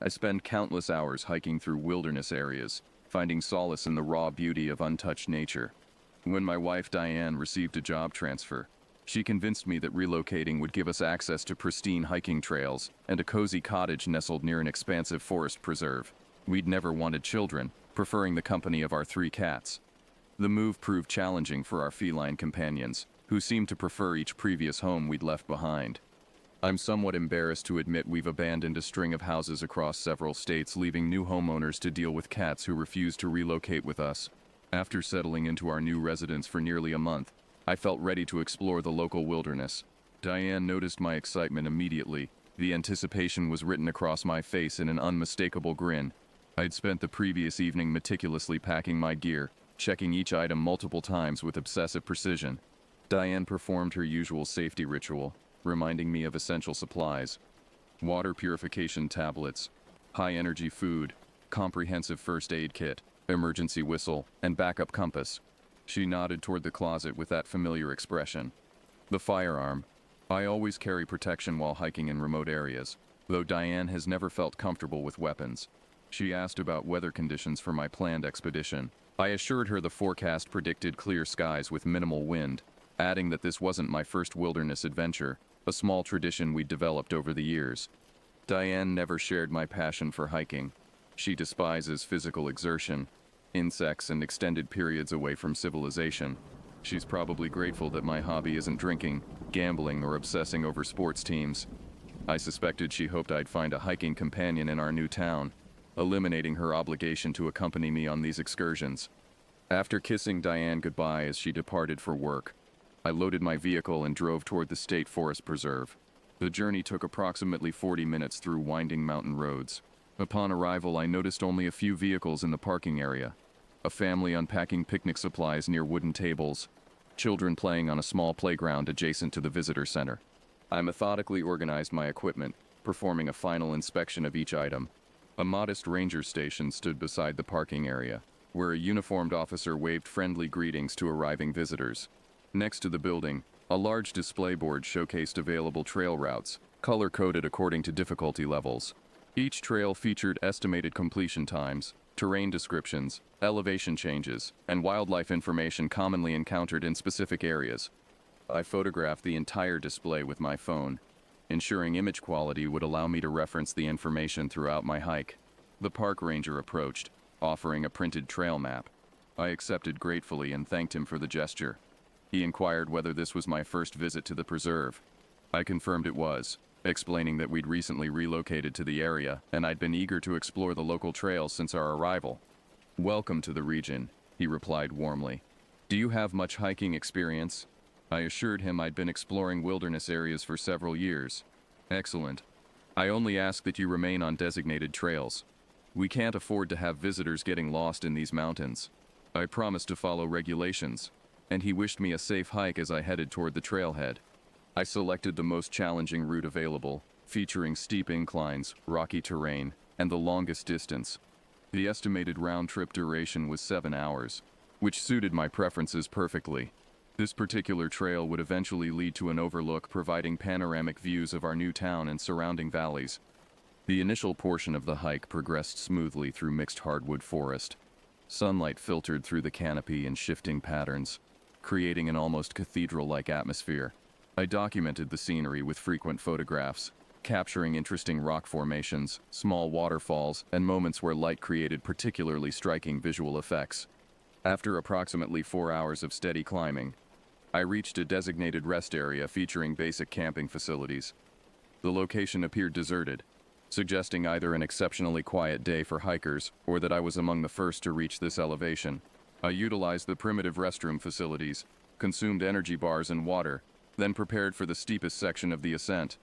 I spend countless hours hiking through wilderness areas, finding solace in the raw beauty of untouched nature. When my wife Diane received a job transfer, she convinced me that relocating would give us access to pristine hiking trails and a cozy cottage nestled near an expansive forest preserve. We'd never wanted children, preferring the company of our 3 cats. The move proved challenging for our feline companions, who seemed to prefer each previous home we'd left behind. I'm somewhat embarrassed to admit we've abandoned a string of houses across several states, leaving new homeowners to deal with cats who refuse to relocate with us. After settling into our new residence for nearly a month, I felt ready to explore the local wilderness. Diane noticed my excitement immediately. The anticipation was written across my face in an unmistakable grin. I'd spent the previous evening meticulously packing my gear, checking each item multiple times with obsessive precision. Diane performed her usual safety ritual, reminding me of essential supplies: water purification tablets, high-energy food, comprehensive first aid kit, emergency whistle, and backup compass. She nodded toward the closet with that familiar expression. The firearm. I always carry protection while hiking in remote areas, though Diane has never felt comfortable with weapons. She asked about weather conditions for my planned expedition. I assured her the forecast predicted clear skies with minimal wind, adding that this wasn't my first wilderness adventure, a small tradition we'd developed over the years. Diane never shared my passion for hiking. She despises physical exertion, insects, and extended periods away from civilization. She's probably grateful that my hobby isn't drinking, gambling, or obsessing over sports teams. I suspected she hoped I'd find a hiking companion in our new town, eliminating her obligation to accompany me on these excursions. After kissing Diane goodbye as she departed for work, I loaded my vehicle and drove toward the state forest preserve. The journey took approximately 40 minutes through winding mountain roads. Upon arrival, I noticed only a few vehicles in the parking area: a family unpacking picnic supplies near wooden tables, children playing on a small playground adjacent to the visitor center. I methodically organized my equipment, performing a final inspection of each item. A modest ranger station stood beside the parking area, where a uniformed officer waved friendly greetings to arriving visitors. Next to the building, a large display board showcased available trail routes, color-coded according to difficulty levels. Each trail featured estimated completion times, terrain descriptions, elevation changes, and wildlife information commonly encountered in specific areas. I photographed the entire display with my phone, ensuring image quality would allow me to reference the information throughout my hike. The park ranger approached, offering a printed trail map. I accepted gratefully and thanked him for the gesture. He inquired whether this was my first visit to the preserve. I confirmed it was, explaining that we'd recently relocated to the area and I'd been eager to explore the local trails since our arrival. "Welcome to the region," he replied warmly. "Do you have much hiking experience?" I assured him I'd been exploring wilderness areas for several years. "Excellent. I only ask that you remain on designated trails. We can't afford to have visitors getting lost in these mountains." I promised to follow regulations, and he wished me a safe hike as I headed toward the trailhead. I selected the most challenging route available, featuring steep inclines, rocky terrain, and the longest distance. The estimated round-trip duration was 7 hours, which suited my preferences perfectly. This particular trail would eventually lead to an overlook providing panoramic views of our new town and surrounding valleys. The initial portion of the hike progressed smoothly through mixed hardwood forest. Sunlight filtered through the canopy in shifting patterns, creating an almost cathedral-like atmosphere. I documented the scenery with frequent photographs, capturing interesting rock formations, small waterfalls, and moments where light created particularly striking visual effects. After approximately 4 hours of steady climbing, I reached a designated rest area featuring basic camping facilities. The location appeared deserted, suggesting either an exceptionally quiet day for hikers or that I was among the first to reach this elevation. I utilized the primitive restroom facilities, consumed energy bars and water, then prepared for the steepest section of the ascent.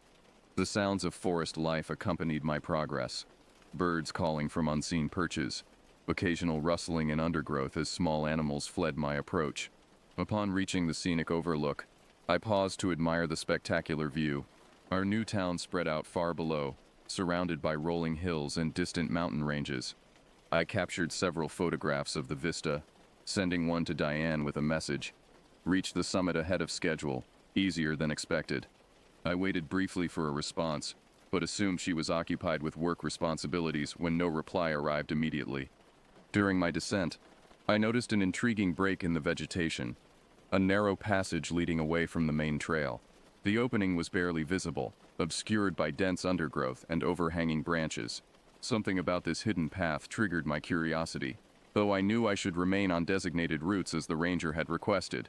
The sounds of forest life accompanied my progress. Birds calling from unseen perches, occasional rustling in undergrowth as small animals fled my approach. Upon reaching the scenic overlook, I paused to admire the spectacular view. Our new town spread out far below, surrounded by rolling hills and distant mountain ranges. I captured several photographs of the vista, sending one to Diane with a message: "Reached the summit ahead of schedule, easier than expected." I waited briefly for a response, but assumed she was occupied with work responsibilities when no reply arrived immediately. During my descent, I noticed an intriguing break in the vegetation, a narrow passage leading away from the main trail. The opening was barely visible, obscured by dense undergrowth and overhanging branches. Something about this hidden path triggered my curiosity, though I knew I should remain on designated routes as the ranger had requested.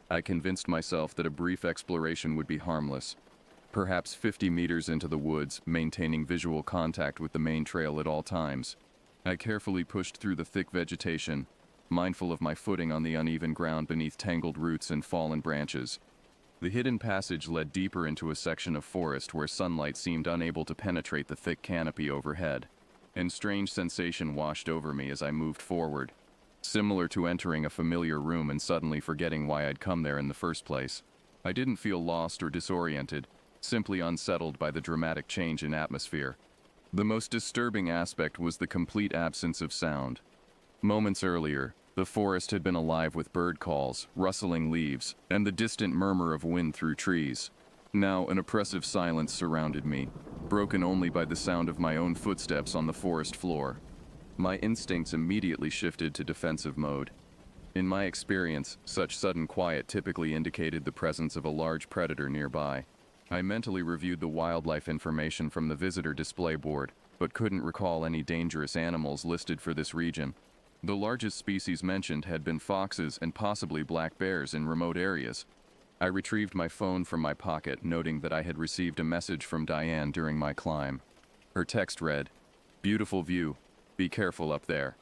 I convinced myself that a brief exploration would be harmless. Perhaps 50 meters into the woods, maintaining visual contact with the main trail at all times. I carefully pushed through the thick vegetation, mindful of my footing on the uneven ground beneath tangled roots and fallen branches. The hidden passage led deeper into a section of forest where sunlight seemed unable to penetrate the thick canopy overhead. And strange sensation washed over me as I moved forward, similar to entering a familiar room and suddenly forgetting why I'd come there in the first place. I didn't feel lost or disoriented, simply unsettled by the dramatic change in atmosphere. The most disturbing aspect was the complete absence of sound. Moments earlier, the forest had been alive with bird calls, rustling leaves, and the distant murmur of wind through trees. Now an oppressive silence surrounded me, broken only by the sound of my own footsteps on the forest floor. My instincts immediately shifted to defensive mode. In my experience, such sudden quiet typically indicated the presence of a large predator nearby. I mentally reviewed the wildlife information from the visitor display board, but couldn't recall any dangerous animals listed for this region. The largest species mentioned had been foxes and possibly black bears in remote areas. I retrieved my phone from my pocket, noting that I had received a message from Diane during my climb. Her text read, "Beautiful view. Be careful up there."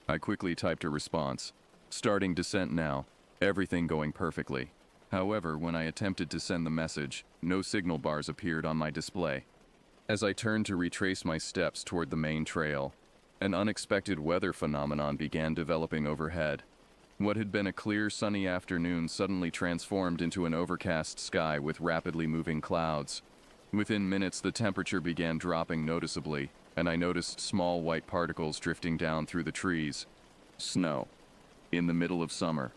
I quickly typed a response. "Starting descent now. Everything going perfectly." However, when I attempted to send the message, no signal bars appeared on my display. As I turned to retrace my steps toward the main trail, an unexpected weather phenomenon began developing overhead. What had been a clear, sunny afternoon suddenly transformed into an overcast sky with rapidly moving clouds. Within minutes, the temperature began dropping noticeably, and I noticed small white particles drifting down through the trees. Snow. In the middle of summer.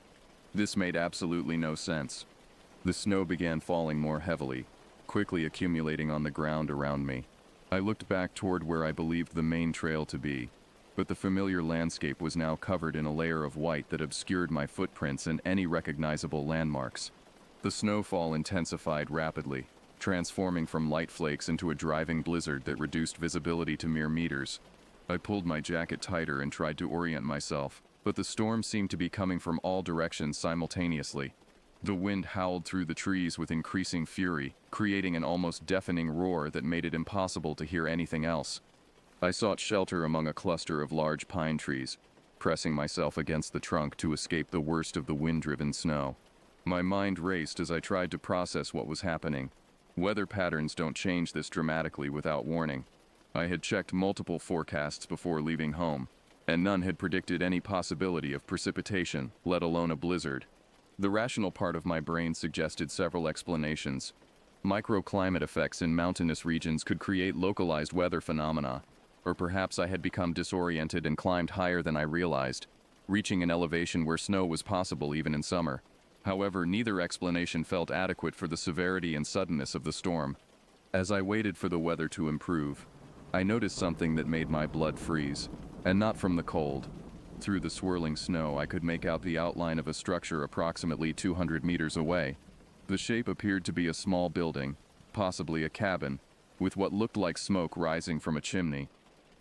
This made absolutely no sense. The snow began falling more heavily, quickly accumulating on the ground around me. I looked back toward where I believed the main trail to be, but the familiar landscape was now covered in a layer of white that obscured my footprints and any recognizable landmarks. The snowfall intensified rapidly, transforming from light flakes into a driving blizzard that reduced visibility to mere meters. I pulled my jacket tighter and tried to orient myself, but the storm seemed to be coming from all directions simultaneously. The wind howled through the trees with increasing fury, creating an almost deafening roar that made it impossible to hear anything else. I sought shelter among a cluster of large pine trees, pressing myself against the trunk to escape the worst of the wind-driven snow. My mind raced as I tried to process what was happening. Weather patterns don't change this dramatically without warning. I had checked multiple forecasts before leaving home, and none had predicted any possibility of precipitation, let alone a blizzard. The rational part of my brain suggested several explanations. Microclimate effects in mountainous regions could create localized weather phenomena, or perhaps I had become disoriented and climbed higher than I realized, reaching an elevation where snow was possible even in summer. However, neither explanation felt adequate for the severity and suddenness of the storm. As I waited for the weather to improve, I noticed something that made my blood freeze, and not from the cold. Through the swirling snow, I could make out the outline of a structure approximately 200 meters away. The shape appeared to be a small building, possibly a cabin, with what looked like smoke rising from a chimney.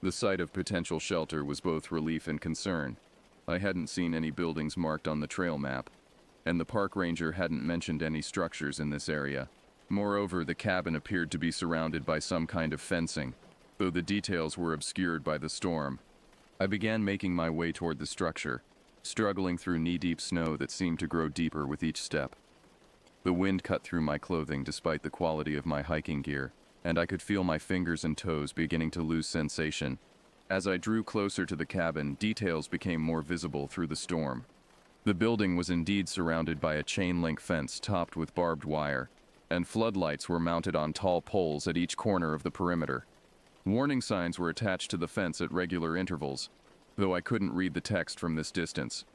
The sight of potential shelter was both relief and concern. I hadn't seen any buildings marked on the trail map, and the park ranger hadn't mentioned any structures in this area. Moreover, the cabin appeared to be surrounded by some kind of fencing, though the details were obscured by the storm. I began making my way toward the structure, struggling through knee-deep snow that seemed to grow deeper with each step. The wind cut through my clothing despite the quality of my hiking gear, and I could feel my fingers and toes beginning to lose sensation. As I drew closer to the cabin, details became more visible through the storm. The building was indeed surrounded by a chain-link fence topped with barbed wire, and floodlights were mounted on tall poles at each corner of the perimeter. Warning signs were attached to the fence at regular intervals, though I couldn't read the text from this distance.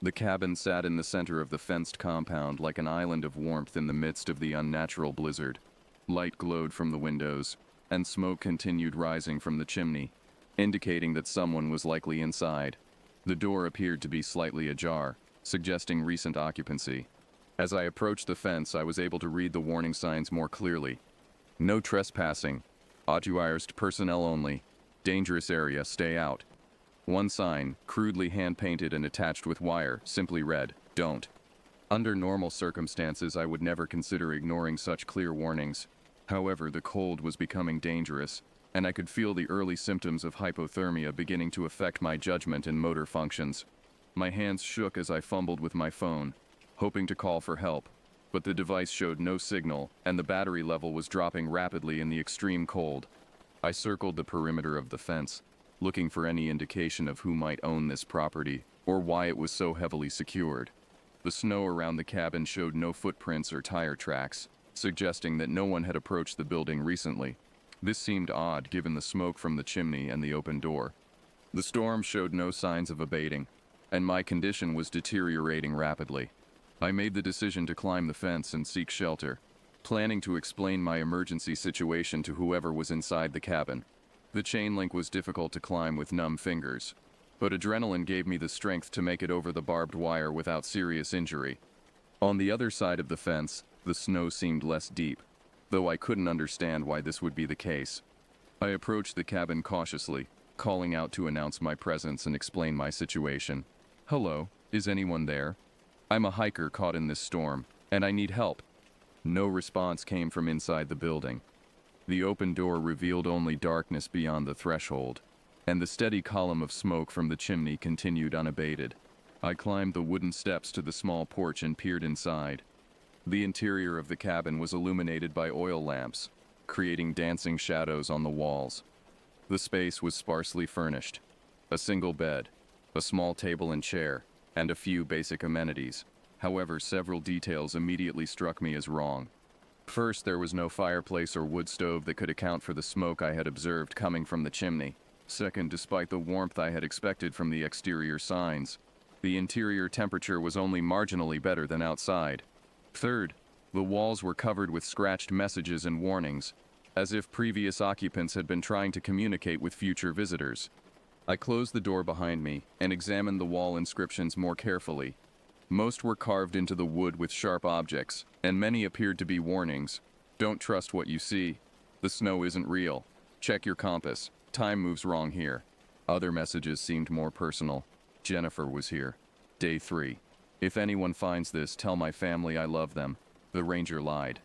The cabin sat in the center of the fenced compound like an island of warmth in the midst of the unnatural blizzard. Light glowed from the windows, and smoke continued rising from the chimney, indicating that someone was likely inside. The door appeared to be slightly ajar, suggesting recent occupancy. As I approached the fence, I was able to read the warning signs more clearly. No trespassing. Authorized personnel only. Dangerous area, stay out. One sign, crudely hand-painted and attached with wire, simply read, "Don't." Under normal circumstances, I would never consider ignoring such clear warnings. However, the cold was becoming dangerous, and I could feel the early symptoms of hypothermia beginning to affect my judgment and motor functions. My hands shook as I fumbled with my phone, hoping to call for help, but the device showed no signal, and the battery level was dropping rapidly in the extreme cold. I circled the perimeter of the fence, looking for any indication of who might own this property, or why it was so heavily secured. The snow around the cabin showed no footprints or tire tracks, suggesting that no one had approached the building recently. This seemed odd given the smoke from the chimney and the open door. The storm showed no signs of abating, and my condition was deteriorating rapidly. I made the decision to climb the fence and seek shelter, planning to explain my emergency situation to whoever was inside the cabin. The chain link was difficult to climb with numb fingers, but adrenaline gave me the strength to make it over the barbed wire without serious injury. On the other side of the fence, the snow seemed less deep, though I couldn't understand why this would be the case. I approached the cabin cautiously, calling out to announce my presence and explain my situation. "Hello, is anyone there? I'm a hiker caught in this storm, and I need help." No response came from inside the building. The open door revealed only darkness beyond the threshold, and the steady column of smoke from the chimney continued unabated. I climbed the wooden steps to the small porch and peered inside. The interior of the cabin was illuminated by oil lamps, creating dancing shadows on the walls. The space was sparsely furnished. A single bed, a small table and chair, and a few basic amenities. However, several details immediately struck me as wrong. First, there was no fireplace or wood stove that could account for the smoke I had observed coming from the chimney. Second, despite the warmth I had expected from the exterior signs, the interior temperature was only marginally better than outside. Third, the walls were covered with scratched messages and warnings, as if previous occupants had been trying to communicate with future visitors. I closed the door behind me and examined the wall inscriptions more carefully. Most were carved into the wood with sharp objects, and many appeared to be warnings. "Don't trust what you see. The snow isn't real. Check your compass. Time moves wrong here." Other messages seemed more personal. "Jennifer was here. Day 3. If anyone finds this, tell my family I love them." The ranger lied.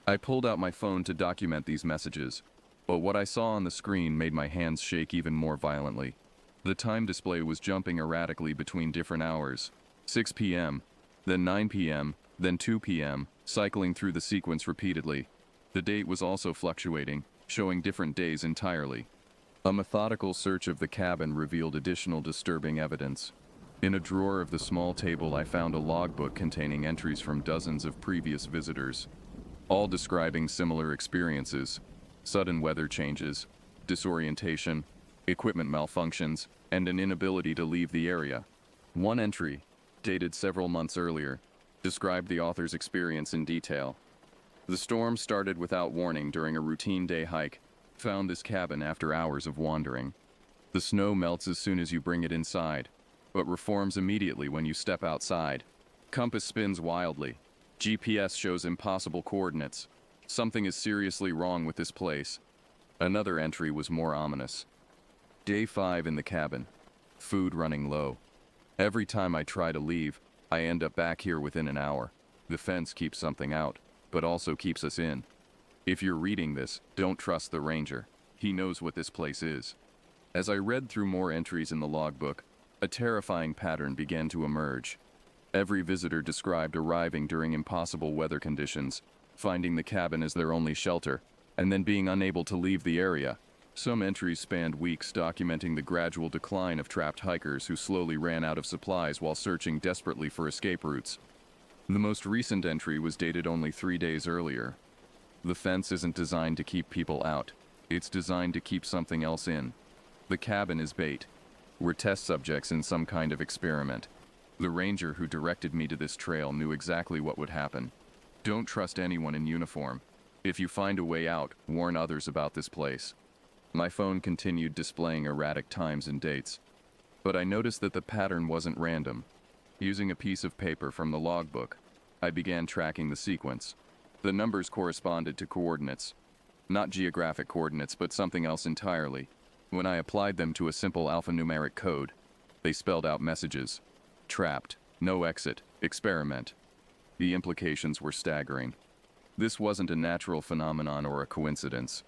I pulled out my phone to document these messages, but what I saw on the screen made my hands shake even more violently. The time display was jumping erratically between different hours. 6 p.m., then 9 p.m., then 2 p.m., cycling through the sequence repeatedly. The date was also fluctuating, showing different days entirely. A methodical search of the cabin revealed additional disturbing evidence. In a drawer of the small table, I found a logbook containing entries from dozens of previous visitors, all describing similar experiences: sudden weather changes, disorientation, equipment malfunctions, and an inability to leave the area. One entry, dated several months earlier, described the author's experience in detail. "The storm started without warning during a routine day hike. Found this cabin after hours of wandering. The snow melts as soon as you bring it inside, but reforms immediately when you step outside. Compass spins wildly. GPS shows impossible coordinates. Something is seriously wrong with this place." Another entry was more ominous. "Day 5 in the cabin. Food running low. Every time I try to leave, I end up back here within an hour. The fence keeps something out, but also keeps us in. If you're reading this, don't trust the ranger. He knows what this place is." As I read through more entries in the logbook, a terrifying pattern began to emerge. Every visitor described arriving during impossible weather conditions, finding the cabin as their only shelter, and then being unable to leave the area. Some entries spanned weeks, documenting the gradual decline of trapped hikers who slowly ran out of supplies while searching desperately for escape routes. The most recent entry was dated only 3 days earlier. "The fence isn't designed to keep people out. It's designed to keep something else in. The cabin is bait. We're test subjects in some kind of experiment. The ranger who directed me to this trail knew exactly what would happen. Don't trust anyone in uniform. If you find a way out, warn others about this place. My phone continued displaying erratic times and dates, but I noticed that the pattern wasn't random. Using a piece of paper from the logbook, I began tracking the sequence. The numbers corresponded to coordinates. Not geographic coordinates, but something else entirely. When I applied them to a simple alphanumeric code, they spelled out messages. Trapped, no exit, experiment. The implications were staggering. This wasn't a natural phenomenon or a coincidence.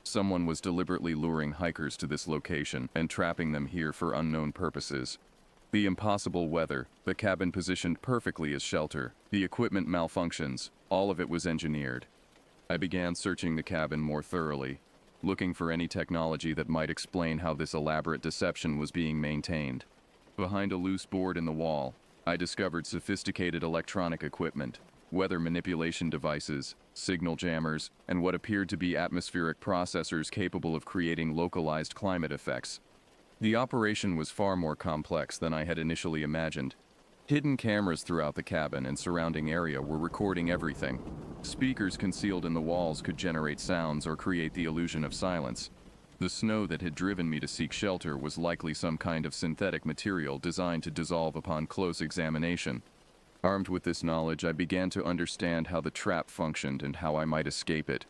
Someone was deliberately luring hikers to this location and trapping them here for unknown purposes. The impossible weather, the cabin positioned perfectly as shelter, the equipment malfunctions, all of it was engineered. I began searching the cabin more thoroughly, looking for any technology that might explain how this elaborate deception was being maintained. Behind a loose board in the wall, I discovered sophisticated electronic equipment, weather manipulation devices, signal jammers, and what appeared to be atmospheric processors capable of creating localized climate effects. The operation was far more complex than I had initially imagined. Hidden cameras throughout the cabin and surrounding area were recording everything. Speakers concealed in the walls could generate sounds or create the illusion of silence. The snow that had driven me to seek shelter was likely some kind of synthetic material designed to dissolve upon close examination. Armed with this knowledge, I began to understand how the trap functioned and how I might escape it.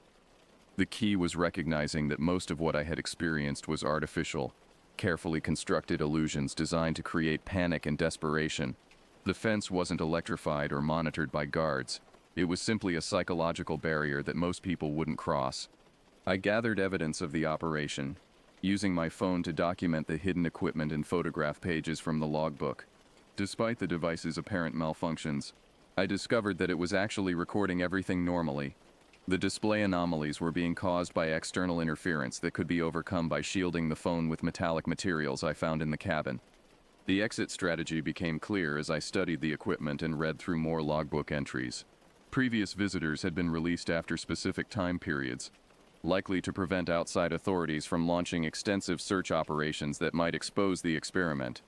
The key was recognizing that most of what I had experienced was artificial, carefully constructed illusions designed to create panic and desperation. The fence wasn't electrified or monitored by guards. It was simply a psychological barrier that most people wouldn't cross. I gathered evidence of the operation, using my phone to document the hidden equipment and photograph pages from the logbook. Despite the device's apparent malfunctions, I discovered that it was actually recording everything normally. The display anomalies were being caused by external interference that could be overcome by shielding the phone with metallic materials I found in the cabin. The exit strategy became clear as I studied the equipment and read through more logbook entries. Previous visitors had been released after specific time periods, likely to prevent outside authorities from launching extensive search operations that might expose the experiment.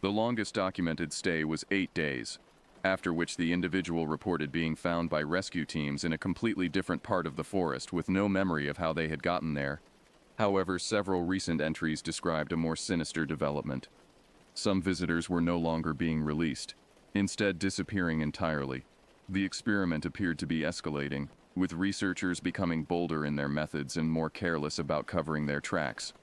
The longest documented stay was 8 days, after which the individual reported being found by rescue teams in a completely different part of the forest with no memory of how they had gotten there. However, several recent entries described a more sinister development. Some visitors were no longer being released, instead disappearing entirely. The experiment appeared to be escalating, with researchers becoming bolder in their methods and more careless about covering their tracks.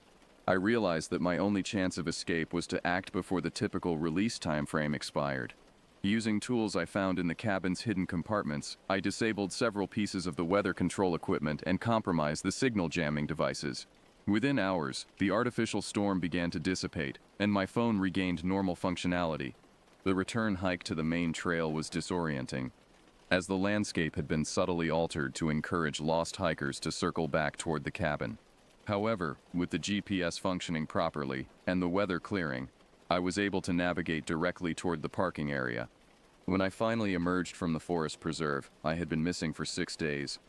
I realized that my only chance of escape was to act before the typical release time frame expired. Using tools I found in the cabin's hidden compartments, I disabled several pieces of the weather control equipment and compromised the signal jamming devices. Within hours, the artificial storm began to dissipate, and my phone regained normal functionality. The return hike to the main trail was disorienting, as the landscape had been subtly altered to encourage lost hikers to circle back toward the cabin. However, with the GPS functioning properly and the weather clearing, I was able to navigate directly toward the parking area. When I finally emerged from the forest preserve, I had been missing for 6 days.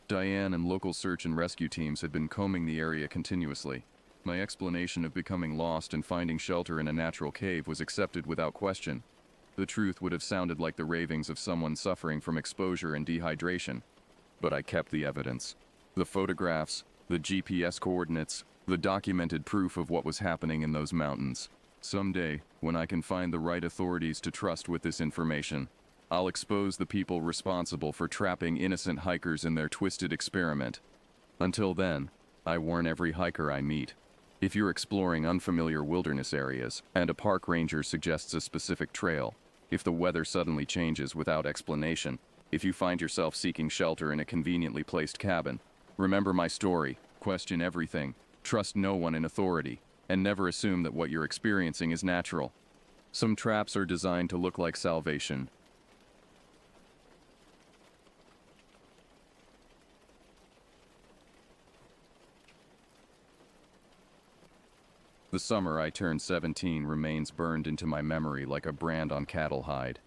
Diane and local search and rescue teams had been combing the area continuously. My explanation of becoming lost and finding shelter in a natural cave was accepted without question. The truth would have sounded like the ravings of someone suffering from exposure and dehydration. But I kept the evidence. The photographs, the GPS coordinates, the documented proof of what was happening in those mountains. Someday, when I can find the right authorities to trust with this information, I'll expose the people responsible for trapping innocent hikers in their twisted experiment. Until then, I warn every hiker I meet. If you're exploring unfamiliar wilderness areas, and a park ranger suggests a specific trail, if the weather suddenly changes without explanation, if you find yourself seeking shelter in a conveniently placed cabin, remember my story, question everything, trust no one in authority, and never assume that what you're experiencing is natural. Some traps are designed to look like salvation. The summer I turned 17 remains burned into my memory like a brand on cattle hide.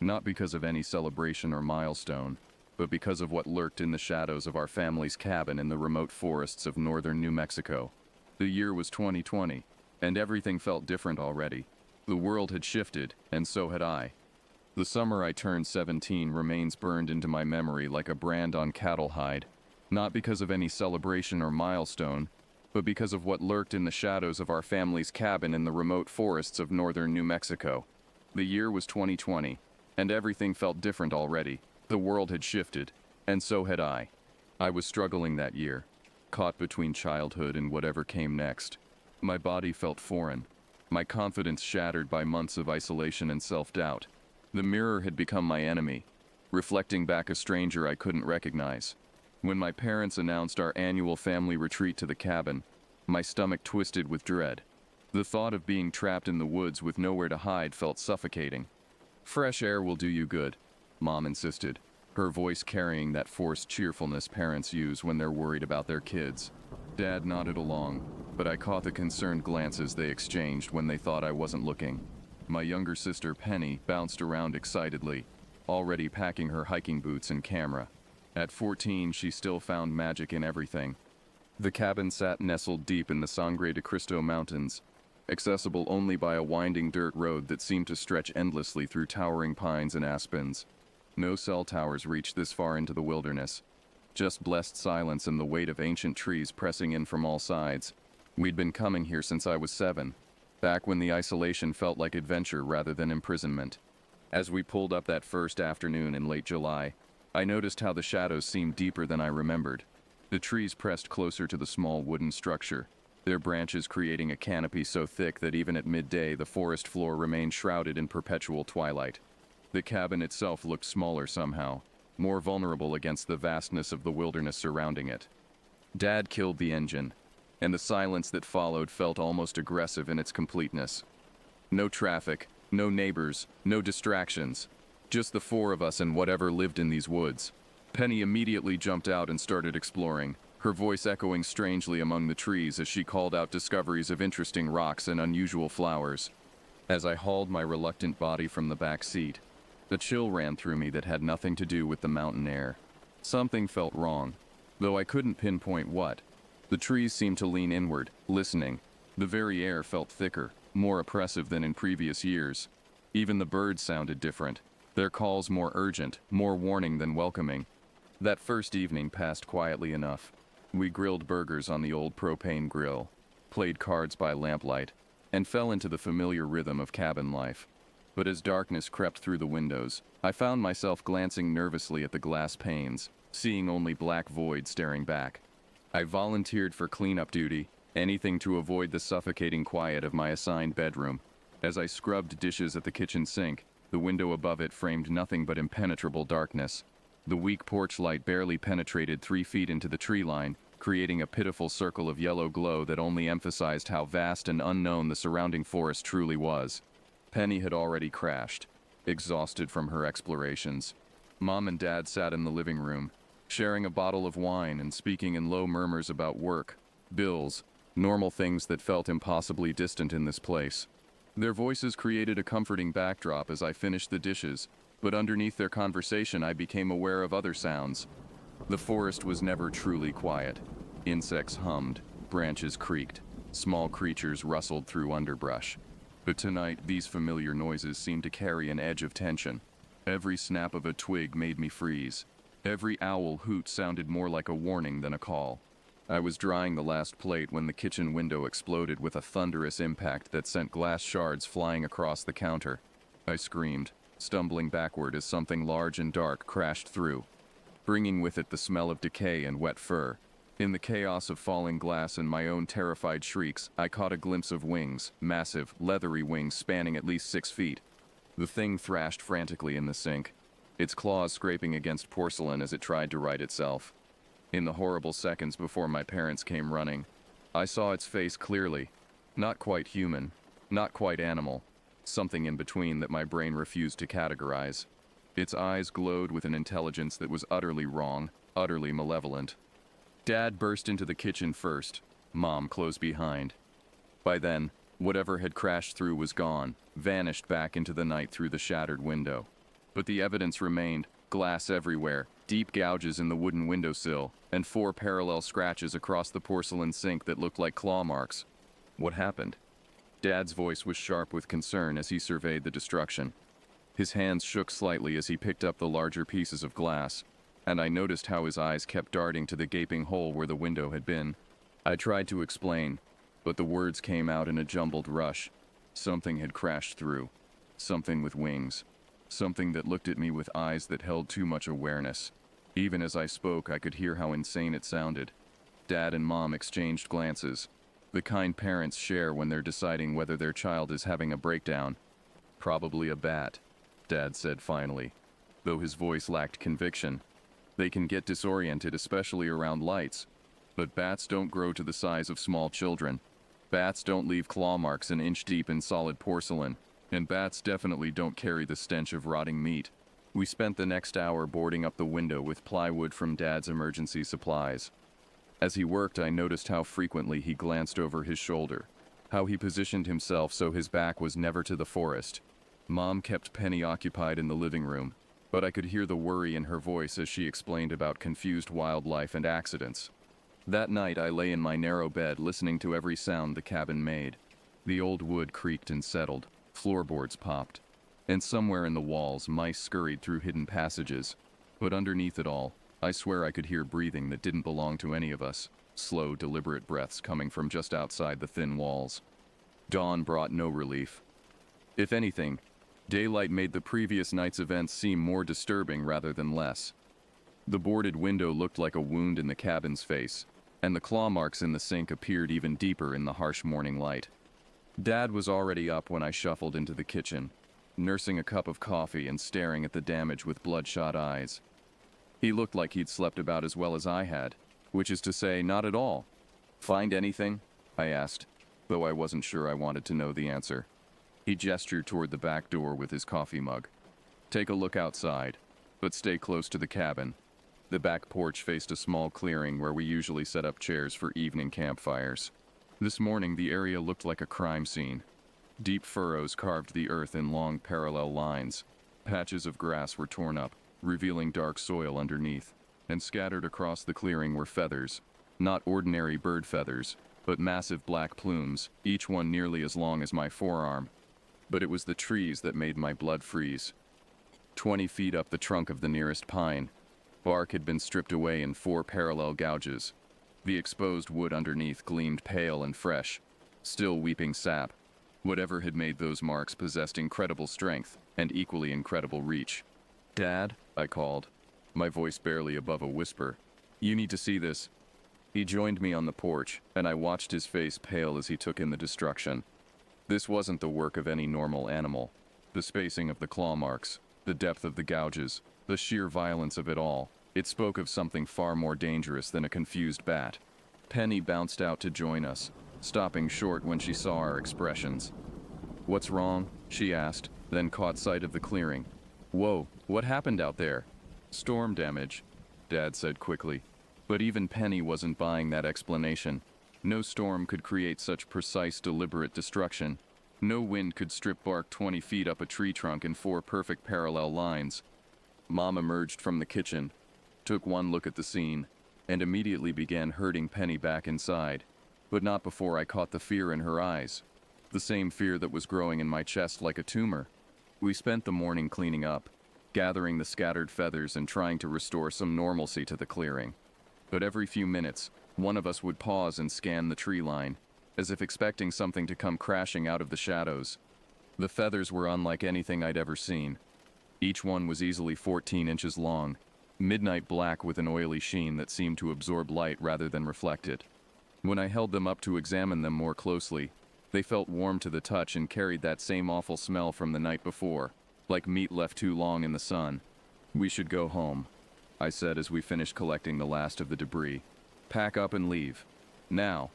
Not because of any celebration or milestone, but because of what lurked in the shadows of our family's cabin in the remote forests of northern New Mexico. The year was 2020, and everything felt different already. The world had shifted, and so had I. The summer I turned 17 remains burned into my memory like a brand on cattle hide. Not because of any celebration or milestone, but because of what lurked in the shadows of our family's cabin in the remote forests of northern New Mexico. The year was 2020, and everything felt different already. The world had shifted, and so had I. I was struggling that year, caught between childhood and whatever came next. My body felt foreign, my confidence shattered by months of isolation and self-doubt. The mirror had become my enemy, reflecting back a stranger I couldn't recognize. When my parents announced our annual family retreat to the cabin, my stomach twisted with dread. The thought of being trapped in the woods with nowhere to hide felt suffocating. "Fresh air will do you good," Mom insisted, her voice carrying that forced cheerfulness parents use when they're worried about their kids. Dad nodded along, but I caught the concerned glances they exchanged when they thought I wasn't looking. My younger sister, Penny, bounced around excitedly, already packing her hiking boots and camera. At 14, she still found magic in everything. The cabin sat nestled deep in the Sangre de Cristo Mountains, accessible only by a winding dirt road that seemed to stretch endlessly through towering pines and aspens. No cell towers reached this far into the wilderness, just blessed silence and the weight of ancient trees pressing in from all sides. We'd been coming here since I was 7, back when the isolation felt like adventure rather than imprisonment. As we pulled up that first afternoon in late July, I noticed how the shadows seemed deeper than I remembered. The trees pressed closer to the small wooden structure, their branches creating a canopy so thick that even at midday the forest floor remained shrouded in perpetual twilight. The cabin itself looked smaller somehow, more vulnerable against the vastness of the wilderness surrounding it. Dad killed the engine, and the silence that followed felt almost aggressive in its completeness. No traffic, no neighbors, no distractions, just the 4 of us and whatever lived in these woods. Penny immediately jumped out and started exploring, her voice echoing strangely among the trees as she called out discoveries of interesting rocks and unusual flowers. As I hauled my reluctant body from the back seat, a chill ran through me that had nothing to do with the mountain air. Something felt wrong, though I couldn't pinpoint what. The trees seemed to lean inward, listening. The very air felt thicker, more oppressive than in previous years. Even the birds sounded different, their calls more urgent, more warning than welcoming. That first evening passed quietly enough. We grilled burgers on the old propane grill, played cards by lamplight, and fell into the familiar rhythm of cabin life. But as darkness crept through the windows, I found myself glancing nervously at the glass panes, seeing only black void staring back. I volunteered for cleanup duty, anything to avoid the suffocating quiet of my assigned bedroom. As I scrubbed dishes at the kitchen sink, the window above it framed nothing but impenetrable darkness. The weak porch light barely penetrated 3 feet into the tree line, creating a pitiful circle of yellow glow that only emphasized how vast and unknown the surrounding forest truly was. Penny had already crashed, exhausted from her explorations. Mom and Dad sat in the living room, sharing a bottle of wine and speaking in low murmurs about work, bills, normal things that felt impossibly distant in this place. Their voices created a comforting backdrop as I finished the dishes, but underneath their conversation I became aware of other sounds. The forest was never truly quiet. Insects hummed, branches creaked, small creatures rustled through underbrush. But tonight, these familiar noises seemed to carry an edge of tension. Every snap of a twig made me freeze. Every owl hoot sounded more like a warning than a call. I was drying the last plate when the kitchen window exploded with a thunderous impact that sent glass shards flying across the counter. I screamed, stumbling backward as something large and dark crashed through, bringing with it the smell of decay and wet fur. In the chaos of falling glass and my own terrified shrieks, I caught a glimpse of wings, massive, leathery wings spanning at least 6 feet. The thing thrashed frantically in the sink, its claws scraping against porcelain as it tried to right itself. In the horrible seconds before my parents came running, I saw its face clearly. Not quite human, not quite animal, something in between that my brain refused to categorize. Its eyes glowed with an intelligence that was utterly wrong, utterly malevolent. Dad burst into the kitchen first, Mom close behind. By then, whatever had crashed through was gone, vanished back into the night through the shattered window. But the evidence remained, glass everywhere, deep gouges in the wooden windowsill, and 4 parallel scratches across the porcelain sink that looked like claw marks. What happened? Dad's voice was sharp with concern as he surveyed the destruction. His hands shook slightly as he picked up the larger pieces of glass. and I noticed how his eyes kept darting to the gaping hole where the window had been. I tried to explain, but the words came out in a jumbled rush. Something had crashed through. Something with wings. Something that looked at me with eyes that held too much awareness. Even as I spoke, I could hear how insane it sounded. Dad and Mom exchanged glances. The kind parents share when they're deciding whether their child is having a breakdown. "Probably a bat," Dad said finally, though his voice lacked conviction. "They can get disoriented, especially around lights. But bats don't grow to the size of small children. Bats don't leave claw marks an inch deep in solid porcelain. And bats definitely don't carry the stench of rotting meat." We spent the next hour boarding up the window with plywood from Dad's emergency supplies. As he worked, I noticed how frequently he glanced over his shoulder, how he positioned himself so his back was never to the forest. Mom kept Penny occupied in the living room, but I could hear the worry in her voice as she explained about confused wildlife and accidents. That night, I lay in my narrow bed listening to every sound the cabin made. The old wood creaked and settled. Floorboards popped, and somewhere in the walls, mice scurried through hidden passages. But underneath it all, I swear I could hear breathing that didn't belong to any of us, slow, deliberate breaths coming from just outside the thin walls. Dawn brought no relief. If anything, daylight made the previous night's events seem more disturbing rather than less. The boarded window looked like a wound in the cabin's face, and the claw marks in the sink appeared even deeper in the harsh morning light. Dad was already up when I shuffled into the kitchen, nursing a cup of coffee and staring at the damage with bloodshot eyes. He looked like he'd slept about as well as I had, which is to say, not at all. "Find anything?" I asked, though I wasn't sure I wanted to know the answer. He gestured toward the back door with his coffee mug. "Take a look outside, but stay close to the cabin." The back porch faced a small clearing where we usually set up chairs for evening campfires. This morning, the area looked like a crime scene. Deep furrows carved the earth in long parallel lines. Patches of grass were torn up, revealing dark soil underneath, and scattered across the clearing were feathers. Not ordinary bird feathers, but massive black plumes, each one nearly as long as my forearm. But it was the trees that made my blood freeze. 20 feet up the trunk of the nearest pine, bark had been stripped away in 4 parallel gouges. The exposed wood underneath gleamed pale and fresh, still weeping sap. Whatever had made those marks possessed incredible strength and equally incredible reach. "Dad," I called, my voice barely above a whisper. "You need to see this." He joined me on the porch, and I watched his face pale as he took in the destruction. This wasn't the work of any normal animal. The spacing of the claw marks, the depth of the gouges, the sheer violence of it all. It spoke of something far more dangerous than a confused bat. Penny bounced out to join us, stopping short when she saw our expressions. "What's wrong?" she asked, then caught sight of the clearing. "Whoa, what happened out there?" "Storm damage," Dad said quickly. But even Penny wasn't buying that explanation. No storm could create such precise, deliberate destruction. No wind could strip bark 20 feet up a tree trunk in 4 perfect parallel lines. Mom emerged from the kitchen, took one look at the scene, and immediately began herding Penny back inside, but not before I caught the fear in her eyes. The same fear that was growing in my chest like a tumor. We spent the morning cleaning up, gathering the scattered feathers and trying to restore some normalcy to the clearing. But every few minutes, one of us would pause and scan the tree line, as if expecting something to come crashing out of the shadows. The feathers were unlike anything I'd ever seen. Each one was easily 14 inches long, midnight black with an oily sheen that seemed to absorb light rather than reflect it. When I held them up to examine them more closely, they felt warm to the touch and carried that same awful smell from the night before, like meat left too long in the sun. "We should go home," I said as we finished collecting the last of the debris. "Pack up and leave. Now."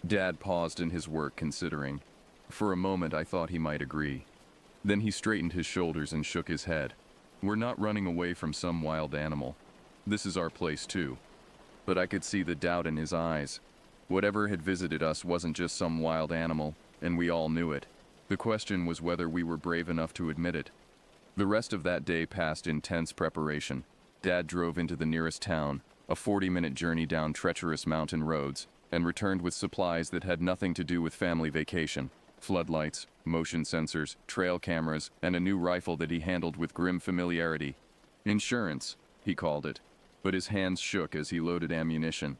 Dad paused in his work, considering. For a moment I thought he might agree. Then he straightened his shoulders and shook his head. "We're not running away from some wild animal. This is our place too." But I could see the doubt in his eyes. Whatever had visited us wasn't just some wild animal, and we all knew it. The question was whether we were brave enough to admit it. The rest of that day passed in tense preparation. Dad drove into the nearest town, a 40-minute journey down treacherous mountain roads, and returned with supplies that had nothing to do with family vacation. Floodlights, motion sensors, trail cameras, and a new rifle that he handled with grim familiarity. "Insurance," he called it. but his hands shook as he loaded ammunition.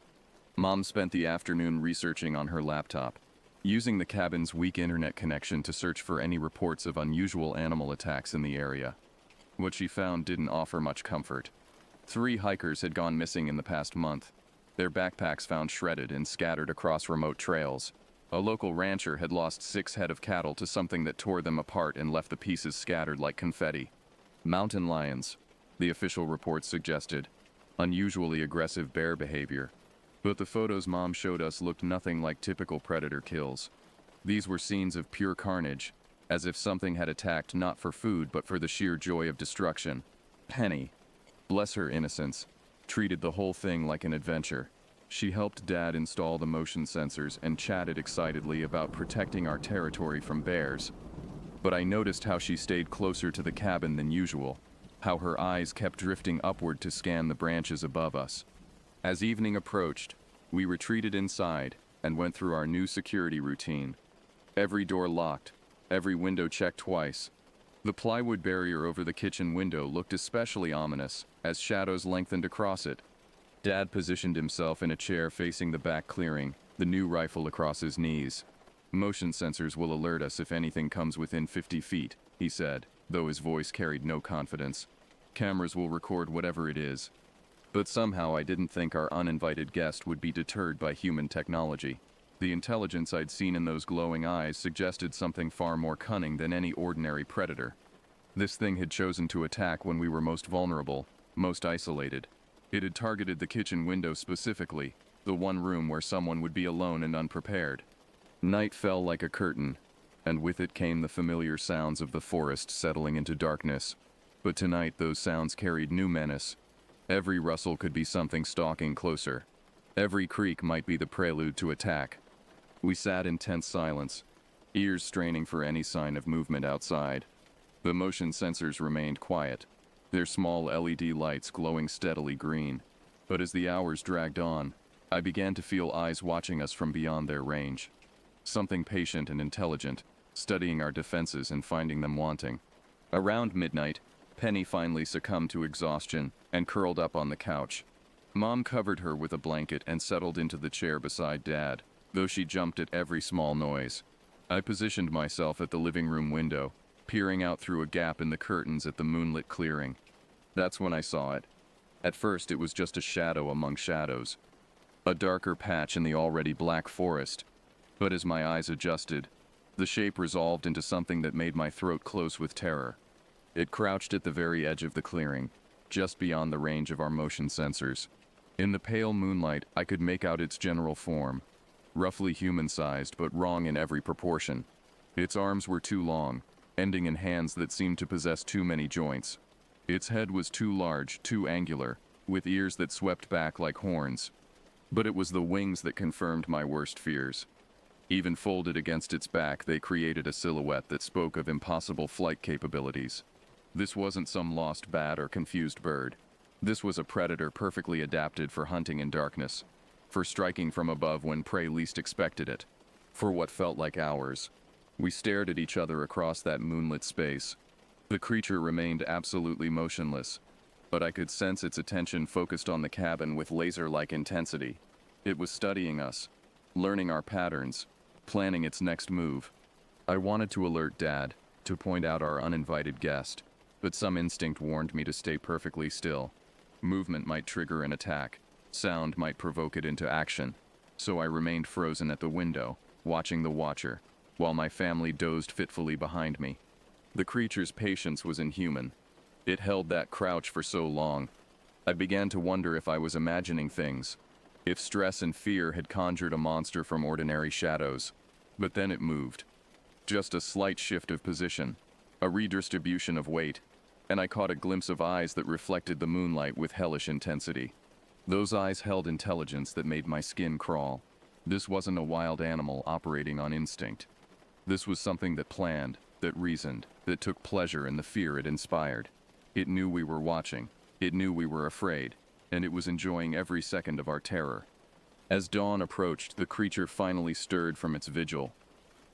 Mom spent the afternoon researching on her laptop, using the cabin's weak internet connection to search for any reports of unusual animal attacks in the area. What she found didn't offer much comfort. 3 hikers had gone missing in the past month, their backpacks found shredded and scattered across remote trails. A local rancher had lost 6 head of cattle to something that tore them apart and left the pieces scattered like confetti. Mountain lions, the official report suggested. Unusually aggressive bear behavior. But the photos Mom showed us looked nothing like typical predator kills. These were scenes of pure carnage, as if something had attacked not for food but for the sheer joy of destruction. Penny, bless her innocence, treated the whole thing like an adventure. She helped Dad install the motion sensors and chatted excitedly about protecting our territory from bears. But I noticed how she stayed closer to the cabin than usual, how her eyes kept drifting upward to scan the branches above us. As evening approached, we retreated inside and went through our new security routine. Every door locked, every window checked twice. The plywood barrier over the kitchen window looked especially ominous as shadows lengthened across it. Dad positioned himself in a chair facing the back clearing, the new rifle across his knees. Motion sensors will alert us if anything comes within 50 feet, he said, though his voice carried no confidence. Cameras will record whatever it is. But somehow I didn't think our uninvited guest would be deterred by human technology. The intelligence I'd seen in those glowing eyes suggested something far more cunning than any ordinary predator. This thing had chosen to attack when we were most vulnerable, most isolated. It had targeted the kitchen window specifically, the one room where someone would be alone and unprepared. Night fell like a curtain, and with it came the familiar sounds of the forest settling into darkness. But tonight those sounds carried new menace. Every rustle could be something stalking closer. Every creak might be the prelude to attack. We sat in tense silence, ears straining for any sign of movement outside. The motion sensors remained quiet, their small LED lights glowing steadily green. But as the hours dragged on, I began to feel eyes watching us from beyond their range. Something patient and intelligent, studying our defenses and finding them wanting. Around midnight, Penny finally succumbed to exhaustion and curled up on the couch. Mom covered her with a blanket and settled into the chair beside Dad, though she jumped at every small noise. I positioned myself at the living room window, peering out through a gap in the curtains at the moonlit clearing. That's when I saw it. At first it was just a shadow among shadows, a darker patch in the already black forest. But as my eyes adjusted, the shape resolved into something that made my throat close with terror. It crouched at the very edge of the clearing, just beyond the range of our motion sensors. In the pale moonlight, I could make out its general form, roughly human-sized but wrong in every proportion. Its arms were too long, ending in hands that seemed to possess too many joints. Its head was too large, too angular, with ears that swept back like horns. But it was the wings that confirmed my worst fears. Even folded against its back, they created a silhouette that spoke of impossible flight capabilities. This wasn't some lost bat or confused bird. This was a predator perfectly adapted for hunting in darkness, for striking from above when prey least expected it. For what felt like hours, we stared at each other across that moonlit space. The creature remained absolutely motionless, but I could sense its attention focused on the cabin with laser-like intensity. It was studying us, learning our patterns, planning its next move. I wanted to alert Dad, to point out our uninvited guest, but some instinct warned me to stay perfectly still. Movement might trigger an attack, sound might provoke it into action, so I remained frozen at the window, watching the watcher, while my family dozed fitfully behind me. The creature's patience was inhuman. It held that crouch for so long. I began to wonder if I was imagining things, if stress and fear had conjured a monster from ordinary shadows. But then it moved. Just a slight shift of position, a redistribution of weight, and I caught a glimpse of eyes that reflected the moonlight with hellish intensity. Those eyes held intelligence that made my skin crawl. This wasn't a wild animal operating on instinct. This was something that planned, that reasoned, that took pleasure in the fear it inspired. It knew we were watching, it knew we were afraid, and it was enjoying every second of our terror. As dawn approached, the creature finally stirred from its vigil.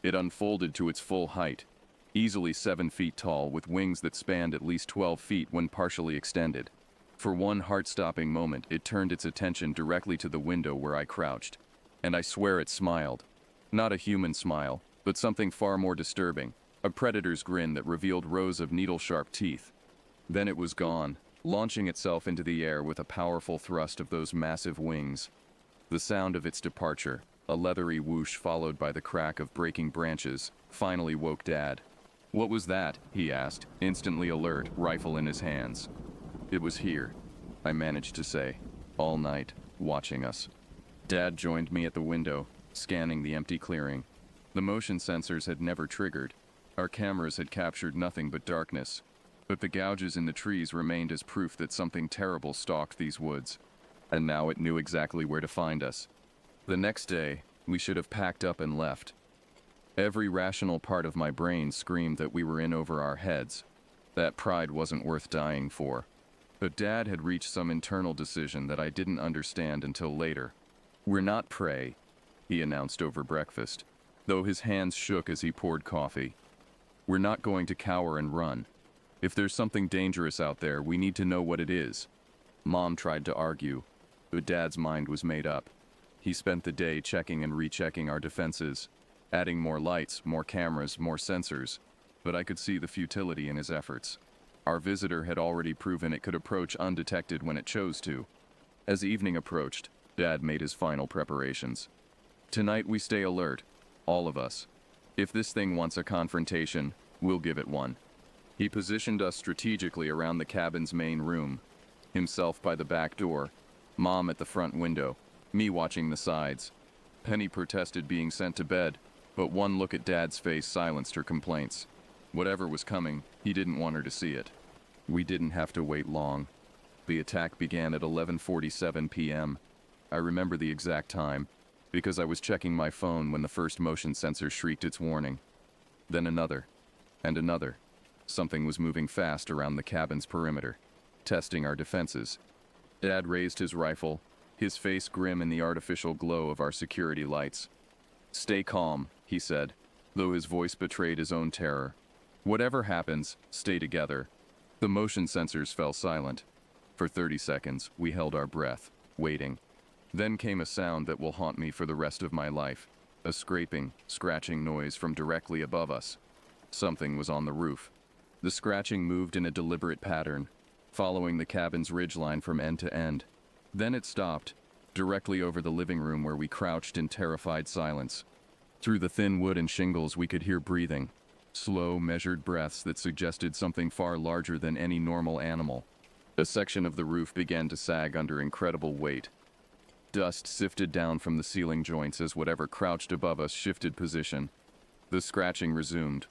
It unfolded to its full height, easily 7 feet tall, with wings that spanned at least 12 feet when partially extended. For one heart-stopping moment, it turned its attention directly to the window where I crouched. And I swear it smiled. Not a human smile, but something far more disturbing. A predator's grin that revealed rows of needle-sharp teeth. Then it was gone, launching itself into the air with a powerful thrust of those massive wings. The sound of its departure, a leathery whoosh followed by the crack of breaking branches, finally woke Dad. "What was that?" he asked, instantly alert, rifle in his hands. "It was here," I managed to say, all night, watching us. Dad joined me at the window, scanning the empty clearing. The motion sensors had never triggered. Our cameras had captured nothing but darkness. But the gouges in the trees remained as proof that something terrible stalked these woods. And now it knew exactly where to find us. The next day, we should have packed up and left. Every rational part of my brain screamed that we were in over our heads. That pride wasn't worth dying for. But Dad had reached some internal decision that I didn't understand until later. "We're not prey," he announced over breakfast, though his hands shook as he poured coffee. "We're not going to cower and run. If there's something dangerous out there, we need to know what it is." Mom tried to argue, but Dad's mind was made up. He spent the day checking and rechecking our defenses, adding more lights, more cameras, more sensors, but I could see the futility in his efforts. Our visitor had already proven it could approach undetected when it chose to. As evening approached, Dad made his final preparations. "Tonight we stay alert, all of us. If this thing wants a confrontation, we'll give it one." He positioned us strategically around the cabin's main room, himself by the back door, Mom at the front window, me watching the sides. Penny protested being sent to bed, but one look at Dad's face silenced her complaints. Whatever was coming, he didn't want her to see it. We didn't have to wait long. The attack began at 11:47 p.m. I remember the exact time, because I was checking my phone when the first motion sensor shrieked its warning. Then another, and another. Something was moving fast around the cabin's perimeter, testing our defenses. Dad raised his rifle, his face grim in the artificial glow of our security lights. "Stay calm," he said, though his voice betrayed his own terror. "Whatever happens, stay together." The motion sensors fell silent. For 30 seconds, we held our breath, waiting. Then came a sound that will haunt me for the rest of my life. A scraping, scratching noise from directly above us. Something was on the roof. The scratching moved in a deliberate pattern, following the cabin's ridgeline from end to end. Then it stopped, directly over the living room where we crouched in terrified silence. Through the thin wood and shingles we could hear breathing, slow, measured breaths that suggested something far larger than any normal animal. A section of the roof began to sag under incredible weight. Dust sifted down from the ceiling joints as whatever crouched above us shifted position. The scratching resumed,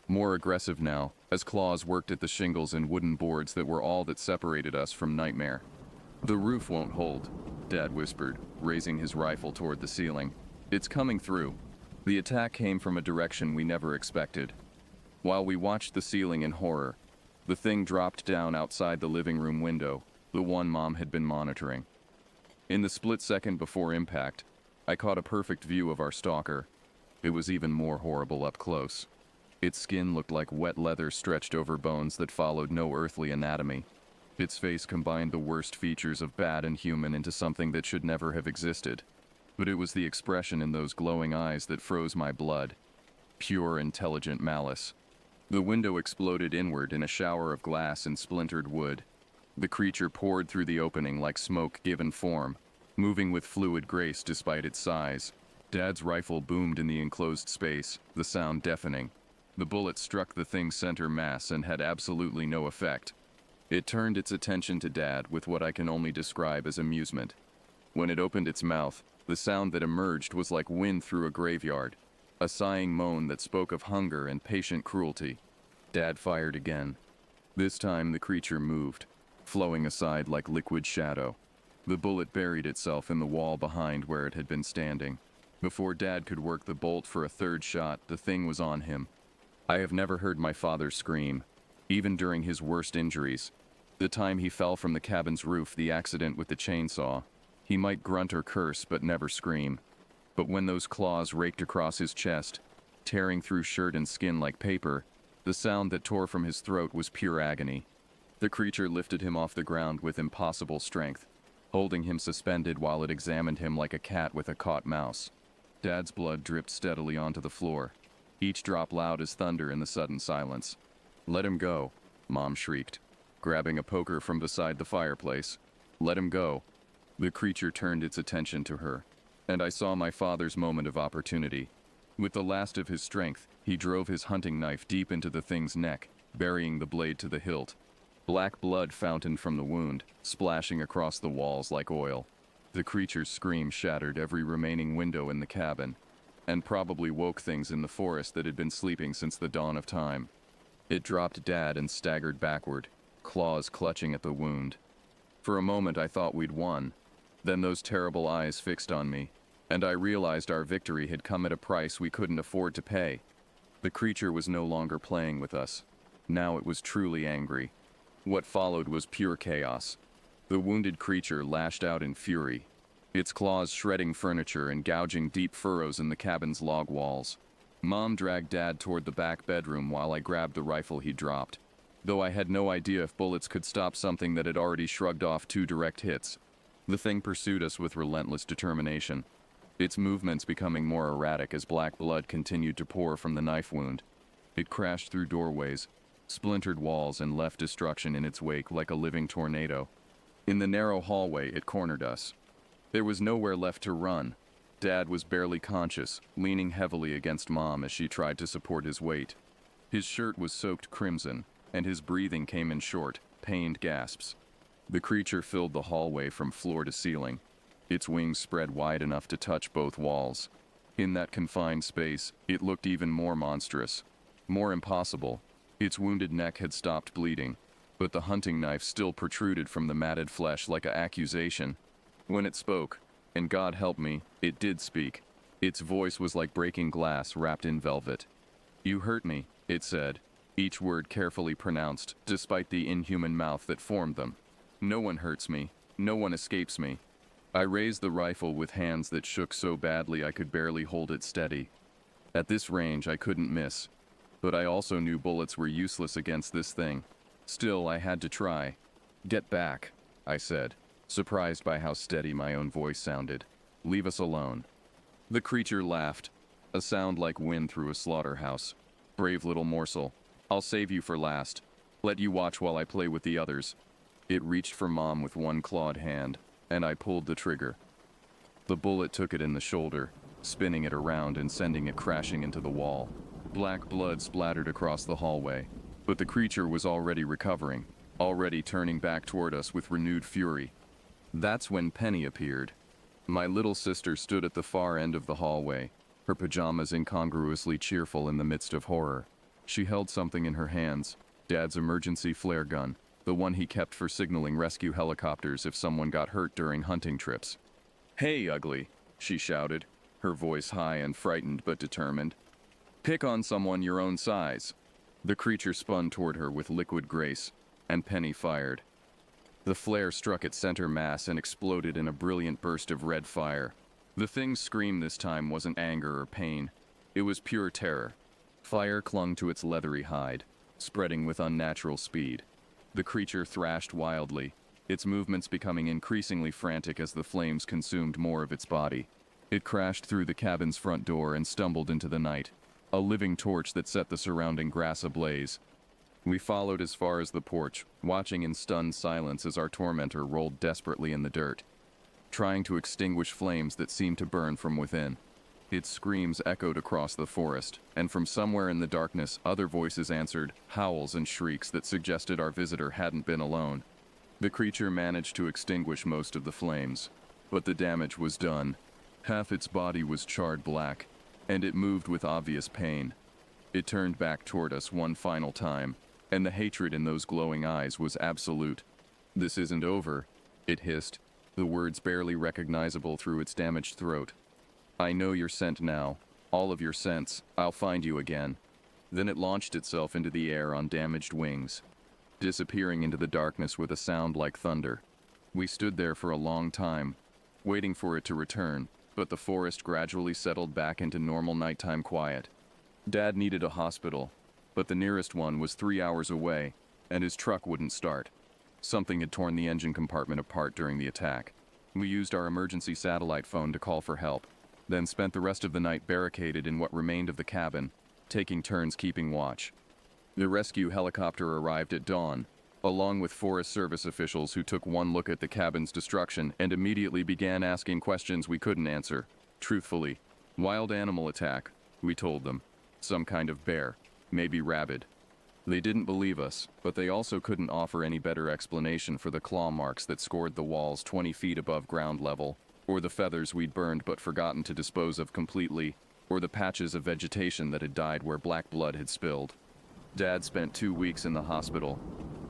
more aggressive now, as claws worked at the shingles and wooden boards that were all that separated us from nightmare. "The roof won't hold," Dad whispered, raising his rifle toward the ceiling. "It's coming through." The attack came from a direction we never expected. While we watched the ceiling in horror, the thing dropped down outside the living room window, the one Mom had been monitoring. In the split second before impact, I caught a perfect view of our stalker. It was even more horrible up close. Its skin looked like wet leather stretched over bones that followed no earthly anatomy. Its face combined the worst features of bad and human into something that should never have existed. But it was the expression in those glowing eyes that froze my blood. Pure, intelligent malice. The window exploded inward in a shower of glass and splintered wood. The creature poured through the opening like smoke given form, moving with fluid grace despite its size. Dad's rifle boomed in the enclosed space, the sound deafening. The bullet struck the thing's center mass and had absolutely no effect. It turned its attention to Dad with what I can only describe as amusement. When it opened its mouth, the sound that emerged was like wind through a graveyard, a sighing moan that spoke of hunger and patient cruelty. Dad fired again. This time the creature moved, flowing aside like liquid shadow. The bullet buried itself in the wall behind where it had been standing. Before Dad could work the bolt for a third shot, the thing was on him. I have never heard my father scream, even during his worst injuries. The time he fell from the cabin's roof, the accident with the chainsaw. He might grunt or curse, but never scream. But when those claws raked across his chest, tearing through shirt and skin like paper, the sound that tore from his throat was pure agony. The creature lifted him off the ground with impossible strength, holding him suspended while it examined him like a cat with a caught mouse. Dad's blood dripped steadily onto the floor, each drop loud as thunder in the sudden silence. "Let him go," Mom shrieked, grabbing a poker from beside the fireplace. "Let him go." The creature turned its attention to her, and I saw my father's moment of opportunity. With the last of his strength, he drove his hunting knife deep into the thing's neck, burying the blade to the hilt. Black blood fountained from the wound, splashing across the walls like oil. The creature's scream shattered every remaining window in the cabin, and probably woke things in the forest that had been sleeping since the dawn of time. It dropped Dad and staggered backward, claws clutching at the wound. For a moment I thought we'd won. Then those terrible eyes fixed on me, and I realized our victory had come at a price we couldn't afford to pay. The creature was no longer playing with us. Now it was truly angry. What followed was pure chaos. The wounded creature lashed out in fury, its claws shredding furniture and gouging deep furrows in the cabin's log walls. Mom dragged Dad toward the back bedroom while I grabbed the rifle he dropped, though I had no idea if bullets could stop something that had already shrugged off 2 direct hits. The thing pursued us with relentless determination, its movements becoming more erratic as black blood continued to pour from the knife wound. It crashed through doorways, splintered walls, and left destruction in its wake like a living tornado. In the narrow hallway, it cornered us. There was nowhere left to run. Dad was barely conscious, leaning heavily against Mom as she tried to support his weight. His shirt was soaked crimson, and his breathing came in short, pained gasps. The creature filled the hallway from floor to ceiling, its wings spread wide enough to touch both walls. In that confined space, it looked even more monstrous, more impossible. Its wounded neck had stopped bleeding, but the hunting knife still protruded from the matted flesh like an accusation. When it spoke, and God help me, it did speak. Its voice was like breaking glass wrapped in velvet. "You hurt me," it said, each word carefully pronounced, despite the inhuman mouth that formed them. "No one hurts me. No one escapes me." I raised the rifle with hands that shook so badly I could barely hold it steady. At this range, I couldn't miss, but I also knew bullets were useless against this thing. Still, I had to try. "Get back," I said, surprised by how steady my own voice sounded. "Leave us alone." The creature laughed, a sound like wind through a slaughterhouse. "Brave little morsel. I'll save you for last. Let you watch while I play with the others." It reached for Mom with one clawed hand, and I pulled the trigger. The bullet took it in the shoulder, spinning it around and sending it crashing into the wall. Black blood splattered across the hallway, but the creature was already recovering, already turning back toward us with renewed fury. That's when Penny appeared. My little sister stood at the far end of the hallway, her pajamas incongruously cheerful in the midst of horror. She held something in her hands, Dad's emergency flare gun, the one he kept for signaling rescue helicopters if someone got hurt during hunting trips. "Hey, ugly," she shouted, her voice high and frightened but determined. "Pick on someone your own size." The creature spun toward her with liquid grace, and Penny fired. The flare struck its center mass and exploded in a brilliant burst of red fire. The thing's scream this time wasn't anger or pain. It was pure terror. Fire clung to its leathery hide, spreading with unnatural speed. The creature thrashed wildly, its movements becoming increasingly frantic as the flames consumed more of its body. It crashed through the cabin's front door and stumbled into the night, a living torch that set the surrounding grass ablaze. We followed as far as the porch, watching in stunned silence as our tormentor rolled desperately in the dirt, trying to extinguish flames that seemed to burn from within. Its screams echoed across the forest, and from somewhere in the darkness, other voices answered, howls and shrieks that suggested our visitor hadn't been alone. The creature managed to extinguish most of the flames, but the damage was done. Half its body was charred black, and it moved with obvious pain. It turned back toward us one final time, and the hatred in those glowing eyes was absolute. "This isn't over," it hissed, the words barely recognizable through its damaged throat. "I know your scent now, all of your scents. I'll find you again." Then it launched itself into the air on damaged wings, disappearing into the darkness with a sound like thunder. We stood there for a long time, waiting for it to return, but the forest gradually settled back into normal nighttime quiet. Dad needed a hospital, but the nearest one was 3 hours away, and his truck wouldn't start. Something had torn the engine compartment apart during the attack. We used our emergency satellite phone to call for help, then spent the rest of the night barricaded in what remained of the cabin, taking turns keeping watch. The rescue helicopter arrived at dawn, along with Forest Service officials who took one look at the cabin's destruction and immediately began asking questions we couldn't answer. Truthfully, wild animal attack, we told them. Some kind of bear, maybe rabid. They didn't believe us, but they also couldn't offer any better explanation for the claw marks that scored the walls 20 feet above ground level, or the feathers we'd burned but forgotten to dispose of completely, or the patches of vegetation that had died where black blood had spilled. Dad spent 2 weeks in the hospital.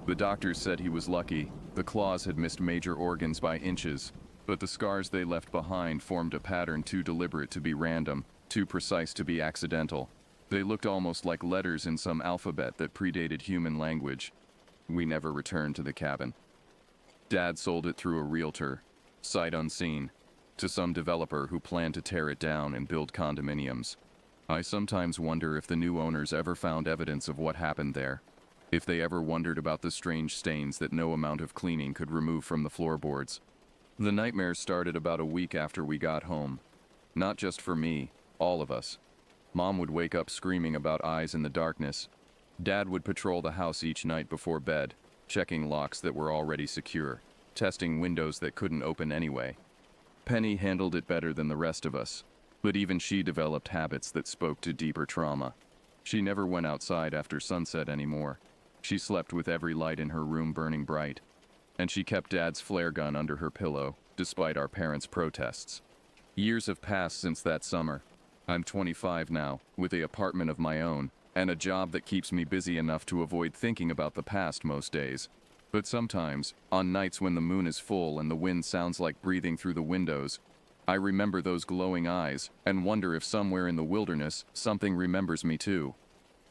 The doctors said he was lucky. The claws had missed major organs by inches, but the scars they left behind formed a pattern too deliberate to be random, too precise to be accidental. They looked almost like letters in some alphabet that predated human language. We never returned to the cabin. Dad sold it through a realtor, sight unseen, to some developer who planned to tear it down and build condominiums. I sometimes wonder if the new owners ever found evidence of what happened there. If they ever wondered about the strange stains that no amount of cleaning could remove from the floorboards. The nightmares started about a week after we got home. Not just for me, all of us. Mom would wake up screaming about eyes in the darkness. Dad would patrol the house each night before bed, checking locks that were already secure, testing windows that couldn't open anyway. Penny handled it better than the rest of us, but even she developed habits that spoke to deeper trauma. She never went outside after sunset anymore. She slept with every light in her room burning bright, and she kept Dad's flare gun under her pillow, despite our parents' protests. Years have passed since that summer. I'm 25 now, with an apartment of my own, and a job that keeps me busy enough to avoid thinking about the past most days. But sometimes, on nights when the moon is full and the wind sounds like breathing through the windows, I remember those glowing eyes, and wonder if somewhere in the wilderness, something remembers me too.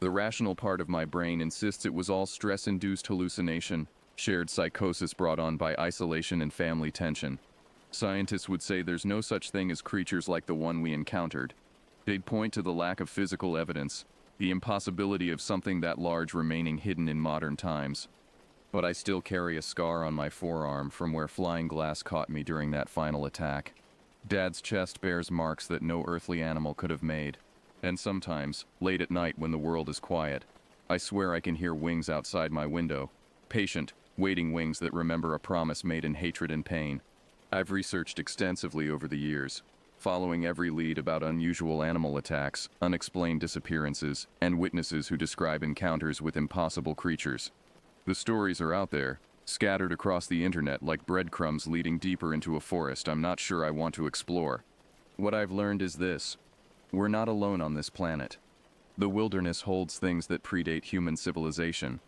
The rational part of my brain insists it was all stress-induced hallucination, shared psychosis brought on by isolation and family tension. Scientists would say there's no such thing as creatures like the one we encountered. They'd point to the lack of physical evidence, the impossibility of something that large remaining hidden in modern times. But I still carry a scar on my forearm from where flying glass caught me during that final attack. Dad's chest bears marks that no earthly animal could have made. And sometimes, late at night when the world is quiet, I swear I can hear wings outside my window. Patient, waiting wings that remember a promise made in hatred and pain. I've researched extensively over the years, following every lead about unusual animal attacks, unexplained disappearances, and witnesses who describe encounters with impossible creatures. The stories are out there, scattered across the internet like breadcrumbs leading deeper into a forest I'm not sure I want to explore. What I've learned is this: we're not alone on this planet. The wilderness holds things that predate human civilization,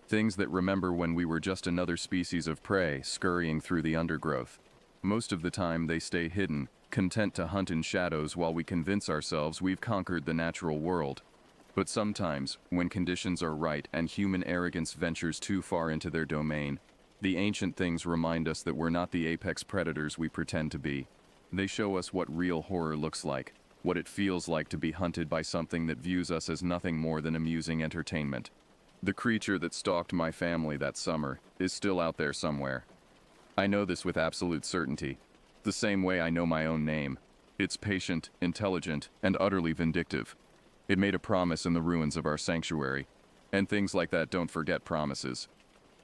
things that remember when we were just another species of prey scurrying through the undergrowth. Most of the time they stay hidden, content to hunt in shadows while we convince ourselves we've conquered the natural world. But sometimes, when conditions are right and human arrogance ventures too far into their domain, the ancient things remind us that we're not the apex predators we pretend to be. They show us what real horror looks like, what it feels like to be hunted by something that views us as nothing more than amusing entertainment. The creature that stalked my family that summer is still out there somewhere. I know this with absolute certainty, the same way I know my own name. It's patient, intelligent, and utterly vindictive. It made a promise in the ruins of our sanctuary, and things like that don't forget promises.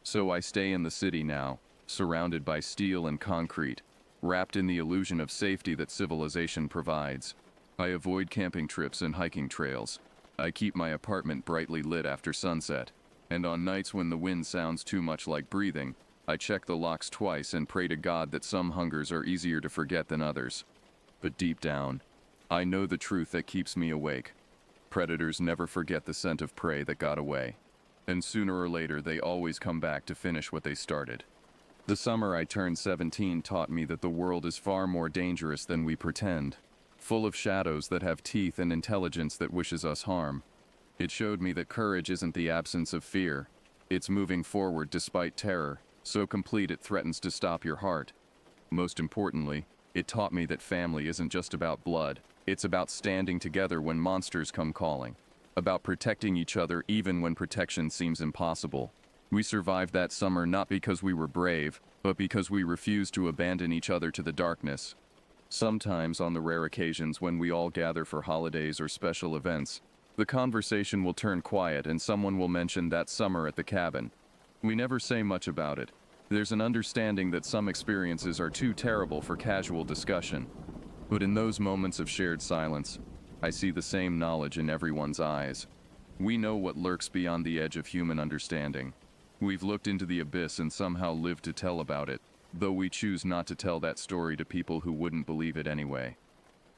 So I stay in the city now, surrounded by steel and concrete, wrapped in the illusion of safety that civilization provides. I avoid camping trips and hiking trails. I keep my apartment brightly lit after sunset, and on nights when the wind sounds too much like breathing, I check the locks twice and pray to God that some hungers are easier to forget than others. But deep down, I know the truth that keeps me awake. Predators never forget the scent of prey that got away, and sooner or later they always come back to finish what they started. The summer I turned 17 taught me that the world is far more dangerous than we pretend, full of shadows that have teeth and intelligence that wishes us harm. It showed me that courage isn't the absence of fear. It's moving forward despite terror, so complete it threatens to stop your heart. Most importantly, it taught me that family isn't just about blood. It's about standing together when monsters come calling, about protecting each other even when protection seems impossible. We survived that summer not because we were brave, but because we refused to abandon each other to the darkness. Sometimes, on the rare occasions when we all gather for holidays or special events, the conversation will turn quiet and someone will mention that summer at the cabin. We never say much about it. There's an understanding that some experiences are too terrible for casual discussion. But in those moments of shared silence, I see the same knowledge in everyone's eyes. We know what lurks beyond the edge of human understanding. We've looked into the abyss and somehow lived to tell about it, though we choose not to tell that story to people who wouldn't believe it anyway.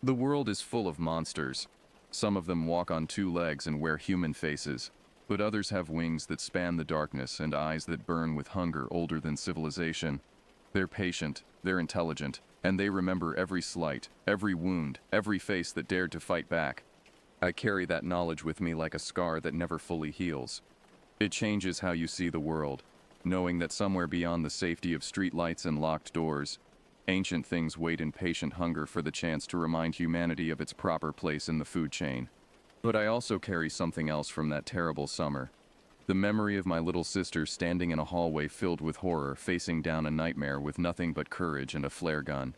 The world is full of monsters. Some of them walk on two legs and wear human faces, but others have wings that span the darkness and eyes that burn with hunger older than civilization. They're patient, they're intelligent, and they remember every slight, every wound, every face that dared to fight back. I carry that knowledge with me like a scar that never fully heals. It changes how you see the world, knowing that somewhere beyond the safety of streetlights and locked doors, ancient things wait in patient hunger for the chance to remind humanity of its proper place in the food chain. But I also carry something else from that terrible summer. The memory of my little sister standing in a hallway filled with horror, facing down a nightmare with nothing but courage and a flare gun.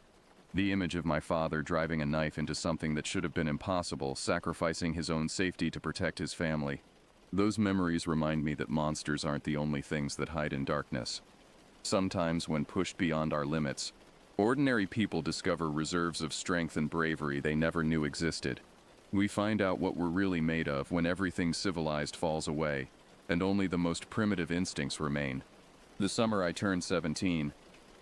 The image of my father driving a knife into something that should have been impossible, sacrificing his own safety to protect his family. Those memories remind me that monsters aren't the only things that hide in darkness. Sometimes, when pushed beyond our limits, ordinary people discover reserves of strength and bravery they never knew existed. We find out what we're really made of when everything civilized falls away, and only the most primitive instincts remain. The summer I turned 17,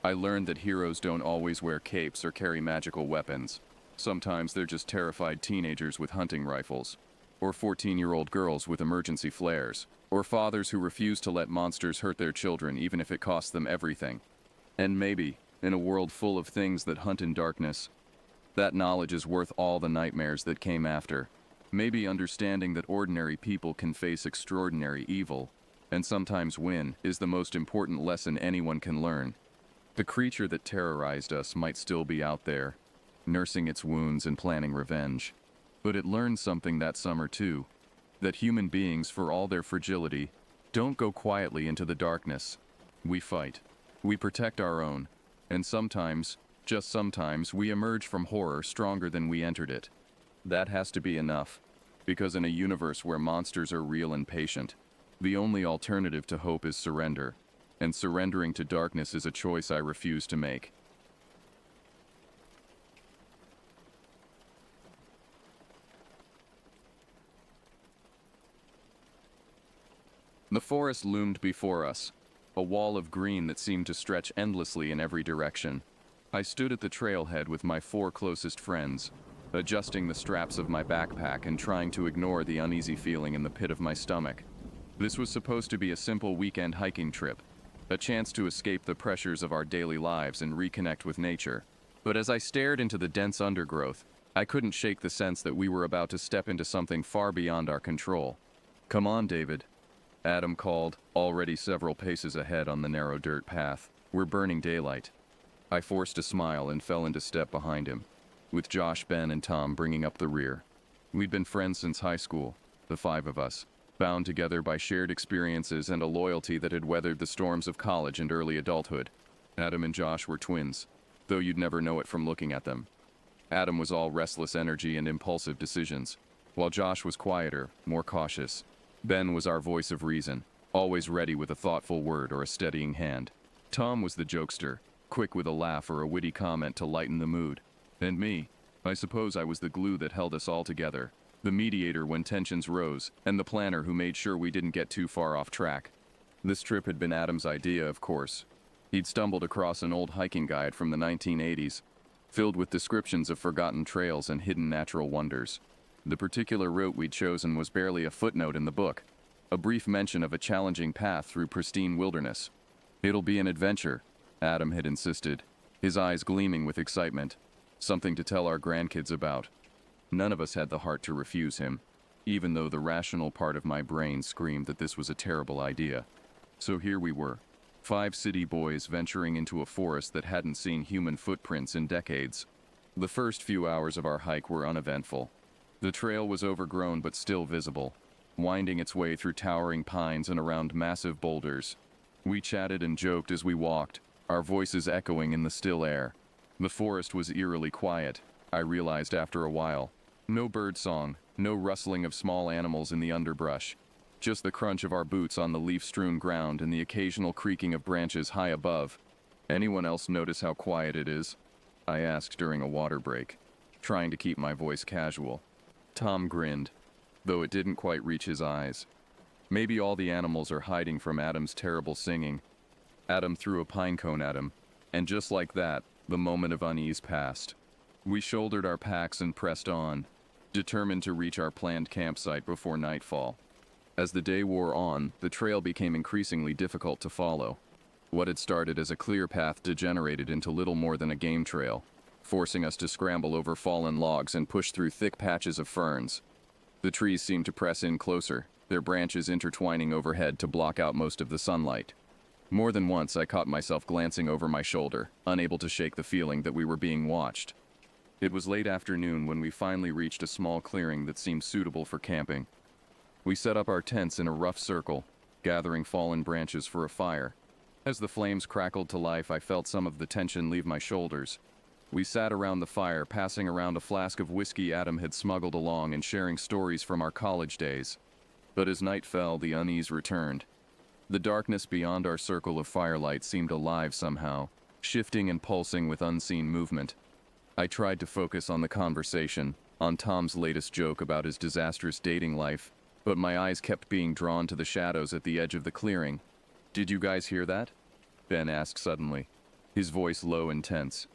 I learned that heroes don't always wear capes or carry magical weapons. Sometimes they're just terrified teenagers with hunting rifles, or 14-year-old girls with emergency flares, or fathers who refuse to let monsters hurt their children even if it costs them everything. And maybe, in a world full of things that hunt in darkness, that knowledge is worth all the nightmares that came after. Maybe understanding that ordinary people can face extraordinary evil, and sometimes win, is the most important lesson anyone can learn. The creature that terrorized us might still be out there, nursing its wounds and planning revenge. But it learned something that summer too, that human beings, for all their fragility, don't go quietly into the darkness. We fight. We protect our own. And sometimes, just sometimes, we emerge from horror stronger than we entered it. That has to be enough, because in a universe where monsters are real and patient, the only alternative to hope is surrender, and surrendering to darkness is a choice I refuse to make. The forest loomed before us, a wall of green that seemed to stretch endlessly in every direction. I stood at the trailhead with my 4 closest friends, adjusting the straps of my backpack and trying to ignore the uneasy feeling in the pit of my stomach. This was supposed to be a simple weekend hiking trip, a chance to escape the pressures of our daily lives and reconnect with nature. But as I stared into the dense undergrowth, I couldn't shake the sense that we were about to step into something far beyond our control. "Come on, David," Adam called, already several paces ahead on the narrow dirt path. "We're burning daylight." I forced a smile and fell into step behind him, with Josh, Ben, and Tom bringing up the rear. We'd been friends since high school, the 5 of us, bound together by shared experiences and a loyalty that had weathered the storms of college and early adulthood. Adam and Josh were twins, though you'd never know it from looking at them. Adam was all restless energy and impulsive decisions, while Josh was quieter, more cautious. Ben was our voice of reason, always ready with a thoughtful word or a steadying hand. Tom was the jokester, quick with a laugh or a witty comment to lighten the mood. And me, I suppose I was the glue that held us all together, the mediator when tensions rose, and the planner who made sure we didn't get too far off track. This trip had been Adam's idea, of course. He'd stumbled across an old hiking guide from the 1980s, filled with descriptions of forgotten trails and hidden natural wonders. The particular route we'd chosen was barely a footnote in the book, a brief mention of a challenging path through pristine wilderness. "It'll be an adventure," Adam had insisted, his eyes gleaming with excitement. "Something to tell our grandkids about." None of us had the heart to refuse him, even though the rational part of my brain screamed that this was a terrible idea. So here we were, 5 city boys venturing into a forest that hadn't seen human footprints in decades. The first few hours of our hike were uneventful. The trail was overgrown but still visible, winding its way through towering pines and around massive boulders, We chatted and joked as we walked, our voices echoing in the still air. The forest was eerily quiet, I realized after a while. No birdsong, no rustling of small animals in the underbrush. Just the crunch of our boots on the leaf-strewn ground and the occasional creaking of branches high above. Anyone else notice how quiet it is? I asked during a water break, trying to keep my voice casual. Tom grinned, though it didn't quite reach his eyes. Maybe all the animals are hiding from Adam's terrible singing. Adam threw a pine cone at him, and just like that, the moment of unease passed. We shouldered our packs and pressed on, determined to reach our planned campsite before nightfall. As the day wore on, the trail became increasingly difficult to follow. What had started as a clear path degenerated into little more than a game trail, forcing us to scramble over fallen logs and push through thick patches of ferns. The trees seemed to press in closer, their branches intertwining overhead to block out most of the sunlight. More than once I caught myself glancing over my shoulder, unable to shake the feeling that we were being watched. It was late afternoon when we finally reached a small clearing that seemed suitable for camping. We set up our tents in a rough circle, gathering fallen branches for a fire. As the flames crackled to life, I felt some of the tension leave my shoulders. We sat around the fire, passing around a flask of whiskey Adam had smuggled along and sharing stories from our college days. But as night fell, the unease returned. The darkness beyond our circle of firelight seemed alive somehow, shifting and pulsing with unseen movement. I tried to focus on the conversation, on Tom's latest joke about his disastrous dating life, but my eyes kept being drawn to the shadows at the edge of the clearing. "Did you guys hear that?" Ben asked suddenly, his voice low and tense.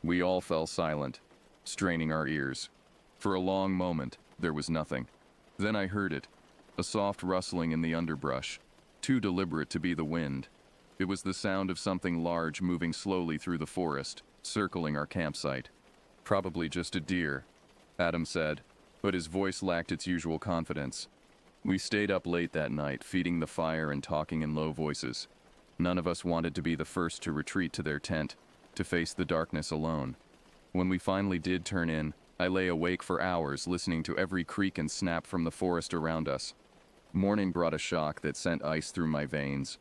We all fell silent, straining our ears. For a long moment, there was nothing. Then I heard it, a soft rustling in the underbrush, too deliberate to be the wind. It was the sound of something large moving slowly through the forest, circling our campsite. "Probably just a deer," Adam said, but his voice lacked its usual confidence. We stayed up late that night, feeding the fire and talking in low voices. None of us wanted to be the first to retreat to their tent, to face the darkness alone. When we finally did turn in, I lay awake for hours listening to every creak and snap from the forest around us. Morning brought a shock that sent ice through my veins.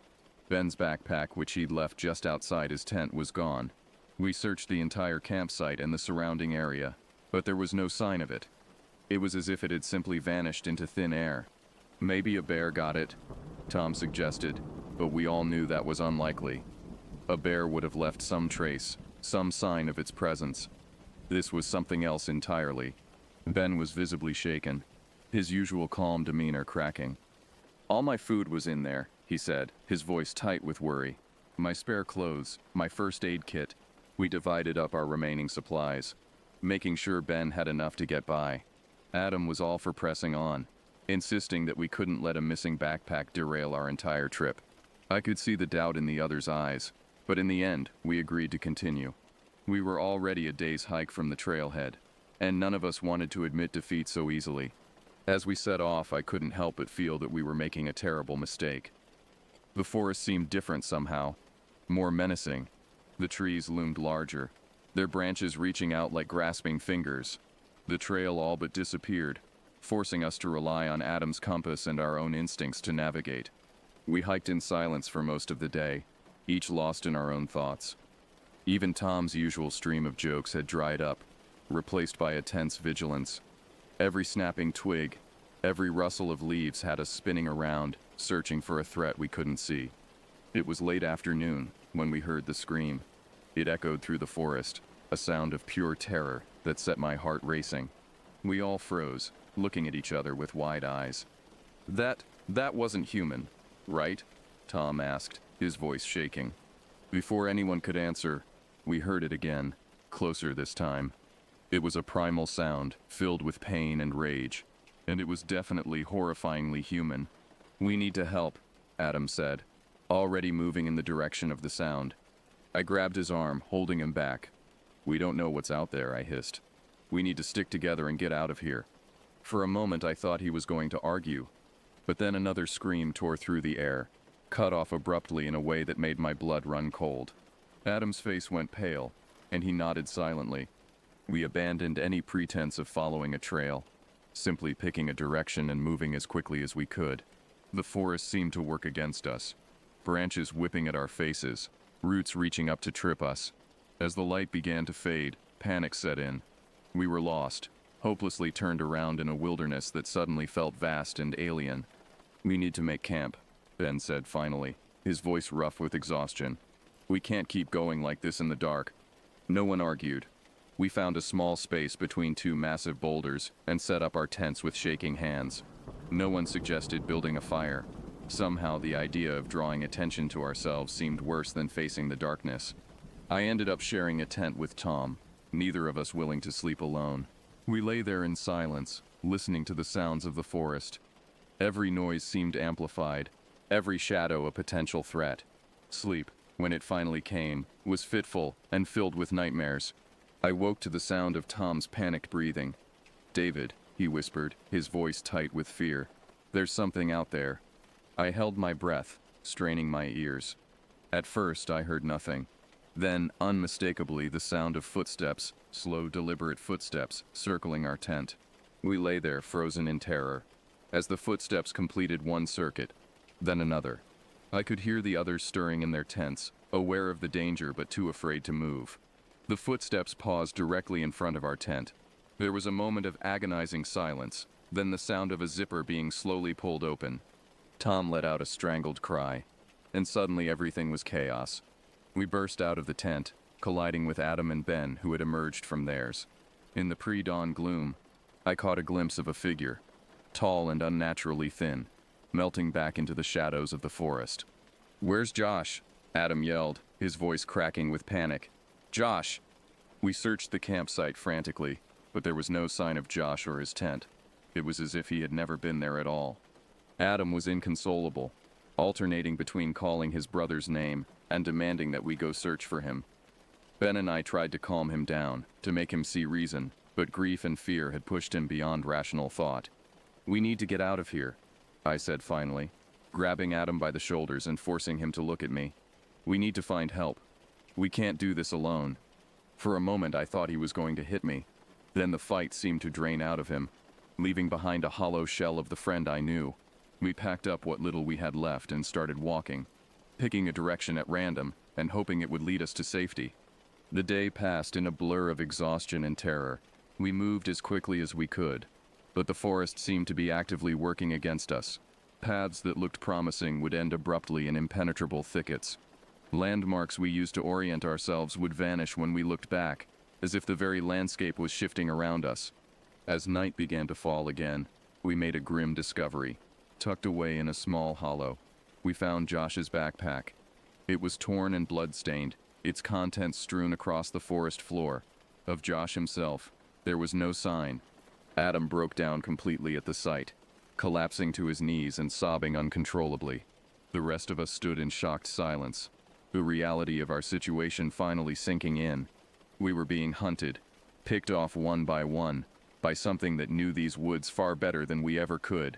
Ben's backpack, which he'd left just outside his tent, was gone. We searched the entire campsite and the surrounding area, but there was no sign of it. It was as if it had simply vanished into thin air. "Maybe a bear got it," Tom suggested, but we all knew that was unlikely. A bear would have left some trace, some sign of its presence. This was something else entirely. Ben was visibly shaken, his usual calm demeanor cracking. "All my food was in there," he said, his voice tight with worry. "My spare clothes, my first aid kit." We divided up our remaining supplies, making sure Ben had enough to get by. Adam was all for pressing on, insisting that we couldn't let a missing backpack derail our entire trip. I could see the doubt in the other's eyes, but in the end, we agreed to continue. We were already a day's hike from the trailhead, and none of us wanted to admit defeat so easily. As we set off, I couldn't help but feel that we were making a terrible mistake. The forest seemed different somehow, more menacing. The trees loomed larger, their branches reaching out like grasping fingers. The trail all but disappeared, forcing us to rely on Adam's compass and our own instincts to navigate. We hiked in silence for most of the day, each lost in our own thoughts. Even Tom's usual stream of jokes had dried up, replaced by a tense vigilance. Every snapping twig, every rustle of leaves had us spinning around, searching for a threat we couldn't see. It was late afternoon when we heard the scream. It echoed through the forest, a sound of pure terror that set my heart racing. We all froze, looking at each other with wide eyes. That wasn't human, right?" Tom asked, his voice shaking. Before anyone could answer, we heard it again, closer this time. It was a primal sound, filled with pain and rage, and it was definitely horrifyingly human. "We need to help," Adam said, already moving in the direction of the sound. I grabbed his arm, holding him back. "We don't know what's out there," I hissed. "We need to stick together and get out of here." For a moment I thought he was going to argue, but then another scream tore through the air, cut off abruptly in a way that made my blood run cold. Adam's face went pale, and he nodded silently. We abandoned any pretense of following a trail, simply picking a direction and moving as quickly as we could. The forest seemed to work against us. branches whipping at our faces, roots reaching up to trip us. As the light began to fade, panic set in. We were lost, hopelessly turned around in a wilderness that suddenly felt vast and alien. "We need to make camp," Ben said finally, his voice rough with exhaustion. "We can't keep going like this in the dark." No one argued. We found a small space between two massive boulders and set up our tents with shaking hands. No one suggested building a fire. Somehow the idea of drawing attention to ourselves seemed worse than facing the darkness. I ended up sharing a tent with Tom, neither of us willing to sleep alone. We lay there in silence, listening to the sounds of the forest. Every noise seemed amplified, every shadow a potential threat. Sleep, when it finally came, was fitful and filled with nightmares. I woke to the sound of Tom's panicked breathing. "David," he whispered, his voice tight with fear. "There's something out there." I held my breath, straining my ears. At first I heard nothing. Then, unmistakably, the sound of footsteps, slow, deliberate footsteps, circling our tent. We lay there, frozen in terror. As the footsteps completed one circuit, then another. I could hear the others stirring in their tents, aware of the danger but too afraid to move. The footsteps paused directly in front of our tent. There was a moment of agonizing silence, then the sound of a zipper being slowly pulled open. Tom let out a strangled cry, and suddenly everything was chaos. We burst out of the tent, colliding with Adam and Ben, who had emerged from theirs. In the pre-dawn gloom, I caught a glimpse of a figure, tall and unnaturally thin, melting back into the shadows of the forest. "Where's Josh?" Adam yelled, his voice cracking with panic. "Josh!" We searched the campsite frantically, but there was no sign of Josh or his tent. It was as if he had never been there at all. Adam was inconsolable, alternating between calling his brother's name and demanding that we go search for him. Ben and I tried to calm him down, to make him see reason, but grief and fear had pushed him beyond rational thought. "We need to get out of here," I said finally, grabbing Adam by the shoulders and forcing him to look at me. "We need to find help. We can't do this alone." For a moment I thought he was going to hit me. Then the fight seemed to drain out of him, leaving behind a hollow shell of the friend I knew. We packed up what little we had left and started walking, picking a direction at random and hoping it would lead us to safety. The day passed in a blur of exhaustion and terror. We moved as quickly as we could, but the forest seemed to be actively working against us. Paths that looked promising would end abruptly in impenetrable thickets. Landmarks we used to orient ourselves would vanish when we looked back, as if the very landscape was shifting around us. As night began to fall again, we made a grim discovery. Tucked away in a small hollow, we found Josh's backpack. It was torn and blood-stained, its contents strewn across the forest floor. Of Josh himself, there was no sign. Adam broke down completely at the sight, collapsing to his knees and sobbing uncontrollably. The rest of us stood in shocked silence, the reality of our situation finally sinking in. We were being hunted, picked off one, by something that knew these woods far better than we ever could.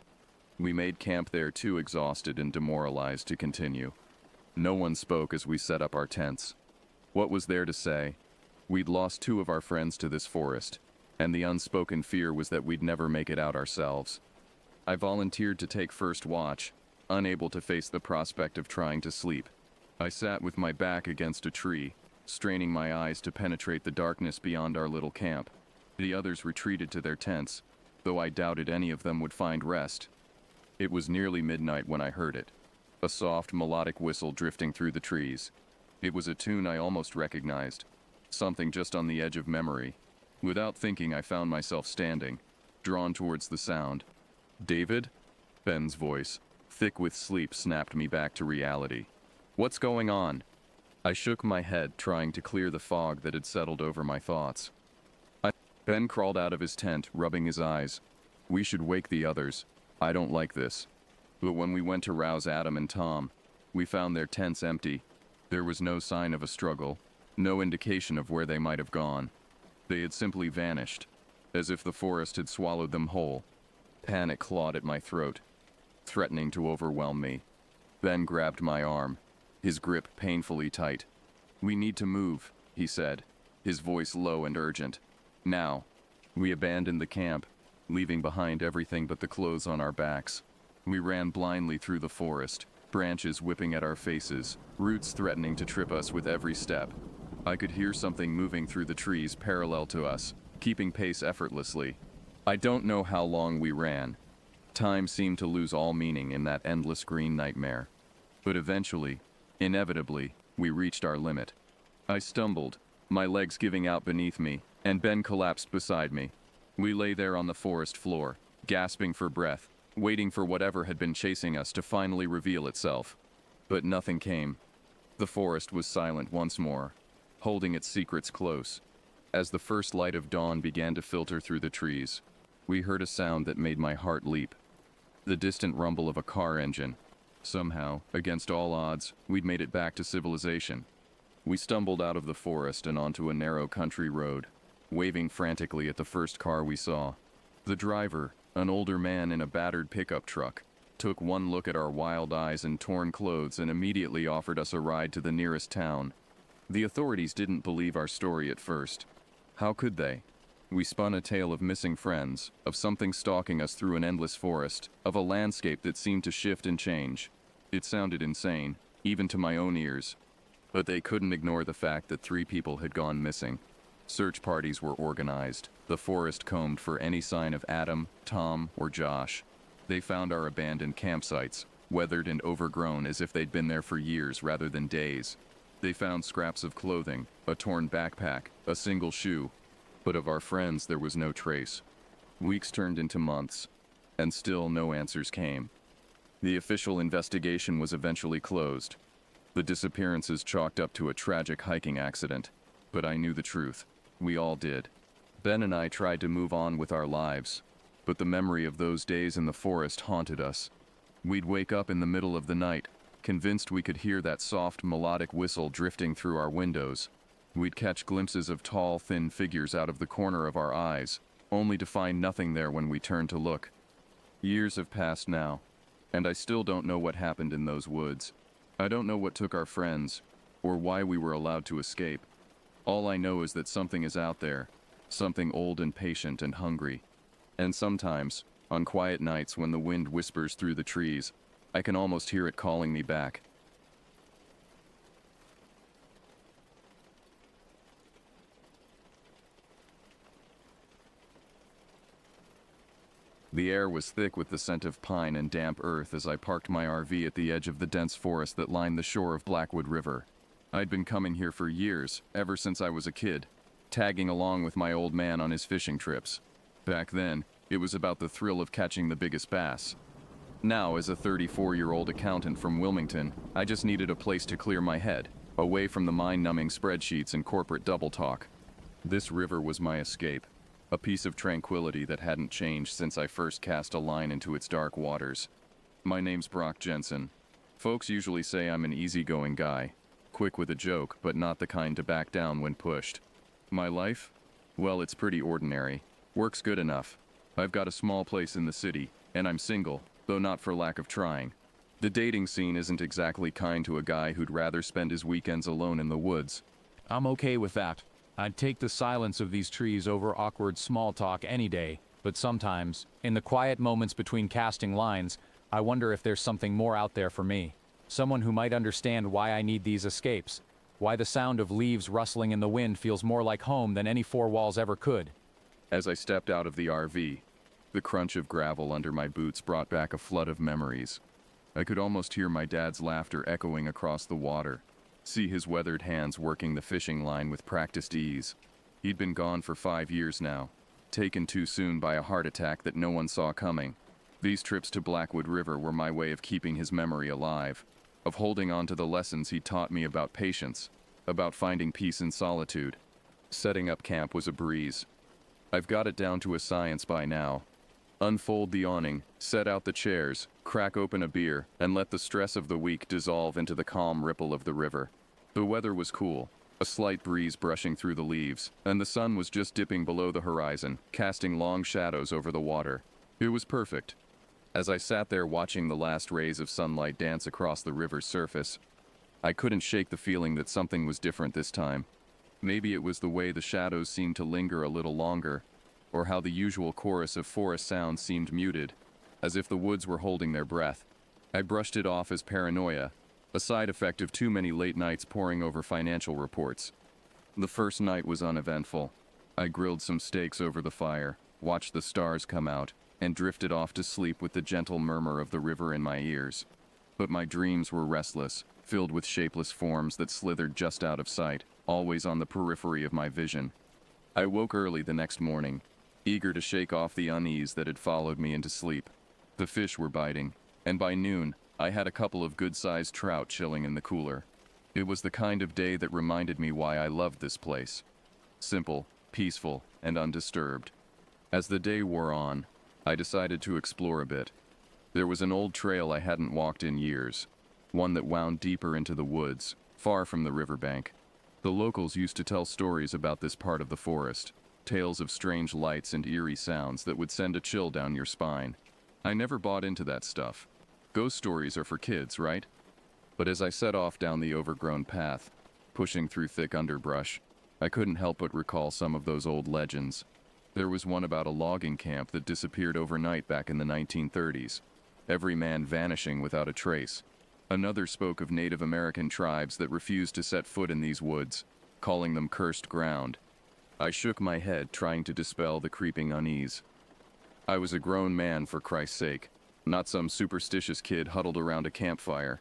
We made camp there too exhausted and demoralized to continue. No one spoke as we set up our tents. What was there to say? We'd lost 2 of our friends to this forest, and the unspoken fear was that we'd never make it out ourselves. I volunteered to take first watch, unable to face the prospect of trying to sleep. I sat with my back against a tree, straining my eyes to penetrate the darkness beyond our little camp. The others retreated to their tents, though I doubted any of them would find rest. It was nearly midnight when I heard it, a soft, melodic whistle drifting through the trees. It was a tune I almost recognized, something just on the edge of memory. Without thinking, I found myself standing, drawn towards the sound. "David?" Ben's voice, thick with sleep, snapped me back to reality. "What's going on?" I shook my head, trying to clear the fog that had settled over my thoughts. Ben crawled out of his tent, rubbing his eyes. "We should wake the others. I don't like this." But when we went to rouse Adam and Tom, we found their tents empty. There was no sign of a struggle, no indication of where they might have gone. They had simply vanished, as if the forest had swallowed them whole. Panic clawed at my throat, threatening to overwhelm me. Ben grabbed my arm, his grip painfully tight. "We need to move," he said, his voice low and urgent. "Now." We abandoned the camp, leaving behind everything but the clothes on our backs. We ran blindly through the forest, branches whipping at our faces, roots threatening to trip us with every step. I could hear something moving through the trees parallel to us, keeping pace effortlessly. I don't know how long we ran. Time seemed to lose all meaning in that endless green nightmare. But eventually, inevitably, we reached our limit. I stumbled, my legs giving out beneath me, and Ben collapsed beside me. We lay there on the forest floor, gasping for breath, waiting for whatever had been chasing us to finally reveal itself. But nothing came. The forest was silent once more, holding its secrets close. As the first light of dawn began to filter through the trees, we heard a sound that made my heart leap. The distant rumble of a car engine. Somehow, against all odds, we'd made it back to civilization. We stumbled out of the forest and onto a narrow country road, waving frantically at the first car we saw. The driver, an older man in a battered pickup truck, took one look at our wild eyes and torn clothes and immediately offered us a ride to the nearest town. The authorities didn't believe our story at first. How could they? We spun a tale of missing friends, of something stalking us through an endless forest, of a landscape that seemed to shift and change. It sounded insane, even to my own ears. But they couldn't ignore the fact that 3 people had gone missing. Search parties were organized, the forest combed for any sign of Adam, Tom, or Josh. They found our abandoned campsites, weathered and overgrown as if they'd been there for years rather than days. They found scraps of clothing, a torn backpack, a single shoe. But of our friends there was no trace. Weeks turned into months, and still no answers came. The official investigation was eventually closed. The disappearances chalked up to a tragic hiking accident. But I knew the truth. We all did. Ben and I tried to move on with our lives, but the memory of those days in the forest haunted us. We'd wake up in the middle of the night, convinced we could hear that soft, melodic whistle drifting through our windows. We'd catch glimpses of tall, thin figures out of the corner of our eyes, only to find nothing there when we turned to look. Years have passed now, and I still don't know what happened in those woods. I don't know what took our friends, or why we were allowed to escape. All I know is that something is out there, something old and patient and hungry. And sometimes, on quiet nights when the wind whispers through the trees, I can almost hear it calling me back. The air was thick with the scent of pine and damp earth as I parked my RV at the edge of the dense forest that lined the shore of Blackwood River. I'd been coming here for years, ever since I was a kid, tagging along with my old man on his fishing trips. Back then, it was about the thrill of catching the biggest bass. Now, as a 34-year-old accountant from Wilmington, I just needed a place to clear my head, away from the mind-numbing spreadsheets and corporate double talk. This river was my escape, a piece of tranquility that hadn't changed since I first cast a line into its dark waters. My name's Brock Jensen. Folks usually say I'm an easygoing guy, quick with a joke, but not the kind to back down when pushed. My life? Well, it's pretty ordinary. Work's good enough. I've got a small place in the city, and I'm single, though not for lack of trying. The dating scene isn't exactly kind to a guy who'd rather spend his weekends alone in the woods. I'm okay with that. I'd take the silence of these trees over awkward small talk any day, but sometimes, in the quiet moments between casting lines, I wonder if there's something more out there for me. Someone who might understand why I need these escapes, why the sound of leaves rustling in the wind feels more like home than any 4 walls ever could. As I stepped out of the RV, the crunch of gravel under my boots brought back a flood of memories. I could almost hear my dad's laughter echoing across the water, see his weathered hands working the fishing line with practiced ease. He'd been gone for 5 years now, taken too soon by a heart attack that no one saw coming. These trips to Blackwood River were my way of keeping his memory alive, of holding on to the lessons he taught me about patience, about finding peace in solitude. Setting up camp was a breeze. I've got it down to a science by now. Unfold the awning, set out the chairs, crack open a beer, and let the stress of the week dissolve into the calm ripple of the river. The weather was cool, a slight breeze brushing through the leaves, and the sun was just dipping below the horizon, casting long shadows over the water. It was perfect. As I sat there watching the last rays of sunlight dance across the river's surface, I couldn't shake the feeling that something was different this time. Maybe it was the way the shadows seemed to linger a little longer, or how the usual chorus of forest sounds seemed muted, as if the woods were holding their breath. I brushed it off as paranoia, a side effect of too many late nights poring over financial reports. The first night was uneventful. I grilled some steaks over the fire, watched the stars come out, and drifted off to sleep with the gentle murmur of the river in my ears. But my dreams were restless, filled with shapeless forms that slithered just out of sight, always on the periphery of my vision. I woke early the next morning, eager to shake off the unease that had followed me into sleep. The fish were biting, and by noon, I had a couple of good-sized trout chilling in the cooler. It was the kind of day that reminded me why I loved this place. Simple, peaceful, and undisturbed. As the day wore on, I decided to explore a bit. There was an old trail I hadn't walked in years, one that wound deeper into the woods, far from the riverbank. The locals used to tell stories about this part of the forest, tales of strange lights and eerie sounds that would send a chill down your spine. I never bought into that stuff. Ghost stories are for kids, right? But as I set off down the overgrown path, pushing through thick underbrush, I couldn't help but recall some of those old legends. There was one about a logging camp that disappeared overnight back in the 1930s, every man vanishing without a trace. Another spoke of Native American tribes that refused to set foot in these woods, calling them cursed ground. I shook my head, trying to dispel the creeping unease. I was a grown man, for Christ's sake, not some superstitious kid huddled around a campfire.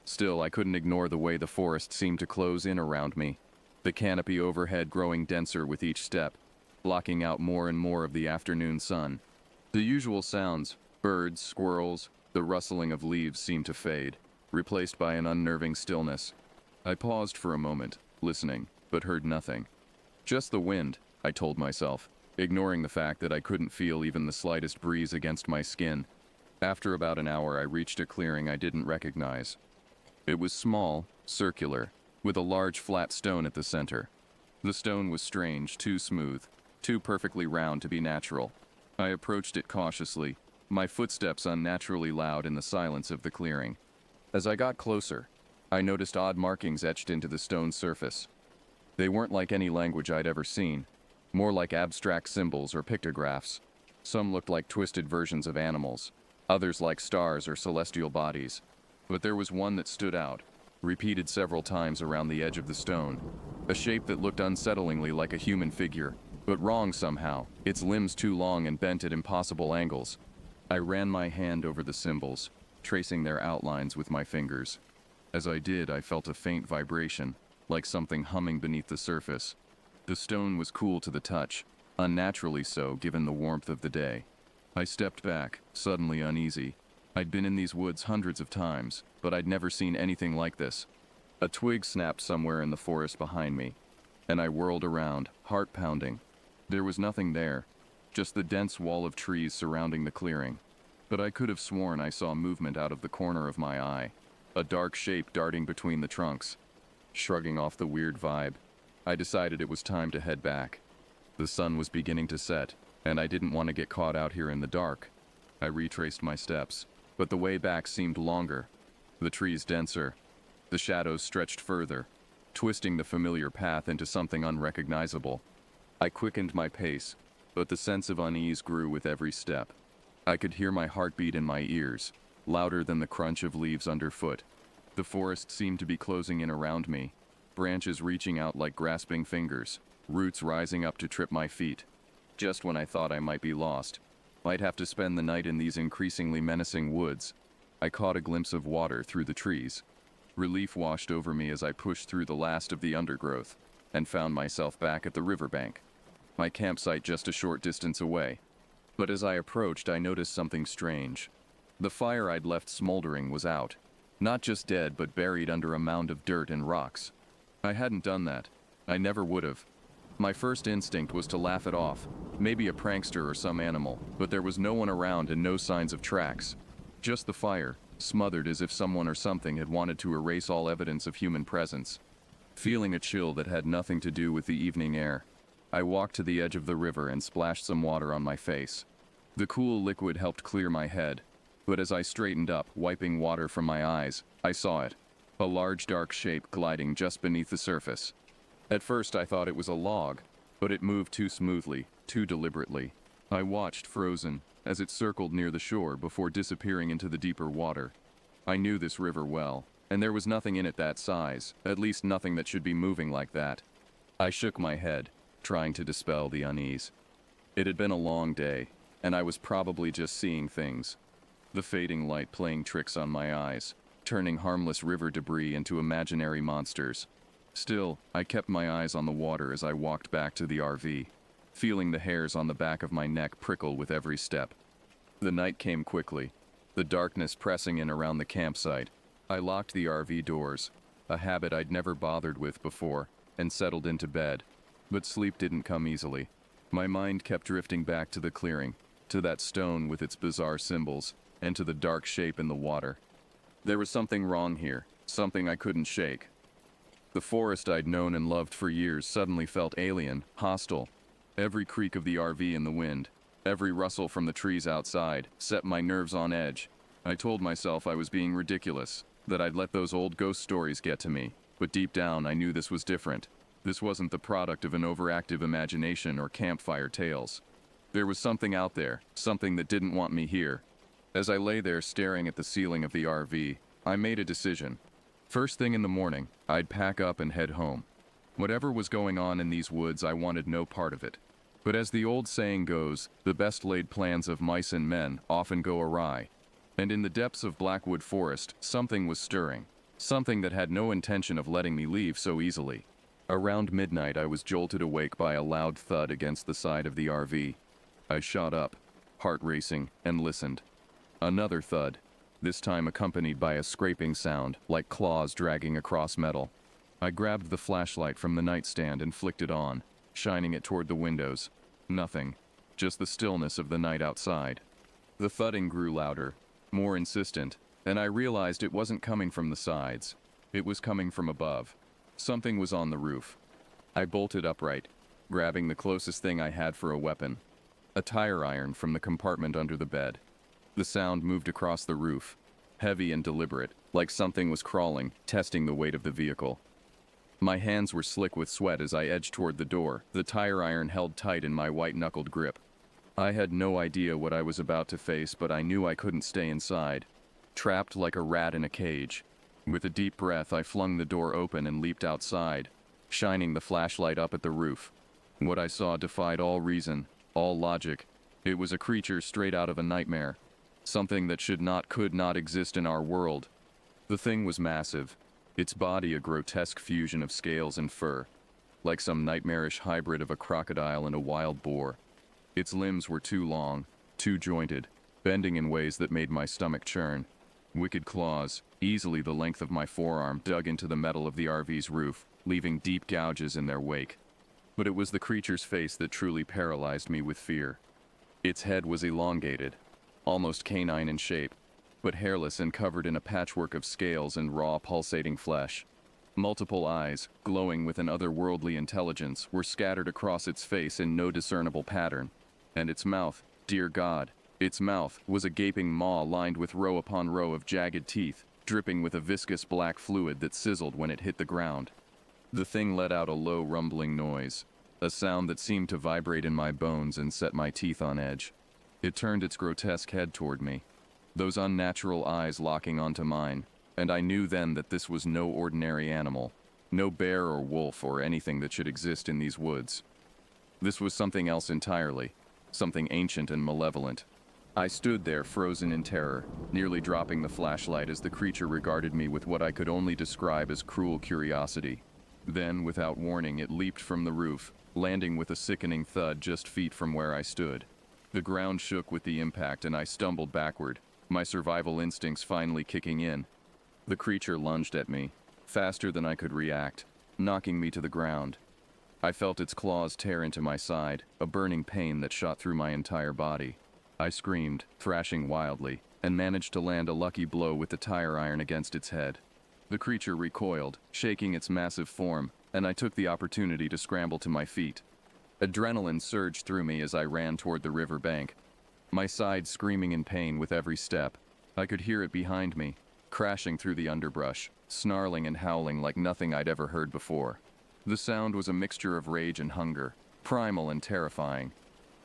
Still, I couldn't ignore the way the forest seemed to close in around me, the canopy overhead growing denser with each step, blocking out more and more of the afternoon sun. The usual sounds, birds, squirrels, the rustling of leaves, seemed to fade, replaced by an unnerving stillness. I paused for a moment, listening, but heard nothing. Just the wind, I told myself, ignoring the fact that I couldn't feel even the slightest breeze against my skin. After about an hour, I reached a clearing I didn't recognize. It was small, circular, with a large flat stone at the center. The stone was strange, too smooth, too perfectly round to be natural. I approached it cautiously, my footsteps unnaturally loud in the silence of the clearing. As I got closer, I noticed odd markings etched into the stone's surface. They weren't like any language I'd ever seen, more like abstract symbols or pictographs. Some looked like twisted versions of animals, others like stars or celestial bodies. But there was one that stood out, repeated several times around the edge of the stone, a shape that looked unsettlingly like a human figure, but wrong somehow, its limbs too long and bent at impossible angles. I ran my hand over the symbols, tracing their outlines with my fingers. As I did, I felt a faint vibration, like something humming beneath the surface. The stone was cool to the touch, unnaturally so given the warmth of the day. I stepped back, suddenly uneasy. I'd been in these woods hundreds of times, but I'd never seen anything like this. A twig snapped somewhere in the forest behind me, and I whirled around, heart pounding. There was nothing there, just the dense wall of trees surrounding the clearing. But I could have sworn I saw movement out of the corner of my eye, a dark shape darting between the trunks. Shrugging off the weird vibe, I decided it was time to head back. The sun was beginning to set, and I didn't want to get caught out here in the dark. I retraced my steps, but the way back seemed longer, the trees denser, the shadows stretched further, twisting the familiar path into something unrecognizable. I quickened my pace, but the sense of unease grew with every step. I could hear my heartbeat in my ears, louder than the crunch of leaves underfoot. The forest seemed to be closing in around me, branches reaching out like grasping fingers, roots rising up to trip my feet. Just when I thought I might be lost, might have to spend the night in these increasingly menacing woods, I caught a glimpse of water through the trees. Relief washed over me as I pushed through the last of the undergrowth, and found myself back at the riverbank, my campsite just a short distance away. But as I approached, I noticed something strange. The fire I'd left smoldering was out, not just dead, but buried under a mound of dirt and rocks. I hadn't done that. I never would have. My first instinct was to laugh it off, maybe a prankster or some animal, but there was no one around and no signs of tracks. Just the fire, smothered as if someone or something had wanted to erase all evidence of human presence. Feeling a chill that had nothing to do with the evening air, I walked to the edge of the river and splashed some water on my face. The cool liquid helped clear my head, but as I straightened up, wiping water from my eyes, I saw it. A large dark shape gliding just beneath the surface. At first I thought it was a log, but it moved too smoothly, too deliberately. I watched, frozen, as it circled near the shore before disappearing into the deeper water. I knew this river well, and there was nothing in it that size, at least nothing that should be moving like that. I shook my head, trying to dispel the unease. It had been a long day, and I was probably just seeing things. The fading light playing tricks on my eyes, turning harmless river debris into imaginary monsters. Still, I kept my eyes on the water as I walked back to the RV, feeling the hairs on the back of my neck prickle with every step. The night came quickly, the darkness pressing in around the campsite. I locked the RV doors, a habit I'd never bothered with before, and settled into bed. But sleep didn't come easily. My mind kept drifting back to the clearing, to that stone with its bizarre symbols, and to the dark shape in the water. There was something wrong here, something I couldn't shake. The forest I'd known and loved for years suddenly felt alien, hostile. Every creak of the RV in the wind, every rustle from the trees outside, set my nerves on edge. I told myself I was being ridiculous, that I'd let those old ghost stories get to me, but deep down I knew this was different. This wasn't the product of an overactive imagination or campfire tales. There was something out there, something that didn't want me here. As I lay there staring at the ceiling of the RV, I made a decision. First thing in the morning, I'd pack up and head home. Whatever was going on in these woods, I wanted no part of it. But as the old saying goes, the best laid plans of mice and men often go awry. And in the depths of Blackwood Forest, something was stirring. Something that had no intention of letting me leave so easily. Around midnight, I was jolted awake by a loud thud against the side of the RV. I shot up, heart racing, and listened. Another thud, this time accompanied by a scraping sound, like claws dragging across metal. I grabbed the flashlight from the nightstand and flicked it on, shining it toward the windows. Nothing, just the stillness of the night outside. The thudding grew louder, more insistent, and I realized it wasn't coming from the sides. It was coming from above. Something was on the roof. I bolted upright, grabbing the closest thing I had for a weapon. A tire iron from the compartment under the bed. The sound moved across the roof, heavy and deliberate, like something was crawling, testing the weight of the vehicle. My hands were slick with sweat as I edged toward the door, the tire iron held tight in my white-knuckled grip. I had no idea what I was about to face, but I knew I couldn't stay inside. Trapped like a rat in a cage. With a deep breath, I flung the door open and leaped outside, shining the flashlight up at the roof. What I saw defied all reason, all logic. It was a creature straight out of a nightmare. Something that could not exist in our world. The thing was massive, its body a grotesque fusion of scales and fur, like some nightmarish hybrid of a crocodile and a wild boar. Its limbs were too long, too jointed, bending in ways that made my stomach churn. Wicked claws, easily the length of my forearm, dug into the metal of the RV's roof, leaving deep gouges in their wake. But it was the creature's face that truly paralyzed me with fear. Its head was elongated, almost canine in shape, but hairless and covered in a patchwork of scales and raw, pulsating flesh. Multiple eyes, glowing with an otherworldly intelligence, were scattered across its face in no discernible pattern. And its mouth, dear God, its mouth was a gaping maw lined with row upon row of jagged teeth, dripping with a viscous black fluid that sizzled when it hit the ground. The thing let out a low rumbling noise, a sound that seemed to vibrate in my bones and set my teeth on edge. It turned its grotesque head toward me, those unnatural eyes locking onto mine, and I knew then that this was no ordinary animal, no bear or wolf or anything that should exist in these woods. This was something else entirely, something ancient and malevolent. I stood there frozen in terror, nearly dropping the flashlight as the creature regarded me with what I could only describe as cruel curiosity. Then, without warning, it leaped from the roof, landing with a sickening thud just feet from where I stood. The ground shook with the impact and I stumbled backward, my survival instincts finally kicking in. The creature lunged at me, faster than I could react, knocking me to the ground. I felt its claws tear into my side, a burning pain that shot through my entire body. I screamed, thrashing wildly, and managed to land a lucky blow with the tire iron against its head. The creature recoiled, shaking its massive form, and I took the opportunity to scramble to my feet. Adrenaline surged through me as I ran toward the river bank, my side screaming in pain with every step. I could hear it behind me, crashing through the underbrush, snarling and howling like nothing I'd ever heard before. The sound was a mixture of rage and hunger, primal and terrifying.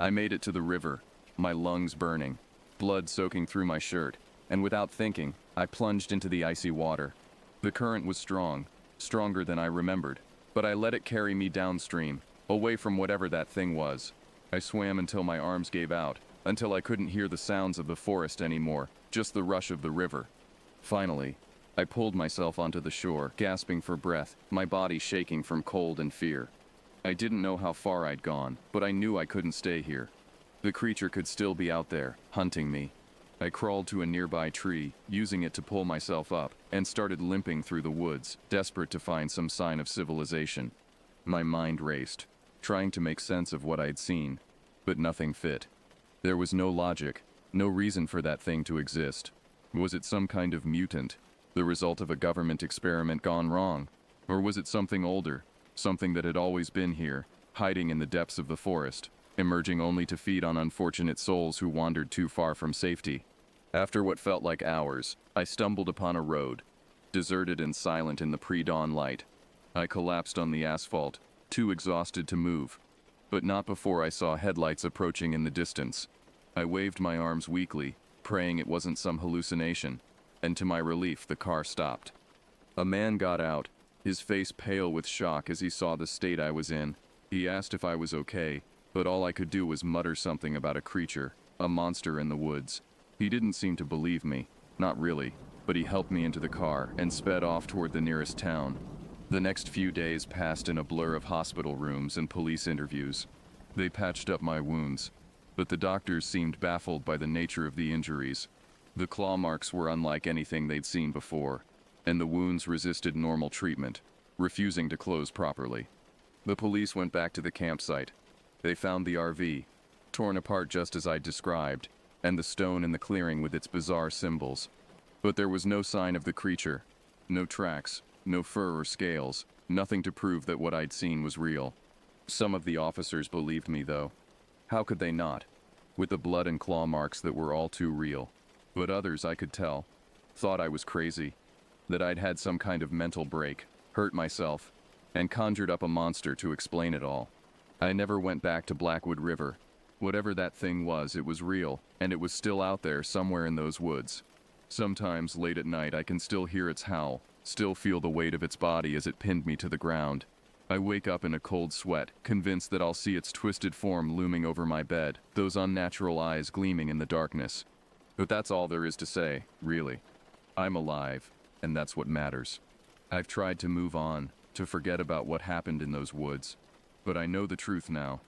I made it to the river, my lungs burning, blood soaking through my shirt, and without thinking, I plunged into the icy water. The current was strong, stronger than I remembered, but I let it carry me downstream, away from whatever that thing was. I swam until my arms gave out, until I couldn't hear the sounds of the forest anymore, just the rush of the river. Finally, I pulled myself onto the shore, gasping for breath, my body shaking from cold and fear. I didn't know how far I'd gone, but I knew I couldn't stay here. The creature could still be out there, hunting me. I crawled to a nearby tree, using it to pull myself up, and started limping through the woods, desperate to find some sign of civilization. My mind raced, trying to make sense of what I'd seen, but nothing fit. There was no logic, no reason for that thing to exist. Was it some kind of mutant, the result of a government experiment gone wrong? Or was it something older, something that had always been here, hiding in the depths of the forest, emerging only to feed on unfortunate souls who wandered too far from safety? After what felt like hours, I stumbled upon a road, deserted and silent in the pre-dawn light. I collapsed on the asphalt, too exhausted to move, but not before I saw headlights approaching in the distance. I waved my arms weakly, praying it wasn't some hallucination, and to my relief, the car stopped. A man got out, his face pale with shock as he saw the state I was in. He asked if I was okay, but all I could do was mutter something about a creature, a monster in the woods. He didn't seem to believe me, not really, but he helped me into the car and sped off toward the nearest town. The next few days passed in a blur of hospital rooms and police interviews. They patched up my wounds, but the doctors seemed baffled by the nature of the injuries. The claw marks were unlike anything they'd seen before, and the wounds resisted normal treatment, refusing to close properly. The police went back to the campsite. They found the RV, torn apart just as I'd described, and the stone in the clearing with its bizarre symbols. But there was no sign of the creature, no tracks, no fur or scales, nothing to prove that what I'd seen was real. Some of the officers believed me, though. How could they not? With the blood and claw marks that were all too real. But others, I could tell, thought I was crazy, that I'd had some kind of mental break, hurt myself, and conjured up a monster to explain it all. I never went back to Blackwood River. Whatever that thing was, it was real, and it was still out there somewhere in those woods. Sometimes, late at night, I can still hear its howl, still feel the weight of its body as it pinned me to the ground. I wake up in a cold sweat, convinced that I'll see its twisted form looming over my bed, those unnatural eyes gleaming in the darkness. But that's all there is to say, really. I'm alive, and that's what matters. I've tried to move on, to forget about what happened in those woods. But I know the truth now.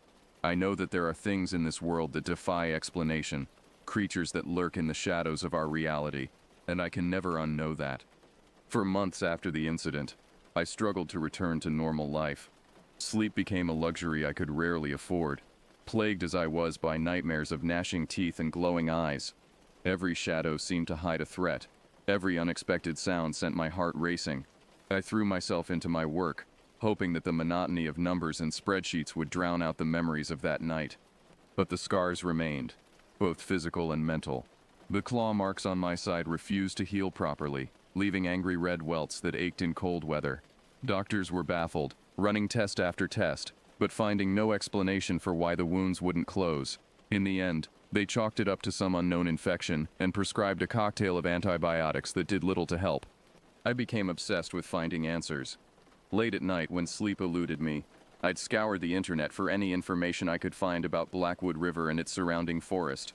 I know that there are things in this world that defy explanation, creatures that lurk in the shadows of our reality, and I can never unknow that. For months after the incident, I struggled to return to normal life. Sleep became a luxury I could rarely afford, plagued as I was by nightmares of gnashing teeth and glowing eyes. Every shadow seemed to hide a threat. Every unexpected sound sent my heart racing. I threw myself into my work, hoping that the monotony of numbers and spreadsheets would drown out the memories of that night. But the scars remained, both physical and mental. The claw marks on my side refused to heal properly, leaving angry red welts that ached in cold weather. Doctors were baffled, running test after test, but finding no explanation for why the wounds wouldn't close. In the end, they chalked it up to some unknown infection and prescribed a cocktail of antibiotics that did little to help. I became obsessed with finding answers. Late at night, when sleep eluded me, I'd scour the internet for any information I could find about Blackwood River and its surrounding forest.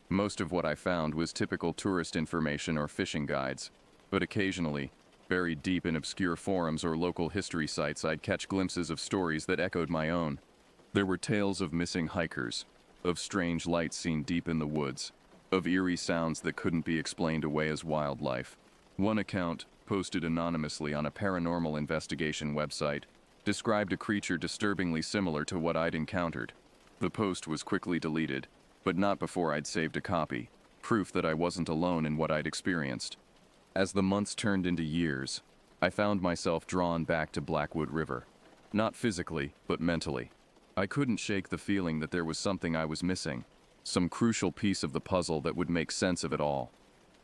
Most of what I found was typical tourist information or fishing guides, but occasionally, buried deep in obscure forums or local history sites, I'd catch glimpses of stories that echoed my own. There were tales of missing hikers, of strange lights seen deep in the woods, of eerie sounds that couldn't be explained away as wildlife. One account, posted anonymously on a paranormal investigation website, described a creature disturbingly similar to what I'd encountered. The post was quickly deleted, but not before I'd saved a copy, proof that I wasn't alone in what I'd experienced. As the months turned into years, I found myself drawn back to Blackwood River. Not physically, but mentally. I couldn't shake the feeling that there was something I was missing, some crucial piece of the puzzle that would make sense of it all.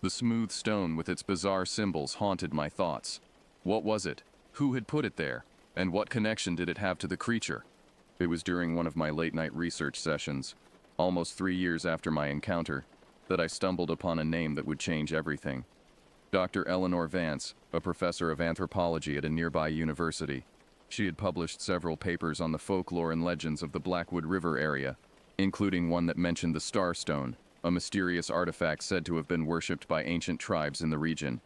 The smooth stone with its bizarre symbols haunted my thoughts. What was it? Who had put it there? And what connection did it have to the creature? It was during one of my late-night research sessions, almost 3 years after my encounter, that I stumbled upon a name that would change everything. Dr. Eleanor Vance, a professor of anthropology at a nearby university. She had published several papers on the folklore and legends of the Blackwood River area, including one that mentioned the Star Stone, a mysterious artifact said to have been worshipped by ancient tribes in the region.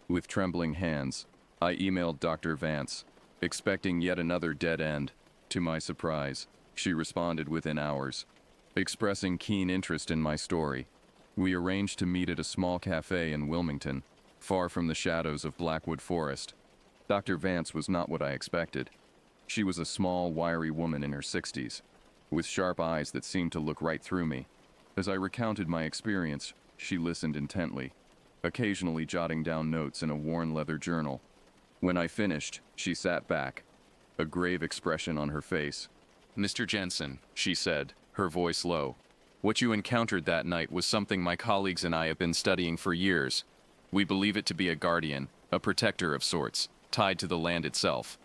With trembling hands, I emailed Dr. Vance, expecting yet another dead end. To my surprise, she responded within hours, expressing keen interest in my story. We arranged to meet at a small cafe in Wilmington, far from the shadows of Blackwood Forest. Dr. Vance was not what I expected. She was a small, wiry woman in her 60s, with sharp eyes that seemed to look right through me. As I recounted my experience, she listened intently, occasionally jotting down notes in a worn leather journal. When I finished, she sat back, a grave expression on her face. "Mr. Jensen," she said, her voice low, "what you encountered that night was something my colleagues and I have been studying for years. We believe it to be a guardian, a protector of sorts, tied to the land itself."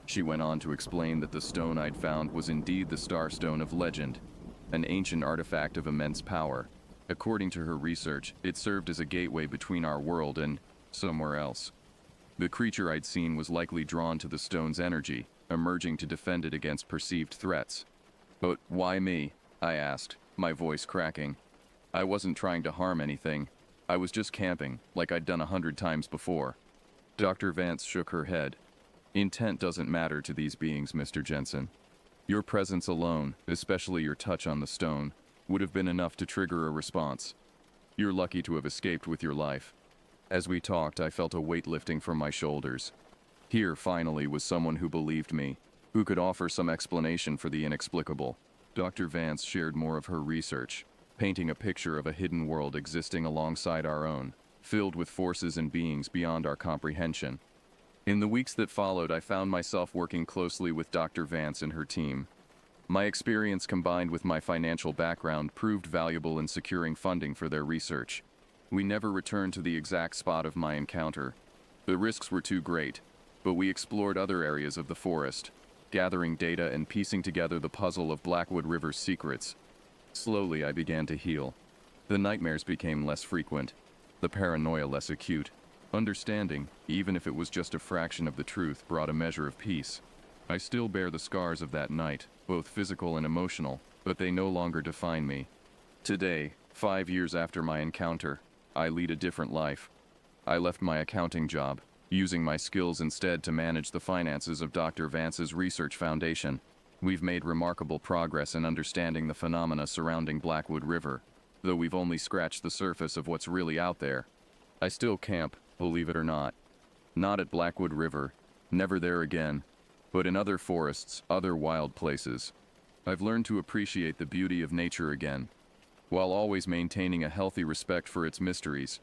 She went on to explain that the stone I'd found was indeed the Star Stone of legend, an ancient artifact of immense power. According to her research, it served as a gateway between our world and somewhere else. The creature I'd seen was likely drawn to the stone's energy, emerging to defend it against perceived threats. "But why me?" I asked, my voice cracking. I wasn't trying to harm anything. I was just camping, like I'd done 100 times before. Dr. Vance shook her head. "Intent doesn't matter to these beings, Mr. Jensen. Your presence alone, especially your touch on the stone, would have been enough to trigger a response. You're lucky to have escaped with your life." As we talked, I felt a weight lifting from my shoulders. Here, finally, was someone who believed me, who could offer some explanation for the inexplicable. Dr. Vance shared more of her research, painting a picture of a hidden world existing alongside our own, filled with forces and beings beyond our comprehension. In the weeks that followed, I found myself working closely with Dr. Vance and her team. My experience combined with my financial background proved valuable in securing funding for their research. We never returned to the exact spot of my encounter. The risks were too great, but we explored other areas of the forest, gathering data and piecing together the puzzle of Blackwood River's secrets. Slowly, I began to heal. The nightmares became less frequent, the paranoia less acute. Understanding, even if it was just a fraction of the truth, brought a measure of peace. I still bear the scars of that night, both physical and emotional, but they no longer define me. Today, 5 years after my encounter, I lead a different life. I left my accounting job, using my skills instead to manage the finances of Dr. Vance's research foundation. We've made remarkable progress in understanding the phenomena surrounding Blackwood River, though we've only scratched the surface of what's really out there. I still camp, believe it or not. Not at Blackwood River, never there again, but in other forests, other wild places. I've learned to appreciate the beauty of nature again, while always maintaining a healthy respect for its mysteries.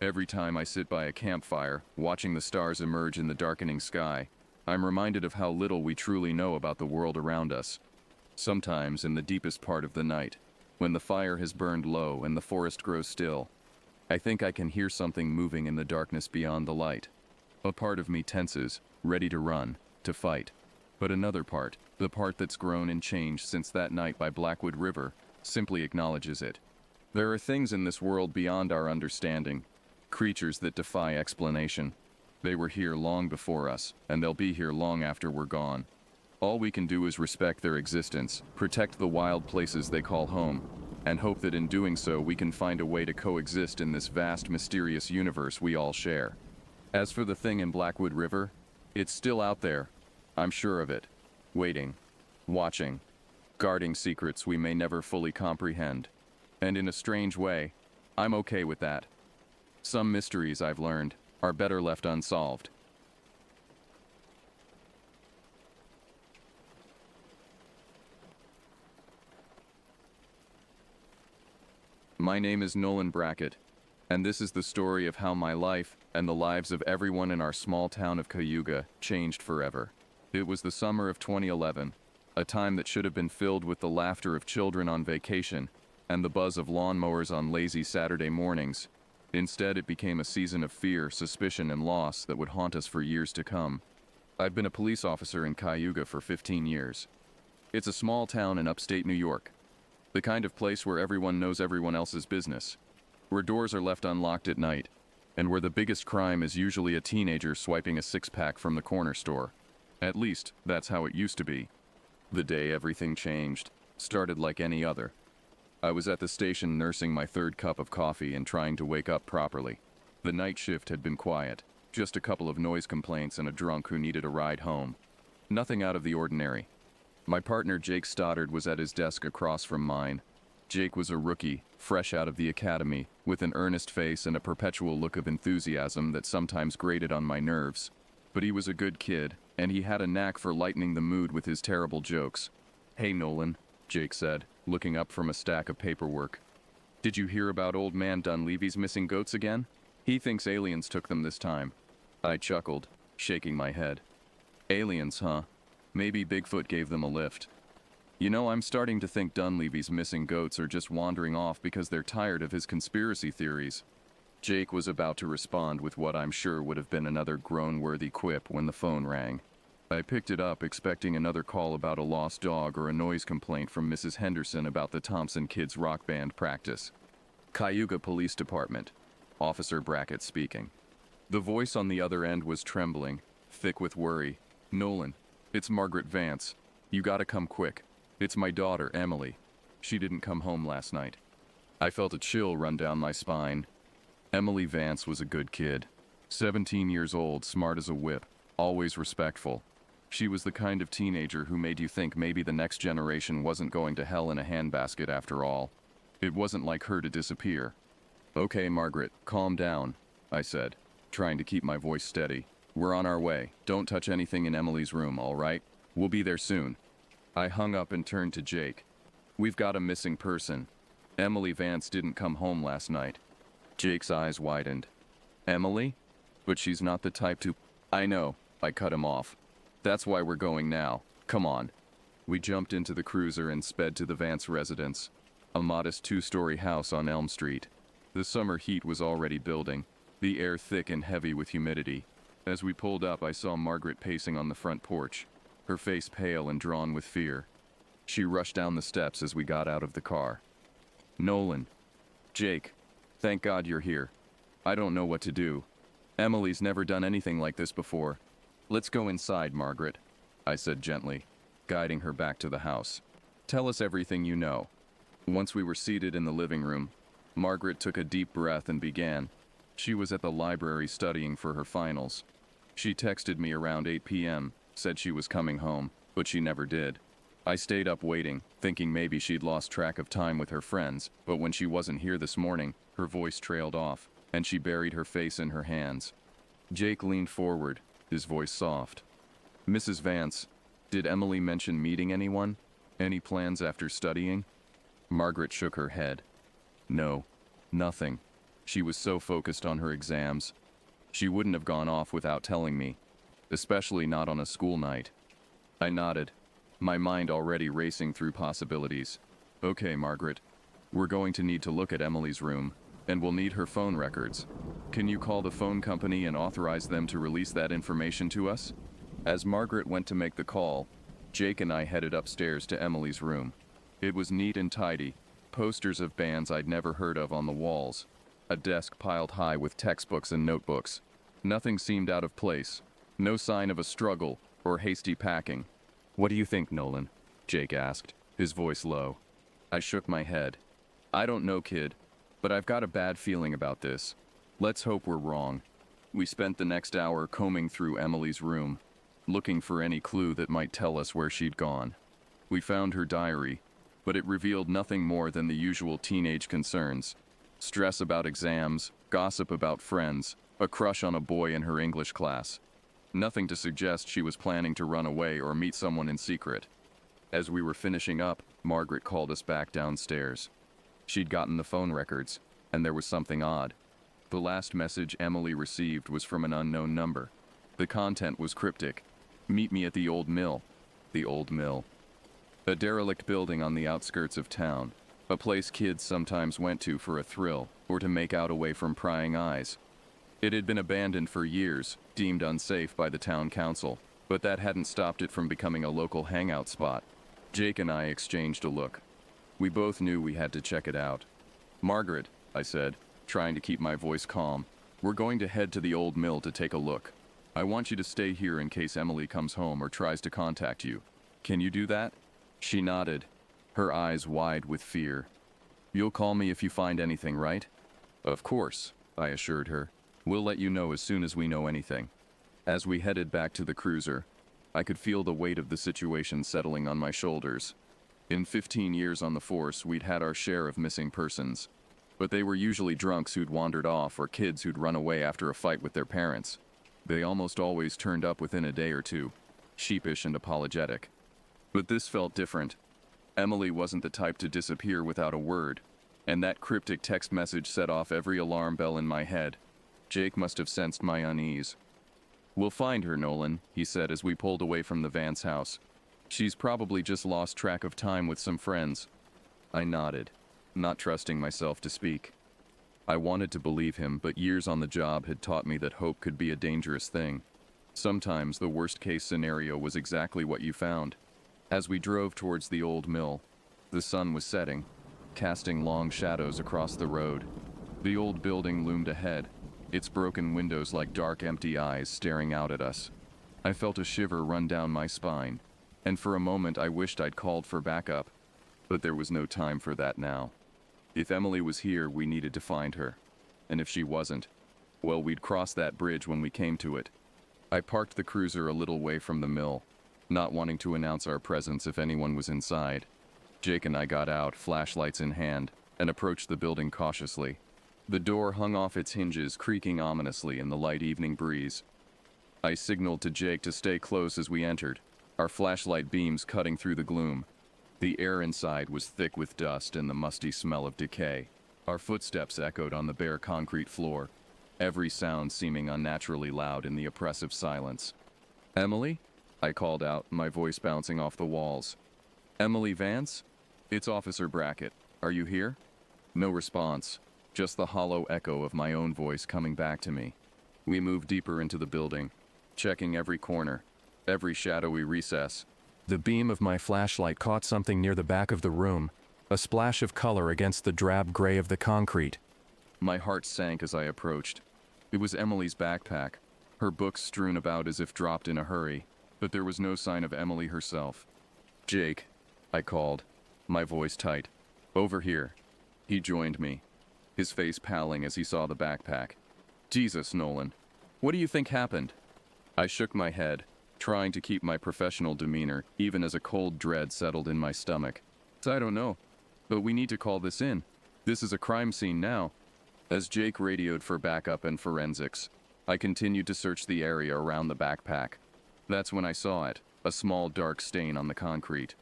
Every time I sit by a campfire, watching the stars emerge in the darkening sky, I'm reminded of how little we truly know about the world around us. Sometimes, in the deepest part of the night, when the fire has burned low and the forest grows still, I think I can hear something moving in the darkness beyond the light. A part of me tenses, ready to run, to fight. But another part, the part that's grown and changed since that night by Blackwood River, simply acknowledges it. There are things in this world beyond our understanding, creatures that defy explanation. They were here long before us, and they'll be here long after we're gone. All we can do is respect their existence, protect the wild places they call home, and hope that in doing so we can find a way to coexist in this vast, mysterious universe we all share. As for the thing in Blackwood River, it's still out there. I'm sure of it. Waiting. Watching. Guarding secrets we may never fully comprehend. And in a strange way, I'm okay with that. Some mysteries, I've learned, are better left unsolved. My name is Nolan Brackett, and this is the story of how my life and the lives of everyone in our small town of Cayuga changed forever. It was the summer of 2011, a time that should have been filled with the laughter of children on vacation and the buzz of lawnmowers on lazy Saturday mornings. Instead, it became a season of fear, suspicion, and loss that would haunt us for years to come. I've been a police officer in Cayuga for 15 years. It's a small town in upstate New York, the kind of place where everyone knows everyone else's business. where doors are left unlocked at night, and where the biggest crime is usually a teenager swiping a six-pack from the corner store. At least, that's how it used to be. The day everything changed started like any other. I was at the station nursing my third cup of coffee and trying to wake up properly. The night shift had been quiet, just a couple of noise complaints and a drunk who needed a ride home. Nothing out of the ordinary. My partner Jake Stoddard was at his desk across from mine. Jake was a rookie, fresh out of the academy, with an earnest face and a perpetual look of enthusiasm that sometimes grated on my nerves. But he was a good kid, and he had a knack for lightening the mood with his terrible jokes. "Hey Nolan," Jake said, looking up from a stack of paperwork. "Did you hear about old man Dunleavy's missing goats again? He thinks aliens took them this time." I chuckled, shaking my head. "Aliens, huh? Maybe Bigfoot gave them a lift." "You know, I'm starting to think Dunleavy's missing goats are just wandering off because they're tired of his conspiracy theories." Jake was about to respond with what I'm sure would have been another groan-worthy quip when the phone rang. I picked it up expecting another call about a lost dog or a noise complaint from Mrs. Henderson about the Thompson kids' rock band practice. "Cayuga Police Department," Officer Brackett speaking. The voice on the other end was trembling, thick with worry. "Nolan, it's Margaret Vance. You gotta come quick. It's my daughter, Emily. She didn't come home last night." I felt a chill run down my spine. Emily Vance was a good kid. 17 years old, smart as a whip, always respectful. She was the kind of teenager who made you think maybe the next generation wasn't going to hell in a handbasket after all. It wasn't like her to disappear. "Okay, Margaret, calm down," I said, trying to keep my voice steady. "We're on our way. Don't touch anything in Emily's room, all right? We'll be there soon." I hung up and turned to Jake. "We've got a missing person. Emily Vance didn't come home last night." Jake's eyes widened. "Emily? But she's not the type to—" "I know," I cut him off. "That's why we're going now. Come on." We jumped into the cruiser and sped to the Vance residence, a modest two-story house on Elm Street. The summer heat was already building, the air thick and heavy with humidity. As we pulled up, I saw Margaret pacing on the front porch, her face pale and drawn with fear. She rushed down the steps as we got out of the car. "Nolan. Jake. Thank God you're here. I don't know what to do. Emily's never done anything like this before. Let's go inside, Margaret," I said gently, guiding her back to the house. "Tell us everything you know." Once we were seated in the living room, Margaret took a deep breath and began. She was at the library studying for her finals. She texted me around 8 p.m., said she was coming home, but she never did. I stayed up waiting, thinking maybe she'd lost track of time with her friends, but when she wasn't here this morning, her voice trailed off, and she buried her face in her hands. Jake leaned forward, his voice soft. "Mrs. Vance, did Emily mention meeting anyone? Any plans after studying?" Margaret shook her head. "No, nothing. She was so focused on her exams. She wouldn't have gone off without telling me, especially not on a school night." I nodded, my mind already racing through possibilities. "Okay, Margaret. We're going to need to look at Emily's room, and we'll need her phone records. Can you call the phone company and authorize them to release that information to us?" As Margaret went to make the call, Jake and I headed upstairs to Emily's room. It was neat and tidy, posters of bands I'd never heard of on the walls, a desk piled high with textbooks and notebooks. Nothing seemed out of place, no sign of a struggle or hasty packing. "What do you think, Nolan?" Jake asked, his voice low. I shook my head. "I don't know, kid, but I've got a bad feeling about this. Let's hope we're wrong." We spent the next hour combing through Emily's room, looking for any clue that might tell us where she'd gone. We found her diary, but it revealed nothing more than the usual teenage concerns. Stress about exams, gossip about friends, a crush on a boy in her English class. Nothing to suggest she was planning to run away or meet someone in secret. As we were finishing up, Margaret called us back downstairs. She'd gotten the phone records, and there was something odd. The last message Emily received was from an unknown number. The content was cryptic. "Meet me at the old mill." The old mill. A derelict building on the outskirts of town. A place kids sometimes went to for a thrill, or to make out away from prying eyes. It had been abandoned for years, deemed unsafe by the town council, but that hadn't stopped it from becoming a local hangout spot. Jake and I exchanged a look. We both knew we had to check it out. "Margaret," I said, trying to keep my voice calm. "We're going to head to the old mill to take a look. I want you to stay here in case Emily comes home or tries to contact you. Can you do that?" She nodded, her eyes wide with fear. "You'll call me if you find anything, right?" "Of course," I assured her. "We'll let you know as soon as we know anything." As we headed back to the cruiser, I could feel the weight of the situation settling on my shoulders. In 15 years on the force, we'd had our share of missing persons. But they were usually drunks who'd wandered off or kids who'd run away after a fight with their parents. They almost always turned up within a day or two, sheepish and apologetic. But this felt different. Emily wasn't the type to disappear without a word, and that cryptic text message set off every alarm bell in my head. Jake must have sensed my unease. "We'll find her, Nolan," he said as we pulled away from the Vance house. "She's probably just lost track of time with some friends." I nodded, not trusting myself to speak. I wanted to believe him, but years on the job had taught me that hope could be a dangerous thing. Sometimes the worst-case scenario was exactly what you found. As we drove towards the old mill, the sun was setting, casting long shadows across the road. The old building loomed ahead, its broken windows like dark, empty eyes staring out at us. I felt a shiver run down my spine, and for a moment I wished I'd called for backup, but there was no time for that now. If Emily was here, we needed to find her, and if she wasn't, well, we'd cross that bridge when we came to it. I parked the cruiser a little way from the mill, not wanting to announce our presence if anyone was inside. Jake and I got out, flashlights in hand, and approached the building cautiously. The door hung off its hinges, creaking ominously in the light evening breeze. I signaled to Jake to stay close as we entered, our flashlight beams cutting through the gloom. The air inside was thick with dust and the musty smell of decay. Our footsteps echoed on the bare concrete floor, every sound seeming unnaturally loud in the oppressive silence. "Emily?" I called out, my voice bouncing off the walls. "Emily Vance? It's Officer Brackett. Are you here?" No response, just the hollow echo of my own voice coming back to me. We moved deeper into the building, checking every corner, every shadowy recess. The beam of my flashlight caught something near the back of the room, a splash of color against the drab gray of the concrete. My heart sank as I approached. It was Emily's backpack, her books strewn about as if dropped in a hurry, but there was no sign of Emily herself. "Jake," I called, my voice tight. "Over here." He joined me, his face paling as he saw the backpack. "Jesus, Nolan, what do you think happened?" I shook my head, trying to keep my professional demeanor, even as a cold dread settled in my stomach. "I don't know, but we need to call this in. This is a crime scene now." As Jake radioed for backup and forensics, I continued to search the area around the backpack. That's when I saw it, a small dark stain on the concrete.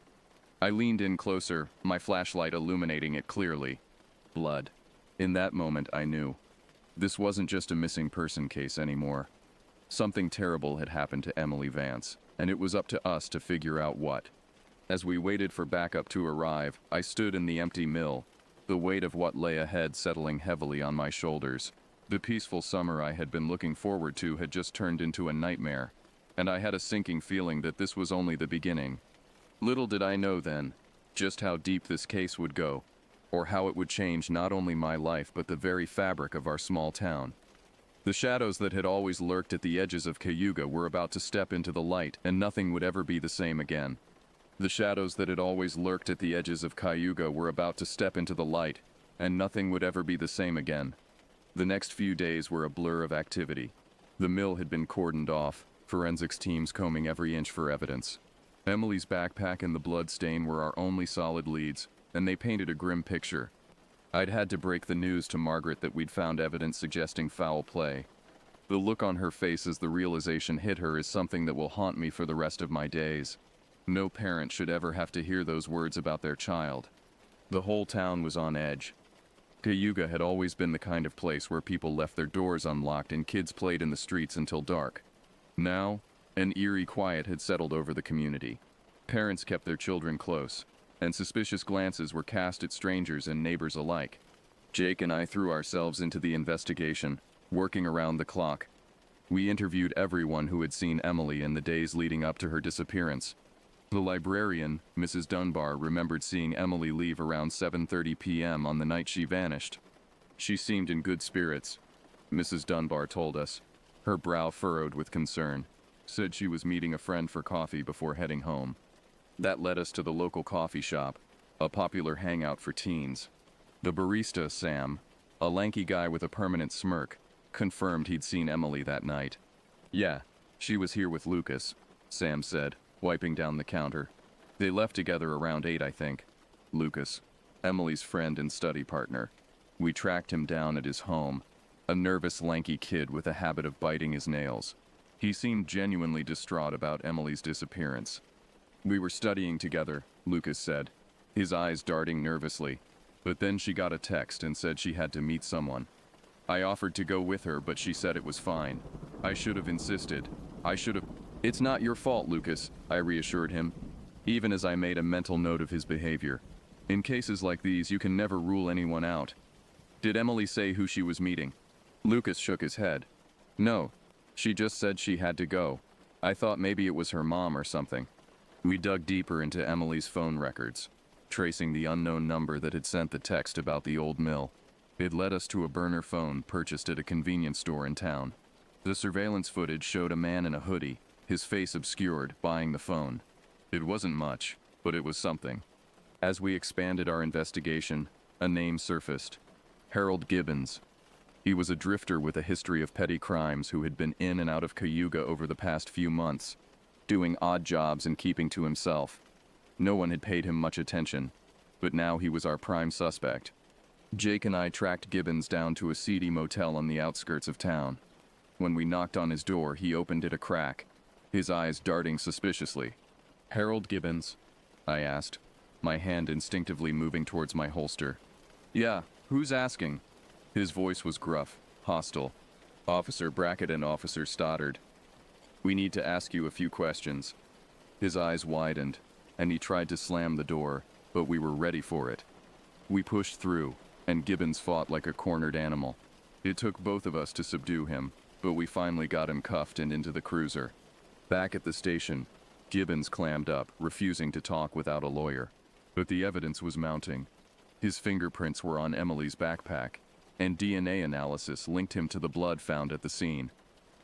I leaned in closer, my flashlight illuminating it clearly. Blood. In that moment, I knew. This wasn't just a missing person case anymore. Something terrible had happened to Emily Vance, and it was up to us to figure out what. As we waited for backup to arrive, I stood in the empty mill, the weight of what lay ahead settling heavily on my shoulders. The peaceful summer I had been looking forward to had just turned into a nightmare, and I had a sinking feeling that this was only the beginning. Little did I know then just how deep this case would go, or how it would change not only my life but the very fabric of our small town. The shadows that had always lurked at the edges of Cayuga were about to step into the light, and nothing would ever be the same again. The shadows that had always lurked at the edges of Cayuga were about to step into the light, and nothing would ever be the same again. The next few days were a blur of activity. The mill had been cordoned off, forensics teams combing every inch for evidence. Emily's backpack and the blood stain were our only solid leads, and they painted a grim picture. I'd had to break the news to Margaret that we'd found evidence suggesting foul play. The look on her face as the realization hit her is something that will haunt me for the rest of my days. No parent should ever have to hear those words about their child. The whole town was on edge. Cayuga had always been the kind of place where people left their doors unlocked and kids played in the streets until dark. Now, an eerie quiet had settled over the community. Parents kept their children close, and suspicious glances were cast at strangers and neighbors alike. Jake and I threw ourselves into the investigation, working around the clock. We interviewed everyone who had seen Emily in the days leading up to her disappearance. The librarian, Mrs. Dunbar, remembered seeing Emily leave around 7:30 p.m. on the night she vanished. She seemed in good spirits, Mrs. Dunbar told us, her brow furrowed with concern. Said she was meeting a friend for coffee before heading home. That led us to the local coffee shop, a popular hangout for teens. The barista, Sam, a lanky guy with a permanent smirk, confirmed he'd seen Emily that night. Yeah, she was here with Lucas, Sam said, wiping down the counter. They left together around 8, I think. Lucas, Emily's friend and study partner. We tracked him down at his home, a nervous, lanky kid with a habit of biting his nails. He seemed genuinely distraught about Emily's disappearance. We were studying together, Lucas said, his eyes darting nervously. But then she got a text and said she had to meet someone. I offered to go with her, but she said it was fine. I should have insisted. It's not your fault, Lucas, I reassured him, even as I made a mental note of his behavior. In cases like these, you can never rule anyone out. Did Emily say who she was meeting? Lucas shook his head. No, she just said she had to go. I thought maybe it was her mom or something. We dug deeper into Emily's phone records, tracing the unknown number that had sent the text about the old mill. It led us to a burner phone purchased at a convenience store in town. The surveillance footage showed a man in a hoodie, his face obscured, buying the phone. It wasn't much, but it was something. As we expanded our investigation, a name surfaced. Harold Gibbons. He was a drifter with a history of petty crimes who had been in and out of Cayuga over the past few months, doing odd jobs and keeping to himself. No one had paid him much attention, but now he was our prime suspect. Jake and I tracked Gibbons down to a seedy motel on the outskirts of town. When we knocked on his door, he opened it a crack, his eyes darting suspiciously. Harold Gibbons? I asked, my hand instinctively moving towards my holster. Yeah, who's asking? His voice was gruff, hostile. Officer Brackett and Officer Stoddard. We need to ask you a few questions. His eyes widened, and he tried to slam the door, but we were ready for it. We pushed through, and Gibbons fought like a cornered animal. It took both of us to subdue him, but we finally got him cuffed and into the cruiser. Back at the station, Gibbons clammed up, refusing to talk without a lawyer. But the evidence was mounting. His fingerprints were on Emily's backpack, and DNA analysis linked him to the blood found at the scene.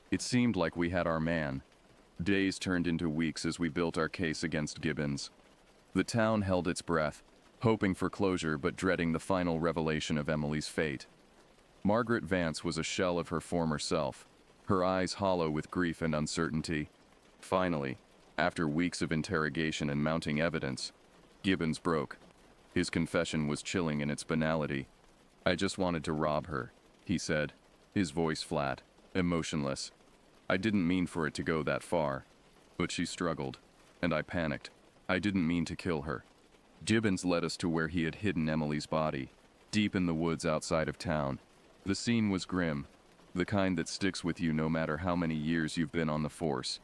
It seemed like we had our man. Days turned into weeks as we built our case against Gibbons. The town held its breath, hoping for closure but dreading the final revelation of Emily's fate. Margaret Vance was a shell of her former self, her eyes hollow with grief and uncertainty. Finally, after weeks of interrogation and mounting evidence, Gibbons broke. His confession was chilling in its banality. I just wanted to rob her, he said, his voice flat, emotionless. I didn't mean for it to go that far, but she struggled, and I panicked. I didn't mean to kill her. Gibbons led us to where he had hidden Emily's body, deep in the woods outside of town. The scene was grim, the kind that sticks with you no matter how many years you've been on the force.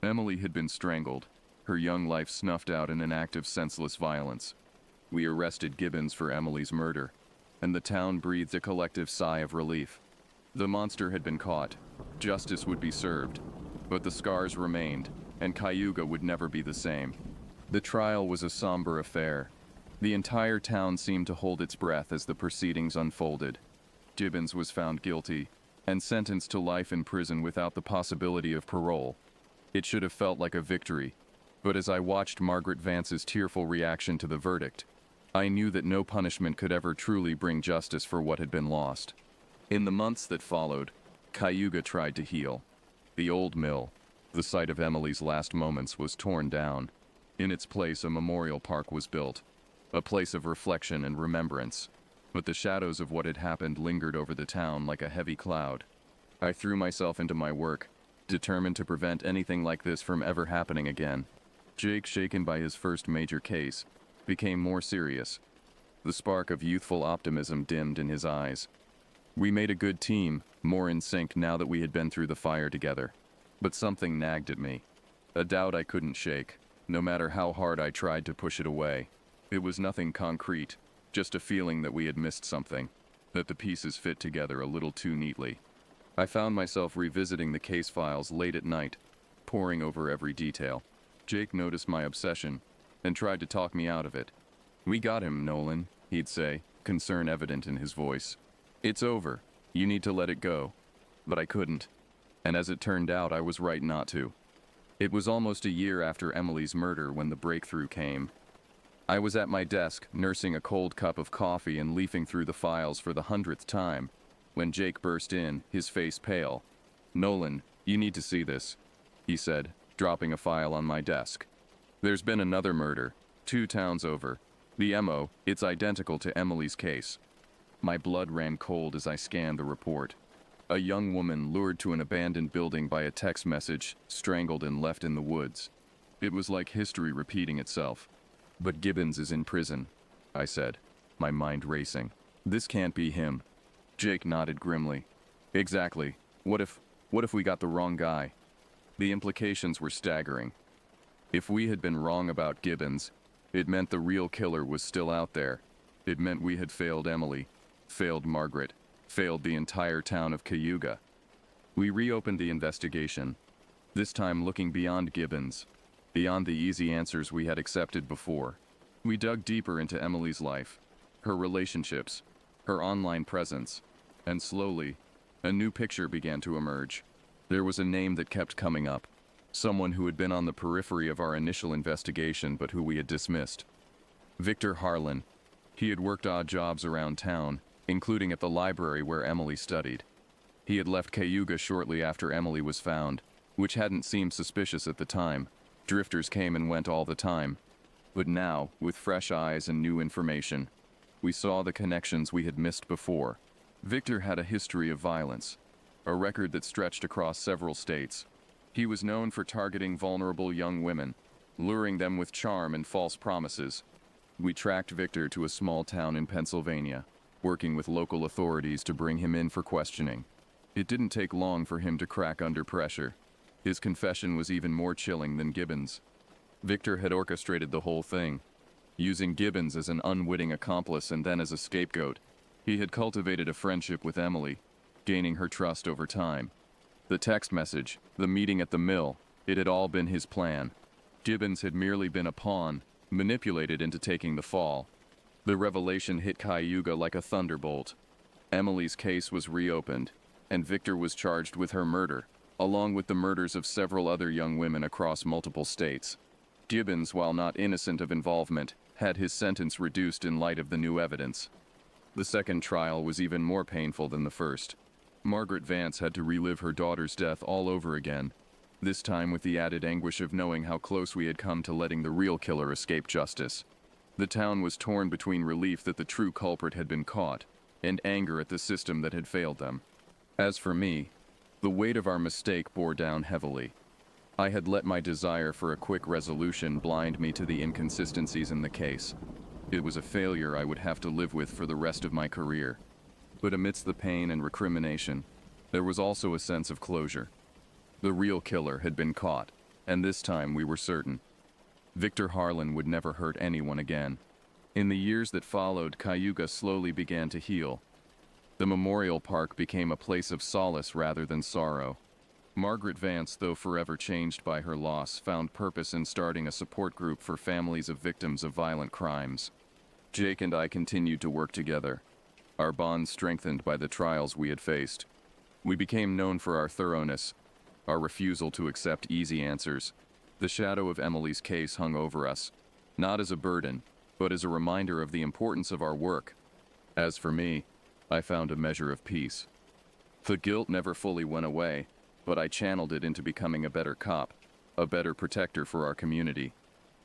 Emily had been strangled, her young life snuffed out in an act of senseless violence. We arrested Gibbons for Emily's murder, and the town breathed a collective sigh of relief. The monster had been caught, justice would be served, but the scars remained, and Cayuga would never be the same. The trial was a somber affair. The entire town seemed to hold its breath as the proceedings unfolded. Gibbons was found guilty, and sentenced to life in prison without the possibility of parole. It should have felt like a victory, but as I watched Margaret Vance's tearful reaction to the verdict, I knew that no punishment could ever truly bring justice for what had been lost. In the months that followed, Cayuga tried to heal. The old mill, the site of Emily's last moments, was torn down. In its place, a memorial park was built, a place of reflection and remembrance. But the shadows of what had happened lingered over the town like a heavy cloud. I threw myself into my work, determined to prevent anything like this from ever happening again. Jake, shaken by his first major case, became more serious. The spark of youthful optimism dimmed in his eyes. We made a good team, more in sync now that we had been through the fire together. But something nagged at me. A doubt I couldn't shake, no matter how hard I tried to push it away. It was nothing concrete, just a feeling that we had missed something, that the pieces fit together a little too neatly. I found myself revisiting the case files late at night, poring over every detail. Jake noticed my obsession and tried to talk me out of it. We got him, Nolan, he'd say, concern evident in his voice. It's over. You need to let it go. But I couldn't. And as it turned out, I was right not to. It was almost a year after Emily's murder when the breakthrough came. I was at my desk, nursing a cold cup of coffee and leafing through the files for the 100th time, when Jake burst in, his face pale. "Nolan, you need to see this," he said, dropping a file on my desk. "There's been another murder, 2 towns over. The MO, it's identical to Emily's case." My blood ran cold as I scanned the report. A young woman lured to an abandoned building by a text message, strangled and left in the woods. It was like history repeating itself. "But Gibbons is in prison," I said, my mind racing. "This can't be him." Jake nodded grimly. "Exactly. What if we got the wrong guy?" The implications were staggering. If we had been wrong about Gibbons, it meant the real killer was still out there. It meant we had failed Emily, failed Margaret, failed the entire town of Cayuga. We reopened the investigation, this time looking beyond Gibbons, beyond the easy answers we had accepted before. We dug deeper into Emily's life, her relationships, her online presence, and slowly, a new picture began to emerge. There was a name that kept coming up, someone who had been on the periphery of our initial investigation but who we had dismissed. Victor Harlan. He had worked odd jobs around town, including at the library where Emily studied. He had left Cayuga shortly after Emily was found, which hadn't seemed suspicious at the time. Drifters came and went all the time. But now, with fresh eyes and new information, we saw the connections we had missed before. Victor had a history of violence, a record that stretched across several states. He was known for targeting vulnerable young women, luring them with charm and false promises. We tracked Victor to a small town in Pennsylvania, working with local authorities to bring him in for questioning. It didn't take long for him to crack under pressure. His confession was even more chilling than Gibbons. Victor had orchestrated the whole thing, using Gibbons as an unwitting accomplice and then as a scapegoat. He had cultivated a friendship with Emily, gaining her trust over time. The text message, the meeting at the mill, it had all been his plan. Gibbons had merely been a pawn, manipulated into taking the fall. The revelation hit Cayuga like a thunderbolt. Emily's case was reopened, and Victor was charged with her murder, along with the murders of several other young women across multiple states. Gibbons, while not innocent of involvement, had his sentence reduced in light of the new evidence. The second trial was even more painful than the first. Margaret Vance had to relive her daughter's death all over again, this time with the added anguish of knowing how close we had come to letting the real killer escape justice. The town was torn between relief that the true culprit had been caught, and anger at the system that had failed them. As for me, the weight of our mistake bore down heavily. I had let my desire for a quick resolution blind me to the inconsistencies in the case. It was a failure I would have to live with for the rest of my career. But amidst the pain and recrimination, there was also a sense of closure. The real killer had been caught, and this time we were certain. Victor Harlan would never hurt anyone again. In the years that followed, Cayuga slowly began to heal. The memorial park became a place of solace rather than sorrow. Margaret Vance, though forever changed by her loss, found purpose in starting a support group for families of victims of violent crimes. Jake and I continued to work together, our bond strengthened by the trials we had faced. We became known for our thoroughness, our refusal to accept easy answers. The shadow of Emily's case hung over us, not as a burden, but as a reminder of the importance of our work. As for me, I found a measure of peace. The guilt never fully went away, but I channeled it into becoming a better cop, a better protector for our community.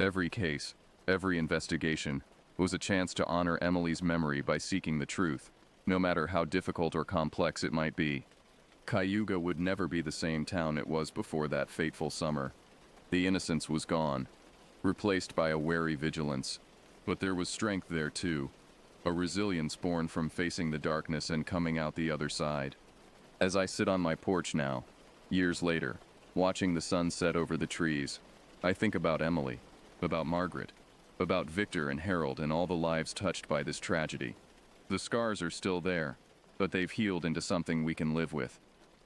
Every case, every investigation, was a chance to honor Emily's memory by seeking the truth, no matter how difficult or complex it might be. Cayuga would never be the same town it was before that fateful summer. The innocence was gone, replaced by a wary vigilance. But there was strength there too, a resilience born from facing the darkness and coming out the other side. As I sit on my porch now, years later, watching the sun set over the trees, I think about Emily, about Margaret, about Victor and Harold and all the lives touched by this tragedy. The scars are still there, but they've healed into something we can live with.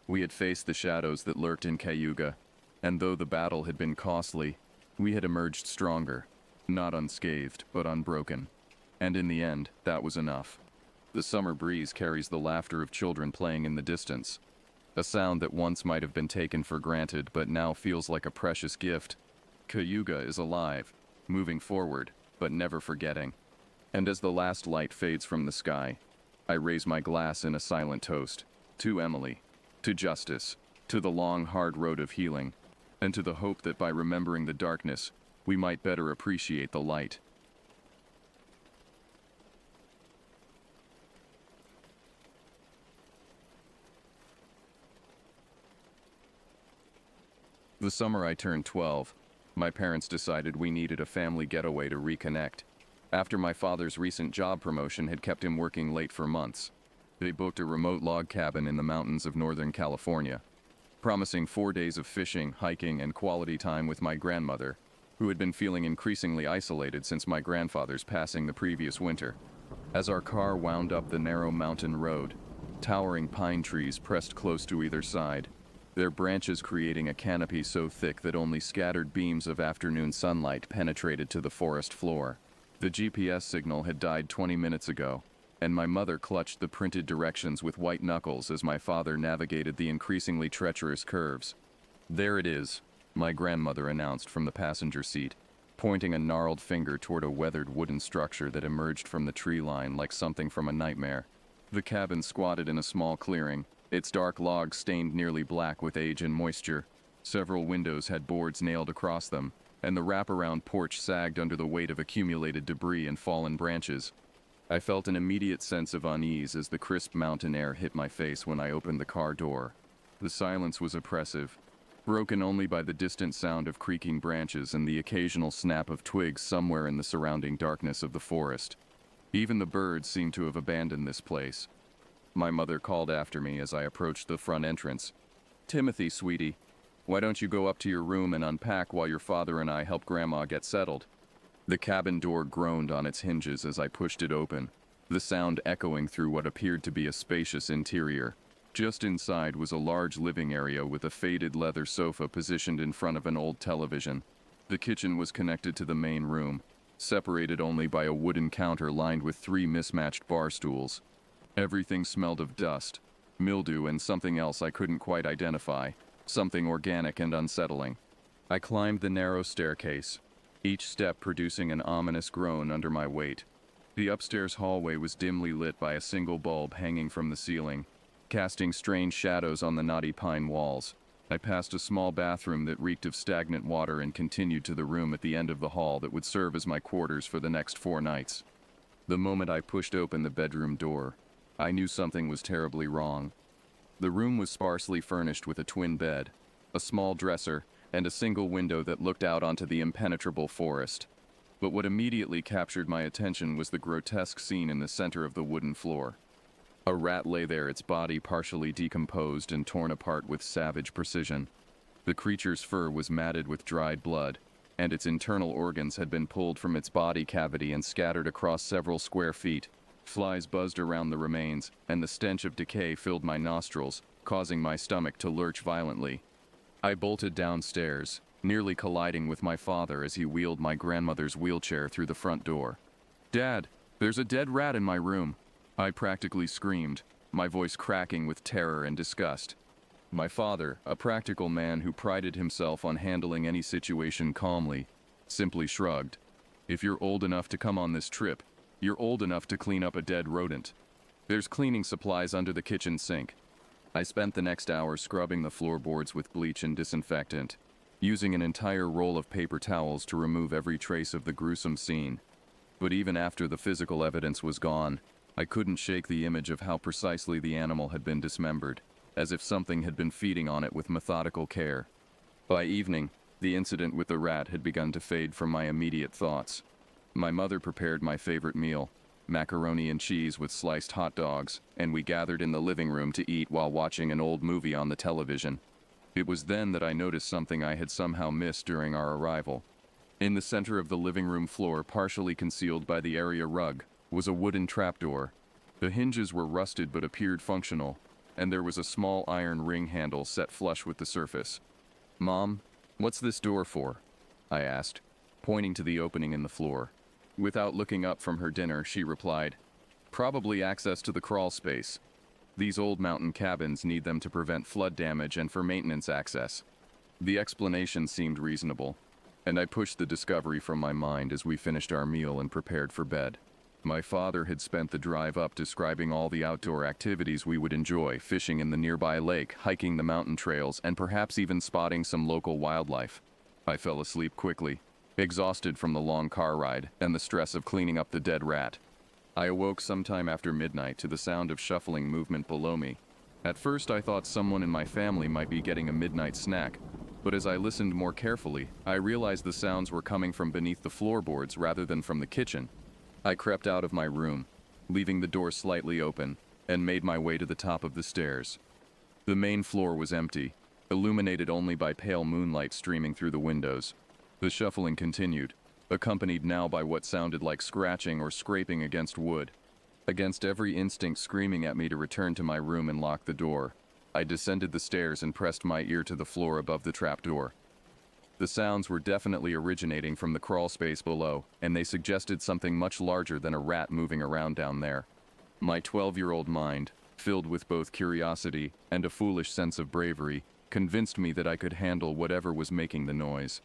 We had faced the shadows that lurked in Cayuga, and though the battle had been costly, we had emerged stronger, not unscathed, but unbroken. And in the end, that was enough. The summer breeze carries the laughter of children playing in the distance, a sound that once might have been taken for granted but now feels like a precious gift. Cayuga is alive, moving forward, but never forgetting. And as the last light fades from the sky, I raise my glass in a silent toast. To Emily, to justice, to the long, hard road of healing, and to the hope that by remembering the darkness, we might better appreciate the light. The summer I turned 12, my parents decided we needed a family getaway to reconnect. After my father's recent job promotion had kept him working late for months, they booked a remote log cabin in the mountains of Northern California, promising 4 days of fishing, hiking, and quality time with my grandmother, who had been feeling increasingly isolated since my grandfather's passing the previous winter. As our car wound up the narrow mountain road, towering pine trees pressed close to either side, their branches creating a canopy so thick that only scattered beams of afternoon sunlight penetrated to the forest floor. The GPS signal had died 20 minutes ago, and my mother clutched the printed directions with white knuckles as my father navigated the increasingly treacherous curves. "There it is," my grandmother announced from the passenger seat, pointing a gnarled finger toward a weathered wooden structure that emerged from the tree line like something from a nightmare. The cabin squatted in a small clearing, its dark logs stained nearly black with age and moisture. Several windows had boards nailed across them, and the wraparound porch sagged under the weight of accumulated debris and fallen branches. I felt an immediate sense of unease as the crisp mountain air hit my face when I opened the car door. The silence was oppressive, broken only by the distant sound of creaking branches and the occasional snap of twigs somewhere in the surrounding darkness of the forest. Even the birds seemed to have abandoned this place. My mother called after me as I approached the front entrance. "Timothy, sweetie, why don't you go up to your room and unpack while your father and I help Grandma get settled?" The cabin door groaned on its hinges as I pushed it open, the sound echoing through what appeared to be a spacious interior. Just inside was a large living area with a faded leather sofa positioned in front of an old television. The kitchen was connected to the main room, separated only by a wooden counter lined with 3 mismatched bar stools. Everything smelled of dust, mildew, and something else I couldn't quite identify, something organic and unsettling. I climbed the narrow staircase, each step producing an ominous groan under my weight. The upstairs hallway was dimly lit by a single bulb hanging from the ceiling, casting strange shadows on the knotty pine walls. I passed a small bathroom that reeked of stagnant water and continued to the room at the end of the hall that would serve as my quarters for the next 4 nights. The moment I pushed open the bedroom door, I knew something was terribly wrong. The room was sparsely furnished with a twin bed, a small dresser, and a single window that looked out onto the impenetrable forest. But what immediately captured my attention was the grotesque scene in the center of the wooden floor. A rat lay there, its body partially decomposed and torn apart with savage precision. The creature's fur was matted with dried blood, and its internal organs had been pulled from its body cavity and scattered across several square feet. Flies buzzed around the remains, and the stench of decay filled my nostrils, causing my stomach to lurch violently. I bolted downstairs, nearly colliding with my father as he wheeled my grandmother's wheelchair through the front door. "Dad, there's a dead rat in my room," I practically screamed, my voice cracking with terror and disgust. My father, a practical man who prided himself on handling any situation calmly, simply shrugged. "If you're old enough to come on this trip, you're old enough to clean up a dead rodent. There's cleaning supplies under the kitchen sink." I spent the next hour scrubbing the floorboards with bleach and disinfectant, using an entire roll of paper towels to remove every trace of the gruesome scene. But even after the physical evidence was gone, I couldn't shake the image of how precisely the animal had been dismembered, as if something had been feeding on it with methodical care. By evening, the incident with the rat had begun to fade from my immediate thoughts. My mother prepared my favorite meal, macaroni and cheese with sliced hot dogs, and we gathered in the living room to eat while watching an old movie on the television. It was then that I noticed something I had somehow missed during our arrival. In the center of the living room floor, partially concealed by the area rug, was a wooden trapdoor. The hinges were rusted but appeared functional, and there was a small iron ring handle set flush with the surface. "Mom, what's this door for?" I asked, pointing to the opening in the floor. Without looking up from her dinner, she replied, Probably access to the crawl space. These old mountain cabins need them to prevent flood damage and for maintenance access. The explanation seemed reasonable, and I pushed the discovery from my mind as we finished our meal and prepared for bed. My father had spent the drive up describing all the outdoor activities we would enjoy, fishing in the nearby lake, hiking the mountain trails, and perhaps even spotting some local wildlife. I fell asleep quickly, exhausted from the long car ride and the stress of cleaning up the dead rat. I awoke sometime after midnight to the sound of shuffling movement below me. At first I thought someone in my family might be getting a midnight snack, but as I listened more carefully, I realized the sounds were coming from beneath the floorboards rather than from the kitchen. I crept out of my room, leaving the door slightly open, and made my way to the top of the stairs. The main floor was empty, illuminated only by pale moonlight streaming through the windows. The shuffling continued, accompanied now by what sounded like scratching or scraping against wood. Against every instinct screaming at me to return to my room and lock the door, I descended the stairs and pressed my ear to the floor above the trapdoor. The sounds were definitely originating from the crawl space below, and they suggested something much larger than a rat moving around down there. My 12-year-old mind, filled with both curiosity and a foolish sense of bravery, convinced me that I could handle whatever was making the noise.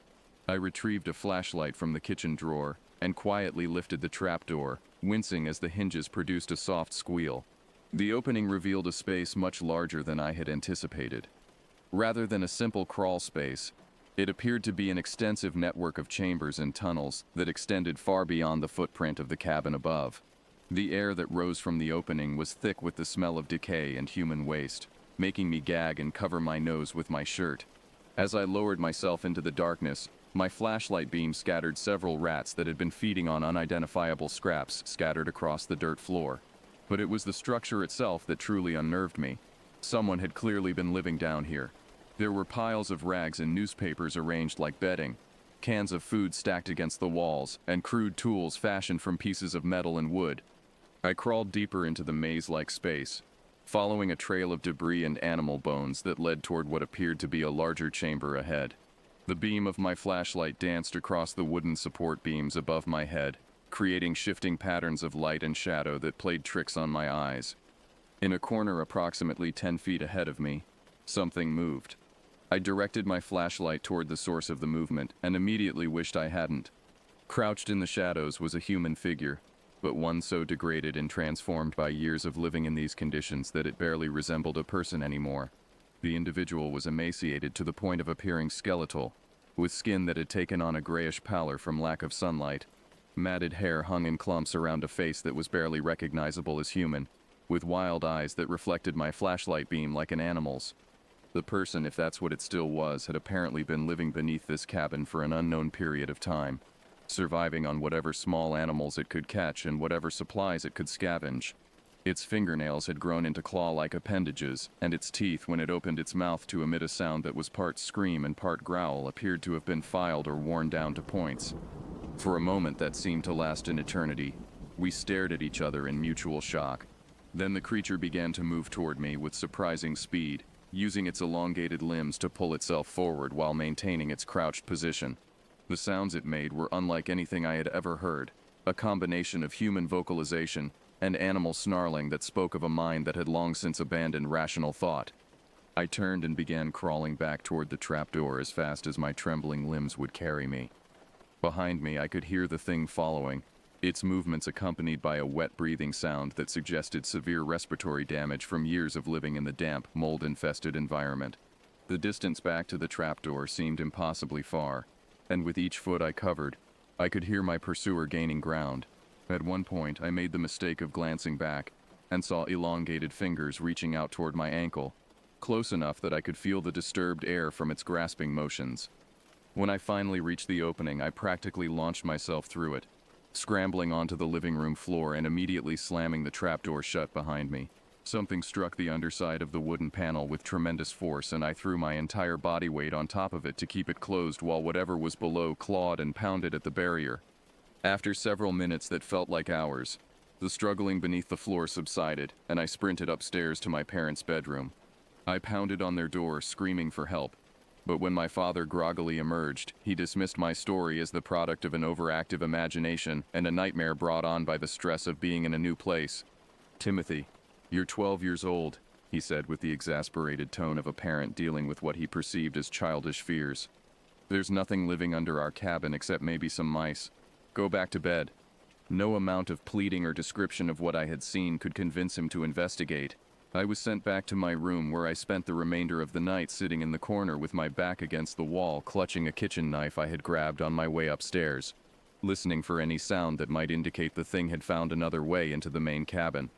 I retrieved a flashlight from the kitchen drawer and quietly lifted the trapdoor, wincing as the hinges produced a soft squeal. The opening revealed a space much larger than I had anticipated. Rather than a simple crawl space, it appeared to be an extensive network of chambers and tunnels that extended far beyond the footprint of the cabin above. The air that rose from the opening was thick with the smell of decay and human waste, making me gag and cover my nose with my shirt. As I lowered myself into the darkness, my flashlight beam scattered several rats that had been feeding on unidentifiable scraps scattered across the dirt floor. But it was the structure itself that truly unnerved me. Someone had clearly been living down here. There were piles of rags and newspapers arranged like bedding, cans of food stacked against the walls, and crude tools fashioned from pieces of metal and wood. I crawled deeper into the maze-like space, following a trail of debris and animal bones that led toward what appeared to be a larger chamber ahead. The beam of my flashlight danced across the wooden support beams above my head, creating shifting patterns of light and shadow that played tricks on my eyes. In a corner approximately 10 feet ahead of me, something moved. I directed my flashlight toward the source of the movement and immediately wished I hadn't. Crouched in the shadows was a human figure, but one so degraded and transformed by years of living in these conditions that it barely resembled a person anymore. The individual was emaciated to the point of appearing skeletal, with skin that had taken on a grayish pallor from lack of sunlight. Matted hair hung in clumps around a face that was barely recognizable as human, with wild eyes that reflected my flashlight beam like an animal's. The person, if that's what it still was, had apparently been living beneath this cabin for an unknown period of time, surviving on whatever small animals it could catch and whatever supplies it could scavenge. Its fingernails had grown into claw-like appendages, and its teeth, when it opened its mouth to emit a sound that was part scream and part growl, appeared to have been filed or worn down to points. For a moment that seemed to last an eternity, we stared at each other in mutual shock. Then the creature began to move toward me with surprising speed, using its elongated limbs to pull itself forward while maintaining its crouched position. The sounds it made were unlike anything I had ever heard, a combination of human vocalization and animal snarling that spoke of a mind that had long since abandoned rational thought. I turned and began crawling back toward the trapdoor as fast as my trembling limbs would carry me. Behind me I could hear the thing following, its movements accompanied by a wet-breathing sound that suggested severe respiratory damage from years of living in the damp, mold-infested environment. The distance back to the trapdoor seemed impossibly far, and with each foot I covered, I could hear my pursuer gaining ground. At one point, I made the mistake of glancing back and saw elongated fingers reaching out toward my ankle, close enough that I could feel the disturbed air from its grasping motions. When I finally reached the opening, I practically launched myself through it, scrambling onto the living room floor and immediately slamming the trapdoor shut behind me. Something struck the underside of the wooden panel with tremendous force, and I threw my entire body weight on top of it to keep it closed while whatever was below clawed and pounded at the barrier. After several minutes that felt like hours, the struggling beneath the floor subsided, and I sprinted upstairs to my parents' bedroom. I pounded on their door, screaming for help. But when my father groggily emerged, he dismissed my story as the product of an overactive imagination and a nightmare brought on by the stress of being in a new place. "Timothy, you're 12 years old," he said with the exasperated tone of a parent dealing with what he perceived as childish fears. "There's nothing living under our cabin except maybe some mice. Go back to bed." No amount of pleading or description of what I had seen could convince him to investigate. I was sent back to my room, where I spent the remainder of the night sitting in the corner with my back against the wall, clutching a kitchen knife I had grabbed on my way upstairs, listening for any sound that might indicate the thing had found another way into the main cabin.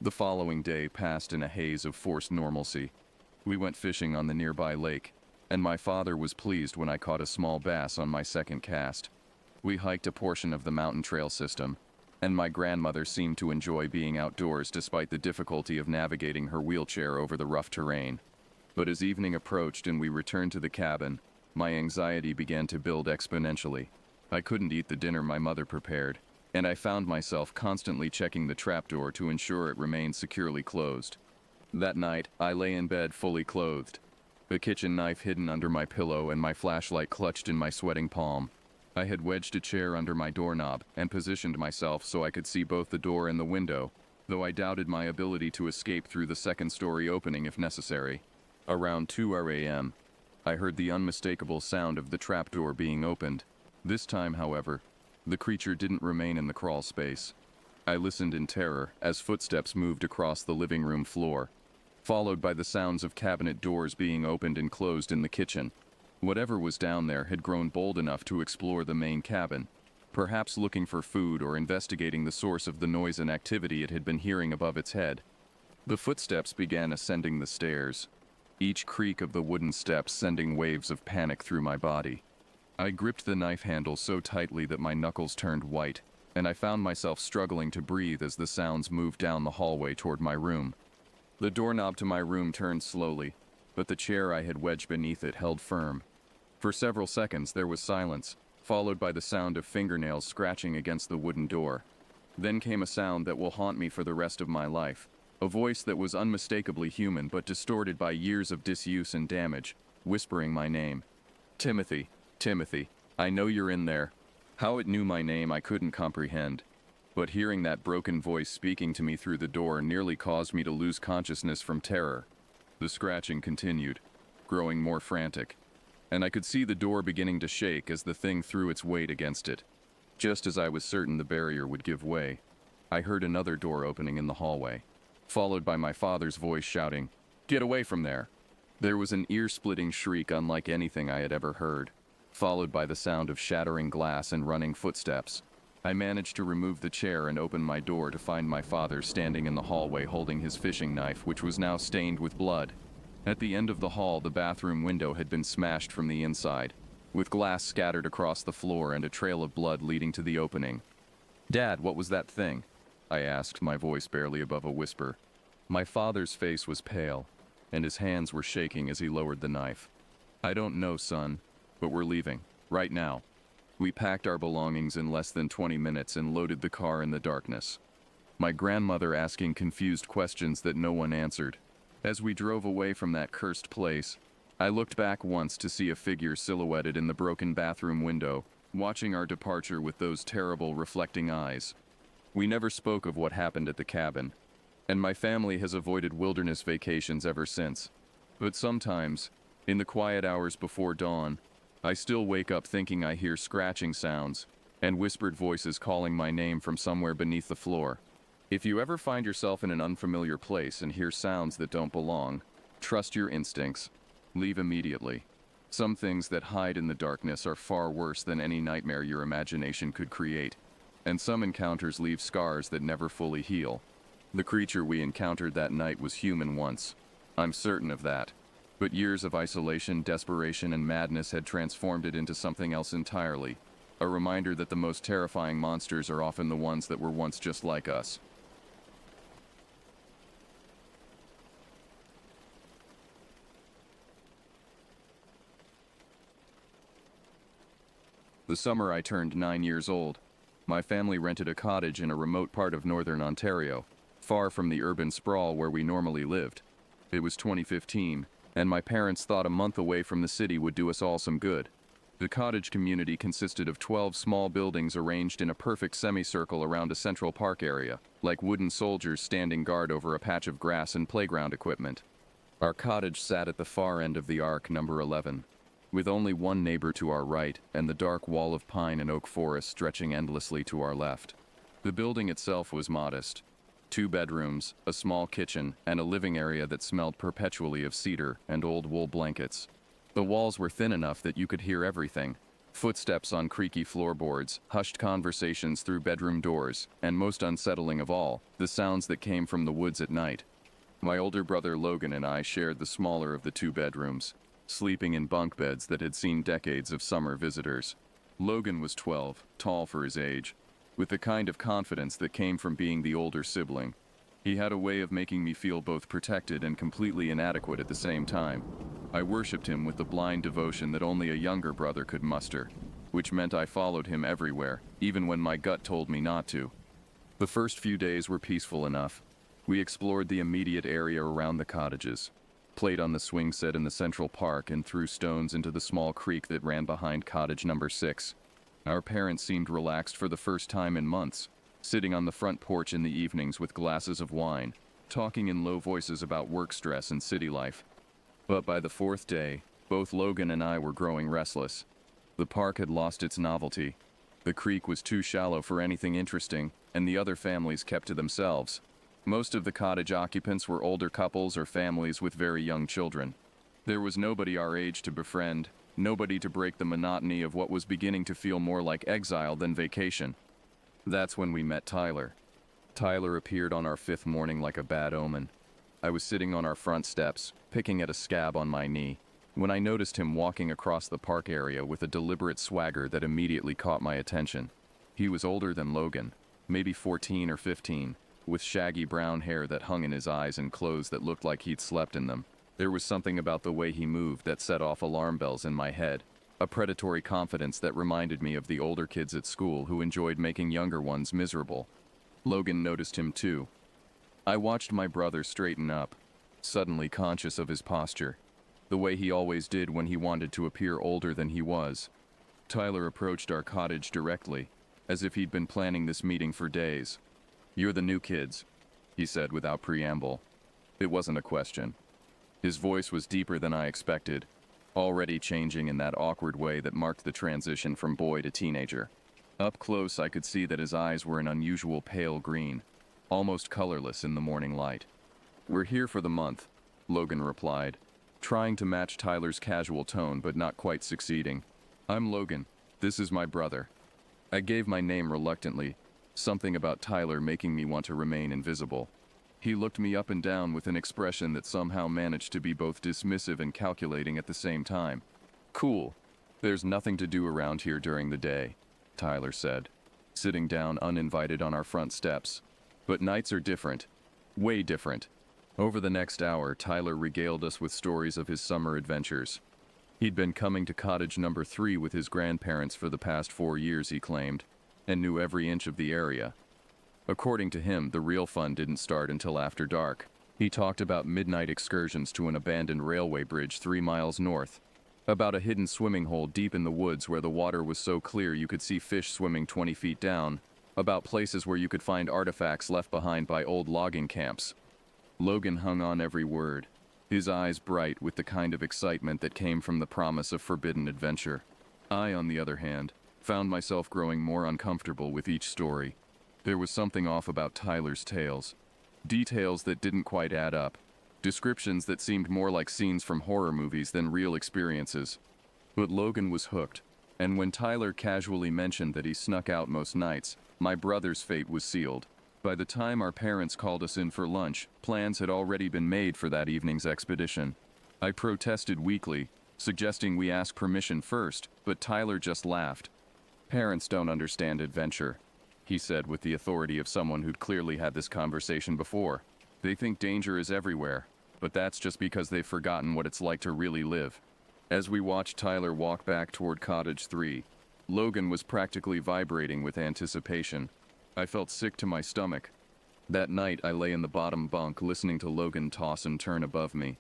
The following day passed in a haze of forced normalcy. We went fishing on the nearby lake, and my father was pleased when I caught a small bass on my second cast. We hiked a portion of the mountain trail system, and my grandmother seemed to enjoy being outdoors despite the difficulty of navigating her wheelchair over the rough terrain. But as evening approached and we returned to the cabin, my anxiety began to build exponentially. I couldn't eat the dinner my mother prepared, and I found myself constantly checking the trapdoor to ensure it remained securely closed. That night, I lay in bed fully clothed, a kitchen knife hidden under my pillow and my flashlight clutched in my sweating palm. I had wedged a chair under my doorknob and positioned myself so I could see both the door and the window, though I doubted my ability to escape through the second-story opening if necessary. Around 2 a.m., I heard the unmistakable sound of the trapdoor being opened. This time, however, the creature didn't remain in the crawl space. I listened in terror as footsteps moved across the living room floor, followed by the sounds of cabinet doors being opened and closed in the kitchen. Whatever was down there had grown bold enough to explore the main cabin, perhaps looking for food or investigating the source of the noise and activity it had been hearing above its head. The footsteps began ascending the stairs, each creak of the wooden steps sending waves of panic through my body. I gripped the knife handle so tightly that my knuckles turned white, and I found myself struggling to breathe as the sounds moved down the hallway toward my room. The doorknob to my room turned slowly, but the chair I had wedged beneath it held firm. For several seconds there was silence, followed by the sound of fingernails scratching against the wooden door. Then came a sound that will haunt me for the rest of my life, a voice that was unmistakably human but distorted by years of disuse and damage, whispering my name. "Timothy, Timothy, I know you're in there." How it knew my name I couldn't comprehend, but hearing that broken voice speaking to me through the door nearly caused me to lose consciousness from terror. The scratching continued, growing more frantic, and I could see the door beginning to shake as the thing threw its weight against it. Just as I was certain the barrier would give way, I heard another door opening in the hallway, followed by my father's voice shouting, "Get away from there!" There was an ear-splitting shriek unlike anything I had ever heard, followed by the sound of shattering glass and running footsteps. I managed to remove the chair and open my door to find my father standing in the hallway holding his fishing knife, which was now stained with blood. At the end of the hall, the bathroom window had been smashed from the inside, with glass scattered across the floor and a trail of blood leading to the opening. "Dad, what was that thing?" I asked, my voice barely above a whisper. My father's face was pale, and his hands were shaking as he lowered the knife. "I don't know, son, but we're leaving, right now." We packed our belongings in less than 20 minutes and loaded the car in the darkness, my grandmother asking confused questions that no one answered. As we drove away from that cursed place, I looked back once to see a figure silhouetted in the broken bathroom window, watching our departure with those terrible reflecting eyes. We never spoke of what happened at the cabin, and my family has avoided wilderness vacations ever since. But sometimes, in the quiet hours before dawn, I still wake up thinking I hear scratching sounds and whispered voices calling my name from somewhere beneath the floor. If you ever find yourself in an unfamiliar place and hear sounds that don't belong, trust your instincts. Leave immediately. Some things that hide in the darkness are far worse than any nightmare your imagination could create, and some encounters leave scars that never fully heal. The creature we encountered that night was human once. I'm certain of that. But years of isolation, desperation, and madness had transformed it into something else entirely. A reminder that the most terrifying monsters are often the ones that were once just like us. The summer I turned 9 years old, my family rented a cottage in a remote part of northern Ontario, far from the urban sprawl where we normally lived. It was 2015, and my parents thought a month away from the city would do us all some good. The cottage community consisted of 12 small buildings arranged in a perfect semicircle around a central park area, like wooden soldiers standing guard over a patch of grass and playground equipment. Our cottage sat at the far end of the arc, number 11, with only one neighbor to our right and the dark wall of pine and oak forest stretching endlessly to our left. The building itself was modest. 2 bedrooms, a small kitchen, and a living area that smelled perpetually of cedar and old wool blankets. The walls were thin enough that you could hear everything. Footsteps on creaky floorboards, hushed conversations through bedroom doors, and most unsettling of all, the sounds that came from the woods at night. My older brother Logan and I shared the smaller of the 2 bedrooms, sleeping in bunk beds that had seen decades of summer visitors. Logan was 12, tall for his age, with the kind of confidence that came from being the older sibling. He had a way of making me feel both protected and completely inadequate at the same time. I worshipped him with the blind devotion that only a younger brother could muster, which meant I followed him everywhere, even when my gut told me not to. The first few days were peaceful enough. We explored the immediate area around the cottages, played on the swing set in the central park, and threw stones into the small creek that ran behind cottage number 6. Our parents seemed relaxed for the first time in months, sitting on the front porch in the evenings with glasses of wine, talking in low voices about work stress and city life. But by the 4th day, both Logan and I were growing restless. The park had lost its novelty. The creek was too shallow for anything interesting, and the other families kept to themselves. Most of the cottage occupants were older couples or families with very young children. There was nobody our age to befriend, nobody to break the monotony of what was beginning to feel more like exile than vacation. That's when we met Tyler. Tyler appeared on our 5th morning like a bad omen. I was sitting on our front steps, picking at a scab on my knee, when I noticed him walking across the park area with a deliberate swagger that immediately caught my attention. He was older than Logan, maybe 14 or 15, with shaggy brown hair that hung in his eyes and clothes that looked like he'd slept in them. There was something about the way he moved that set off alarm bells in my head, a predatory confidence that reminded me of the older kids at school who enjoyed making younger ones miserable. Logan noticed him too. I watched my brother straighten up, suddenly conscious of his posture, the way he always did when he wanted to appear older than he was. Tyler approached our cottage directly, as if he'd been planning this meeting for days. "You're the new kids," he said without preamble. It wasn't a question. His voice was deeper than I expected, already changing in that awkward way that marked the transition from boy to teenager. Up close, I could see that his eyes were an unusual pale green, almost colorless in the morning light. "We're here for the month," Logan replied, trying to match Tyler's casual tone but not quite succeeding. "I'm Logan. This is my brother." I gave my name reluctantly, something about Tyler making me want to remain invisible. He looked me up and down with an expression that somehow managed to be both dismissive and calculating at the same time. "Cool. There's nothing to do around here during the day," Tyler said, sitting down uninvited on our front steps. "But nights are different. Way different." Over the next hour, Tyler regaled us with stories of his summer adventures. He'd been coming to cottage number 3 with his grandparents for the past 4 years, he claimed, and knew every inch of the area. According to him, the real fun didn't start until after dark. He talked about midnight excursions to an abandoned railway bridge 3 miles north, about a hidden swimming hole deep in the woods where the water was so clear you could see fish swimming 20 feet down, about places where you could find artifacts left behind by old logging camps. Logan hung on every word, his eyes bright with the kind of excitement that came from the promise of forbidden adventure. I, on the other hand, found myself growing more uncomfortable with each story. There was something off about Tyler's tales. Details that didn't quite add up. Descriptions that seemed more like scenes from horror movies than real experiences. But Logan was hooked, and when Tyler casually mentioned that he snuck out most nights, my brother's fate was sealed. By the time our parents called us in for lunch, plans had already been made for that evening's expedition. I protested weakly, suggesting we ask permission first, but Tyler just laughed. "Parents don't understand adventure," he said with the authority of someone who'd clearly had this conversation before. "They think danger is everywhere, but that's just because they've forgotten what it's like to really live." As we watched Tyler walk back toward Cottage 3, Logan was practically vibrating with anticipation. I felt sick to my stomach. That night, I lay in the bottom bunk listening to Logan toss and turn above me,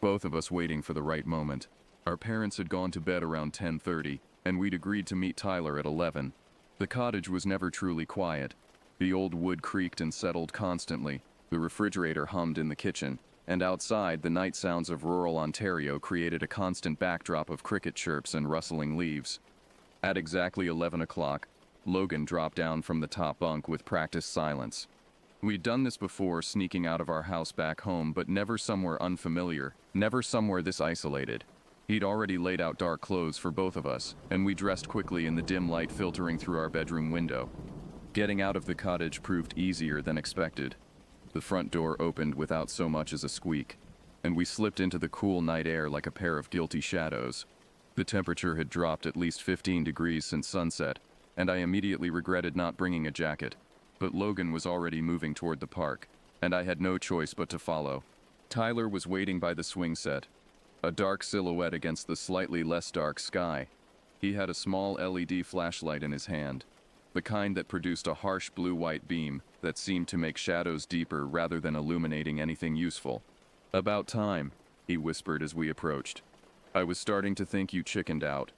both of us waiting for the right moment. Our parents had gone to bed around 10:30, and we'd agreed to meet Tyler at 11. The cottage was never truly quiet. The old wood creaked and settled constantly, the refrigerator hummed in the kitchen, and outside the night sounds of rural Ontario created a constant backdrop of cricket chirps and rustling leaves. At exactly 11 o'clock, Logan dropped down from the top bunk with practiced silence. We'd done this before, sneaking out of our house back home, but never somewhere unfamiliar, never somewhere this isolated. He'd already laid out dark clothes for both of us, and we dressed quickly in the dim light filtering through our bedroom window. Getting out of the cottage proved easier than expected. The front door opened without so much as a squeak, and we slipped into the cool night air like a pair of guilty shadows. The temperature had dropped at least 15 degrees since sunset, and I immediately regretted not bringing a jacket. But Logan was already moving toward the park, and I had no choice but to follow. Tyler was waiting by the swing set, a dark silhouette against the slightly less dark sky. He had a small LED flashlight in his hand, the kind that produced a harsh blue-white beam that seemed to make shadows deeper rather than illuminating anything useful. "About time," he whispered as we approached. "I was starting to think you chickened out."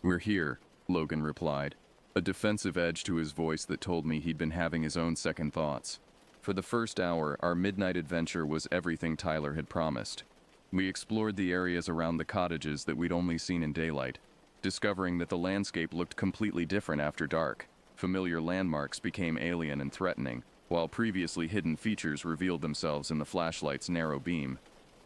"We're here," Logan replied, a defensive edge to his voice that told me he'd been having his own second thoughts. For the first hour, our midnight adventure was everything Tyler had promised. We explored the areas around the cottages that we'd only seen in daylight, discovering that the landscape looked completely different after dark. Familiar landmarks became alien and threatening, while previously hidden features revealed themselves in the flashlight's narrow beam.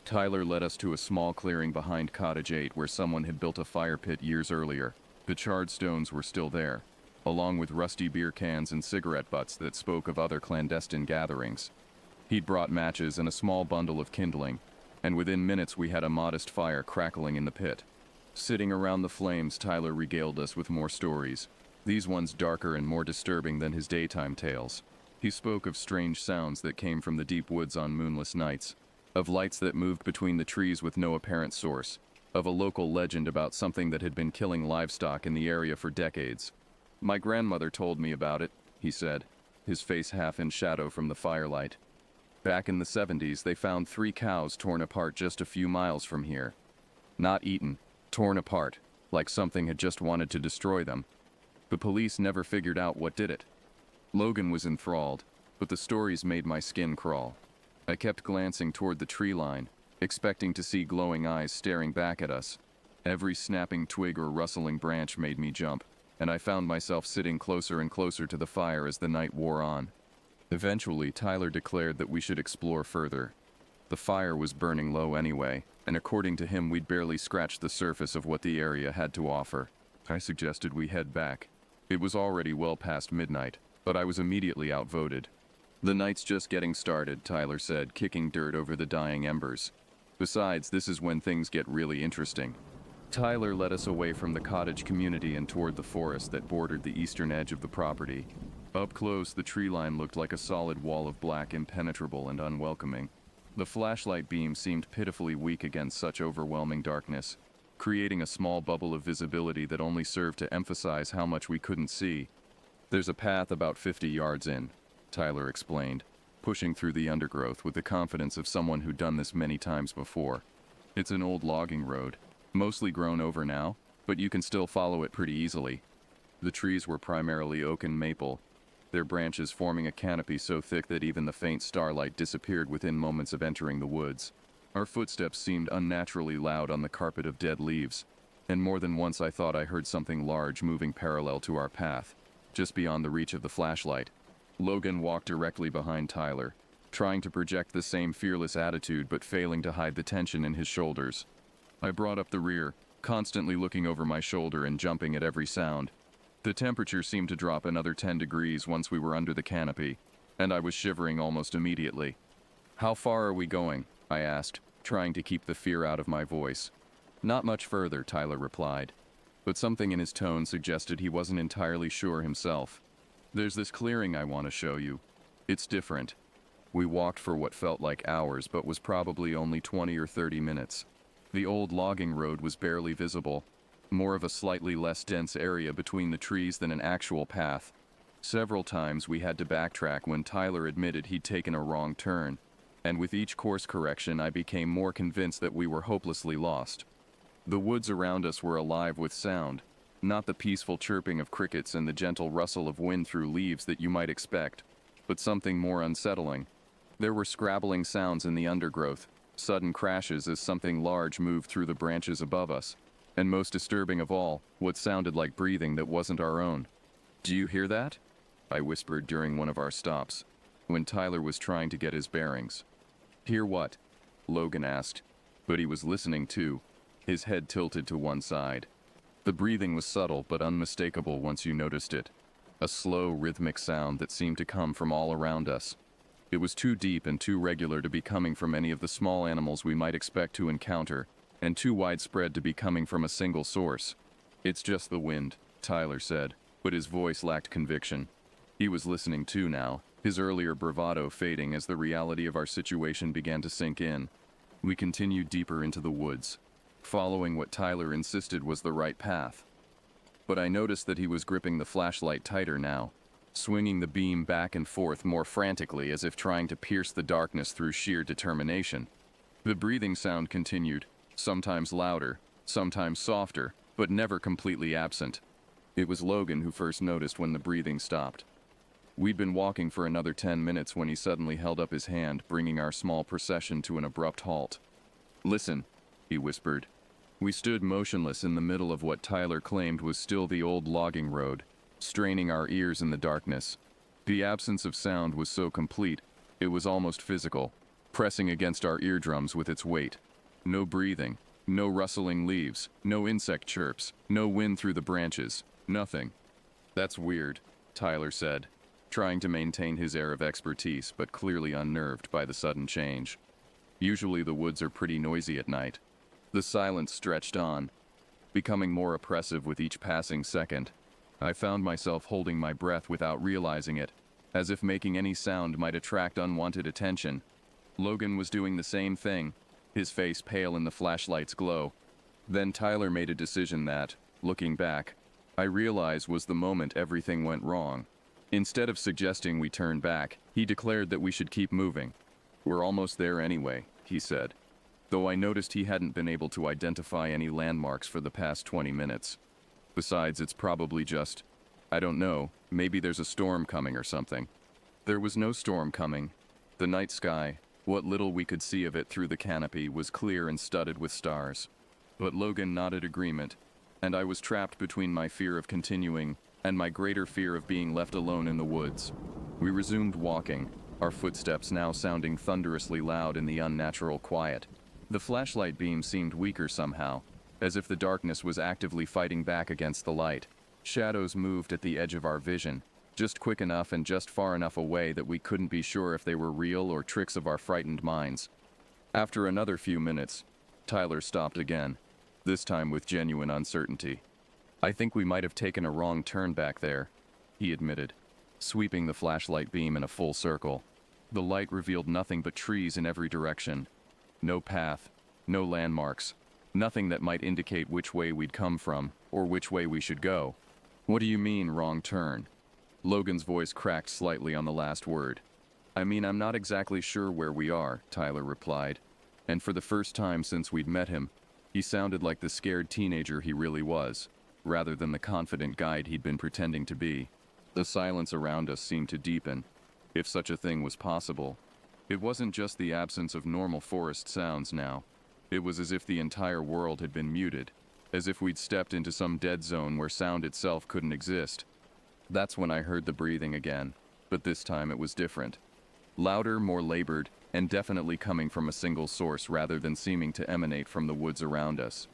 Tyler led us to a small clearing behind Cottage 8 where someone had built a fire pit years earlier. The charred stones were still there, along with rusty beer cans and cigarette butts that spoke of other clandestine gatherings. He'd brought matches and a small bundle of kindling, and within minutes we had a modest fire crackling in the pit. Sitting around the flames, Tyler regaled us with more stories, these ones darker and more disturbing than his daytime tales. He spoke of strange sounds that came from the deep woods on moonless nights, of lights that moved between the trees with no apparent source, of a local legend about something that had been killing livestock in the area for decades. "My grandmother told me about it," he said, his face half in shadow from the firelight. "Back in the 70s, they found 3 cows torn apart just a few miles from here. Not eaten, torn apart, like something had just wanted to destroy them. The police never figured out what did it." Logan was enthralled, but the stories made my skin crawl. I kept glancing toward the tree line, expecting to see glowing eyes staring back at us. Every snapping twig or rustling branch made me jump, and I found myself sitting closer and closer to the fire as the night wore on. Eventually, Tyler declared that we should explore further. The fire was burning low anyway, and according to him we'd barely scratched the surface of what the area had to offer. I suggested we head back. It was already well past midnight, but I was immediately outvoted. "The night's just getting started," Tyler said, kicking dirt over the dying embers. "Besides, this is when things get really interesting." Tyler led us away from the cottage community and toward the forest that bordered the eastern edge of the property. Up close, the tree line looked like a solid wall of black, impenetrable and unwelcoming. The flashlight beam seemed pitifully weak against such overwhelming darkness, creating a small bubble of visibility that only served to emphasize how much we couldn't see. "There's a path about 50 yards in," Tyler explained, pushing through the undergrowth with the confidence of someone who'd done this many times before. "It's an old logging road, mostly grown over now, but you can still follow it pretty easily." The trees were primarily oak and maple, their branches forming a canopy so thick that even the faint starlight disappeared within moments of entering the woods. Our footsteps seemed unnaturally loud on the carpet of dead leaves, and more than once I thought I heard something large moving parallel to our path, just beyond the reach of the flashlight. Logan walked directly behind Tyler, trying to project the same fearless attitude but failing to hide the tension in his shoulders. I brought up the rear, constantly looking over my shoulder and jumping at every sound. The temperature seemed to drop another 10 degrees once we were under the canopy, and I was shivering almost immediately. "How far are we going?" I asked, trying to keep the fear out of my voice. "Not much further," Tyler replied, but something in his tone suggested he wasn't entirely sure himself. "There's this clearing I want to show you. It's different." We walked for what felt like hours but was probably only 20 or 30 minutes. The old logging road was barely visible, more of a slightly less dense area between the trees than an actual path. Several times we had to backtrack when Tyler admitted he'd taken a wrong turn, and with each course correction I became more convinced that we were hopelessly lost. The woods around us were alive with sound, Not the peaceful chirping of crickets and the gentle rustle of wind through leaves that you might expect, but something more unsettling. There were scrabbling sounds in the undergrowth, sudden crashes as something large moved through the branches above us, and most disturbing of all, what sounded like breathing that wasn't our own. "Do you hear that?" I whispered during one of our stops, when Tyler was trying to get his bearings. "Hear what?" Logan asked, but he was listening too, his head tilted to one side. The breathing was subtle but unmistakable once you noticed it, a slow, rhythmic sound that seemed to come from all around us. It was too deep and too regular to be coming from any of the small animals we might expect to encounter, and too widespread to be coming from a single source. "It's just the wind," Tyler said, but his voice lacked conviction. He was listening too now, his earlier bravado fading as the reality of our situation began to sink in. We continued deeper into the woods, following what Tyler insisted was the right path. But I noticed that he was gripping the flashlight tighter now, swinging the beam back and forth more frantically as if trying to pierce the darkness through sheer determination. The breathing sound continued, sometimes louder, sometimes softer, but never completely absent. It was Logan who first noticed when the breathing stopped. We'd been walking for another 10 minutes when he suddenly held up his hand, bringing our small procession to an abrupt halt. "Listen," he whispered. We stood motionless in the middle of what Tyler claimed was still the old logging road, straining our ears in the darkness. The absence of sound was so complete, it was almost physical, pressing against our eardrums with its weight. No breathing, no rustling leaves, no insect chirps, no wind through the branches, nothing. "That's weird," Tyler said, trying to maintain his air of expertise but clearly unnerved by the sudden change. "Usually the woods are pretty noisy at night." The silence stretched on, becoming more oppressive with each passing second. I found myself holding my breath without realizing it, as if making any sound might attract unwanted attention. Logan was doing the same thing, his face pale in the flashlight's glow. Then Tyler made a decision that, looking back, I realize was the moment everything went wrong. Instead of suggesting we turn back, he declared that we should keep moving. "We're almost there anyway," he said, though I noticed he hadn't been able to identify any landmarks for the past 20 minutes. Besides, it's probably just, I don't know, maybe there's a storm coming or something. There was no storm coming. The night sky, what little we could see of it through the canopy, was clear and studded with stars. But Logan nodded agreement, and I was trapped between my fear of continuing and my greater fear of being left alone in the woods. We resumed walking, our footsteps now sounding thunderously loud in the unnatural quiet. The flashlight beam seemed weaker somehow, as if the darkness was actively fighting back against the light. Shadows moved at the edge of our vision, just quick enough and just far enough away that we couldn't be sure if they were real or tricks of our frightened minds. After another few minutes, Tyler stopped again, this time with genuine uncertainty. "I think we might have taken a wrong turn back there," he admitted, sweeping the flashlight beam in a full circle. The light revealed nothing but trees in every direction. No path, no landmarks, nothing that might indicate which way we'd come from, or which way we should go. "What do you mean, wrong turn?" Logan's voice cracked slightly on the last word. "I mean, I'm not exactly sure where we are," Tyler replied, and for the first time since we'd met him, he sounded like the scared teenager he really was, rather than the confident guide he'd been pretending to be. The silence around us seemed to deepen, if such a thing was possible. It wasn't just the absence of normal forest sounds now. It was as if the entire world had been muted, as if we'd stepped into some dead zone where sound itself couldn't exist. That's when I heard the breathing again, but this time it was different. Louder, more labored, and definitely coming from a single source rather than seeming to emanate from the woods around us.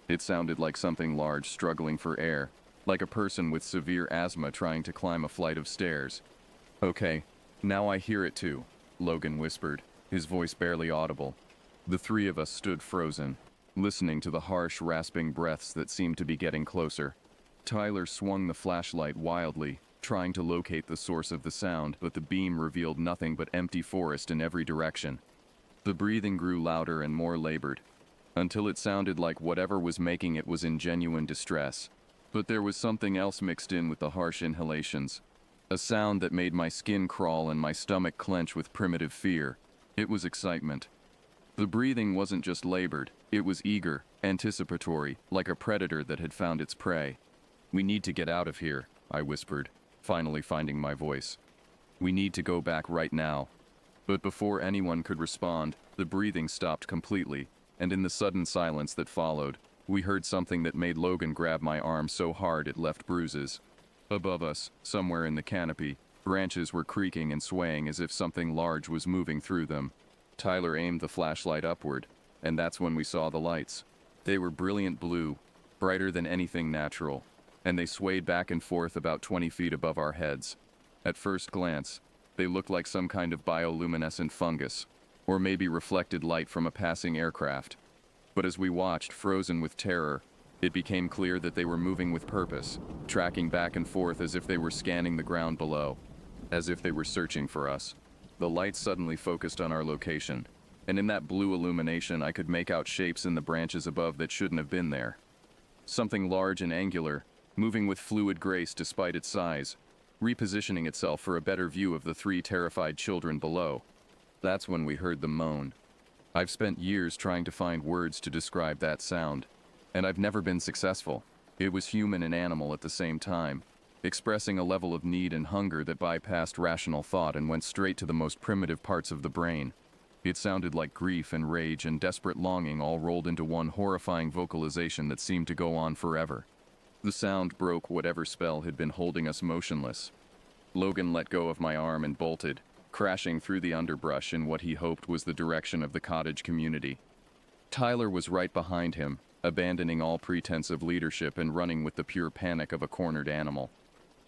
It sounded like something large struggling for air, like a person with severe asthma trying to climb a flight of stairs. "Okay, now I hear it too," Logan whispered, his voice barely audible. The three of us stood frozen, listening to the harsh, rasping breaths that seemed to be getting closer. Tyler swung the flashlight wildly, trying to locate the source of the sound, but the beam revealed nothing but empty forest in every direction. The breathing grew louder and more labored, until it sounded like whatever was making it was in genuine distress. But there was something else mixed in with the harsh inhalations. A sound that made my skin crawl and my stomach clench with primitive fear. It was excitement. The breathing wasn't just labored, it was eager, anticipatory, like a predator that had found its prey. "We need to get out of here," I whispered, finally finding my voice. "We need to go back right now." But before anyone could respond, the breathing stopped completely, and in the sudden silence that followed, we heard something that made Logan grab my arm so hard it left bruises. Above us, somewhere in the canopy, branches were creaking and swaying as if something large was moving through them. Tyler aimed the flashlight upward, and that's when we saw the lights. They were brilliant blue, brighter than anything natural, and they swayed back and forth about 20 feet above our heads. At first glance, they looked like some kind of bioluminescent fungus, or maybe reflected light from a passing aircraft. But as we watched, frozen with terror, it became clear that they were moving with purpose, tracking back and forth as if they were scanning the ground below, as if they were searching for us. The light suddenly focused on our location, and in that blue illumination I could make out shapes in the branches above that shouldn't have been there. Something large and angular, moving with fluid grace despite its size, repositioning itself for a better view of the 3 terrified children below. That's when we heard them moan. I've spent years trying to find words to describe that sound, and I've never been successful. It was human and animal at the same time, expressing a level of need and hunger that bypassed rational thought and went straight to the most primitive parts of the brain. It sounded like grief and rage and desperate longing all rolled into one horrifying vocalization that seemed to go on forever. The sound broke whatever spell had been holding us motionless. Logan let go of my arm and bolted, crashing through the underbrush in what he hoped was the direction of the cottage community. Tyler was right behind him, abandoning all pretense of leadership and running with the pure panic of a cornered animal.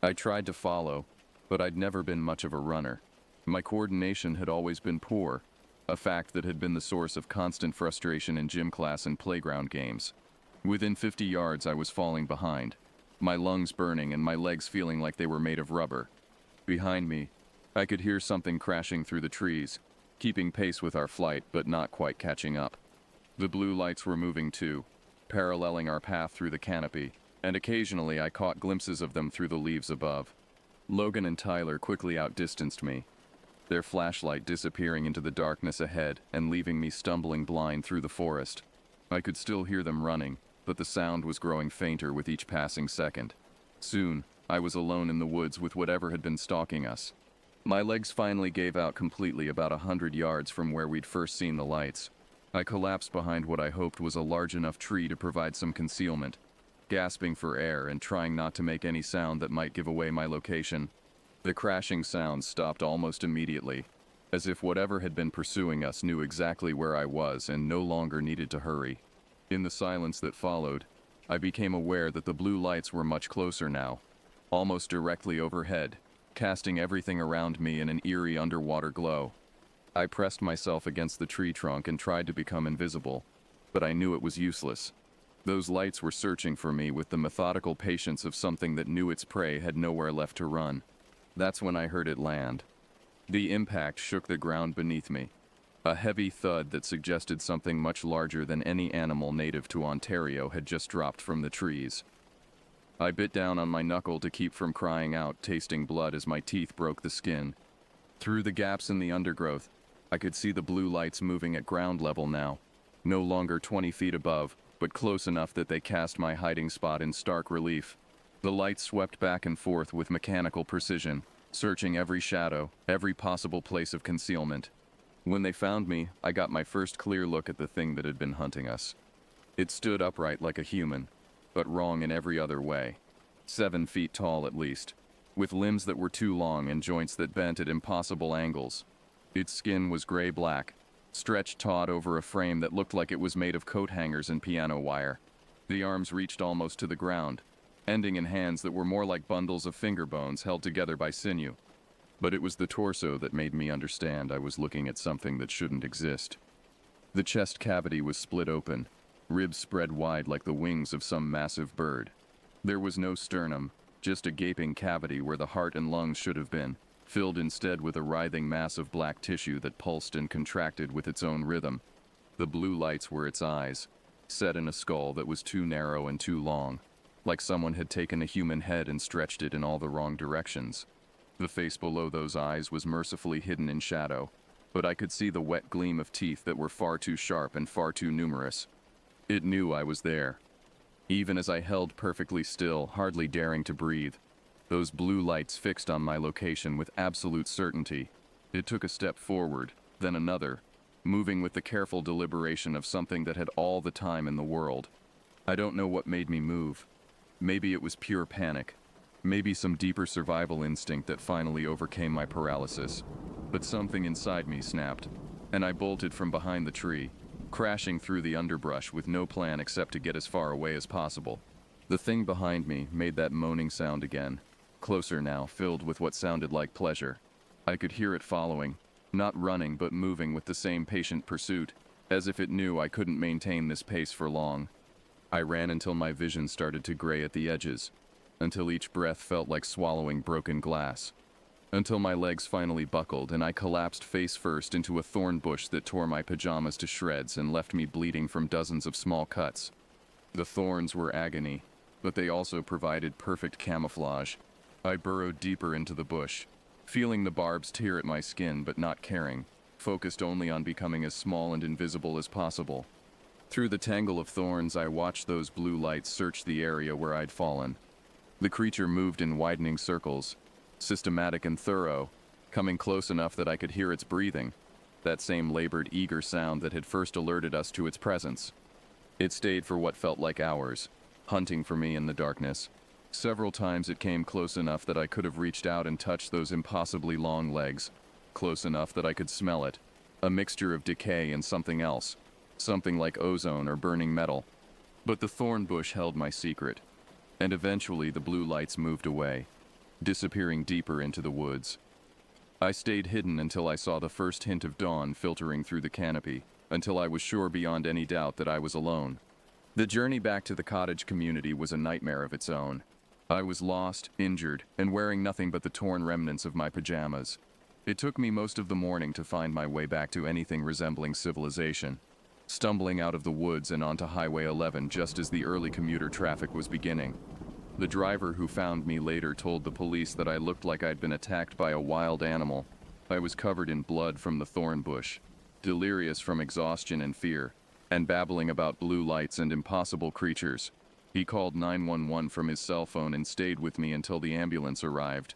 I tried to follow, but I'd never been much of a runner. My coordination had always been poor, a fact that had been the source of constant frustration in gym class and playground games. Within 50 yards I was falling behind, my lungs burning and my legs feeling like they were made of rubber. Behind me, I could hear something crashing through the trees, keeping pace with our flight but not quite catching up. The blue lights were moving too, paralleling our path through the canopy, and occasionally I caught glimpses of them through the leaves above. Logan and Tyler quickly outdistanced me, their flashlight disappearing into the darkness ahead and leaving me stumbling blind through the forest. I could still hear them running, but the sound was growing fainter with each passing second. Soon, I was alone in the woods with whatever had been stalking us. My legs finally gave out completely about 100 yards from where we'd first seen the lights. I collapsed behind what I hoped was a large enough tree to provide some concealment, gasping for air and trying not to make any sound that might give away my location. The crashing sound stopped almost immediately, as if whatever had been pursuing us knew exactly where I was and no longer needed to hurry. In the silence that followed, I became aware that the blue lights were much closer now, almost directly overhead, casting everything around me in an eerie underwater glow. I pressed myself against the tree trunk and tried to become invisible, but I knew it was useless. Those lights were searching for me with the methodical patience of something that knew its prey had nowhere left to run. That's when I heard it land. The impact shook the ground beneath me, a heavy thud that suggested something much larger than any animal native to Ontario had just dropped from the trees. I bit down on my knuckle to keep from crying out, tasting blood as my teeth broke the skin. Through the gaps in the undergrowth, I could see the blue lights moving at ground level now, no longer 20 feet above, but close enough that they cast my hiding spot in stark relief. The lights swept back and forth with mechanical precision, searching every shadow, every possible place of concealment. When they found me, I got my first clear look at the thing that had been hunting us. It stood upright like a human, but wrong in every other way. 7 feet tall at least, with limbs that were too long and joints that bent at impossible angles. Its skin was gray-black, stretched taut over a frame that looked like it was made of coat hangers and piano wire. The arms reached almost to the ground, ending in hands that were more like bundles of finger bones held together by sinew. But it was the torso that made me understand I was looking at something that shouldn't exist. The chest cavity was split open, ribs spread wide like the wings of some massive bird. There was no sternum, just a gaping cavity where the heart and lungs should have been, filled instead with a writhing mass of black tissue that pulsed and contracted with its own rhythm. The blue lights were its eyes, set in a skull that was too narrow and too long, like someone had taken a human head and stretched it in all the wrong directions. The face below those eyes was mercifully hidden in shadow, but I could see the wet gleam of teeth that were far too sharp and far too numerous. It knew I was there. Even as I held perfectly still, hardly daring to breathe, those blue lights fixed on my location with absolute certainty. It took a step forward, then another, moving with the careful deliberation of something that had all the time in the world. I don't know what made me move. Maybe it was pure panic. Maybe some deeper survival instinct that finally overcame my paralysis. But something inside me snapped, and I bolted from behind the tree, crashing through the underbrush with no plan except to get as far away as possible. The thing behind me made that moaning sound again, closer now, filled with what sounded like pleasure. I could hear it following, not running but moving with the same patient pursuit, as if it knew I couldn't maintain this pace for long. I ran until my vision started to gray at the edges, until each breath felt like swallowing broken glass, until my legs finally buckled and I collapsed face first into a thorn bush that tore my pajamas to shreds and left me bleeding from dozens of small cuts. The thorns were agony, but they also provided perfect camouflage. I burrowed deeper into the bush, feeling the barbs tear at my skin but not caring, focused only on becoming as small and invisible as possible. Through the tangle of thorns, I watched those blue lights search the area where I'd fallen. The creature moved in widening circles, systematic and thorough, coming close enough that I could hear its breathing, that same labored, eager sound that had first alerted us to its presence. It stayed for what felt like hours, hunting for me in the darkness. Several times it came close enough that I could have reached out and touched those impossibly long legs, close enough that I could smell it, a mixture of decay and something else, something like ozone or burning metal. But the thorn bush held my secret, and eventually the blue lights moved away, disappearing deeper into the woods. I stayed hidden until I saw the first hint of dawn filtering through the canopy, until I was sure beyond any doubt that I was alone. The journey back to the cottage community was a nightmare of its own. I was lost, injured, and wearing nothing but the torn remnants of my pajamas. It took me most of the morning to find my way back to anything resembling civilization, stumbling out of the woods and onto Highway 11 just as the early commuter traffic was beginning. The driver who found me later told the police that I looked like I'd been attacked by a wild animal. I was covered in blood from the thorn bush, delirious from exhaustion and fear, and babbling about blue lights and impossible creatures. He called 911 from his cell phone and stayed with me until the ambulance arrived.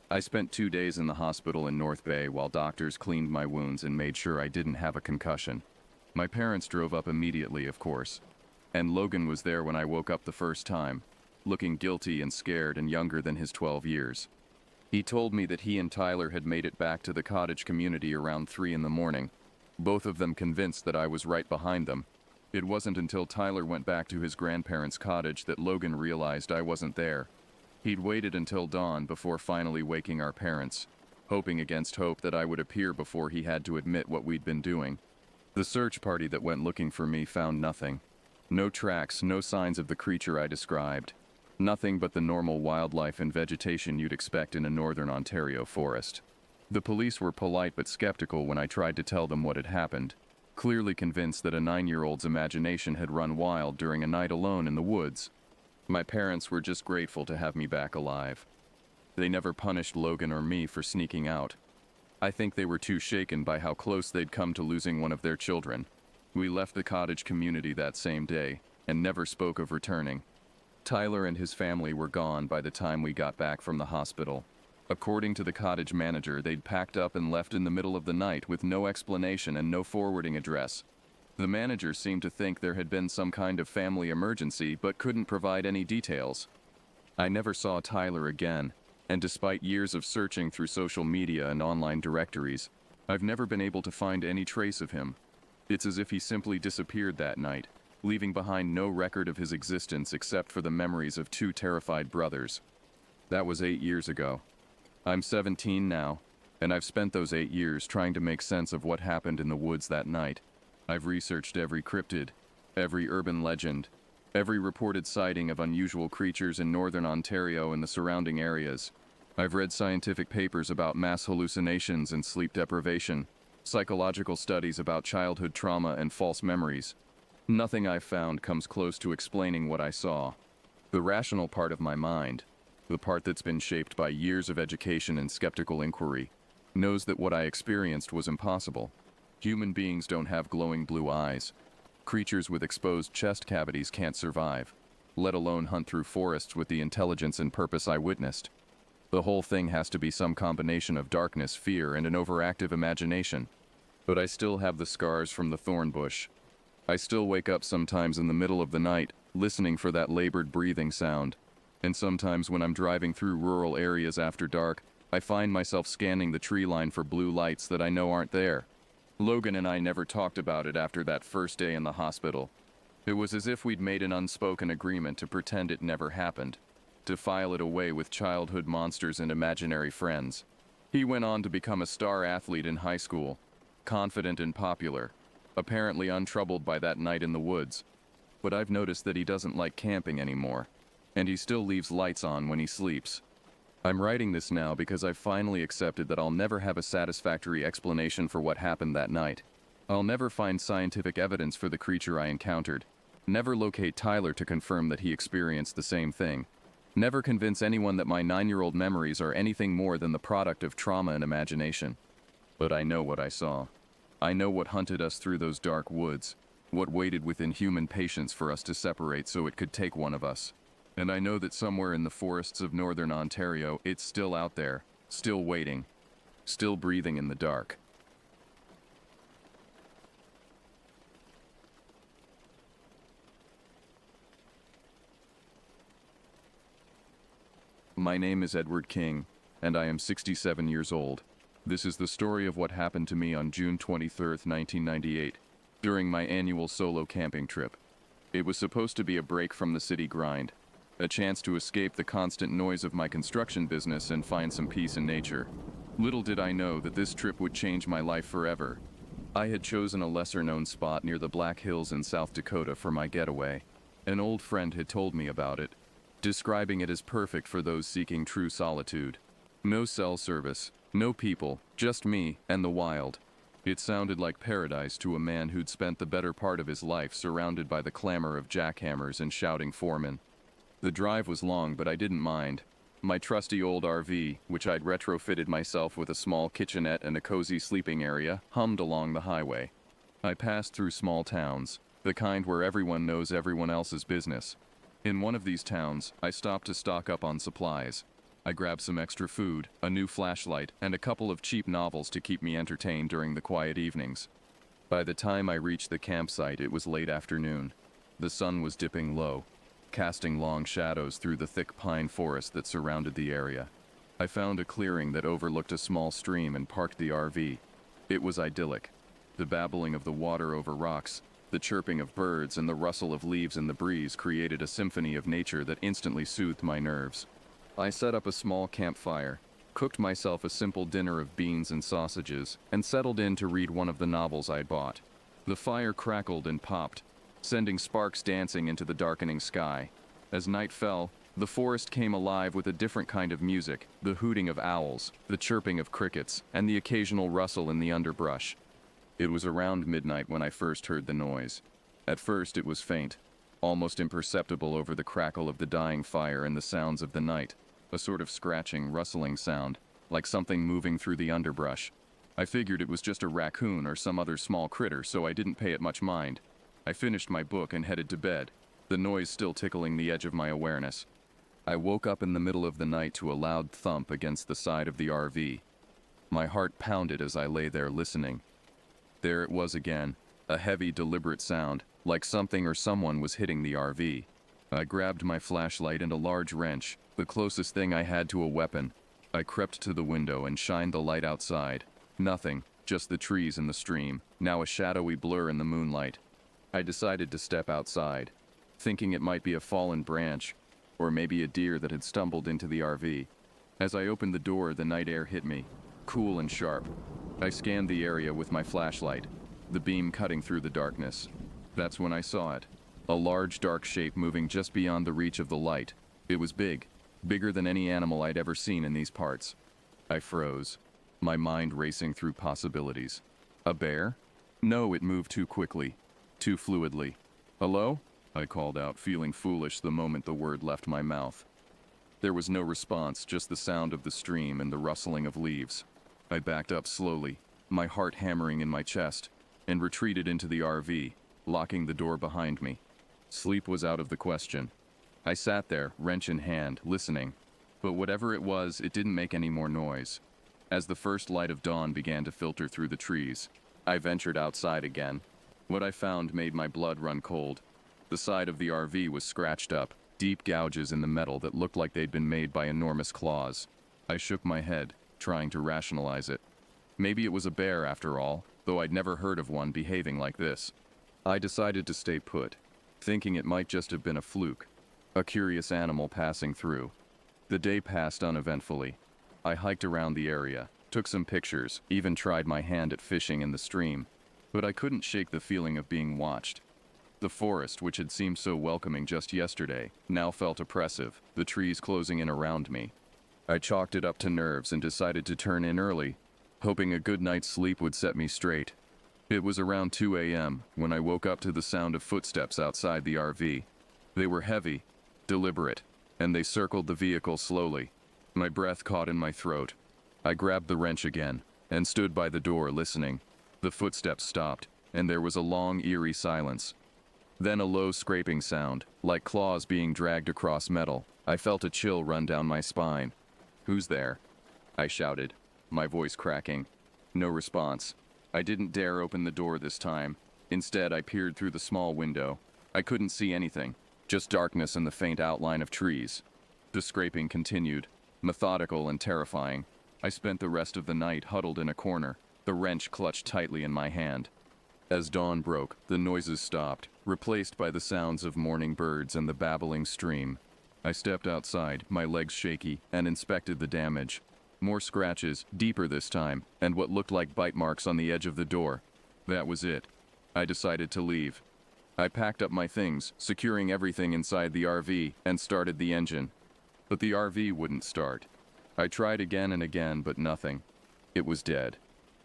I spent 2 days in the hospital in North Bay while doctors cleaned my wounds and made sure I didn't have a concussion. My parents drove up immediately, of course, and Logan was there when I woke up the first time, looking guilty and scared and younger than his 12 years. He told me that he and Tyler had made it back to the cottage community around 3 in the morning, both of them convinced that I was right behind them. It wasn't until Tyler went back to his grandparents' cottage that Logan realized I wasn't there. He'd waited until dawn before finally waking our parents, hoping against hope that I would appear before he had to admit what we'd been doing. The search party that went looking for me found nothing. No tracks, no signs of the creature I described. Nothing but the normal wildlife and vegetation you'd expect in a northern Ontario forest. The police were polite but skeptical when I tried to tell them what had happened, clearly convinced that a 9-year-old's imagination had run wild during a night alone in the woods. My parents were just grateful to have me back alive. They never punished Logan or me for sneaking out. I think they were too shaken by how close they'd come to losing one of their children. We left the cottage community that same day, and never spoke of returning. Tyler and his family were gone by the time we got back from the hospital. According to the cottage manager, they'd packed up and left in the middle of the night with no explanation and no forwarding address. The manager seemed to think there had been some kind of family emergency but couldn't provide any details. I never saw Tyler again, and despite years of searching through social media and online directories, I've never been able to find any trace of him. It's as if he simply disappeared that night, leaving behind no record of his existence except for the memories of 2 terrified brothers. That was 8 years ago. I'm 17 now, and I've spent those 8 years trying to make sense of what happened in the woods that night. I've researched every cryptid, every urban legend, every reported sighting of unusual creatures in northern Ontario and the surrounding areas. I've read scientific papers about mass hallucinations and sleep deprivation, psychological studies about childhood trauma and false memories. Nothing I've found comes close to explaining what I saw. The rational part of my mind, the part that's been shaped by years of education and skeptical inquiry, knows that what I experienced was impossible. Human beings don't have glowing blue eyes. Creatures with exposed chest cavities can't survive. let alone hunt through forests with the intelligence and purpose I witnessed. The whole thing has to be some combination of darkness, fear, and an overactive imagination. But I still have the scars from the thorn bush. I still wake up sometimes in the middle of the night, listening for that labored breathing sound. And sometimes when I'm driving through rural areas after dark, I find myself scanning the tree line for blue lights that I know aren't there. Logan and I never talked about it after that first day in the hospital. It was as if we'd made an unspoken agreement to pretend it never happened, to file it away with childhood monsters and imaginary friends. He went on to become a star athlete in high school, confident and popular, apparently untroubled by that night in the woods. But I've noticed that he doesn't like camping anymore, and he still leaves lights on when he sleeps. I'm writing this now because I've finally accepted that I'll never have a satisfactory explanation for what happened that night. I'll never find scientific evidence for the creature I encountered, never locate Tyler to confirm that he experienced the same thing, never convince anyone that my 9-year-old memories are anything more than the product of trauma and imagination. But I know what I saw. I know what hunted us through those dark woods, what waited with inhuman patience for us to separate so it could take one of us. And I know that somewhere in the forests of northern Ontario, it's still out there, still waiting, still breathing in the dark. My name is Edward King, and I am 67 years old. This is the story of what happened to me on June 23, 1998, during my annual solo camping trip. It was supposed to be a break from the city grind, a chance to escape the constant noise of my construction business and find some peace in nature. Little did I know that this trip would change my life forever. I had chosen a lesser-known spot near the Black Hills in South Dakota for my getaway. An old friend had told me about it, describing it as perfect for those seeking true solitude. No cell service, no people, just me and the wild. It sounded like paradise to a man who'd spent the better part of his life surrounded by the clamor of jackhammers and shouting foremen. The drive was long, but I didn't mind. My trusty old RV, which I'd retrofitted myself with a small kitchenette and a cozy sleeping area, hummed along the highway. I passed through small towns, the kind where everyone knows everyone else's business. In one of these towns, I stopped to stock up on supplies. I grabbed some extra food, a new flashlight, and a couple of cheap novels to keep me entertained during the quiet evenings. By the time I reached the campsite, it was late afternoon. The sun was dipping low, casting long shadows through the thick pine forest that surrounded the area. I found a clearing that overlooked a small stream and parked the RV. It was idyllic. The babbling of the water over rocks, the chirping of birds, and the rustle of leaves in the breeze created a symphony of nature that instantly soothed my nerves. I set up a small campfire, cooked myself a simple dinner of beans and sausages, and settled in to read one of the novels I'd bought. The fire crackled and popped, sending sparks dancing into the darkening sky. As night fell, the forest came alive with a different kind of music, the hooting of owls, the chirping of crickets, and the occasional rustle in the underbrush. It was around midnight when I first heard the noise. At first it was faint, almost imperceptible over the crackle of the dying fire and the sounds of the night, a sort of scratching, rustling sound, like something moving through the underbrush. I figured it was just a raccoon or some other small critter, so I didn't pay it much mind. I finished my book and headed to bed, the noise still tickling the edge of my awareness. I woke up in the middle of the night to a loud thump against the side of the RV. My heart pounded as I lay there listening. There it was again, a heavy, deliberate sound, like something or someone was hitting the RV. I grabbed my flashlight and a large wrench, the closest thing I had to a weapon. I crept to the window and shined the light outside. Nothing, just the trees and the stream, now a shadowy blur in the moonlight. I decided to step outside, thinking it might be a fallen branch, or maybe a deer that had stumbled into the RV. As I opened the door, the night air hit me, cool and sharp. I scanned the area with my flashlight, the beam cutting through the darkness. That's when I saw it, a large dark shape moving just beyond the reach of the light. It was big, bigger than any animal I'd ever seen in these parts. I froze, my mind racing through possibilities. A bear? No, it moved too quickly, too fluidly. Hello? I called out, feeling foolish the moment the word left my mouth. There was no response, just the sound of the stream and the rustling of leaves. I backed up slowly, my heart hammering in my chest, and retreated into the RV, locking the door behind me. Sleep was out of the question. I sat there, wrench in hand, listening. But whatever it was, it didn't make any more noise. As the first light of dawn began to filter through the trees, I ventured outside again. What I found made my blood run cold. The side of the RV was scratched up, deep gouges in the metal that looked like they'd been made by enormous claws. I shook my head, trying to rationalize it. Maybe it was a bear after all, though I'd never heard of one behaving like this. I decided to stay put, thinking it might just have been a fluke, a curious animal passing through. The day passed uneventfully. I hiked around the area, took some pictures, even tried my hand at fishing in the stream. But I couldn't shake the feeling of being watched. The forest, which had seemed so welcoming just yesterday, now felt oppressive, the trees closing in around me. I chalked it up to nerves and decided to turn in early, hoping a good night's sleep would set me straight. It was around 2 a.m. when I woke up to the sound of footsteps outside the RV. They were heavy, deliberate, and they circled the vehicle slowly. My breath caught in my throat. I grabbed the wrench again and stood by the door listening. The footsteps stopped, and there was a long, eerie silence. Then a low scraping sound, like claws being dragged across metal. I felt a chill run down my spine. "Who's there?" I shouted, my voice cracking. No response. I didn't dare open the door this time. Instead, I peered through the small window. I couldn't see anything, just darkness and the faint outline of trees. The scraping continued, methodical and terrifying. I spent the rest of the night huddled in a corner, the wrench clutched tightly in my hand. As dawn broke, the noises stopped, replaced by the sounds of morning birds and the babbling stream. I stepped outside, my legs shaky, and inspected the damage. More scratches, deeper this time, and what looked like bite marks on the edge of the door. That was it. I decided to leave. I packed up my things, securing everything inside the RV, and started the engine. But the RV wouldn't start. I tried again and again, but nothing. It was dead.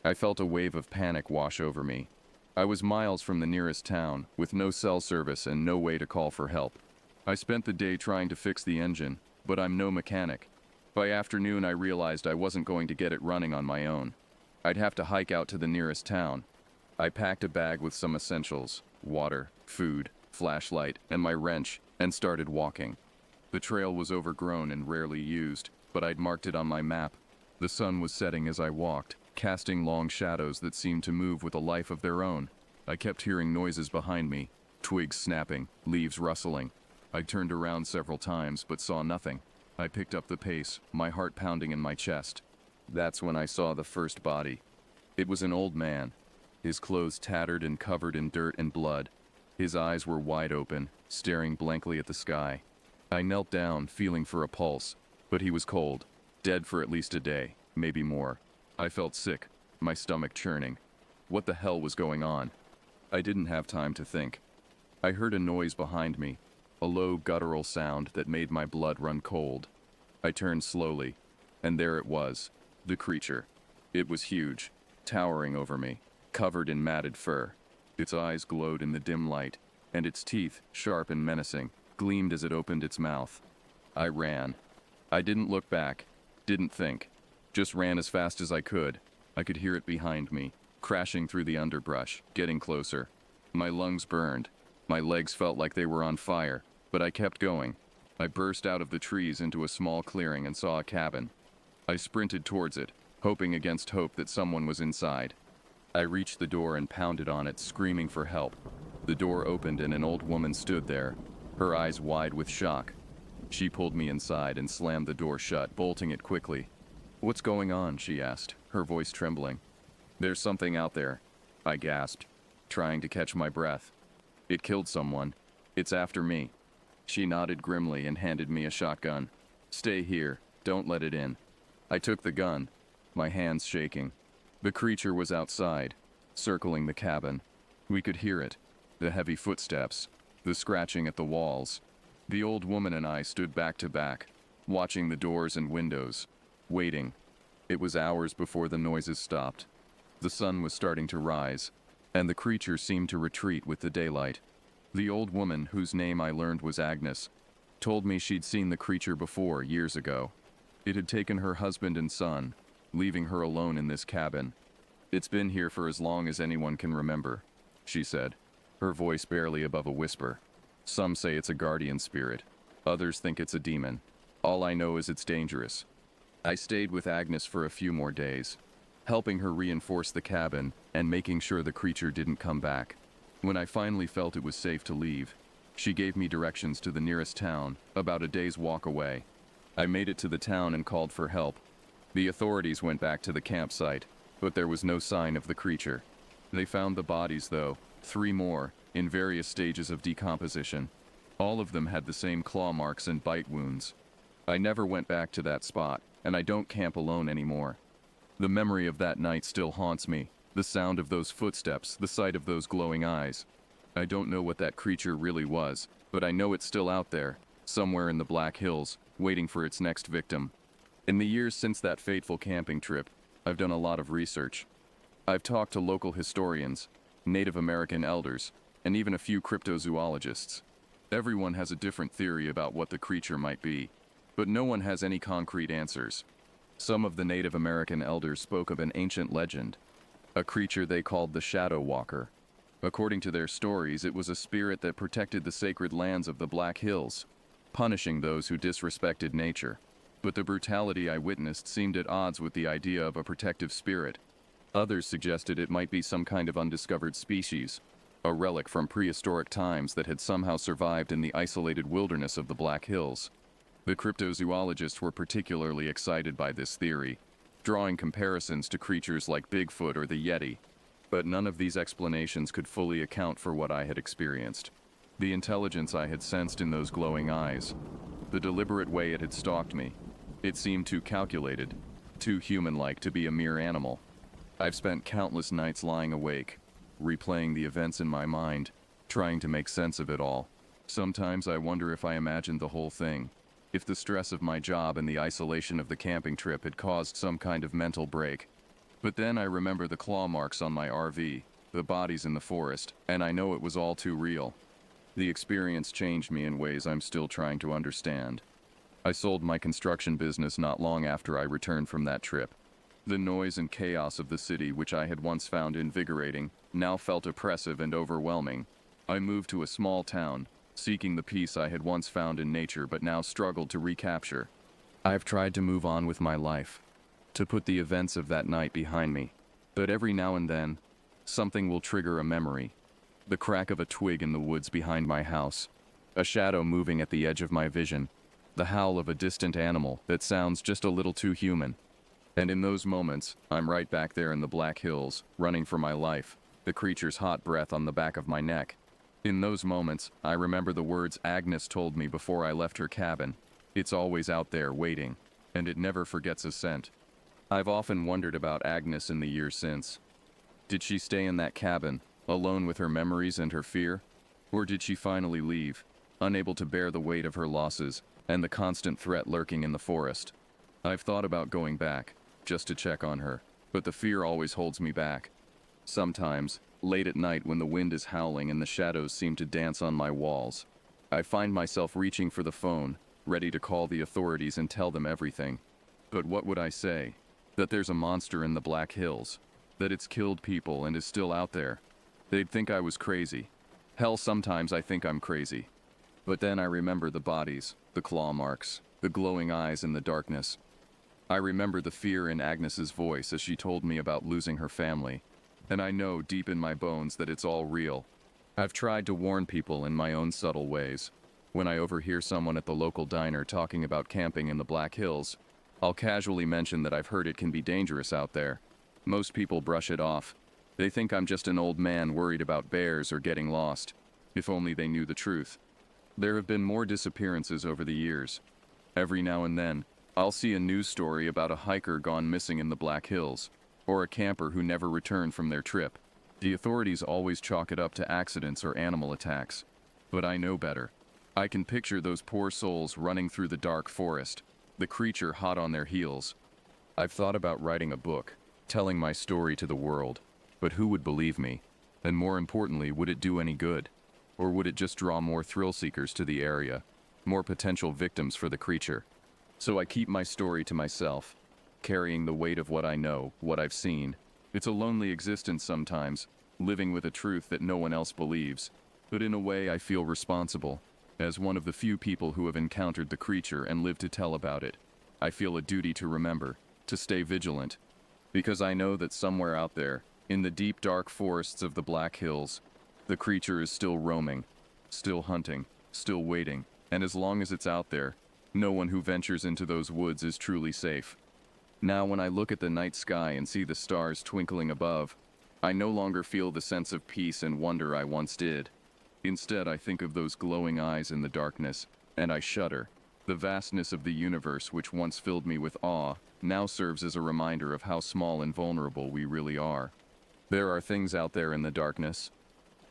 I felt a wave of panic wash over me. I was miles from the nearest town, with no cell service and no way to call for help. I spent the day trying to fix the engine, but I'm no mechanic. By afternoon, I realized I wasn't going to get it running on my own. I'd have to hike out to the nearest town. I packed a bag with some essentials, water, food, flashlight, and my wrench, and started walking. The trail was overgrown and rarely used, but I'd marked it on my map. The sun was setting as I walked, casting long shadows that seemed to move with a life of their own. I kept hearing noises behind me, twigs snapping, leaves rustling. I turned around several times but saw nothing. I picked up the pace, my heart pounding in my chest. That's when I saw the first body. It was an old man, his clothes tattered and covered in dirt and blood. His eyes were wide open, staring blankly at the sky. I knelt down, feeling for a pulse, but he was cold, dead for at least a day, maybe more. I felt sick, my stomach churning. What the hell was going on? I didn't have time to think. I heard a noise behind me, a low guttural sound that made my blood run cold. I turned slowly, and there it was, the creature. It was huge, towering over me, covered in matted fur. Its eyes glowed in the dim light, and its teeth, sharp and menacing, gleamed as it opened its mouth. I ran. I didn't look back, didn't think. Just ran as fast as I could. I could hear it behind me, crashing through the underbrush, getting closer. My lungs burned. My legs felt like they were on fire, but I kept going. I burst out of the trees into a small clearing and saw a cabin. I sprinted towards it, hoping against hope that someone was inside. I reached the door and pounded on it, screaming for help. The door opened and an old woman stood there, her eyes wide with shock. She pulled me inside and slammed the door shut, bolting it quickly. "What's going on?" she asked, her voice trembling. "There's something out there," I gasped, trying to catch my breath. "It killed someone. It's after me." She nodded grimly and handed me a shotgun. "Stay here. Don't let it in." I took the gun, my hands shaking. The creature was outside, circling the cabin. We could hear it, the heavy footsteps, the scratching at the walls. The old woman and I stood back to back, watching the doors and windows, waiting. It was hours before the noises stopped. The sun was starting to rise, and the creature seemed to retreat with the daylight. The old woman, whose name I learned was Agnes, told me she'd seen the creature before, years ago. It had taken her husband and son, leaving her alone in this cabin. "It's been here for as long as anyone can remember," she said, her voice barely above a whisper. "Some say it's a guardian spirit. Others think it's a demon. All I know is it's dangerous. I stayed with Agnes for a few more days, helping her reinforce the cabin and making sure the creature didn't come back. When I finally felt it was safe to leave, she gave me directions to the nearest town, about a day's walk away. I made it to the town and called for help. The authorities went back to the campsite, but there was no sign of the creature. They found the bodies, though, 3 more, in various stages of decomposition. All of them had the same claw marks and bite wounds. I never went back to that spot, and I don't camp alone anymore. The memory of that night still haunts me. The sound of those footsteps, the sight of those glowing eyes. I don't know what that creature really was, but I know it's still out there, somewhere in the Black Hills, waiting for its next victim. In the years since that fateful camping trip, I've done a lot of research. I've talked to local historians, Native American elders, and even a few cryptozoologists. Everyone has a different theory about what the creature might be, but no one has any concrete answers. Some of the Native American elders spoke of an ancient legend, a creature they called the Shadow Walker. According to their stories, it was a spirit that protected the sacred lands of the Black Hills, punishing those who disrespected nature. But the brutality I witnessed seemed at odds with the idea of a protective spirit. Others suggested it might be some kind of undiscovered species, a relic from prehistoric times that had somehow survived in the isolated wilderness of the Black Hills. The cryptozoologists were particularly excited by this theory, drawing comparisons to creatures like Bigfoot or the Yeti. But none of these explanations could fully account for what I had experienced. The intelligence I had sensed in those glowing eyes, the deliberate way it had stalked me. It seemed too calculated, too human-like to be a mere animal. I've spent countless nights lying awake, replaying the events in my mind, trying to make sense of it all. Sometimes I wonder if I imagined the whole thing, if the stress of my job and the isolation of the camping trip had caused some kind of mental break. But then I remember the claw marks on my RV, the bodies in the forest, and I know it was all too real. The experience changed me in ways I'm still trying to understand. I sold my construction business not long after I returned from that trip. The noise and chaos of the city, which I had once found invigorating, now felt oppressive and overwhelming. I moved to a small town, seeking the peace I had once found in nature but now struggled to recapture. I've tried to move on with my life, to put the events of that night behind me. But every now and then, something will trigger a memory. The crack of a twig in the woods behind my house, a shadow moving at the edge of my vision, the howl of a distant animal that sounds just a little too human. And in those moments, I'm right back there in the Black Hills, running for my life, the creature's hot breath on the back of my neck. In those moments, I remember the words Agnes told me before I left her cabin. It's always out there waiting, and it never forgets a scent. I've often wondered about Agnes in the years since. Did she stay in that cabin, alone with her memories and her fear? Or did she finally leave, unable to bear the weight of her losses and the constant threat lurking in the forest? I've thought about going back, just to check on her, but the fear always holds me back. Sometimes, late at night when the wind is howling and the shadows seem to dance on my walls, I find myself reaching for the phone, ready to call the authorities and tell them everything. But what would I say? That there's a monster in the Black Hills, that it's killed people and is still out there. They'd think I was crazy. Hell, sometimes I think I'm crazy. But then I remember the bodies, the claw marks, the glowing eyes in the darkness. I remember the fear in Agnes's voice as she told me about losing her family, and I know deep in my bones that it's all real. I've tried to warn people in my own subtle ways. When I overhear someone at the local diner talking about camping in the Black Hills, I'll casually mention that I've heard it can be dangerous out there. Most people brush it off. They think I'm just an old man worried about bears or getting lost. If only they knew the truth. There have been more disappearances over the years. Every now and then, I'll see a news story about a hiker gone missing in the Black Hills, or a camper who never returned from their trip. The authorities always chalk it up to accidents or animal attacks. But I know better. I can picture those poor souls running through the dark forest, the creature hot on their heels. I've thought about writing a book, telling my story to the world, but who would believe me? And more importantly, would it do any good? Or would it just draw more thrill seekers to the area, more potential victims for the creature? So I keep my story to myself, carrying the weight of what I know, what I've seen. It's a lonely existence sometimes, living with a truth that no one else believes. But in a way, I feel responsible. As one of the few people who have encountered the creature and lived to tell about it, I feel a duty to remember, to stay vigilant, because I know that somewhere out there, in the deep dark forests of the Black Hills, the creature is still roaming, still hunting, still waiting, and as long as it's out there, no one who ventures into those woods is truly safe. Now when I look at the night sky and see the stars twinkling above, I no longer feel the sense of peace and wonder I once did. Instead, I think of those glowing eyes in the darkness, and I shudder. The vastness of the universe which once filled me with awe now serves as a reminder of how small and vulnerable we really are. There are things out there in the darkness,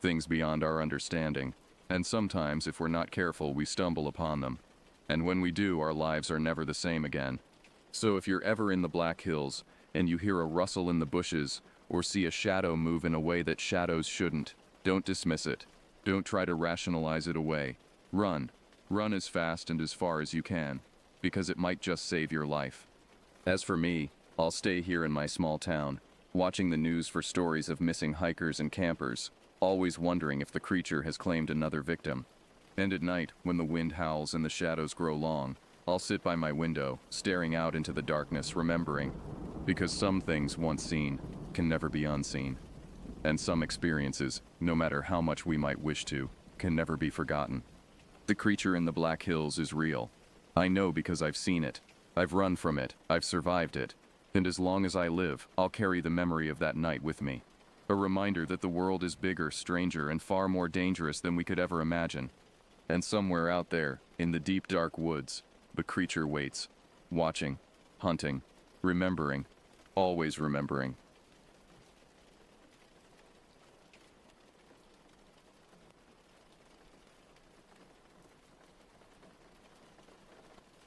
things beyond our understanding, and sometimes, if we're not careful, we stumble upon them. And when we do, our lives are never the same again. So if you're ever in the Black Hills, and you hear a rustle in the bushes, or see a shadow move in a way that shadows shouldn't, don't dismiss it. Don't try to rationalize it away. Run. Run as fast and as far as you can, because it might just save your life. As for me, I'll stay here in my small town, watching the news for stories of missing hikers and campers, always wondering if the creature has claimed another victim. And at night, when the wind howls and the shadows grow long, I'll sit by my window, staring out into the darkness, remembering, because some things once seen can never be unseen. And some experiences, no matter how much we might wish to, can never be forgotten. The creature in the Black Hills is real. I know because I've seen it. I've run from it. I've survived it. And as long as I live, I'll carry the memory of that night with me. A reminder that the world is bigger, stranger, and far more dangerous than we could ever imagine. And somewhere out there, in the deep dark woods, the creature waits, watching, hunting, remembering, always remembering.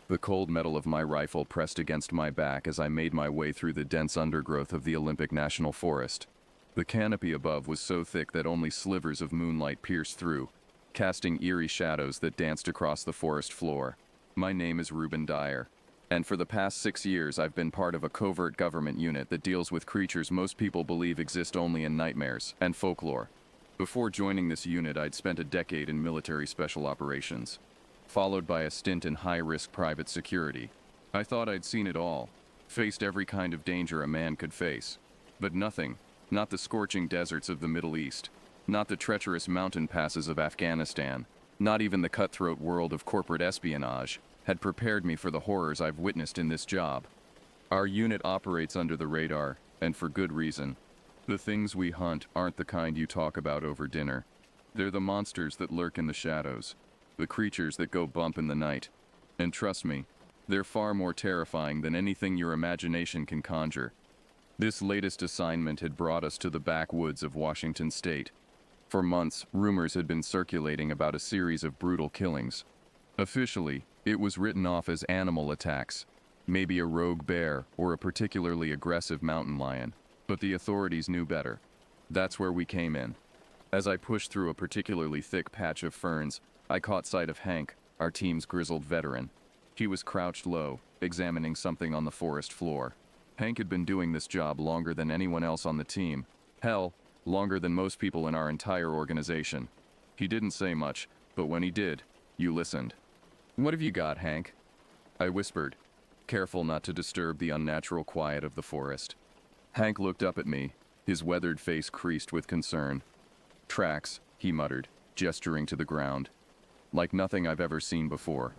The cold metal of my rifle pressed against my back as I made my way through the dense undergrowth of the Olympic National Forest. The canopy above was so thick that only slivers of moonlight pierced through, casting eerie shadows that danced across the forest floor. My name is Reuben Dyer, and for the past 6 years I've been part of a covert government unit that deals with creatures most people believe exist only in nightmares and folklore. Before joining this unit, I'd spent a decade in military special operations, followed by a stint in high-risk private security. I thought I'd seen it all, faced every kind of danger a man could face. But nothing, not the scorching deserts of the Middle East, not the treacherous mountain passes of Afghanistan, not even the cutthroat world of corporate espionage, had prepared me for the horrors I've witnessed in this job. Our unit operates under the radar, and for good reason. The things we hunt aren't the kind you talk about over dinner. They're the monsters that lurk in the shadows, the creatures that go bump in the night. And trust me, they're far more terrifying than anything your imagination can conjure. This latest assignment had brought us to the backwoods of Washington State. For months, rumors had been circulating about a series of brutal killings. Officially, it was written off as animal attacks, maybe a rogue bear or a particularly aggressive mountain lion. But the authorities knew better. That's where we came in. As I pushed through a particularly thick patch of ferns, I caught sight of Hank, our team's grizzled veteran. He was crouched low, examining something on the forest floor. Hank had been doing this job longer than anyone else on the team. Hell, longer than most people in our entire organization. He didn't say much, but when he did, you listened. "What have you got, Hank?" I whispered, careful not to disturb the unnatural quiet of the forest. Hank looked up at me, his weathered face creased with concern. "Tracks," he muttered, gesturing to the ground. Like nothing I've ever seen before.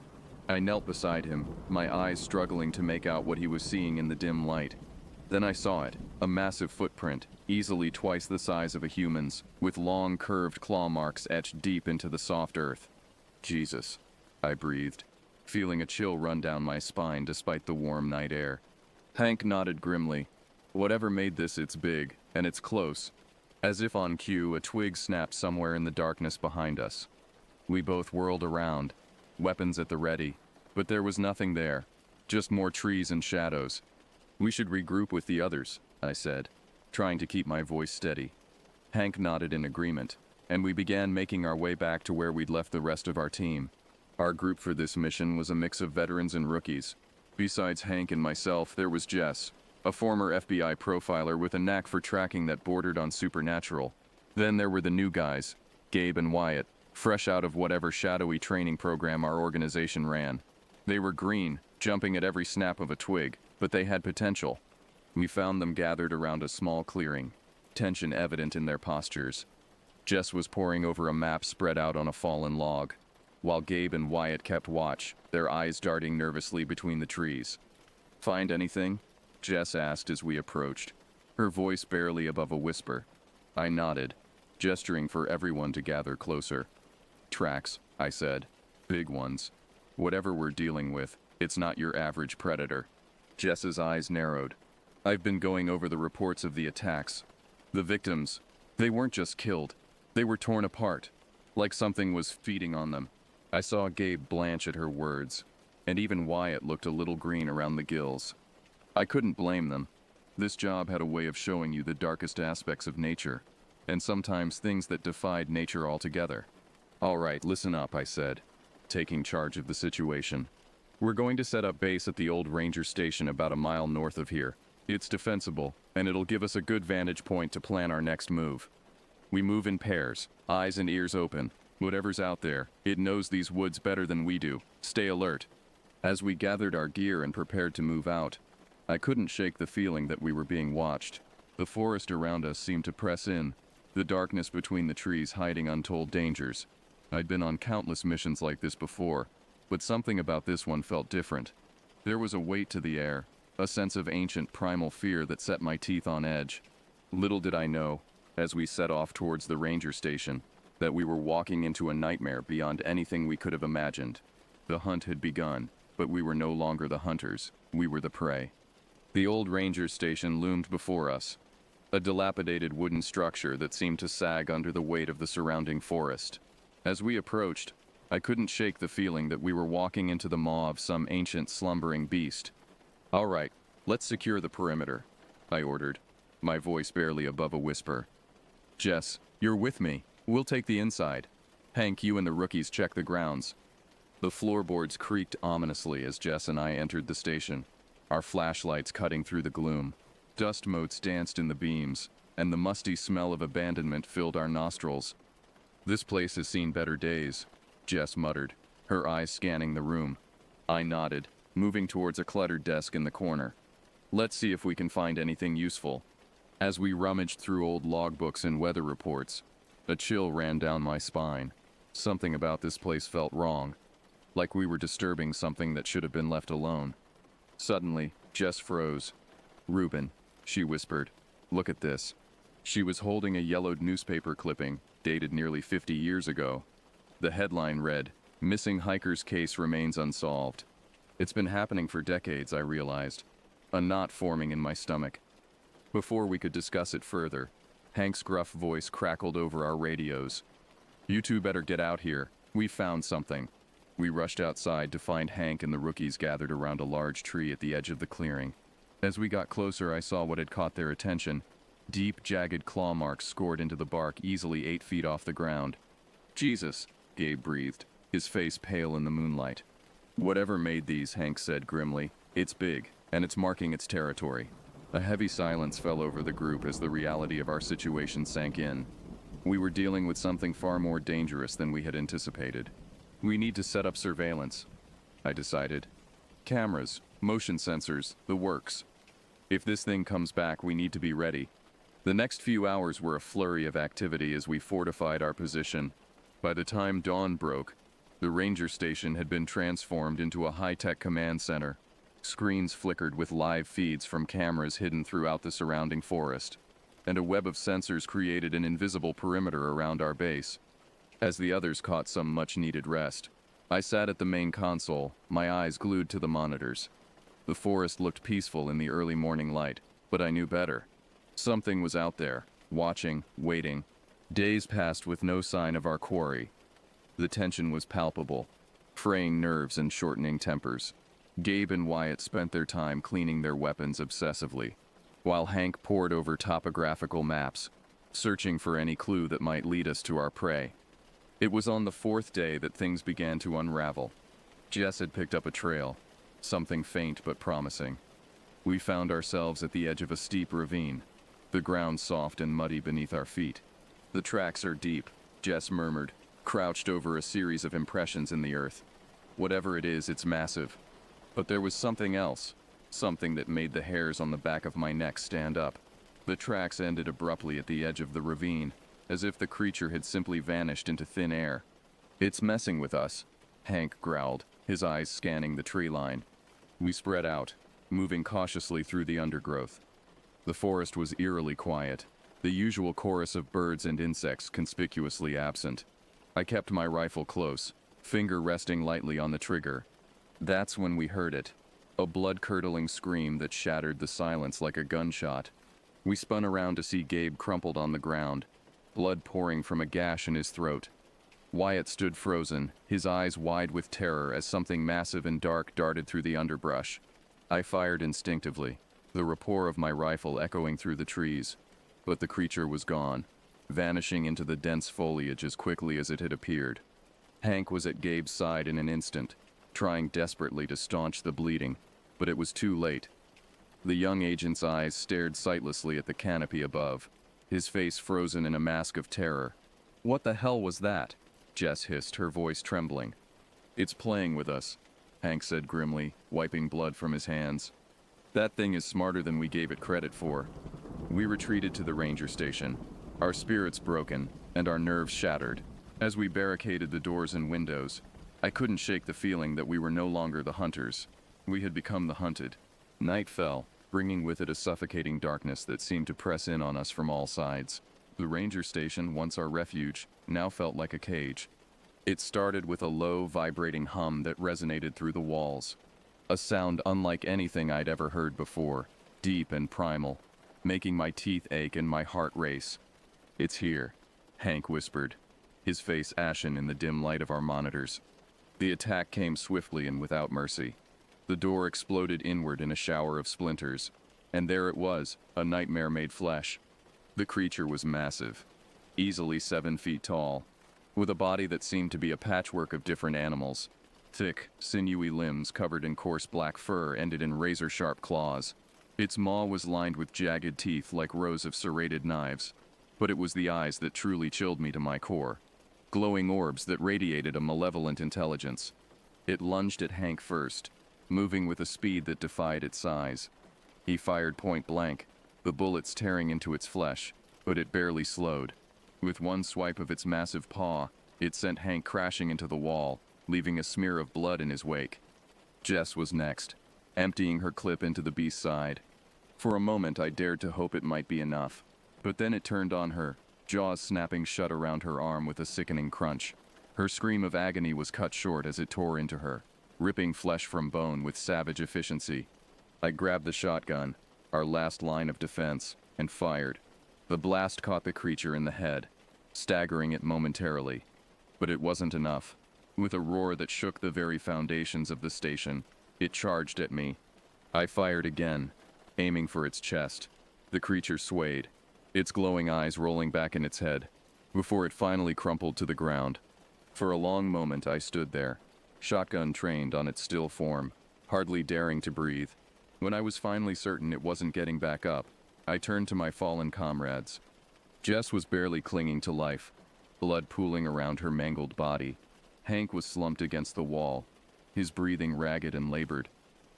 I knelt beside him, my eyes struggling to make out what he was seeing in the dim light. Then I saw it, a massive footprint, easily twice the size of a human's, with long curved claw marks etched deep into the soft earth. "Jesus," I breathed, feeling a chill run down my spine despite the warm night air. Hank nodded grimly. "Whatever made this, it's big, and it's close." As if on cue, a twig snapped somewhere in the darkness behind us. We both whirled around, weapons at the ready, but there was nothing there, just more trees and shadows. "We should regroup with the others," I said, trying to keep my voice steady. Hank nodded in agreement, and we began making our way back to where we'd left the rest of our team. Our group for this mission was a mix of veterans and rookies. Besides Hank and myself, there was Jess, a former FBI profiler with a knack for tracking that bordered on supernatural. Then there were the new guys, Gabe and Wyatt, fresh out of whatever shadowy training program our organization ran. They were green, jumping at every snap of a twig, but they had potential. We found them gathered around a small clearing, tension evident in their postures. Jess was poring over a map spread out on a fallen log, while Gabe and Wyatt kept watch, their eyes darting nervously between the trees. "Find anything?" Jess asked as we approached, her voice barely above a whisper. I nodded, gesturing for everyone to gather closer. "Tracks," I said. "Big ones. Whatever we're dealing with, it's not your average predator." Jess's eyes narrowed. "I've been going over the reports of the attacks. The victims, they weren't just killed. They were torn apart, like something was feeding on them." I saw Gabe blanch at her words, and even Wyatt looked a little green around the gills. I couldn't blame them. This job had a way of showing you the darkest aspects of nature, and sometimes things that defied nature altogether. "All right, listen up," I said, taking charge of the situation. "We're going to set up base at the old ranger station about a mile north of here. It's defensible, and it'll give us a good vantage point to plan our next move. We move in pairs, eyes and ears open. Whatever's out there, it knows these woods better than we do. Stay alert." As we gathered our gear and prepared to move out, I couldn't shake the feeling that we were being watched. The forest around us seemed to press in, the darkness between the trees hiding untold dangers. I'd been on countless missions like this before, but something about this one felt different. There was a weight to the air, a sense of ancient primal fear that set my teeth on edge. Little did I know, as we set off towards the ranger station, that we were walking into a nightmare beyond anything we could have imagined. The hunt had begun, but we were no longer the hunters, we were the prey. The old ranger station loomed before us, a dilapidated wooden structure that seemed to sag under the weight of the surrounding forest. As we approached, I couldn't shake the feeling that we were walking into the maw of some ancient slumbering beast. "All right, let's secure the perimeter," I ordered, my voice barely above a whisper. "Jess, you're with me. We'll take the inside. Hank, you and the rookies check the grounds." The floorboards creaked ominously as Jess and I entered the station, our flashlights cutting through the gloom. Dust motes danced in the beams, and the musty smell of abandonment filled our nostrils. "This place has seen better days," Jess muttered, her eyes scanning the room. I nodded, moving towards a cluttered desk in the corner. "Let's see if we can find anything useful." As we rummaged through old logbooks and weather reports, a chill ran down my spine. Something about this place felt wrong, like we were disturbing something that should have been left alone. Suddenly, Jess froze. "Reuben," she whispered, "look at this." She was holding a yellowed newspaper clipping, dated nearly 50 years ago. The headline read, "Missing hiker's case remains unsolved." It's been happening for decades, I realized, a knot forming in my stomach. Before we could discuss it further, Hank's gruff voice crackled over our radios. "You two better get out here. We found something." We rushed outside to find Hank and the rookies gathered around a large tree at the edge of the clearing. As we got closer, I saw what had caught their attention. Deep, jagged claw marks scored into the bark easily 8 feet off the ground. "Jesus," Gabe breathed, his face pale in the moonlight. "Whatever made these," Hank said grimly, "it's big, and it's marking its territory." A heavy silence fell over the group as the reality of our situation sank in. We were dealing with something far more dangerous than we had anticipated. "We need to set up surveillance," I decided. "Cameras, motion sensors, the works. If this thing comes back, we need to be ready." The next few hours were a flurry of activity as we fortified our position. By the time dawn broke, the ranger station had been transformed into a high-tech command center. Screens flickered with live feeds from cameras hidden throughout the surrounding forest, and a web of sensors created an invisible perimeter around our base. As the others caught some much-needed rest, I sat at the main console, my eyes glued to the monitors. The forest looked peaceful in the early morning light, but I knew better. Something was out there, watching, waiting. Days passed with no sign of our quarry. The tension was palpable, fraying nerves and shortening tempers. Gabe and Wyatt spent their time cleaning their weapons obsessively, while Hank pored over topographical maps, searching for any clue that might lead us to our prey. It was on the 4th day that things began to unravel. Jess had picked up a trail, something faint but promising. We found ourselves at the edge of a steep ravine, the ground soft and muddy beneath our feet. "The tracks are deep," Jess murmured, crouched over a series of impressions in the earth. Whatever it is, it's massive. But there was something else, something that made the hairs on the back of my neck stand up. The tracks ended abruptly at the edge of the ravine, as if the creature had simply vanished into thin air. "It's messing with us," Hank growled, his eyes scanning the tree line. We spread out, moving cautiously through the undergrowth. The forest was eerily quiet, the usual chorus of birds and insects conspicuously absent. I kept my rifle close, finger resting lightly on the trigger. That's when we heard it, a blood-curdling scream that shattered the silence like a gunshot. We spun around to see Gabe crumpled on the ground, blood pouring from a gash in his throat. Wyatt stood frozen, his eyes wide with terror as something massive and dark darted through the underbrush. I fired instinctively, the rapport of my rifle echoing through the trees. But the creature was gone, vanishing into the dense foliage as quickly as it had appeared. Hank was at Gabe's side in an instant, trying desperately to staunch the bleeding, but it was too late. The young agent's eyes stared sightlessly at the canopy above, his face frozen in a mask of terror. "What the hell was that?" Jess hissed, her voice trembling. "It's playing with us," Hank said grimly, wiping blood from his hands. "That thing is smarter than we gave it credit for." We retreated to the ranger station, our spirits broken and our nerves shattered. As we barricaded the doors and windows, I couldn't shake the feeling that we were no longer the hunters. We had become the hunted. Night fell, bringing with it a suffocating darkness that seemed to press in on us from all sides. The ranger station, once our refuge, now felt like a cage. It started with a low, vibrating hum that resonated through the walls. A sound unlike anything I'd ever heard before, deep and primal, making my teeth ache and my heart race. "It's here," Hank whispered, his face ashen in the dim light of our monitors. The attack came swiftly and without mercy. The door exploded inward in a shower of splinters, and there it was, a nightmare made flesh. The creature was massive, easily 7 feet tall, with a body that seemed to be a patchwork of different animals. Thick, sinewy limbs covered in coarse black fur ended in razor-sharp claws. Its maw was lined with jagged teeth like rows of serrated knives, but it was the eyes that truly chilled me to my core. Glowing orbs that radiated a malevolent intelligence. It lunged at Hank first, moving with a speed that defied its size. He fired point blank, the bullets tearing into its flesh, but it barely slowed. With one swipe of its massive paw, it sent Hank crashing into the wall, leaving a smear of blood in his wake. Jess was next, emptying her clip into the beast's side. For a moment I dared to hope it might be enough, but then it turned on her, jaws snapping shut around her arm with a sickening crunch. Her scream of agony was cut short as it tore into her, ripping flesh from bone with savage efficiency. I grabbed the shotgun, our last line of defense, and fired. The blast caught the creature in the head, staggering it momentarily. But it wasn't enough. With a roar that shook the very foundations of the station, it charged at me. I fired again, aiming for its chest. The creature swayed, its glowing eyes rolling back in its head, before it finally crumpled to the ground. For a long moment I stood there, shotgun trained on its still form, hardly daring to breathe. When I was finally certain it wasn't getting back up, I turned to my fallen comrades. Jess was barely clinging to life, blood pooling around her mangled body. Hank was slumped against the wall, his breathing ragged and labored.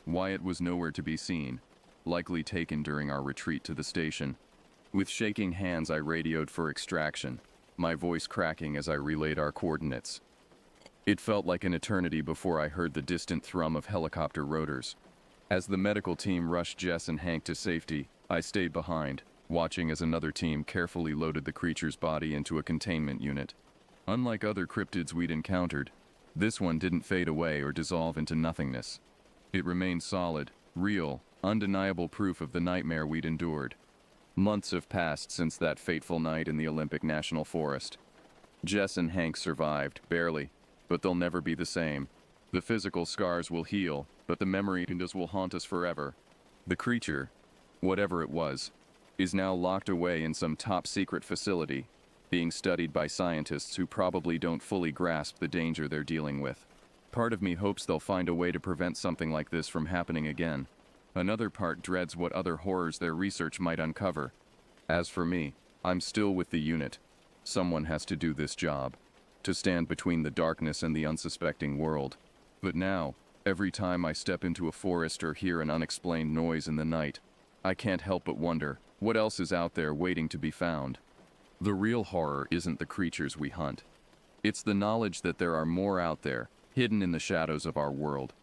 Wyatt was nowhere to be seen, likely taken during our retreat to the station. With shaking hands I radioed for extraction, my voice cracking as I relayed our coordinates. It felt like an eternity before I heard the distant thrum of helicopter rotors. As the medical team rushed Jess and Hank to safety, I stayed behind, watching as another team carefully loaded the creature's body into a containment unit. Unlike other cryptids we'd encountered, this one didn't fade away or dissolve into nothingness. It remained solid, real, undeniable proof of the nightmare we'd endured. Months have passed since that fateful night in the Olympic National Forest. Jess and Hank survived, barely, but they'll never be the same. The physical scars will heal, but the memory will haunt us forever. The creature, whatever it was, is now locked away in some top-secret facility, being studied by scientists who probably don't fully grasp the danger they're dealing with. Part of me hopes they'll find a way to prevent something like this from happening again. Another part dreads what other horrors their research might uncover. As for me, I'm still with the unit. Someone has to do this job. To to stand between the darkness and the unsuspecting world. But now, every time I step into a forest or hear an unexplained noise in the night, I can't help but wonder, what else is out there waiting to be found? The real horror isn't the creatures we hunt. It's the knowledge that there are more out there, hidden in the shadows of our world.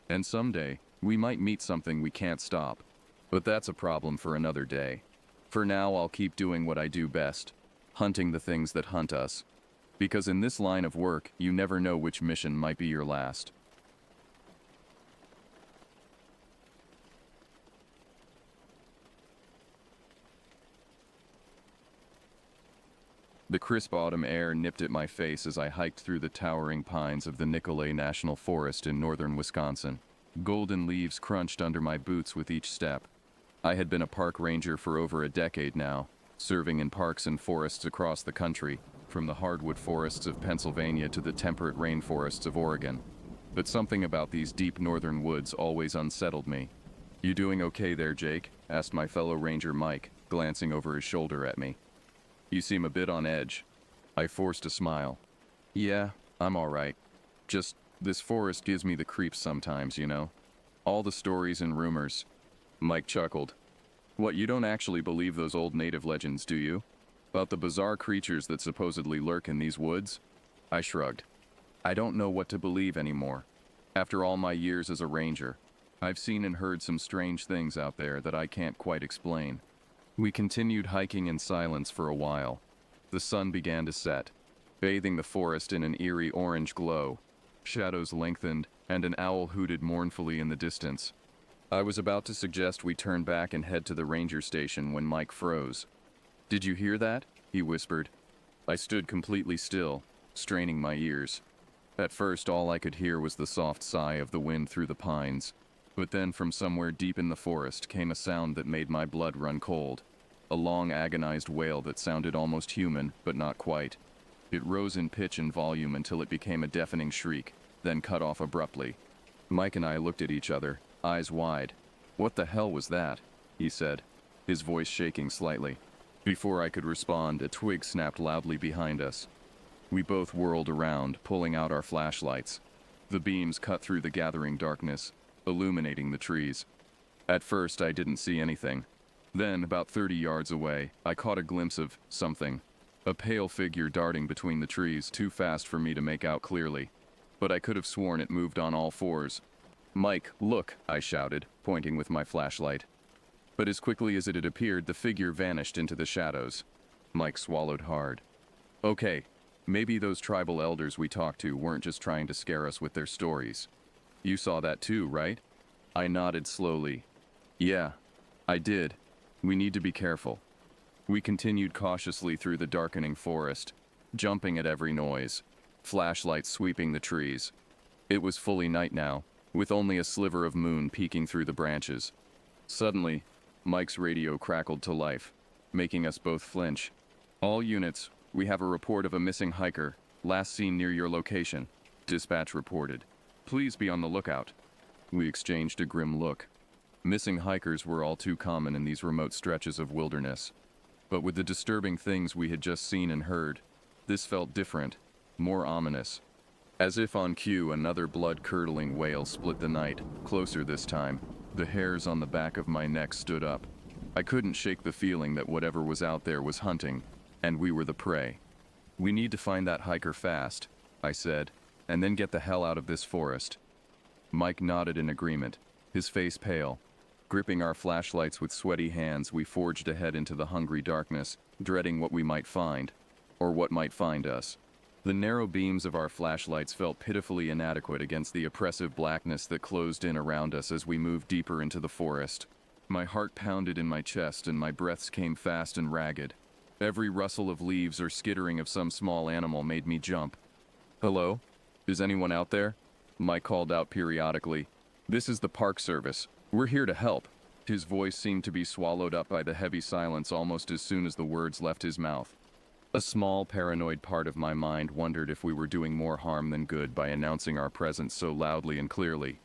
And someday, we might meet something we can't stop. But that's a problem for another day. For now, I'll keep doing what I do best, hunting the things that hunt us. Because in this line of work, you never know which mission might be your last. The crisp autumn air nipped at my face as I hiked through the towering pines of the Nicolet National Forest in northern Wisconsin. Golden leaves crunched under my boots with each step. I had been a park ranger for over a decade now, serving in parks and forests across the country, from the hardwood forests of Pennsylvania to the temperate rainforests of Oregon. But something about these deep northern woods always unsettled me. "You doing okay there, Jake?" asked my fellow ranger Mike, glancing over his shoulder at me. "You seem a bit on edge." I forced a smile. "Yeah, I'm all right. Just, this forest gives me the creeps sometimes, you know? All the stories and rumors." Mike chuckled. "What, you don't actually believe those old native legends, do you? About the bizarre creatures that supposedly lurk in these woods?" I shrugged. "I don't know what to believe anymore. After all my years as a ranger, I've seen and heard some strange things out there that I can't quite explain." We continued hiking in silence for a while. The sun began to set, bathing the forest in an eerie orange glow. Shadows lengthened, and an owl hooted mournfully in the distance. I was about to suggest we turn back and head to the ranger station when Mike froze. "Did you hear that?" he whispered. I stood completely still, straining my ears. At first, all I could hear was the soft sigh of the wind through the pines. But then from somewhere deep in the forest came a sound that made my blood run cold. A long, agonized wail that sounded almost human, but not quite. It rose in pitch and volume until it became a deafening shriek, then cut off abruptly. Mike and I looked at each other, eyes wide. "What the hell was that?" he said, his voice shaking slightly. Before I could respond, a twig snapped loudly behind us. We both whirled around, pulling out our flashlights. The beams cut through the gathering darkness, illuminating the trees. At first, I didn't see anything. Then, about 30 yards away, I caught a glimpse of something. A pale figure darting between the trees, too fast for me to make out clearly. But I could have sworn it moved on all fours. "Mike, look!" I shouted, pointing with my flashlight. But as quickly as it had appeared, the figure vanished into the shadows. Mike swallowed hard. "Okay, maybe those tribal elders we talked to weren't just trying to scare us with their stories. You saw that too, right?" I nodded slowly. "Yeah, I did. We need to be careful." We continued cautiously through the darkening forest, jumping at every noise, flashlights sweeping the trees. It was fully night now, with only a sliver of moon peeking through the branches. Suddenly, Mike's radio crackled to life, making us both flinch. "All units, we have a report of a missing hiker, last seen near your location," dispatch reported. "Please be on the lookout." We exchanged a grim look. Missing hikers were all too common in these remote stretches of wilderness. But with the disturbing things we had just seen and heard, this felt different, more ominous. As if on cue, another blood-curdling wail split the night, closer this time. The hairs on the back of my neck stood up. I couldn't shake the feeling that whatever was out there was hunting, and we were the prey. "We need to find that hiker fast," I said, "and then get the hell out of this forest." Mike nodded in agreement, his face pale. Gripping our flashlights with sweaty hands, we forged ahead into the hungry darkness, dreading what we might find, or what might find us. The narrow beams of our flashlights felt pitifully inadequate against the oppressive blackness that closed in around us as we moved deeper into the forest. My heart pounded in my chest and my breaths came fast and ragged. Every rustle of leaves or skittering of some small animal made me jump. "Hello? Is anyone out there?" Mike called out periodically. "This is the Park Service. We're here to help." His voice seemed to be swallowed up by the heavy silence almost as soon as the words left his mouth. A small, paranoid part of my mind wondered if we were doing more harm than good by announcing our presence so loudly and clearly.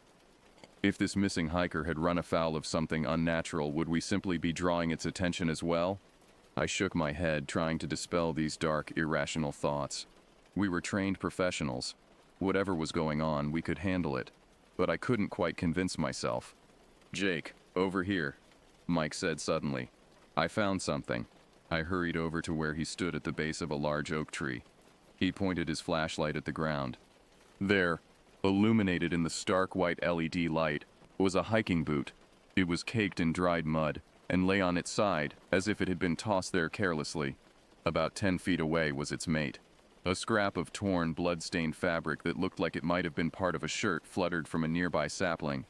If this missing hiker had run afoul of something unnatural, would we simply be drawing its attention as well? I shook my head, trying to dispel these dark, irrational thoughts. We were trained professionals. Whatever was going on, we could handle it. But I couldn't quite convince myself. "Jake, over here," Mike said suddenly. I found something. I hurried over to where he stood at the base of a large oak tree. He pointed his flashlight at the ground. There, illuminated in the stark white LED light, was a hiking boot. It was caked in dried mud and lay on its side as if it had been tossed there carelessly. About 10 feet away was its mate. A scrap of torn, blood-stained fabric that looked like it might have been part of a shirt fluttered from a nearby sapling.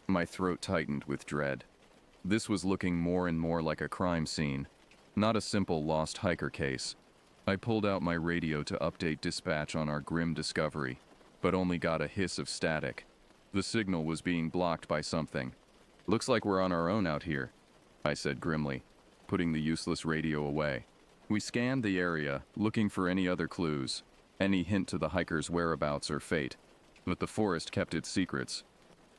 My throat tightened with dread. This was looking more and more like a crime scene, not a simple lost hiker case. I pulled out my radio to update dispatch on our grim discovery, but only got a hiss of static. The signal was being blocked by something. "Looks like we're on our own out here," I said grimly, putting the useless radio away. We scanned the area, looking for any other clues, any hint to the hiker's whereabouts or fate, but the forest kept its secrets.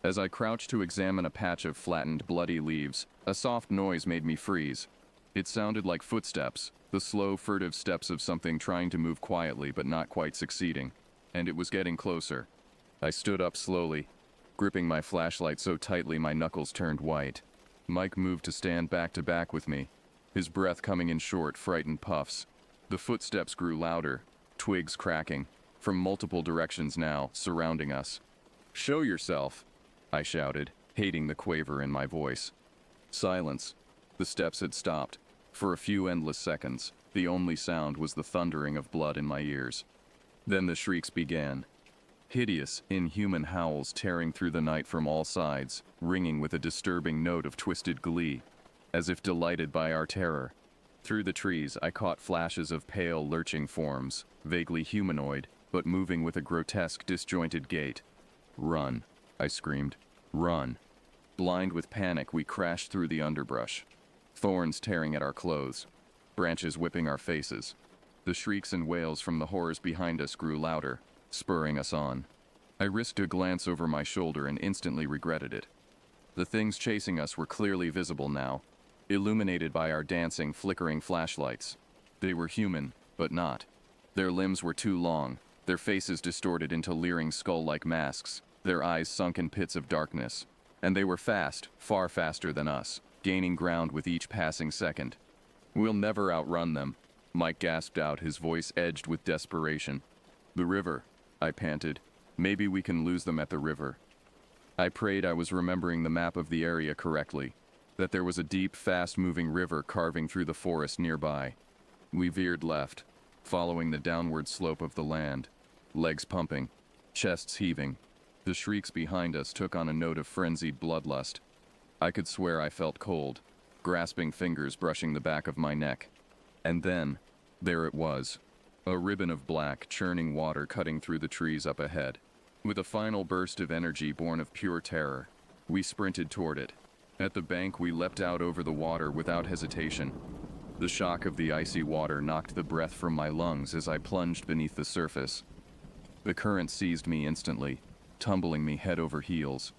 As I crouched to examine a patch of flattened, bloody leaves, a soft noise made me freeze. It sounded like footsteps, the slow, furtive steps of something trying to move quietly but not quite succeeding, and it was getting closer. I stood up slowly, gripping my flashlight so tightly my knuckles turned white. Mike moved to stand back to back with me, his breath coming in short, frightened puffs. The footsteps grew louder, twigs cracking, from multiple directions now, surrounding us. "Show yourself," I shouted, hating the quaver in my voice. Silence. The steps had stopped. For a few endless seconds, the only sound was the thundering of blood in my ears. Then the shrieks began. Hideous, inhuman howls tearing through the night from all sides, ringing with a disturbing note of twisted glee, as if delighted by our terror. Through the trees, I caught flashes of pale, lurching forms, vaguely humanoid, but moving with a grotesque, disjointed gait. "Run," I screamed. "Run." Blind with panic, we crashed through the underbrush. Thorns tearing at our clothes, branches whipping our faces. The shrieks and wails from the horrors behind us grew louder, spurring us on. I risked a glance over my shoulder and instantly regretted it. The things chasing us were clearly visible now, illuminated by our dancing, flickering flashlights. They were human, but not. Their limbs were too long, their faces distorted into leering skull-like masks, their eyes sunk in pits of darkness. And they were fast, far faster than us, gaining ground with each passing second. "We'll never outrun them," Mike gasped out, his voice edged with desperation. "The river," I panted. "Maybe we can lose them at the river." I prayed I was remembering the map of the area correctly, that there was a deep, fast-moving river carving through the forest nearby. We veered left, following the downward slope of the land, legs pumping, chests heaving. The shrieks behind us took on a note of frenzied bloodlust. I could swear I felt cold, grasping fingers brushing the back of my neck. And then, there it was, a ribbon of black, churning water cutting through the trees up ahead. With a final burst of energy born of pure terror, we sprinted toward it. At the bank, we leapt out over the water without hesitation. The shock of the icy water knocked the breath from my lungs as I plunged beneath the surface. The current seized me instantly, tumbling me head over heels.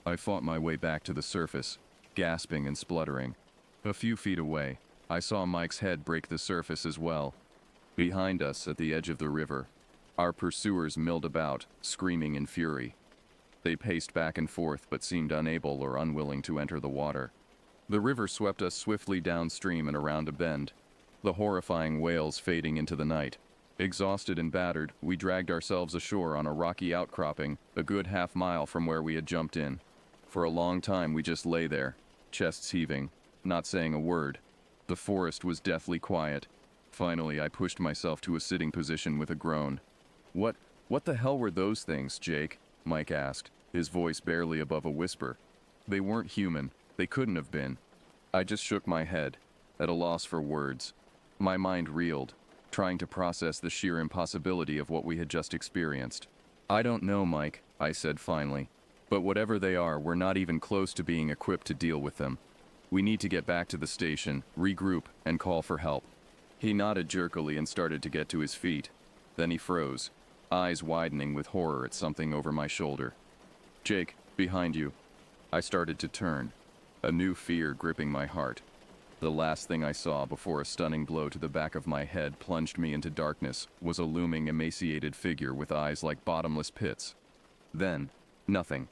I fought my way back to the surface, gasping and spluttering. A few feet away, I saw Mike's head break the surface as well. Behind us, at the edge of the river, our pursuers milled about, screaming in fury. They paced back and forth but seemed unable or unwilling to enter the water. The river swept us swiftly downstream and around a bend, the horrifying wails fading into the night. Exhausted and battered, we dragged ourselves ashore on a rocky outcropping a good half-mile from where we had jumped in. For a long time we just lay there, chests heaving, not saying a word. The forest was deathly quiet. Finally, I pushed myself to a sitting position with a groan. What the hell were those things, Jake?" Mike asked, his voice barely above a whisper. "They weren't human. They couldn't have been." I just shook my head, at a loss for words. My mind reeled, trying to process the sheer impossibility of what we had just experienced. "I don't know, Mike," I said finally. "But whatever they are, we're not even close to being equipped to deal with them. We need to get back to the station, regroup, and call for help." He nodded jerkily and started to get to his feet. Then he froze, eyes widening with horror at something over my shoulder. "Jake, behind you." I started to turn, a new fear gripping my heart. The last thing I saw before a stunning blow to the back of my head plunged me into darkness was a looming, emaciated figure with eyes like bottomless pits. Then, nothing.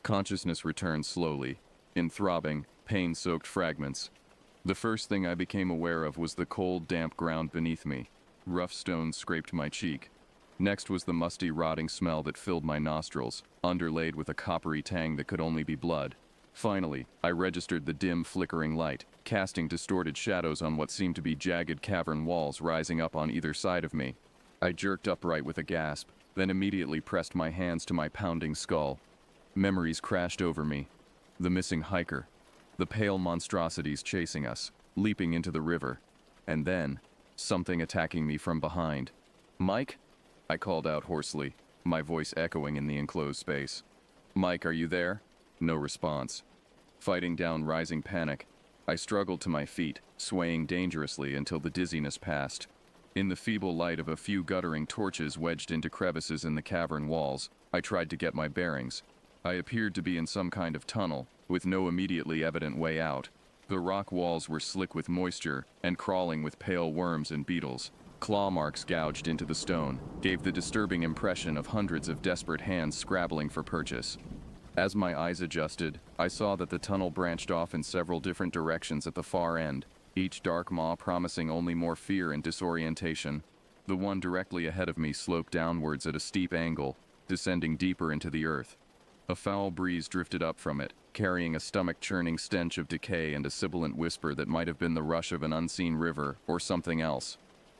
Consciousness returned slowly, in throbbing, pain-soaked fragments. The first thing I became aware of was the cold, damp ground beneath me. Rough stones scraped my cheek. Next was the musty, rotting smell that filled my nostrils, underlaid with a coppery tang that could only be blood. Finally, I registered the dim, flickering light, casting distorted shadows on what seemed to be jagged cavern walls rising up on either side of me. I jerked upright with a gasp, then immediately pressed my hands to my pounding skull. Memories crashed over me. The missing hiker. The pale monstrosities chasing us, leaping into the river. And then, something attacking me from behind. "Mike?" I called out hoarsely, my voice echoing in the enclosed space. "Mike, are you there?" No response. Fighting down rising panic, I struggled to my feet, swaying dangerously until the dizziness passed. In the feeble light of a few guttering torches wedged into crevices in the cavern walls, I tried to get my bearings. I appeared to be in some kind of tunnel, with no immediately evident way out. The rock walls were slick with moisture and crawling with pale worms and beetles. Claw marks gouged into the stone gave the disturbing impression of hundreds of desperate hands scrabbling for purchase. As my eyes adjusted, I saw that the tunnel branched off in several different directions at the far end, each dark maw promising only more fear and disorientation. The one directly ahead of me sloped downwards at a steep angle, descending deeper into the earth. A foul breeze drifted up from it, carrying a stomach-churning stench of decay and a sibilant whisper that might have been the rush of an unseen river or something else.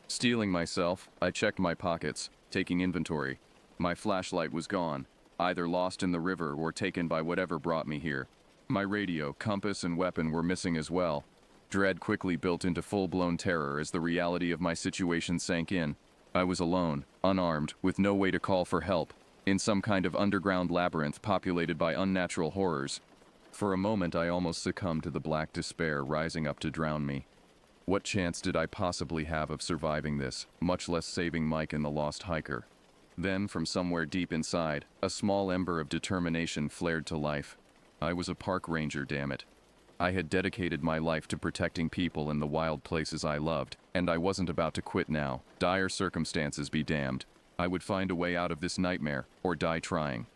Steeling myself, I checked my pockets, taking inventory. My flashlight was gone, either lost in the river or taken by whatever brought me here. My radio, compass, and weapon were missing as well. Dread quickly built into full-blown terror as the reality of my situation sank in. I was alone, unarmed, with no way to call for help, in some kind of underground labyrinth populated by unnatural horrors. For a moment I almost succumbed to the black despair rising up to drown me. What chance did I possibly have of surviving this, much less saving Mike and the lost hiker? Then, from somewhere deep inside, a small ember of determination flared to life. I was a park ranger, damn it. I had dedicated my life to protecting people in the wild places I loved, and I wasn't about to quit now. Dire circumstances be damned. I would find a way out of this nightmare, or die trying.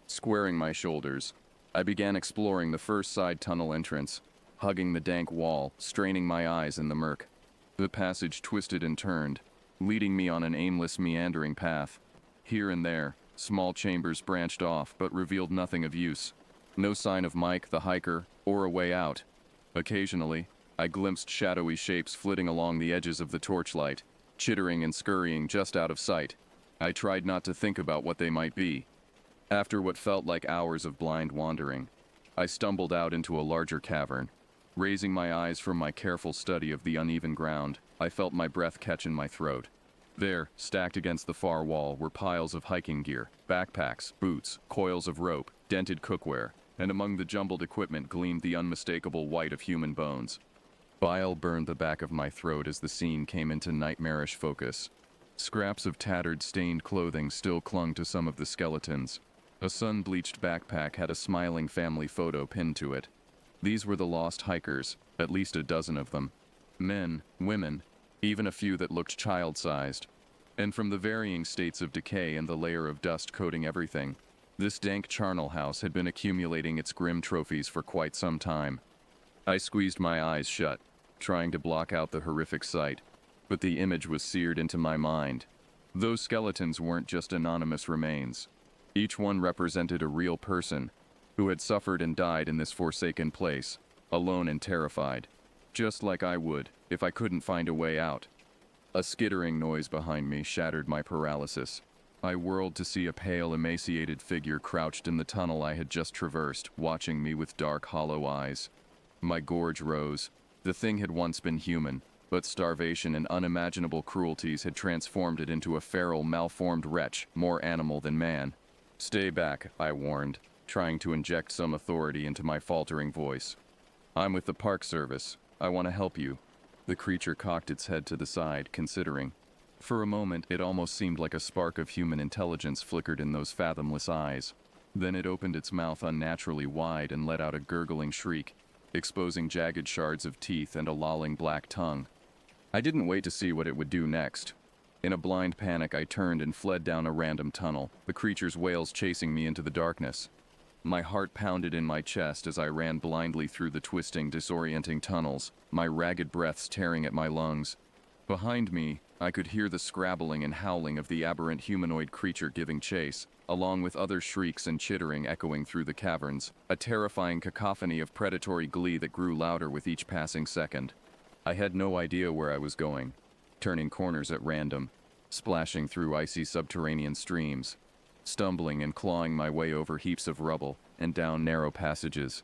Squaring my shoulders, I began exploring the first side tunnel entrance, hugging the dank wall, straining my eyes in the murk. The passage twisted and turned, leading me on an aimless, meandering path. Here and there, small chambers branched off but revealed nothing of use. No sign of Mike, the hiker, or a way out. Occasionally, I glimpsed shadowy shapes flitting along the edges of the torchlight, chittering and scurrying just out of sight. I tried not to think about what they might be. After what felt like hours of blind wandering, I stumbled out into a larger cavern. Raising my eyes from my careful study of the uneven ground, I felt my breath catch in my throat. There, stacked against the far wall, were piles of hiking gear, backpacks, boots, coils of rope, dented cookware, and among the jumbled equipment gleamed the unmistakable white of human bones. Bile burned the back of my throat as the scene came into nightmarish focus. Scraps of tattered, stained clothing still clung to some of the skeletons. A sun-bleached backpack had a smiling family photo pinned to it. These were the lost hikers, at least a dozen of them. Men, women, even a few that looked child-sized. And from the varying states of decay and the layer of dust coating everything, this dank charnel house had been accumulating its grim trophies for quite some time. I squeezed my eyes shut, trying to block out the horrific sight, but the image was seared into my mind. Those skeletons weren't just anonymous remains. Each one represented a real person who had suffered and died in this forsaken place, alone and terrified, just like I would if I couldn't find a way out. A skittering noise behind me shattered my paralysis. I whirled to see a pale, emaciated figure crouched in the tunnel I had just traversed, watching me with dark, hollow eyes. My gorge rose. The thing had once been human, but starvation and unimaginable cruelties had transformed it into a feral, malformed wretch, more animal than man. "Stay back," I warned, trying to inject some authority into my faltering voice. "I'm with the Park Service. I want to help you." The creature cocked its head to the side, considering. For a moment, it almost seemed like a spark of human intelligence flickered in those fathomless eyes. Then it opened its mouth unnaturally wide and let out a gurgling shriek, exposing jagged shards of teeth and a lolling black tongue. I didn't wait to see what it would do next. In a blind panic, I turned and fled down a random tunnel, the creature's wails chasing me into the darkness. My heart pounded in my chest as I ran blindly through the twisting, disorienting tunnels, my ragged breaths tearing at my lungs. Behind me, I could hear the scrabbling and howling of the aberrant humanoid creature giving chase, along with other shrieks and chittering echoing through the caverns, a terrifying cacophony of predatory glee that grew louder with each passing second. I had no idea where I was going, turning corners at random, splashing through icy subterranean streams, stumbling and clawing my way over heaps of rubble and down narrow passages.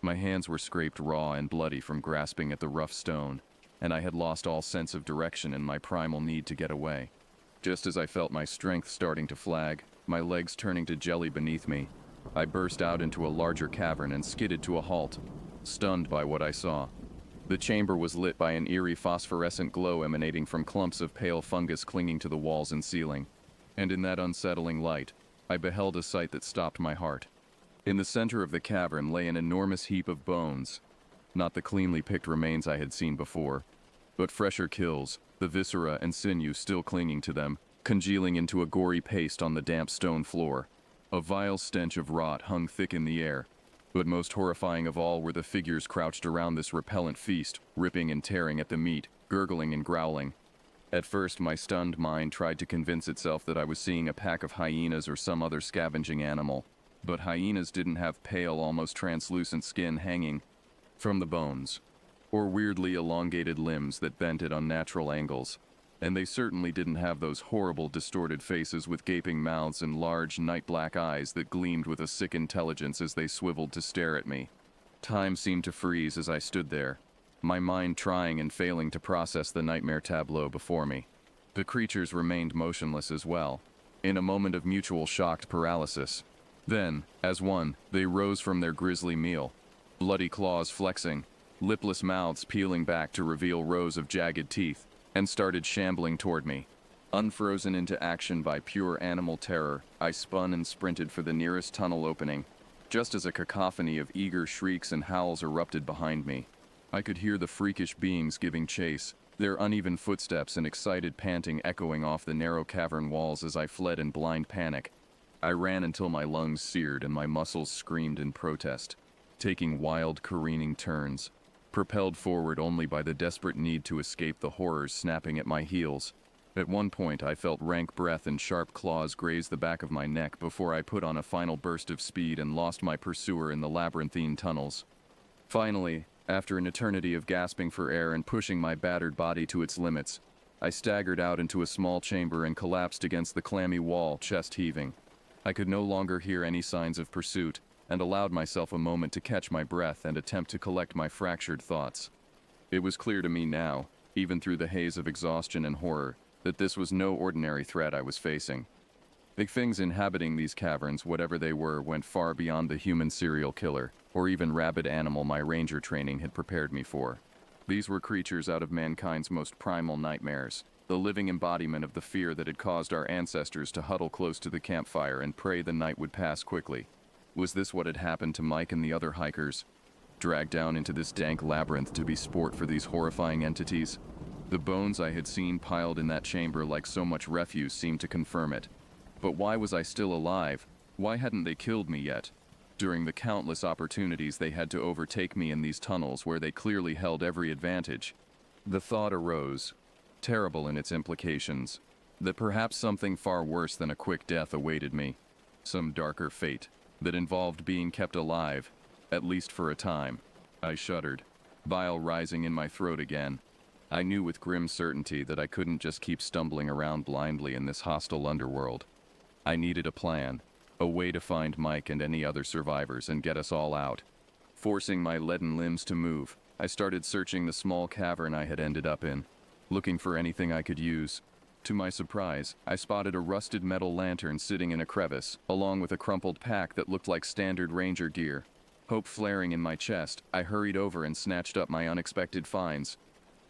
My hands were scraped raw and bloody from grasping at the rough stone, and I had lost all sense of direction in my primal need to get away. Just as I felt my strength starting to flag, my legs turning to jelly beneath me, I burst out into a larger cavern and skidded to a halt, stunned by what I saw. The chamber was lit by an eerie phosphorescent glow emanating from clumps of pale fungus clinging to the walls and ceiling. And in that unsettling light, I beheld a sight that stopped my heart. In the center of the cavern lay an enormous heap of bones. Not the cleanly picked remains I had seen before, but fresher kills, the viscera and sinew still clinging to them, congealing into a gory paste on the damp stone floor. A vile stench of rot hung thick in the air, but most horrifying of all were the figures crouched around this repellent feast, ripping and tearing at the meat, gurgling and growling. At first, my stunned mind tried to convince itself that I was seeing a pack of hyenas or some other scavenging animal, but hyenas didn't have pale, almost translucent skin hanging from the bones, or weirdly elongated limbs that bent at unnatural angles. And they certainly didn't have those horrible, distorted faces with gaping mouths and large, night-black eyes that gleamed with a sick intelligence as they swiveled to stare at me. Time seemed to freeze as I stood there, my mind trying and failing to process the nightmare tableau before me. The creatures remained motionless as well, in a moment of mutual shocked paralysis. Then, as one, they rose from their grisly meal, bloody claws flexing, lipless mouths peeling back to reveal rows of jagged teeth, and started shambling toward me. Unfrozen into action by pure animal terror, I spun and sprinted for the nearest tunnel opening, just as a cacophony of eager shrieks and howls erupted behind me. I could hear the freakish beings giving chase, their uneven footsteps and excited panting echoing off the narrow cavern walls as I fled in blind panic. I ran until my lungs seared and my muscles screamed in protest, taking wild, careening turns, propelled forward only by the desperate need to escape the horrors snapping at my heels. At one point, I felt rank breath and sharp claws graze the back of my neck before I put on a final burst of speed and lost my pursuer in the labyrinthine tunnels. Finally, after an eternity of gasping for air and pushing my battered body to its limits, I staggered out into a small chamber and collapsed against the clammy wall, chest heaving. I could no longer hear any signs of pursuit, and allowed myself a moment to catch my breath and attempt to collect my fractured thoughts. It was clear to me now, even through the haze of exhaustion and horror, that this was no ordinary threat I was facing. The things inhabiting these caverns, whatever they were, went far beyond the human serial killer, or even rabid animal my ranger training had prepared me for. These were creatures out of mankind's most primal nightmares, the living embodiment of the fear that had caused our ancestors to huddle close to the campfire and pray the night would pass quickly. Was this what had happened to Mike and the other hikers? Dragged down into this dank labyrinth to be sport for these horrifying entities? The bones I had seen piled in that chamber like so much refuse seemed to confirm it. But why was I still alive? Why hadn't they killed me yet? During the countless opportunities they had to overtake me in these tunnels where they clearly held every advantage. The thought arose, terrible in its implications, that perhaps something far worse than a quick death awaited me. Some darker fate that involved being kept alive, at least for a time. I shuddered, bile rising in my throat again. I knew with grim certainty that I couldn't just keep stumbling around blindly in this hostile underworld. I needed a plan, a way to find Mike and any other survivors and get us all out. Forcing my leaden limbs to move, I started searching the small cavern I had ended up in, looking for anything I could use. To my surprise, I spotted a rusted metal lantern sitting in a crevice, along with a crumpled pack that looked like standard ranger gear. Hope flaring in my chest, I hurried over and snatched up my unexpected finds.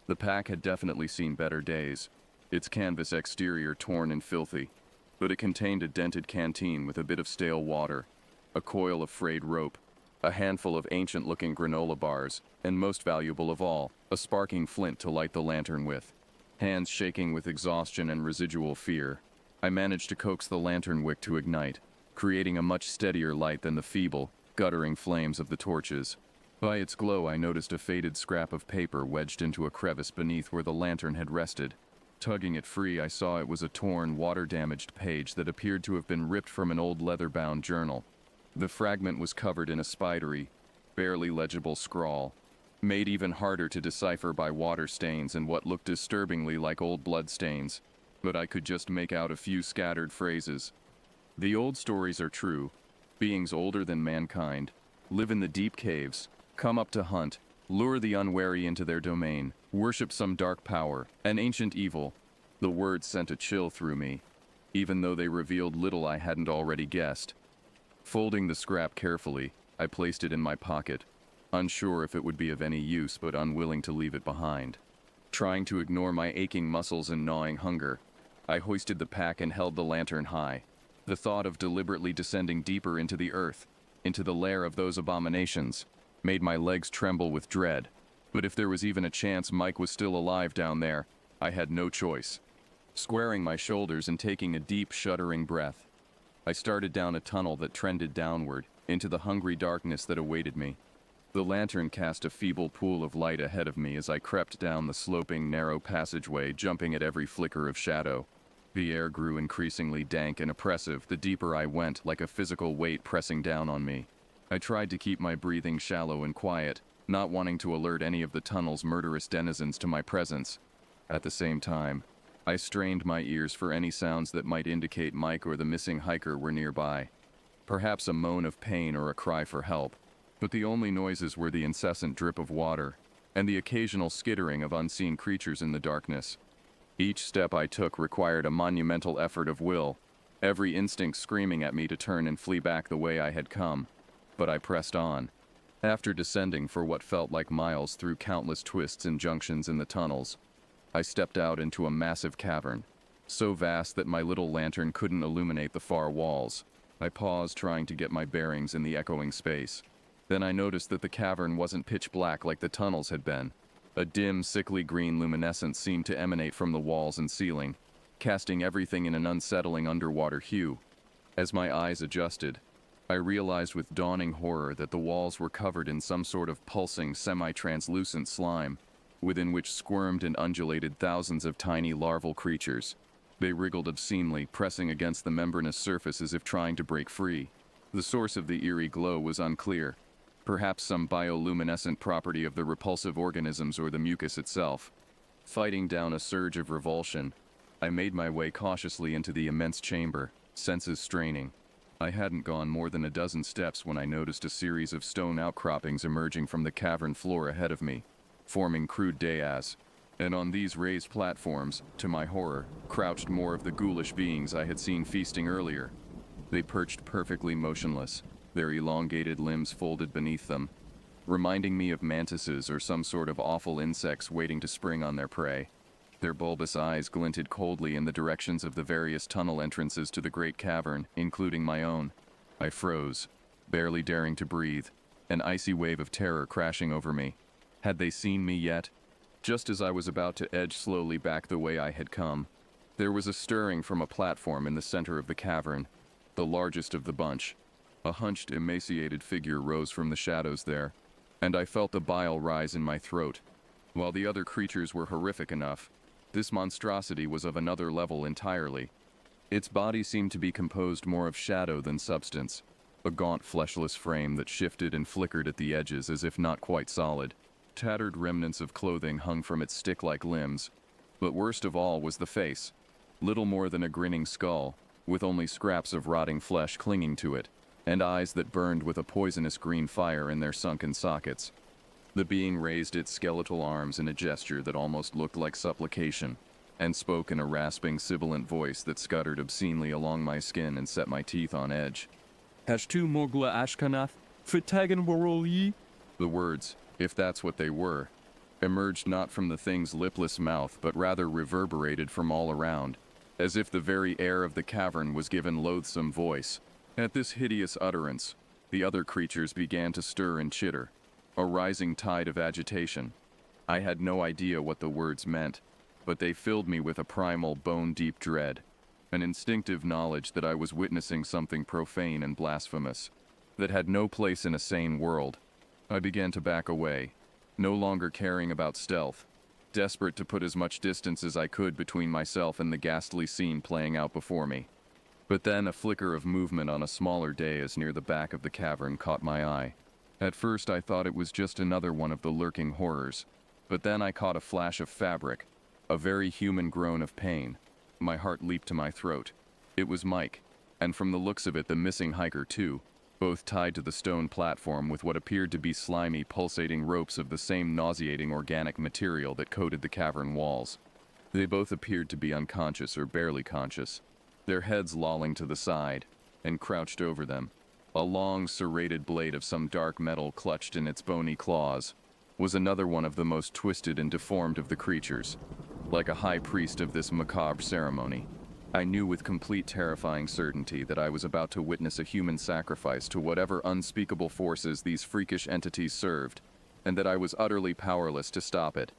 The pack had definitely seen better days, its canvas exterior torn and filthy, but it contained a dented canteen with a bit of stale water, a coil of frayed rope, a handful of ancient-looking granola bars, and most valuable of all, a sparking flint to light the lantern with. Hands shaking with exhaustion and residual fear, I managed to coax the lantern wick to ignite, creating a much steadier light than the feeble, guttering flames of the torches. By its glow, I noticed a faded scrap of paper wedged into a crevice beneath where the lantern had rested. Tugging it free, I saw it was a torn, water-damaged page that appeared to have been ripped from an old leather-bound journal. The fragment was covered in a spidery, barely legible scrawl, made even harder to decipher by water stains and what looked disturbingly like old blood stains, but I could just make out a few scattered phrases. The old stories are true. Beings older than mankind live in the deep caves, come up to hunt, lure the unwary into their domain, worship some dark power, an ancient evil. The words sent a chill through me, even though they revealed little I hadn't already guessed. Folding the scrap carefully, I placed it in my pocket, unsure if it would be of any use but unwilling to leave it behind. Trying to ignore my aching muscles and gnawing hunger, I hoisted the pack and held the lantern high. The thought of deliberately descending deeper into the earth, into the lair of those abominations, made my legs tremble with dread. But if there was even a chance Mike was still alive down there, I had no choice. Squaring my shoulders and taking a deep, shuddering breath, I started down a tunnel that trended downward, into the hungry darkness that awaited me. The lantern cast a feeble pool of light ahead of me as I crept down the sloping, narrow passageway, jumping at every flicker of shadow. The air grew increasingly dank and oppressive the deeper I went, like a physical weight pressing down on me. I tried to keep my breathing shallow and quiet, not wanting to alert any of the tunnel's murderous denizens to my presence. At the same time, I strained my ears for any sounds that might indicate Mike or the missing hiker were nearby. Perhaps a moan of pain or a cry for help, but the only noises were the incessant drip of water and the occasional skittering of unseen creatures in the darkness. Each step I took required a monumental effort of will, every instinct screaming at me to turn and flee back the way I had come. But I pressed on. After descending for what felt like miles through countless twists and junctions in the tunnels, I stepped out into a massive cavern, so vast that my little lantern couldn't illuminate the far walls. I paused, trying to get my bearings in the echoing space. Then I noticed that the cavern wasn't pitch black like the tunnels had been. A dim, sickly green luminescence seemed to emanate from the walls and ceiling, casting everything in an unsettling underwater hue. As my eyes adjusted, I realized with dawning horror that the walls were covered in some sort of pulsing, semi-translucent slime, within which squirmed and undulated thousands of tiny larval creatures. They wriggled obscenely, pressing against the membranous surface as if trying to break free. The source of the eerie glow was unclear. Perhaps some bioluminescent property of the repulsive organisms or the mucus itself. Fighting down a surge of revulsion, I made my way cautiously into the immense chamber, senses straining. I hadn't gone more than a dozen steps when I noticed a series of stone outcroppings emerging from the cavern floor ahead of me, forming crude dais. And on these raised platforms, to my horror, crouched more of the ghoulish beings I had seen feasting earlier. They perched perfectly motionless, their elongated limbs folded beneath them, reminding me of mantises or some sort of awful insects waiting to spring on their prey. Their bulbous eyes glinted coldly in the directions of the various tunnel entrances to the great cavern, including my own. I froze, barely daring to breathe, an icy wave of terror crashing over me. Had they seen me yet? Just as I was about to edge slowly back the way I had come, there was a stirring from a platform in the center of the cavern, the largest of the bunch. A hunched, emaciated figure rose from the shadows there, and I felt the bile rise in my throat. While the other creatures were horrific enough, this monstrosity was of another level entirely. Its body seemed to be composed more of shadow than substance, a gaunt, fleshless frame that shifted and flickered at the edges as if not quite solid. Tattered remnants of clothing hung from its stick-like limbs, but worst of all was the face, little more than a grinning skull, with only scraps of rotting flesh clinging to it, and eyes that burned with a poisonous green fire in their sunken sockets. The being raised its skeletal arms in a gesture that almost looked like supplication, and spoke in a rasping, sibilant voice that scuttered obscenely along my skin and set my teeth on edge. Hashtu Mogla Ashkanath, Fitagan Waroli. The words, if that's what they were, emerged not from the thing's lipless mouth but rather reverberated from all around, as if the very air of the cavern was given loathsome voice. At this hideous utterance, The other creatures began to stir and chitter, a rising tide of agitation. I had no idea what the words meant, but they filled me with a primal, bone-deep dread, an instinctive knowledge that I was witnessing something profane and blasphemous, that had no place in a sane world. I began to back away, no longer caring about stealth, desperate to put as much distance as I could between myself and the ghastly scene playing out before me. But then a flicker of movement on a smaller dais near the back of the cavern caught my eye. At first I thought it was just another one of the lurking horrors, but then I caught a flash of fabric, a very human groan of pain. My heart leaped to my throat. It was Mike, and from the looks of it the missing hiker too, both tied to the stone platform with what appeared to be slimy, pulsating ropes of the same nauseating organic material that coated the cavern walls. They both appeared to be unconscious or barely conscious, their heads lolling to the side, and crouched over them. A long, serrated blade of some dark metal clutched in its bony claws was another one of the most twisted and deformed of the creatures, like a high priest of this macabre ceremony. I knew with complete terrifying certainty that I was about to witness a human sacrifice to whatever unspeakable forces these freakish entities served, and that I was utterly powerless to stop it.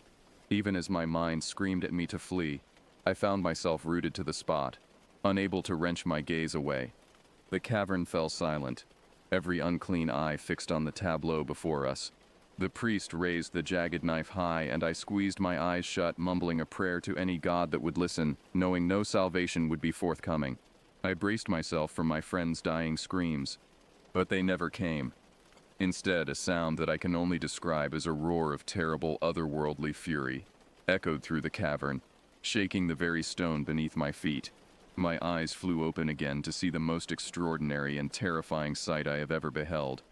Even as my mind screamed at me to flee, I found myself rooted to the spot, unable to wrench my gaze away. The cavern fell silent, every unclean eye fixed on the tableau before us. The priest raised the jagged knife high, and I squeezed my eyes shut, mumbling a prayer to any god that would listen, knowing no salvation would be forthcoming. I braced myself for my friend's dying screams, but they never came. Instead, a sound that I can only describe as a roar of terrible, otherworldly fury echoed through the cavern, shaking the very stone beneath my feet. My eyes flew open again to see the most extraordinary and terrifying sight I have ever beheld.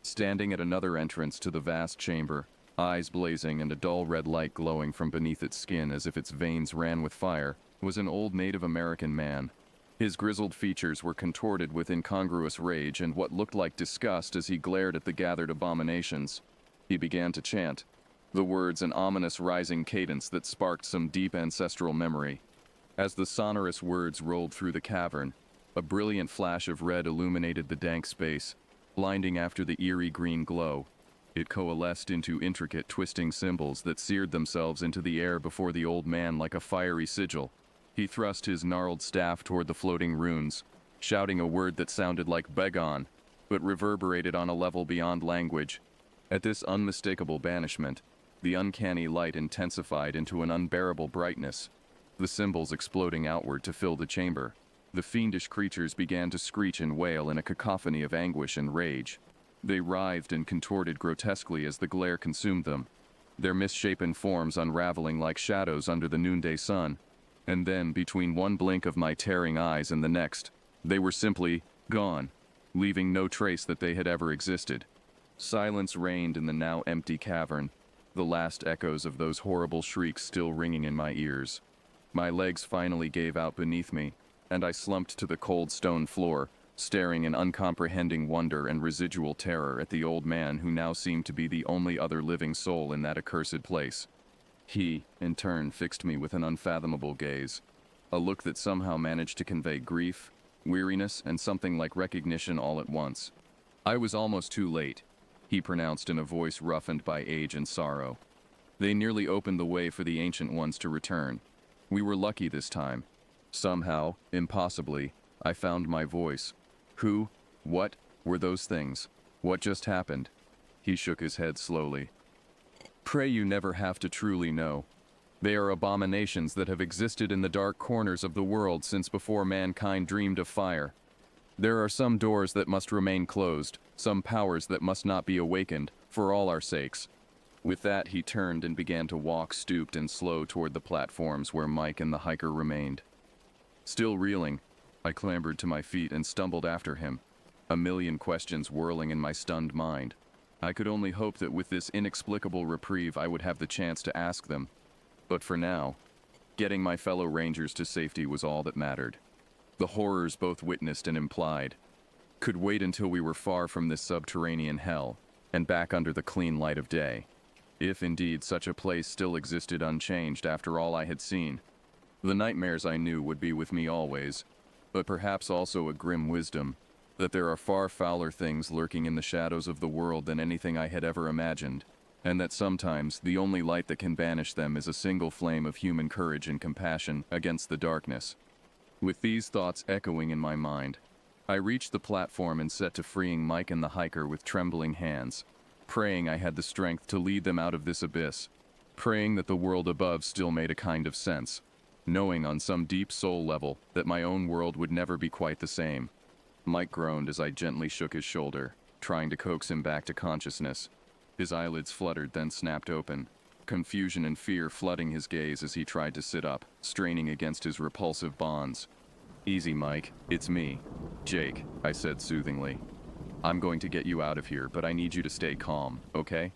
Standing at another entrance to the vast chamber, eyes blazing and a dull red light glowing from beneath its skin as if its veins ran with fire, was an old Native American man. His grizzled features were contorted with incongruous rage and what looked like disgust as he glared at the gathered abominations. He began to chant, the words an ominous rising cadence that sparked some deep ancestral memory. As the sonorous words rolled through the cavern, a brilliant flash of red illuminated the dank space, blinding after the eerie green glow. It coalesced into intricate twisting symbols that seared themselves into the air before the old man like a fiery sigil. He thrust his gnarled staff toward the floating runes, shouting a word that sounded like Begon, but reverberated on a level beyond language. At this unmistakable banishment, the uncanny light intensified into an unbearable brightness, the symbols exploding outward to fill the chamber. The fiendish creatures began to screech and wail in a cacophony of anguish and rage. They writhed and contorted grotesquely as the glare consumed them, their misshapen forms unraveling like shadows under the noonday sun. And then, between one blink of my tearing eyes and the next, they were simply gone, leaving no trace that they had ever existed. Silence reigned in the now empty cavern, the last echoes of those horrible shrieks still ringing in my ears. My legs finally gave out beneath me, and I slumped to the cold stone floor, staring in uncomprehending wonder and residual terror at the old man who now seemed to be the only other living soul in that accursed place. He, in turn, fixed me with an unfathomable gaze, a look that somehow managed to convey grief, weariness, and something like recognition all at once. "I was almost too late," he pronounced in a voice roughened by age and sorrow. "They nearly opened the way for the Ancient Ones to return. We were lucky this time. Somehow, impossibly, I found my voice. Who, what, were those things? What just happened?" He shook his head slowly. "Pray you never have to truly know. They are abominations that have existed in the dark corners of the world since before mankind dreamed of fire. There are some doors that must remain closed, some powers that must not be awakened, for all our sakes." With that, he turned and began to walk stooped and slow toward the platforms where Mike and the hiker remained. Still reeling, I clambered to my feet and stumbled after him, a million questions whirling in my stunned mind. I could only hope that with this inexplicable reprieve I would have the chance to ask them. But for now, getting my fellow rangers to safety was all that mattered. The horrors both witnessed and implied could wait until we were far from this subterranean hell and back under the clean light of day. If indeed such a place still existed unchanged after all I had seen. The nightmares I knew would be with me always, but perhaps also a grim wisdom, that there are far fouler things lurking in the shadows of the world than anything I had ever imagined, and that sometimes the only light that can banish them is a single flame of human courage and compassion against the darkness. With these thoughts echoing in my mind, I reached the platform and set to freeing Mike and the hiker with trembling hands, praying I had the strength to lead them out of this abyss, praying that the world above still made a kind of sense, knowing on some deep soul level that my own world would never be quite the same. Mike groaned as I gently shook his shoulder, trying to coax him back to consciousness. His eyelids fluttered, then snapped open, confusion and fear flooding his gaze as he tried to sit up, straining against his repulsive bonds. "Easy, Mike. It's me. Jake," I said soothingly. "I'm going to get you out of here, but I need you to stay calm, okay?"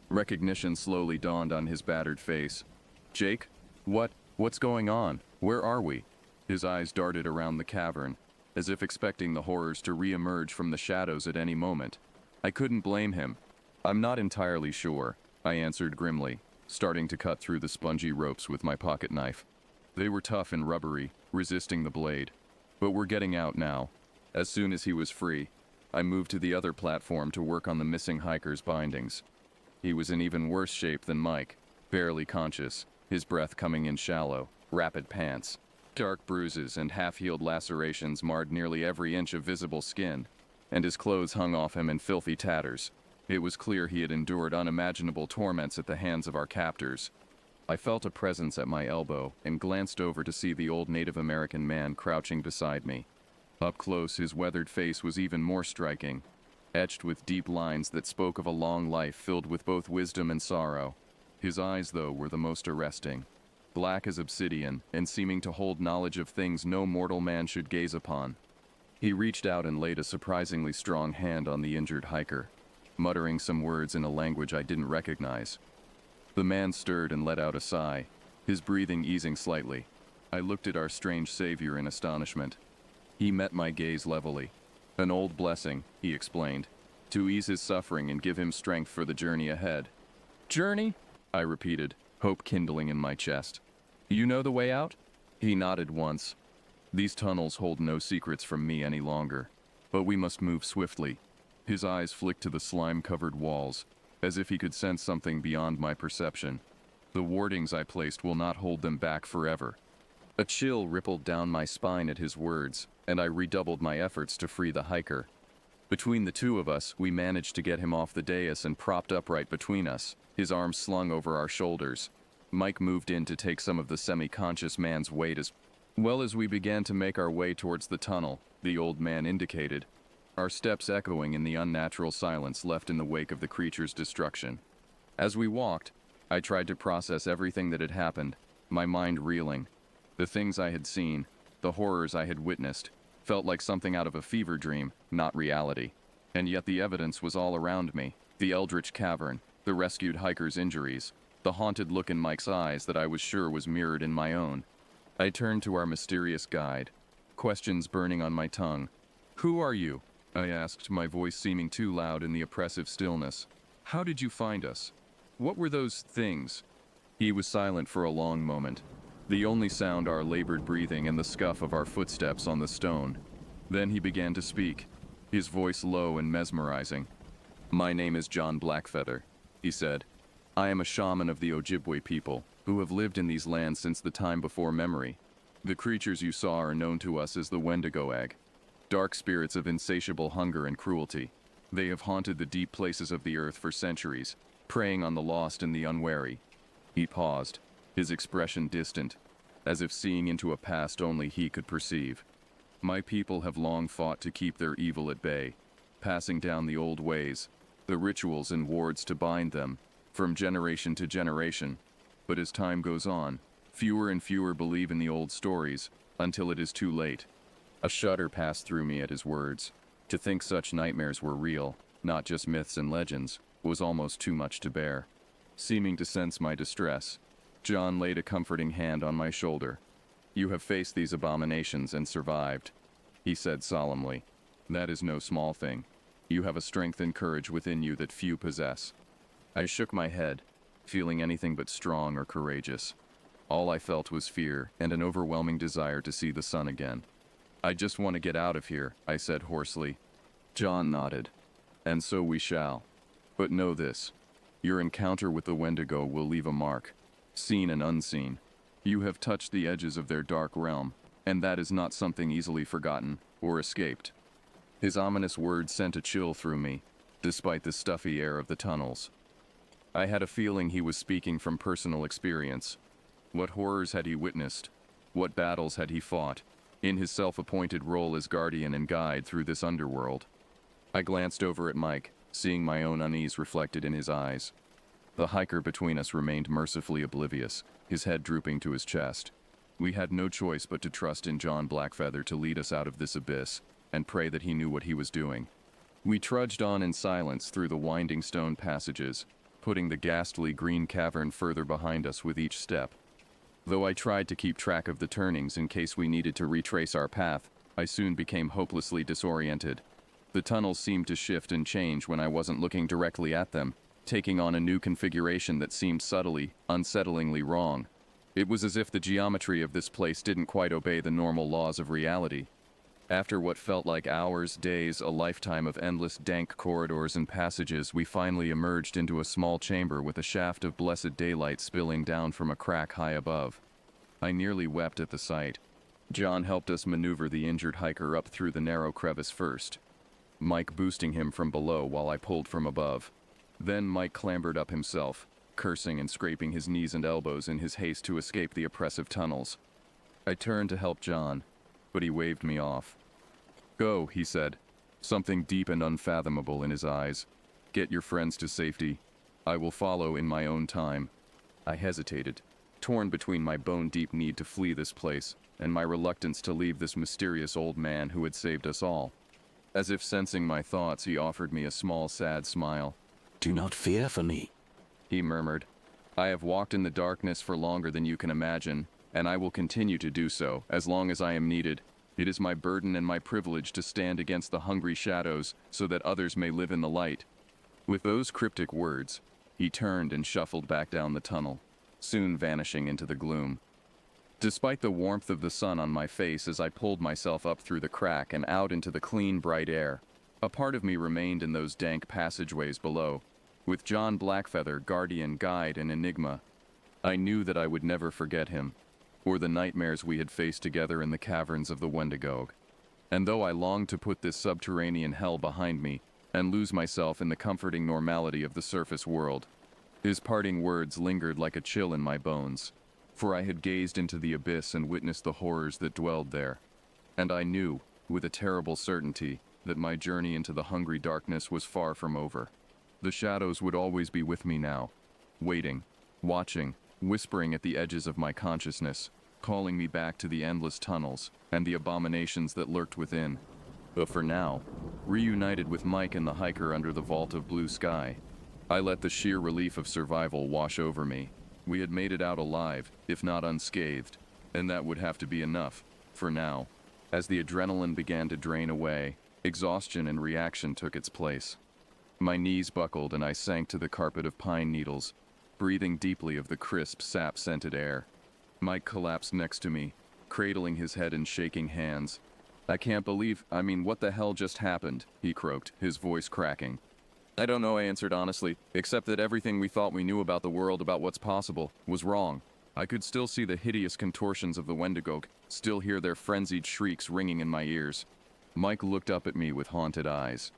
Recognition slowly dawned on his battered face. "Jake? What's going on? Where are we?" His eyes darted around the cavern, as if expecting the horrors to re-emerge from the shadows at any moment. I couldn't blame him. "I'm not entirely sure," I answered grimly, starting to cut through the spongy ropes with my pocket knife. They were tough and rubbery, resisting the blade. But we're getting out now. As soon as he was free, I moved to the other platform to work on the missing hiker's bindings. He was in even worse shape than Mike, barely conscious, his breath coming in shallow, rapid pants. Dark bruises and half-healed lacerations marred nearly every inch of visible skin, and his clothes hung off him in filthy tatters. It was clear he had endured unimaginable torments at the hands of our captors. I felt a presence at my elbow and glanced over to see the old Native American man crouching beside me. Up close, his weathered face was even more striking, etched with deep lines that spoke of a long life filled with both wisdom and sorrow. His eyes, though, were the most arresting, black as obsidian and seeming to hold knowledge of things no mortal man should gaze upon. He reached out and laid a surprisingly strong hand on the injured hiker, muttering some words in a language I didn't recognize. The man stirred and let out a sigh, his breathing easing slightly. I looked at our strange savior in astonishment. He met my gaze levelly. "An old blessing," he explained, "to ease his suffering and give him strength for the journey ahead." "Journey?" I repeated, hope kindling in my chest. "You know the way out?" He nodded once. "These tunnels hold no secrets from me any longer, but we must move swiftly." His eyes flicked to the slime-covered walls, as if he could sense something beyond my perception. "The wardings I placed will not hold them back forever." A chill rippled down my spine at his words, and I redoubled my efforts to free the hiker. Between the two of us, we managed to get him off the dais and propped upright between us, his arms slung over our shoulders. Mike moved in to take some of the semi-conscious man's weight as well. As we began to make our way towards the tunnel, the old man indicated, our steps echoing in the unnatural silence left in the wake of the creature's destruction. As we walked, I tried to process everything that had happened, my mind reeling. The things I had seen, the horrors I had witnessed, felt like something out of a fever dream, not reality. And yet the evidence was all around me. The eldritch cavern, the rescued hiker's injuries, the haunted look in Mike's eyes that I was sure was mirrored in my own. I turned to our mysterious guide, questions burning on my tongue. "Who are you?" I asked, my voice seeming too loud in the oppressive stillness. "How did you find us? What were those things?" He was silent for a long moment, the only sound our labored breathing and the scuff of our footsteps on the stone. Then he began to speak, his voice low and mesmerizing. "My name is John Blackfeather," he said. "I am a shaman of the Ojibwe people, who have lived in these lands since the time before memory. The creatures you saw are known to us as the Wendigoag, dark spirits of insatiable hunger and cruelty. They have haunted the deep places of the earth for centuries, preying on the lost and the unwary." He paused, his expression distant, as if seeing into a past only he could perceive. "My people have long fought to keep their evil at bay, passing down the old ways, the rituals and wards to bind them, from generation to generation. But as time goes on, fewer and fewer believe in the old stories, until it is too late." A shudder passed through me at his words. To think such nightmares were real, not just myths and legends, was almost too much to bear. Seeming to sense my distress, John laid a comforting hand on my shoulder. "You have faced these abominations and survived," he said solemnly. "That is no small thing. You have a strength and courage within you that few possess." I shook my head, feeling anything but strong or courageous. All I felt was fear and an overwhelming desire to see the sun again. "I just want to get out of here," I said hoarsely, John nodded. And so we shall. But know this. Your encounter with the Wendigo will leave a mark, seen and unseen. You have touched the edges of their dark realm, and that is not something easily forgotten or escaped. His ominous words sent a chill through me, despite the stuffy air of the tunnels. I had a feeling he was speaking from personal experience. What horrors had he witnessed? What battles had he fought, in his self-appointed role as guardian and guide through this underworld? I glanced over at Mike, seeing my own unease reflected in his eyes. The hiker between us remained mercifully oblivious, his head drooping to his chest. We had no choice but to trust in John Blackfeather to lead us out of this abyss, and pray that he knew what he was doing. We trudged on in silence through the winding stone passages, putting the ghastly green cavern further behind us with each step. Though I tried to keep track of the turnings in case we needed to retrace our path, I soon became hopelessly disoriented. The tunnels seemed to shift and change when I wasn't looking directly at them, taking on a new configuration that seemed subtly, unsettlingly wrong. It was as if the geometry of this place didn't quite obey the normal laws of reality. After what felt like hours, days, a lifetime of endless dank corridors and passages, we finally emerged into a small chamber with a shaft of blessed daylight spilling down from a crack high above. I nearly wept at the sight. John helped us maneuver the injured hiker up through the narrow crevice first, Mike boosting him from below while I pulled from above. Then Mike clambered up himself, cursing and scraping his knees and elbows in his haste to escape the oppressive tunnels. I turned to help John, but he waved me off. "Go," he said, something deep and unfathomable in his eyes. "Get your friends to safety. I will follow in my own time." I hesitated, torn between my bone-deep need to flee this place and my reluctance to leave this mysterious old man who had saved us all. As if sensing my thoughts, he offered me a small, sad smile. "Do not fear for me," he murmured. "I have walked in the darkness for longer than you can imagine, and I will continue to do so as long as I am needed. It is my burden and my privilege to stand against the hungry shadows so that others may live in the light." With those cryptic words, he turned and shuffled back down the tunnel, soon vanishing into the gloom. Despite the warmth of the sun on my face as I pulled myself up through the crack and out into the clean, bright air, a part of me remained in those dank passageways below, with John Blackfeather, guardian, guide, and enigma. I knew that I would never forget him, or the nightmares we had faced together in the caverns of the Wendigo. And though I longed to put this subterranean hell behind me and lose myself in the comforting normality of the surface world, his parting words lingered like a chill in my bones, for I had gazed into the abyss and witnessed the horrors that dwelled there. And I knew, with a terrible certainty, that my journey into the hungry darkness was far from over. The shadows would always be with me now, waiting, watching, whispering at the edges of my consciousness, calling me back to the endless tunnels and the abominations that lurked within. But for now, reunited with Mike and the hiker under the vault of blue sky, I let the sheer relief of survival wash over me. We had made it out alive, if not unscathed, and that would have to be enough, for now. As the adrenaline began to drain away, exhaustion and reaction took its place. My knees buckled and I sank to the carpet of pine needles, breathing deeply of the crisp, sap-scented air. Mike collapsed next to me, cradling his head and shaking hands. What the hell just happened?" he croaked, his voice cracking. "I don't know," I answered honestly, "except that everything we thought we knew about the world, about what's possible, was wrong. I could still see the hideous contortions of the Wendigo, still hear their frenzied shrieks ringing in my ears." Mike looked up at me with haunted eyes.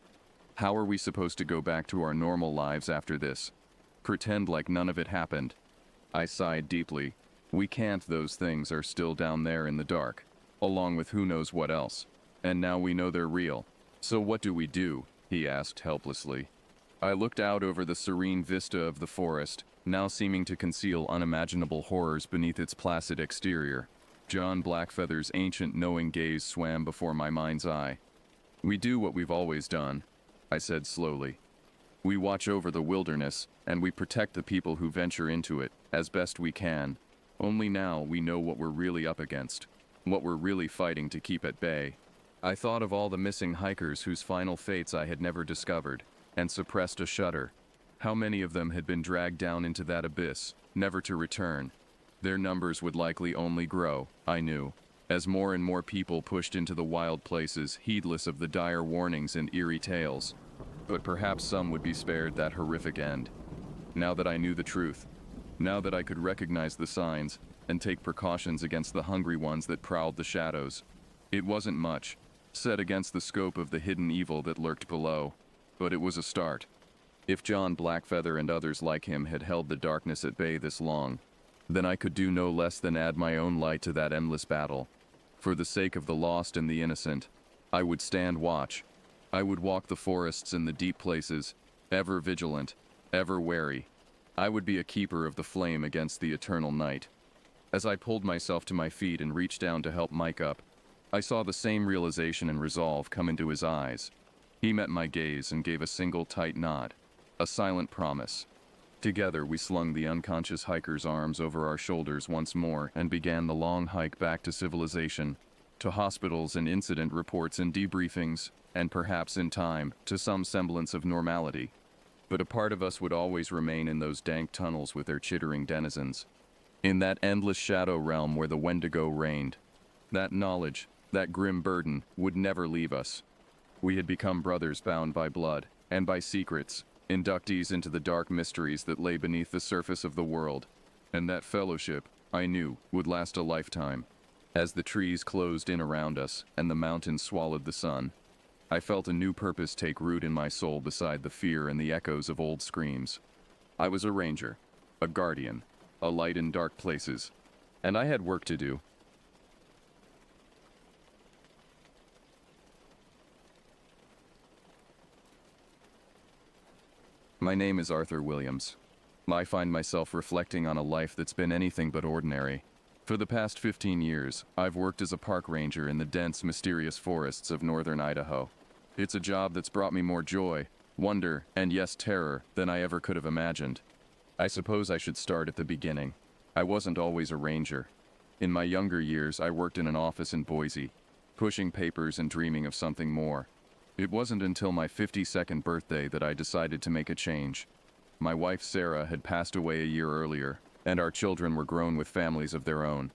"How are we supposed to go back to our normal lives after this? Pretend like none of it happened?" I sighed deeply. "We can't. Those things are still down there in the dark, along with who knows what else. And now we know they're real. So what do we do?" he asked helplessly. I looked out over the serene vista of the forest, now seeming to conceal unimaginable horrors beneath its placid exterior. John Blackfeather's ancient knowing gaze swam before my mind's eye. "We do what we've always done," I said slowly. "We watch over the wilderness, and we protect the people who venture into it, as best we can. Only now we know what we're really up against, what we're really fighting to keep at bay." I thought of all the missing hikers whose final fates I had never discovered, and suppressed a shudder. How many of them had been dragged down into that abyss, never to return? Their numbers would likely only grow, I knew. as more and more people pushed into the wild places, heedless of the dire warnings and eerie tales. But perhaps some would be spared that horrific end. Now that I knew the truth, now that I could recognize the signs and take precautions against the hungry ones that prowled the shadows, it wasn't much, set against the scope of the hidden evil that lurked below, but it was a start. If John Blackfeather and others like him had held the darkness at bay this long, then I could do no less than add my own light to that endless battle. For the sake of the lost and the innocent, I would stand watch. I would walk the forests and the deep places, ever vigilant, ever wary. I would be a keeper of the flame against the eternal night. As I pulled myself to my feet and reached down to help Mike up, I saw the same realization and resolve come into his eyes. He met my gaze and gave a single tight nod, a silent promise. Together we slung the unconscious hiker's arms over our shoulders once more and began the long hike back to civilization, to hospitals and incident reports and debriefings, and perhaps in time, to some semblance of normality. But a part of us would always remain in those dank tunnels with their chittering denizens. In that endless shadow realm where the Wendigo reigned. That knowledge, that grim burden, would never leave us. We had become brothers bound by blood, and by secrets, inductees into the dark mysteries that lay beneath the surface of the world. And that fellowship, I knew, would last a lifetime. As the trees closed in around us, and the mountains swallowed the sun, I felt a new purpose take root in my soul beside the fear and the echoes of old screams. I was a ranger, a guardian, a light in dark places, and I had work to do. My name is Arthur Williams. I find myself reflecting on a life that's been anything but ordinary. For the past 15 years, I've worked as a park ranger in the dense, mysterious forests of northern Idaho. It's a job that's brought me more joy, wonder, and yes, terror than I ever could have imagined. I suppose I should start at the beginning. I wasn't always a ranger. In my younger years, I worked in an office in Boise, pushing papers and dreaming of something more. It wasn't until my 52nd birthday that I decided to make a change. My wife Sarah had passed away a year earlier, and our children were grown with families of their own.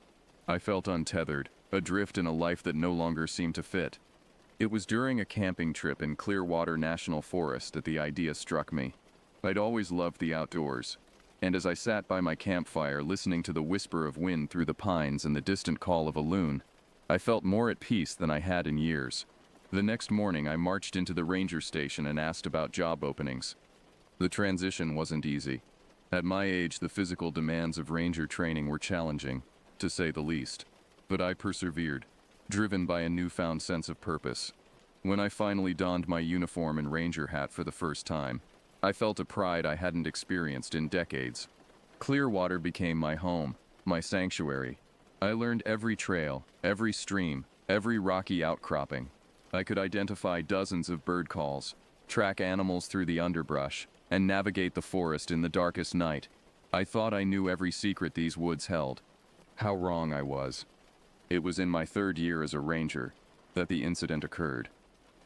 I felt untethered, adrift in a life that no longer seemed to fit. It was during a camping trip in Clearwater National Forest that the idea struck me. I'd always loved the outdoors, and as I sat by my campfire listening to the whisper of wind through the pines and the distant call of a loon, I felt more at peace than I had in years. The next morning I marched into the ranger station and asked about job openings. The transition wasn't easy. At my age, the physical demands of ranger training were challenging, to say the least. But I persevered, driven by a newfound sense of purpose. When I finally donned my uniform and ranger hat for the first time, I felt a pride I hadn't experienced in decades. Clearwater became my home, my sanctuary. I learned every trail, every stream, every rocky outcropping. I could identify dozens of bird calls, track animals through the underbrush, and navigate the forest in the darkest night. I thought I knew every secret these woods held. How wrong I was. It was in my 3rd year as a ranger that the incident occurred.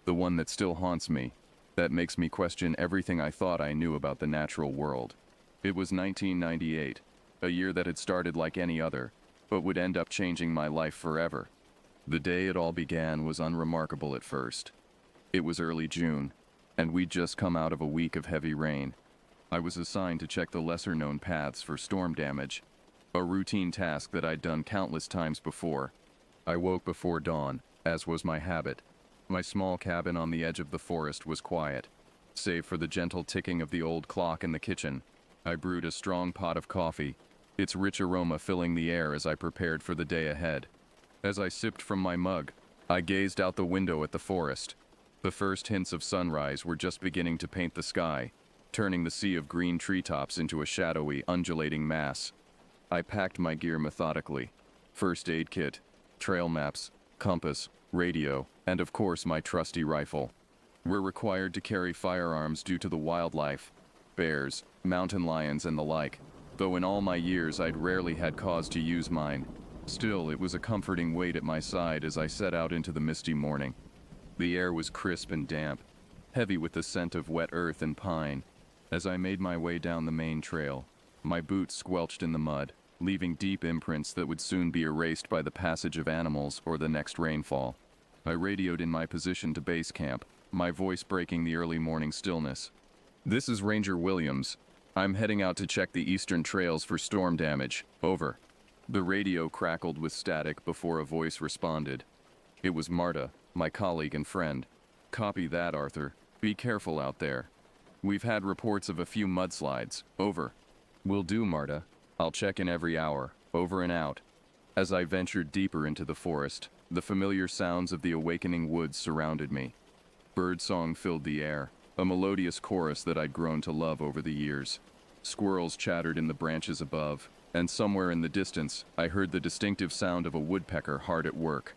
The one that still haunts me, that makes me question everything I thought I knew about the natural world. It was 1998, a year that had started like any other, but would end up changing my life forever. The day it all began was unremarkable at first. It was early June, and we'd just come out of a week of heavy rain. I was assigned to check the lesser-known paths for storm damage, a routine task that I'd done countless times before. I woke before dawn, as was my habit. My small cabin on the edge of the forest was quiet, save for the gentle ticking of the old clock in the kitchen. I brewed a strong pot of coffee, its rich aroma filling the air as I prepared for the day ahead. As I sipped from my mug, I gazed out the window at the forest. The first hints of sunrise were just beginning to paint the sky, turning the sea of green treetops into a shadowy, undulating mass. I packed my gear methodically. First aid kit, trail maps, compass, radio, and of course my trusty rifle. We're required to carry firearms due to the wildlife, bears, mountain lions, and the like, though in all my years I'd rarely had cause to use mine. Still, it was a comforting weight at my side as I set out into the misty morning. The air was crisp and damp, heavy with the scent of wet earth and pine. As I made my way down the main trail, my boots squelched in the mud, leaving deep imprints that would soon be erased by the passage of animals or the next rainfall. I radioed in my position to base camp, my voice breaking the early morning stillness. "This is Ranger Williams. I'm heading out to check the eastern trails for storm damage. Over." The radio crackled with static before a voice responded. It was Marta, my colleague and friend. "Copy that, Arthur. Be careful out there. We've had reports of a few mudslides. Over." "Will do, Marta. I'll check in every hour. Over and out." As I ventured deeper into the forest, the familiar sounds of the awakening woods surrounded me. Birdsong filled the air, a melodious chorus that I'd grown to love over the years. Squirrels chattered in the branches above, and somewhere in the distance, I heard the distinctive sound of a woodpecker hard at work.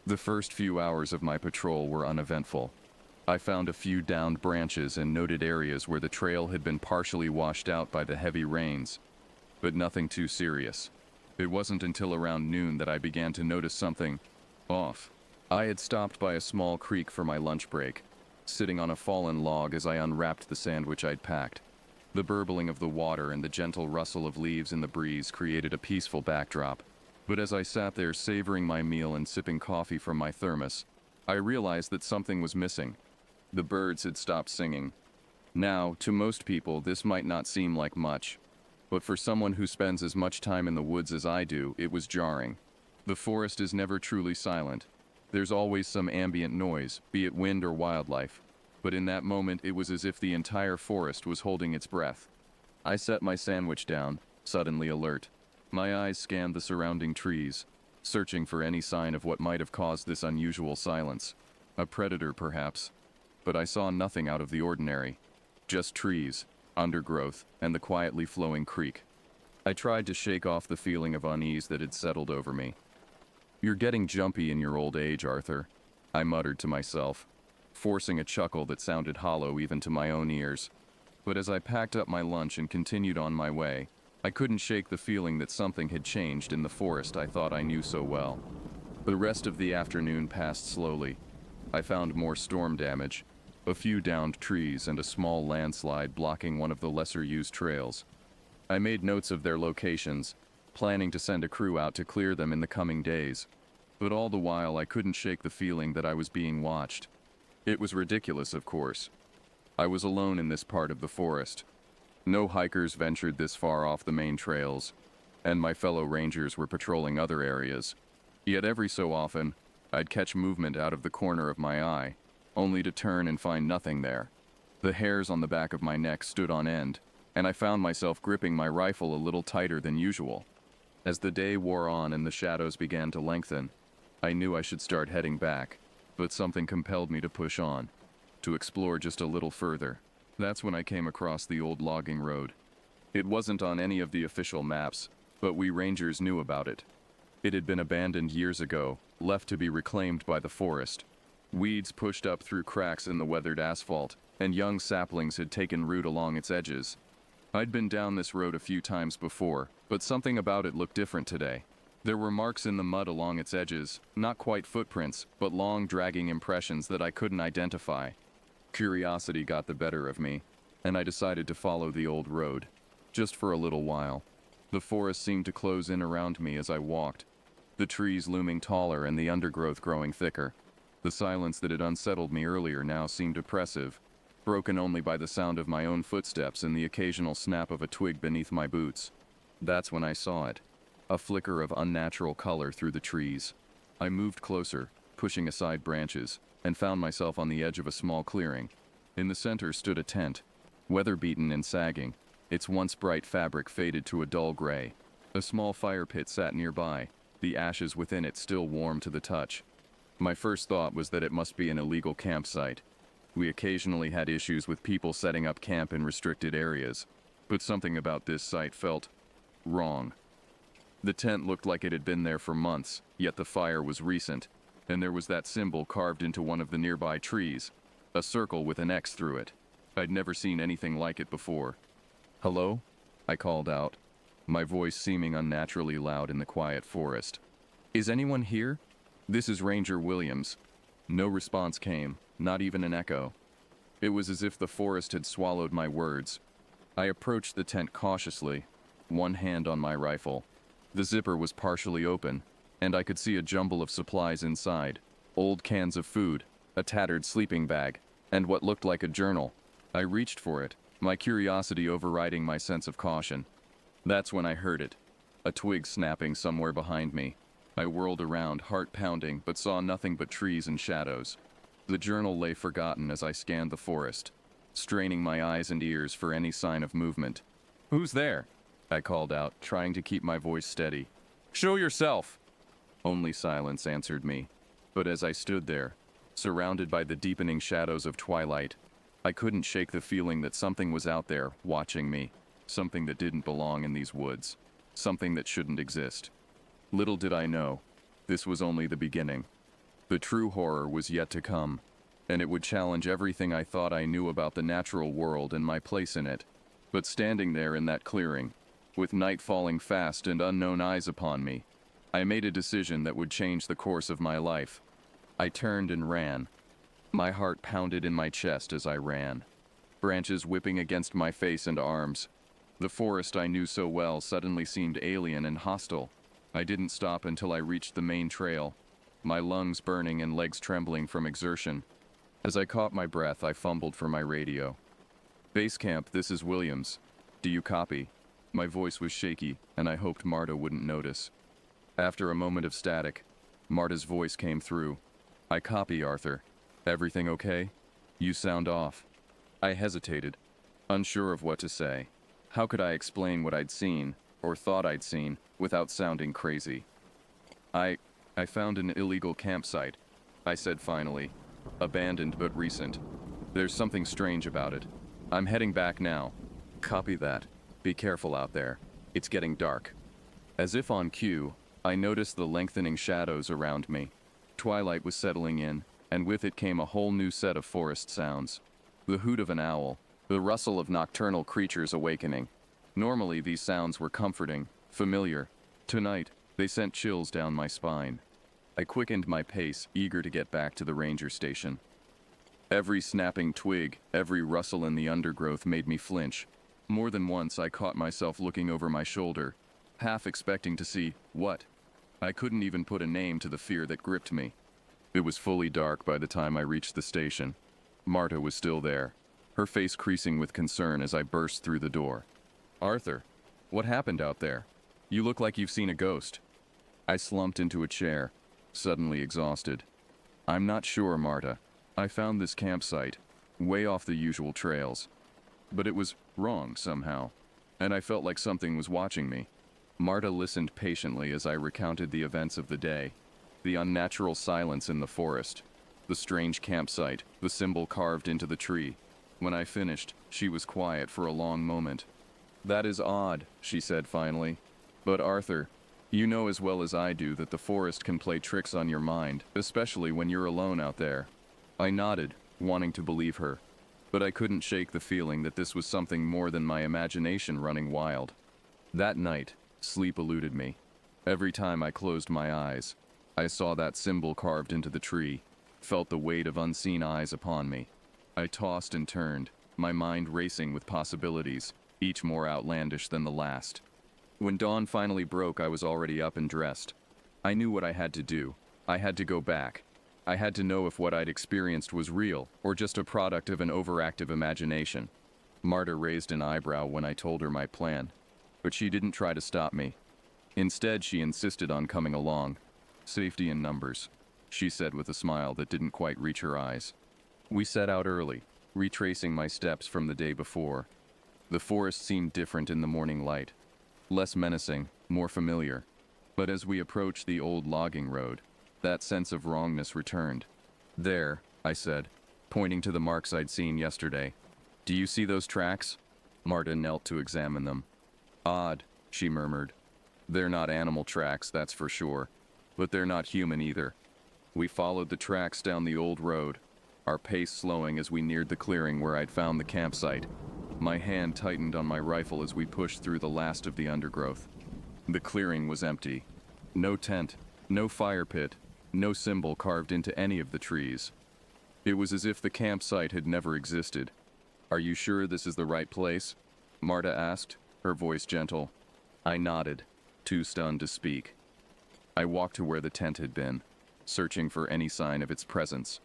The first few hours of my patrol were uneventful. I found a few downed branches and noted areas where the trail had been partially washed out by the heavy rains, but nothing too serious. It wasn't until around noon that I began to notice something off. I had stopped by a small creek for my lunch break, sitting on a fallen log as I unwrapped the sandwich I'd packed. The burbling of the water and the gentle rustle of leaves in the breeze created a peaceful backdrop. But as I sat there savoring my meal and sipping coffee from my thermos, I realized that something was missing. The birds had stopped singing. Now, to most people, this might not seem like much, but for someone who spends as much time in the woods as I do, it was jarring. The forest is never truly silent. There's always some ambient noise, be it wind or wildlife. But in that moment, it was as if the entire forest was holding its breath. I set my sandwich down, suddenly alert. My eyes scanned the surrounding trees, searching for any sign of what might have caused this unusual silence. A predator, perhaps. But I saw nothing out of the ordinary. Just trees, undergrowth, and the quietly flowing creek. I tried to shake off the feeling of unease that had settled over me. "You're getting jumpy in your old age, Arthur," I muttered to myself, forcing a chuckle that sounded hollow even to my own ears. But as I packed up my lunch and continued on my way, I couldn't shake the feeling that something had changed in the forest I thought I knew so well. The rest of the afternoon passed slowly. I found more storm damage, a few downed trees and a small landslide blocking one of the lesser-used trails. I made notes of their locations, planning to send a crew out to clear them in the coming days. But all the while I couldn't shake the feeling that I was being watched. It was ridiculous, of course. I was alone in this part of the forest. No hikers ventured this far off the main trails, and my fellow rangers were patrolling other areas. Yet every so often, I'd catch movement out of the corner of my eye, only to turn and find nothing there. The hairs on the back of my neck stood on end, and I found myself gripping my rifle a little tighter than usual. As the day wore on and the shadows began to lengthen, I knew I should start heading back, but something compelled me to push on, to explore just a little further. That's when I came across the old logging road. It wasn't on any of the official maps, but we rangers knew about it. It had been abandoned years ago, left to be reclaimed by the forest. Weeds pushed up through cracks in the weathered asphalt, and young saplings had taken root along its edges. I'd been down this road a few times before, but something about it looked different today. There were marks in the mud along its edges, not quite footprints, but long dragging impressions that I couldn't identify. Curiosity got the better of me, and I decided to follow the old road, just for a little while. The forest seemed to close in around me as I walked, the trees looming taller and the undergrowth growing thicker. The silence that had unsettled me earlier now seemed oppressive, broken only by the sound of my own footsteps and the occasional snap of a twig beneath my boots. That's when I saw it, a flicker of unnatural color through the trees. I moved closer, pushing aside branches, and found myself on the edge of a small clearing. In the center stood a tent, weather-beaten and sagging, its once bright fabric faded to a dull gray. A small fire pit sat nearby, the ashes within it still warm to the touch. My first thought was that it must be an illegal campsite. We occasionally had issues with people setting up camp in restricted areas, but something about this site felt wrong. The tent looked like it had been there for months, yet the fire was recent, and there was that symbol carved into one of the nearby trees, a circle with an X through it. I'd never seen anything like it before. "Hello?" I called out, my voice seeming unnaturally loud in the quiet forest. "Is anyone here? This is Ranger Williams." No response came, not even an echo. It was as if the forest had swallowed my words. I approached the tent cautiously, one hand on my rifle, The zipper was partially open, and I could see a jumble of supplies inside. Old cans of food, a tattered sleeping bag, and what looked like a journal. I reached for it, my curiosity overriding my sense of caution. That's when I heard it, a twig snapping somewhere behind me. I whirled around, heart pounding, but saw nothing but trees and shadows. The journal lay forgotten as I scanned the forest, straining my eyes and ears for any sign of movement. "Who's there?" I called out, trying to keep my voice steady. "Show yourself!" Only silence answered me. But as I stood there, surrounded by the deepening shadows of twilight, I couldn't shake the feeling that something was out there, watching me. Something that didn't belong in these woods. Something that shouldn't exist. Little did I know, this was only the beginning. The true horror was yet to come, and it would challenge everything I thought I knew about the natural world and my place in it. But standing there in that clearing, with night falling fast and unknown eyes upon me, I made a decision that would change the course of my life. I turned and ran. My heart pounded in my chest as I ran, branches whipping against my face and arms. The forest I knew so well suddenly seemed alien and hostile. I didn't stop until I reached the main trail, my lungs burning and legs trembling from exertion. As I caught my breath, I fumbled for my radio. "Base camp, this is Williams. Do you copy?" My voice was shaky, and I hoped Marta wouldn't notice. After a moment of static, Marta's voice came through. "I copy, Arthur. Everything okay? You sound off." I hesitated, unsure of what to say. How could I explain what I'd seen, or thought I'd seen, without sounding crazy? I found an illegal campsite," I said finally. "Abandoned but recent. There's something strange about it. I'm heading back now." "Copy that. Be careful out there. It's getting dark." As if on cue, I noticed the lengthening shadows around me. Twilight was settling in, and with it came a whole new set of forest sounds. The hoot of an owl, the rustle of nocturnal creatures awakening. Normally these sounds were comforting, familiar. Tonight, they sent chills down my spine. I quickened my pace, eager to get back to the ranger station. Every snapping twig, every rustle in the undergrowth made me flinch. More than once I caught myself looking over my shoulder, half expecting to see what? I couldn't even put a name to the fear that gripped me. It was fully dark by the time I reached the station. Marta was still there, her face creasing with concern as I burst through the door. "Arthur, what happened out there? You look like you've seen a ghost." I slumped into a chair, suddenly exhausted. "I'm not sure, Marta. I found this campsite, way off the usual trails. But it was wrong somehow, and I felt like something was watching me." Marta listened patiently as I recounted the events of the day, the unnatural silence in the forest, the strange campsite, the symbol carved into the tree. When I finished, she was quiet for a long moment. "That is odd," she said finally. "But Arthur, you know as well as I do that the forest can play tricks on your mind, especially when you're alone out there." I nodded, wanting to believe her, but I couldn't shake the feeling that this was something more than my imagination running wild. That night, sleep eluded me. Every time I closed my eyes, I saw that symbol carved into the tree, felt the weight of unseen eyes upon me. I tossed and turned, my mind racing with possibilities, each more outlandish than the last. When dawn finally broke, I was already up and dressed. I knew what I had to do. I had to go back. I had to know if what I'd experienced was real, or just a product of an overactive imagination. Marta raised an eyebrow when I told her my plan, but she didn't try to stop me. Instead, she insisted on coming along. "Safety in numbers," she said with a smile that didn't quite reach her eyes. We set out early, retracing my steps from the day before. The forest seemed different in the morning light, less menacing, more familiar. But as we approached the old logging road, that sense of wrongness returned. "There," I said, pointing to the marks I'd seen yesterday. "Do you see those tracks?" Marta knelt to examine them. "Odd," she murmured. "They're not animal tracks, that's for sure. But they're not human either." We followed the tracks down the old road, our pace slowing as we neared the clearing where I'd found the campsite. My hand tightened on my rifle as we pushed through the last of the undergrowth. The clearing was empty. No tent, no fire pit, no symbol carved into any of the trees. It was as if the campsite had never existed. "Are you sure this is the right place?" Marta asked, her voice gentle. I nodded. too stunned to speak. I walked to where the tent had been, searching for any sign of its presence.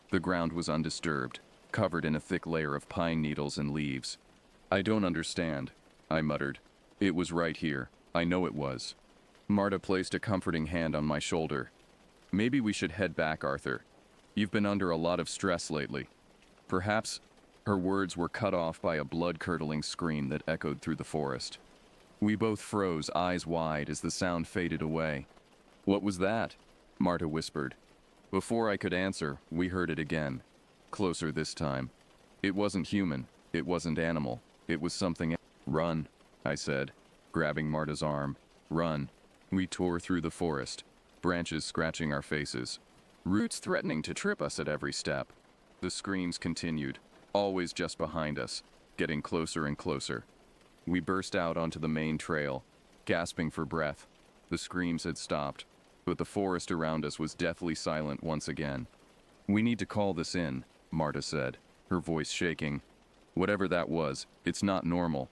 The ground was undisturbed, covered in a thick layer of pine needles and leaves. "I don't understand," I muttered. "It was right here. I know it was." Marta placed a comforting hand on my shoulder. "Maybe we should head back, Arthur. You've been under a lot of stress lately." Perhaps her words were cut off by a blood-curdling scream that echoed through the forest. We both froze, eyes wide, as the sound faded away. "What was that?" Marta whispered. Before I could answer, we heard it again. Closer this time. It wasn't human. It wasn't animal. It was something. "Run," I said, grabbing Marta's arm. "Run." We tore through the forest, branches scratching our faces, roots threatening to trip us at every step. The screams continued, always just behind us, getting closer and closer. We burst out onto the main trail, gasping for breath. The screams had stopped, but the forest around us was deathly silent once again. "We need to call this in," Marta said, her voice shaking. "Whatever that was, it's not normal."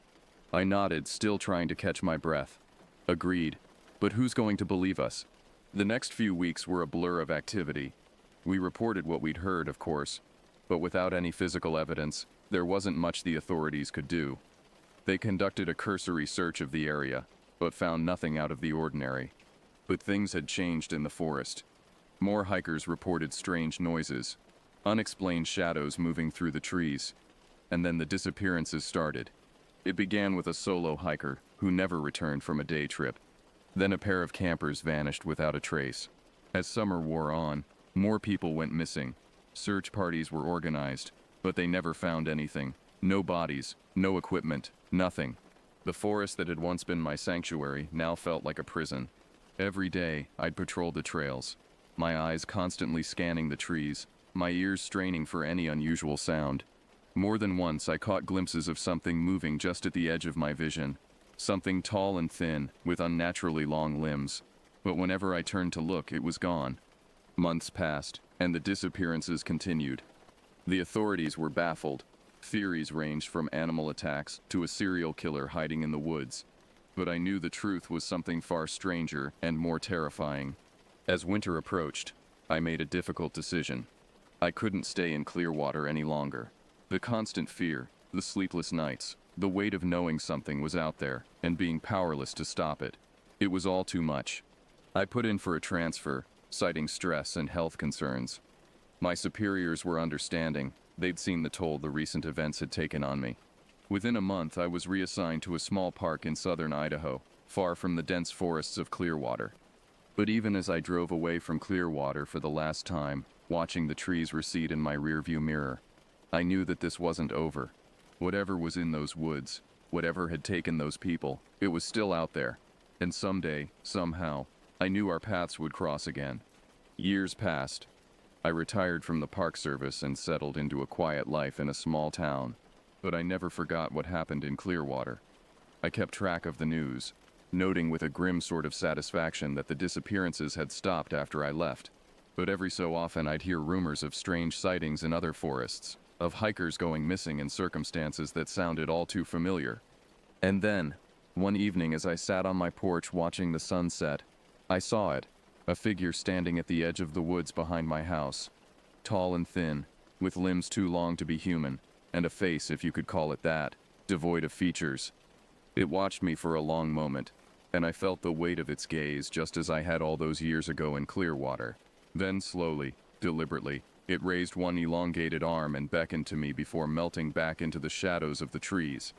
I nodded, still trying to catch my breath. "Agreed. But who's going to believe us?" The next few weeks were a blur of activity. We reported what we'd heard, of course, but without any physical evidence, there wasn't much the authorities could do. They conducted a cursory search of the area, but found nothing out of the ordinary. But things had changed in the forest. More hikers reported strange noises, unexplained shadows moving through the trees, and then the disappearances started. It began with a solo hiker who never returned from a day trip. Then a pair of campers vanished without a trace. As summer wore on, more people went missing. Search parties were organized, but they never found anything. No bodies, no equipment, nothing. The forest that had once been my sanctuary now felt like a prison. Every day, I'd patrol the trails, my eyes constantly scanning the trees, my ears straining for any unusual sound. More than once, I caught glimpses of something moving just at the edge of my vision. Something tall and thin, with unnaturally long limbs. But whenever I turned to look, it was gone. Months passed, and the disappearances continued. The authorities were baffled. Theories ranged from animal attacks to a serial killer hiding in the woods. But I knew the truth was something far stranger and more terrifying. As winter approached, I made a difficult decision. I couldn't stay in Clearwater any longer. The constant fear, the sleepless nights, the weight of knowing something was out there and being powerless to stop it. It was all too much. I put in for a transfer, citing stress and health concerns. My superiors were understanding. They'd seen the toll the recent events had taken on me. Within a month, I was reassigned to a small park in southern Idaho, far from the dense forests of Clearwater. But even as I drove away from Clearwater for the last time, watching the trees recede in my rearview mirror, I knew that this wasn't over. Whatever was in those woods, whatever had taken those people, it was still out there. And someday, somehow, I knew our paths would cross again. Years passed. I retired from the Park Service and settled into a quiet life in a small town. But I never forgot what happened in Clearwater. I kept track of the news, noting with a grim sort of satisfaction that the disappearances had stopped after I left. But every so often I'd hear rumors of strange sightings in other forests, of hikers going missing in circumstances that sounded all too familiar. And then, one evening as I sat on my porch watching the sun set, I saw it, a figure standing at the edge of the woods behind my house. Tall and thin, with limbs too long to be human, and a face, if you could call it that, devoid of features. It watched me for a long moment, and I felt the weight of its gaze just as I had all those years ago in Clearwater. Then slowly, deliberately, it raised one elongated arm and beckoned to me before melting back into the shadows of the trees.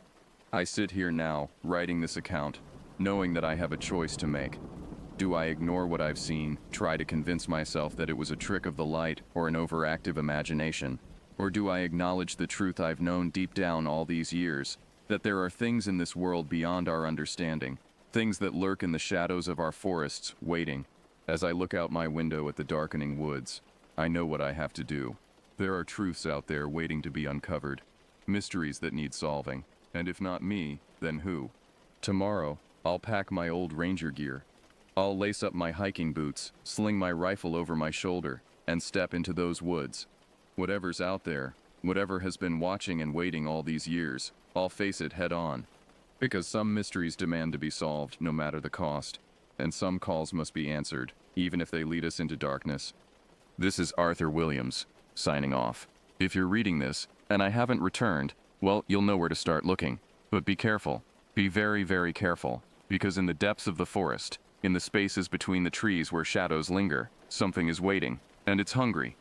I sit here now, writing this account, knowing that I have a choice to make. Do I ignore what I've seen, try to convince myself that it was a trick of the light or an overactive imagination? Or do I acknowledge the truth I've known deep down all these years, that there are things in this world beyond our understanding, things that lurk in the shadows of our forests, waiting? As I look out my window at the darkening woods, I know what I have to do. There are truths out there waiting to be uncovered, mysteries that need solving, and if not me, then who? Tomorrow, I'll pack my old ranger gear. I'll lace up my hiking boots, sling my rifle over my shoulder, and step into those woods. Whatever's out there, whatever has been watching and waiting all these years, I'll face it head on. Because some mysteries demand to be solved, no matter the cost, and some calls must be answered, even if they lead us into darkness. This is Arthur Williams, signing off. If you're reading this, and I haven't returned, well, you'll know where to start looking. But be careful. Be very, very careful, because in the depths of the forest, in the spaces between the trees where shadows linger, something is waiting, and it's hungry.